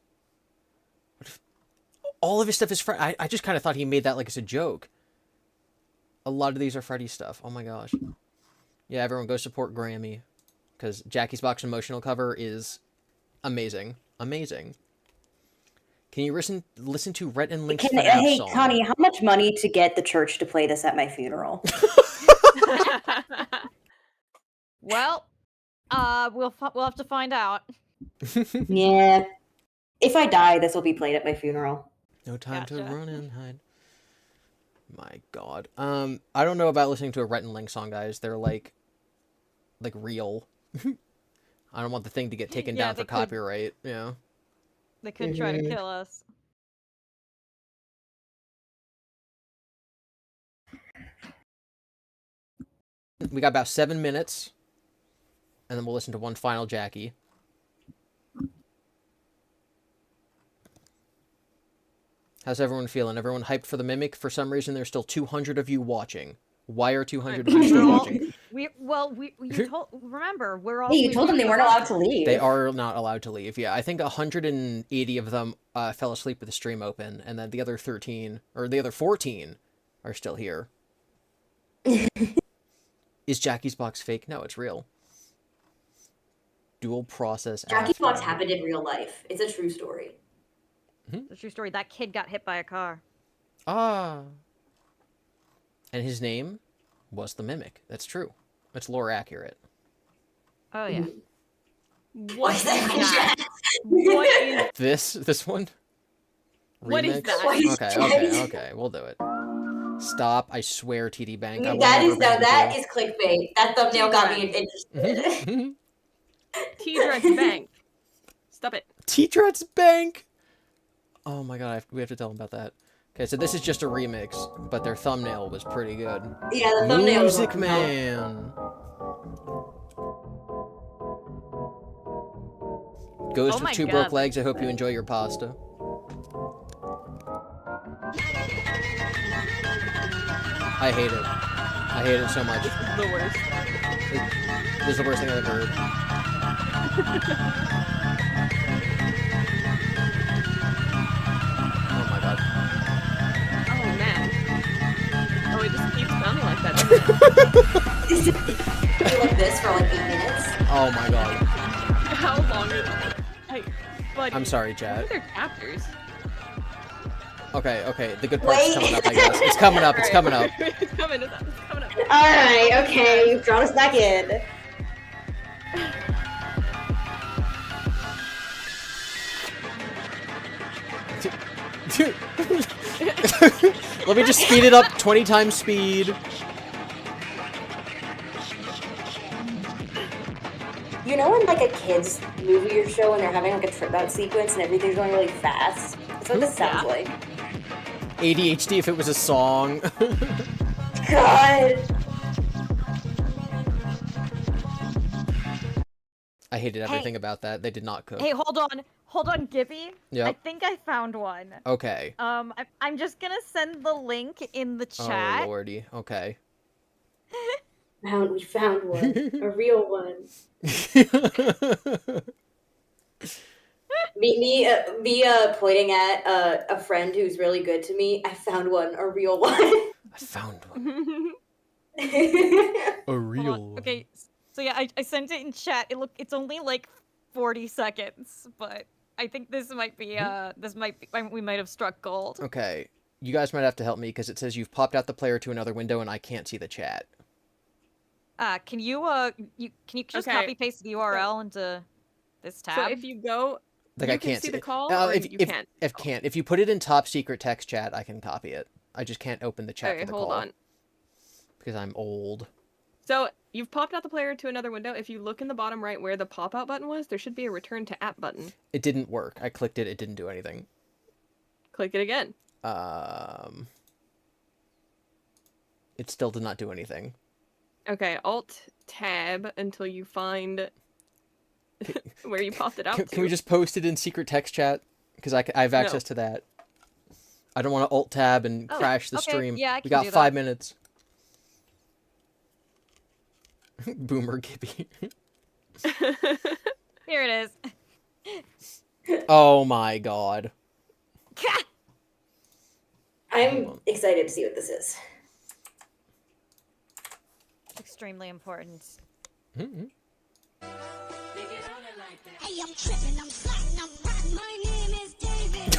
All of his stuff is Freddy. I just kind of thought he made that like as a joke. A lot of these are Freddy stuff. Oh my gosh. Yeah, everyone go support Grammy, because Jackie's Box emotional cover is amazing. Amazing. Can you listen to Rhett and Link's FNAF Hey, song? Connie, how much money to get the church to play this at my funeral? Well, we'll have to find out. Yeah. If I die, this will be played at my funeral. No time to run and hide. My God. I don't know about listening to a Rhett and Link song, guys. They're like real. I don't want the thing to get taken down for copyright. Yeah. They could try to kill us. We got about 7 minutes, and then we'll listen to one final Jackie. How's everyone feeling? Everyone hyped for the Mimic? For some reason, there's still 200 of you watching. Why are 200 of you still watching? Remember, we're all. Hey, you told them they weren't allowed to leave. They are not allowed to leave. Yeah, I think 180 of them fell asleep with the stream open, and then the other 13, or the other 14, are still here. Is Jackie's Box fake? No, it's real. Dual process. Jackie's Box happened in real life. It's a true story. It's a true story. That kid got hit by a car. Ah. And his name was the Mimic. That's true. It's lore accurate. Oh yeah. What is that? What is This one? What is Remix? that? Okay. We'll do it. Stop! I swear, TD Bank. That is clickbait. That thumbnail got me interested. T-Dread's Bank. Stop it. T-Dread's Bank. Oh my God, we have to tell them about that. Okay, so this is just a remix, but their thumbnail was pretty good. Yeah, the thumbnail was Music Man. Ghost with two broke legs. I hope you enjoy your pasta. I hate it. I hate it so much. This is the worst. This is the worst thing I've ever heard. Oh my God. Oh man. Oh, it just keeps sounding like that, doesn't it? You like this for like 8 minutes. Oh my God. How long is it? Buddy, I'm sorry, chat. They're chapters. Okay. The good part's coming up, I guess. It's coming up. It's coming up. Alright, okay. You've drawn us back in. Let me just speed it up 20 times speed. You know in like a kid's movie or show when they're having like a trip out sequence and everything's going really fast? That's what this sounds like. ADHD if it was a song. God. I hated everything about that. They did not cook. Hey, hold on, GiBi. Yep. I think I found one. Okay. I'm just gonna send the link in the chat. Oh lordy. Okay. We found one. A real one. me pointing at a friend who's really good to me. I found one. A real one. I found one. A real one. Okay, so yeah, I sent it in chat. It's only like 40 seconds, but I think this might be we might have struck gold. Okay, you guys might have to help me because it says you've popped out the player to another window and I can't see the chat. Can you just copy paste the URL into this tab? So if you go, Like you I can can't see the it. call, No, or you can't. If you put it in top secret text chat, I can copy it. I just can't open the chat Okay, for the hold call. on. Because I'm old. So you've popped out the player to another window. If you look in the bottom right where the pop-out button was, there should be a return to app button. It didn't work. I clicked it. It didn't do anything. Click it again. It still did not do anything. Okay, Alt-Tab until you find where you popped it out Can we just post it in secret text chat? Because I have access to that. I don't want to Alt-Tab and crash the stream. Yeah, I we can got do 5 that. minutes. Boomer GiBi. Here it is. Oh my god. I'm excited to see what this is. Extremely important. Mm-hmm. Hey, I'm tripping, I'm sliding, I'm riding. My name is David.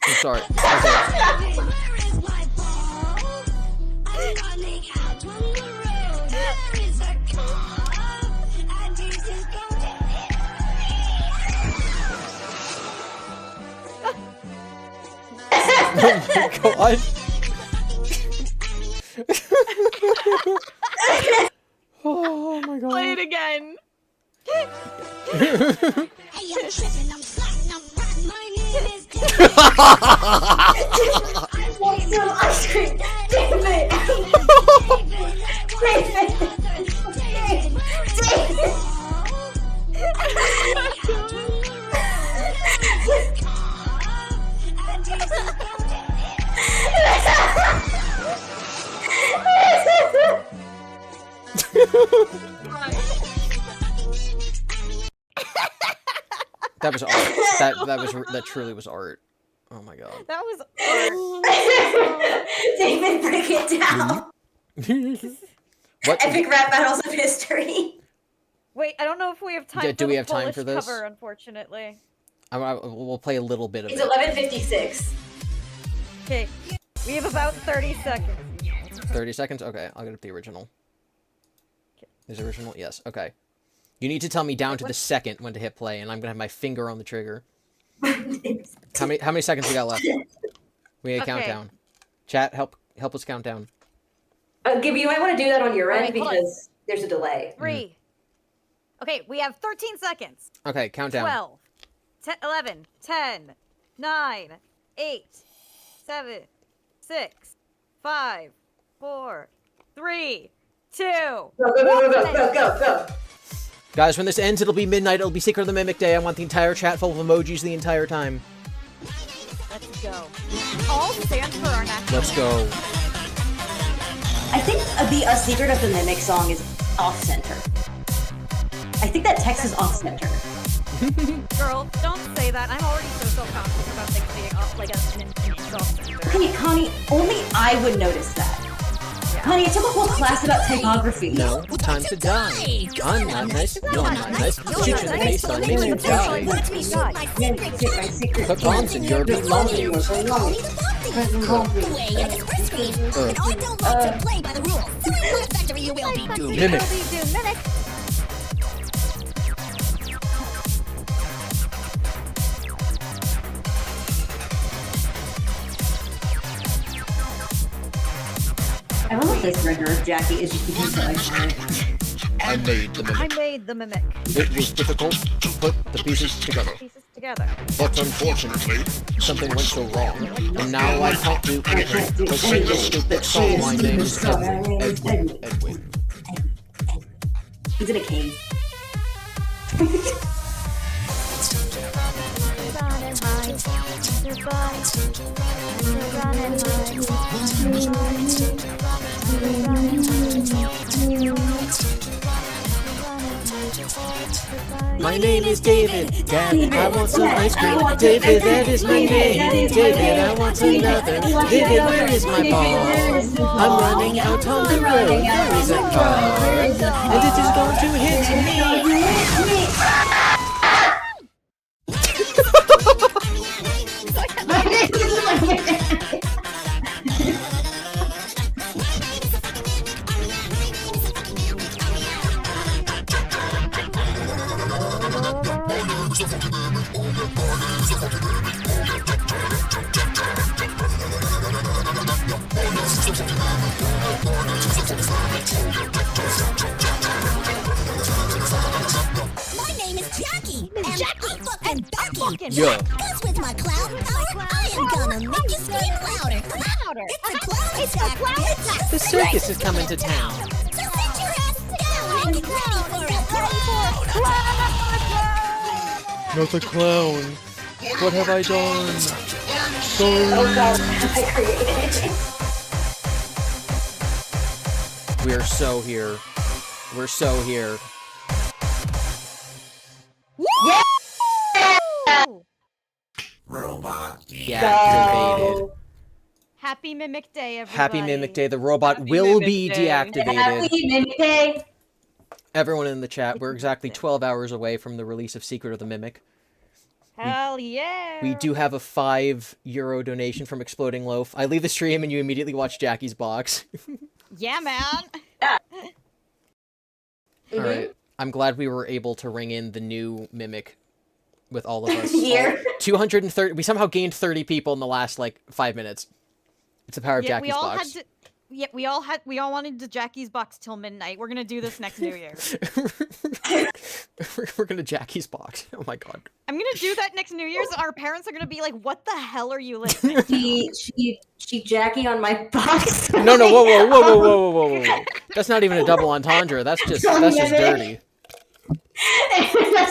I'm sorry. Where is my ball? I'm running out on the road. There is a car, and he's just going. Oh my god. Oh my god. Play it again. Hey, I'm tripping, I'm sliding, I'm riding. My name is David. I want some ice cream. David. That was art. That truly was art. Oh my god. That was David, break it down. What? Epic rap battles of history. Wait, I don't know if we have time. Do for we the have time Polish for this? Cover, unfortunately. We'll play a little bit of It's it. 11:56. Okay, we have about 30 seconds. 30 seconds? Okay, I'll get up the original. Is the original? Yes. Okay. You need to tell me down to the second when to hit play, and I'm gonna have my finger on the trigger. How many seconds we got left? We need a countdown. Chat, help us count down. GiBi, you might want to do that on your end Alright, hold on. because there's a delay. 3. Okay, we have 13 seconds. Okay, countdown. 12, 10, 11, 10, 9, 8, 7, 6, 5, 4, 3, 2. Go. Guys, when this ends, it'll be midnight. It'll be Secret of the Mimic Day. I want the entire chat full of emojis the entire time. Let's go. All stand for our national. Let's go. I think the Secret of the Mimic song is off-center. I think that text is off-center. Girl, don't say that. I'm already so self-conscious about things being off, like an off-center. Okay, Connie, only I would notice that. Honey, I took a whole class about typography. No, time to die. I'm not nice. You're not nice. Shoot you in the face, so I make you die. Put bombs in your belongings. Mimic. I love this render of Jackie is just because I like I made the I mimic. made the mimic. It was difficult to put the pieces together. Pieces together. But unfortunately, something went so wrong. And now I can't do anything but sing this stupid song. My name is Edwin. He's in a cave. My My name is David. Dad, I want some ice cream. David, that is my name. David, I want another. David, where is my ball? I'm running out on the road. There is a car. And it is going to hit me. My name is Jackie, and I'm fucking Becky. Yeah. Cause with my cloud power, I am gonna make you scream louder. It's a cloud attack. The circus is coming to town. So sit your ass down and get ready for a clown. Not the clown. What have I done? Sorry. Oh god, I created. We're so here. We're so here. Yeah! Robot deactivated. Happy Mimic Day, everybody. Happy Mimic Day. The robot will be deactivated. Happy Mimic Day. Everyone in the chat, we're exactly 12 hours away from the release of Secret of the Mimic. Hell yeah. We do have a €5 donation from Exploding Loaf. I leave the stream and you immediately watch Jackie's box. Yeah, man. Alright. I'm glad we were able to ring in the new Mimic with all of us. Here. 230. We somehow gained 30 people in the last, 5 minutes. It's the power of Jackie's box. We all wanted the Jackie's box till midnight. We're gonna do this next New Year. We're gonna Jackie's box. Oh my god. I'm gonna do that next New Year's. Our parents are gonna be like, "What the hell are you listening to?" She Jackie on my box. No, whoa. That's not even a double entendre. That's just dirty. As soon as I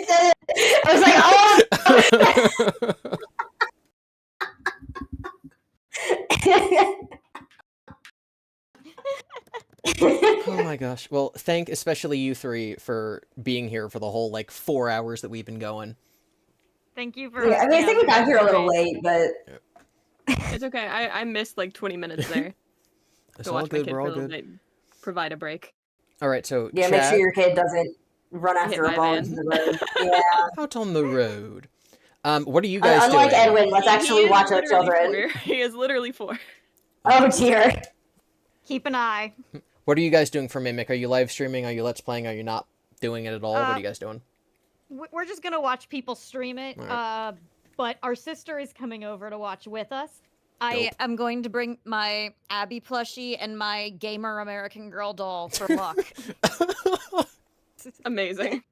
said it, I was like, oh! Oh my gosh. Well, thank especially you three for being here for the whole 4 hours that we've been going. Thank you for. Yeah, I mean, I think we got here a little late, but it's okay. I missed 20 minutes there. It's to all watch good. My kid We're all for a little good. bit, provide a break. All right, so yeah, make sure your kid doesn't run after a ball into the road. Yeah. Out on the road. What are you guys doing? Unlike Edwin, let's actually watch our children. He is literally 4. Oh dear. Keep an eye. What are you guys doing for Mimic? Are you live streaming? Are you let's playing? Are you not doing it at all? What are you guys doing? We're just gonna watch people stream it. Right. But our sister is coming over to watch with us. I am going to bring my Abby plushie and my gamer American Girl doll for luck. Amazing.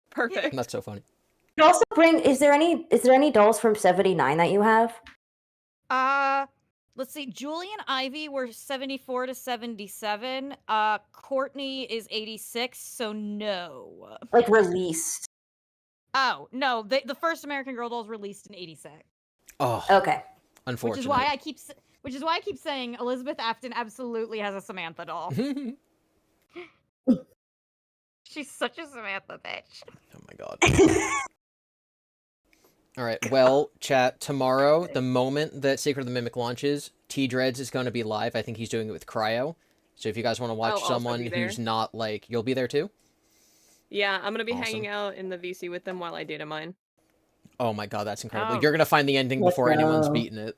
Perfect. That's so funny. You can also bring. Is there any dolls from '79 that you have? Let's see. Julie and Ivy were 74 to 77. Courtney is 86, so no. Like released. Oh no, the first American Girl doll was released in 86. Oh. Okay. Unfortunately. Which is why I keep saying Elizabeth Afton absolutely has a Samantha doll. She's such a Samantha bitch. Oh my god. All right. Well, chat, tomorrow, the moment that Secret of the Mimic launches, T-Dreads is going to be live. I think he's doing it with Cryo. So if you guys want to watch someone who's not you'll be there too? Yeah, I'm going to be hanging out in the VC with them while I data mine. Oh my god, that's incredible. You're going to find the ending before anyone's beaten it.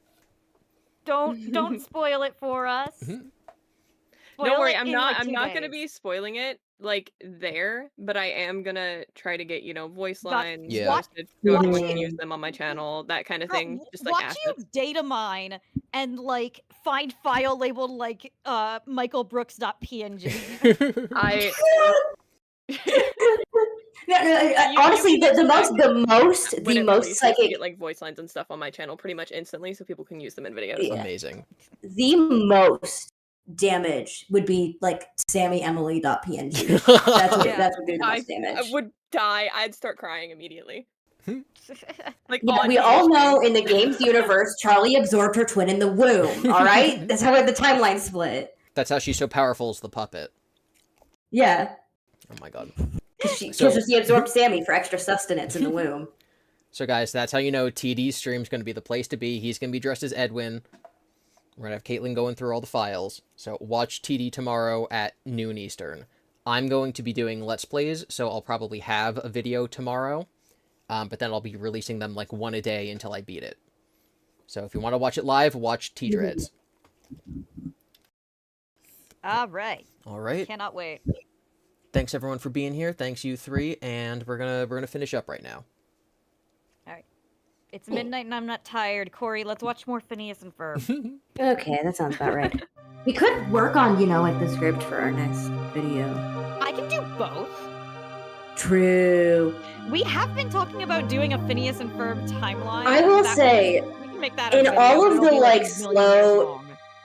Don't spoil it for us. Don't worry, I'm not going to be spoiling it there, but I am going to try to get, voice lines, and use them on my channel, that kind of thing. Just watch assets. you data mine and find file labeled michaelbrooks.png. Honestly, the most psychic get voice lines and stuff on my channel pretty much instantly, so people can use them in videos. Yeah. Amazing. The most damage would be SammyEmily.png. That's what would do the most damage. I would die. I'd start crying immediately. We all know in the game's universe, Charlie absorbed her twin in the womb. All right, that's how the timeline split. That's how she's so powerful as the puppet. Yeah. Oh my god. Because she absorbed Sammy for extra sustenance in the womb. So guys, that's how you know TD's stream's going to be the place to be. He's going to be dressed as Edwin. We're going to have Caitlin going through all the files. So watch TD tomorrow at noon Eastern. I'm going to be doing Let's Plays, so I'll probably have a video tomorrow. But then I'll be releasing them like one a day until I beat it. So if you want to watch it live, watch T-Dreads. All right. All right. Cannot wait. Thanks everyone for being here. Thanks you three, and we're gonna finish up right now. All right. It's midnight and I'm not tired. Corey, let's watch more Phineas and Ferb. Okay, that sounds about right. We could work on, like the script for our next video. I can do both. True. We have been talking about doing a Phineas and Ferb timeline. I will say, we can make that a in video, all of it'll the be like a million years long.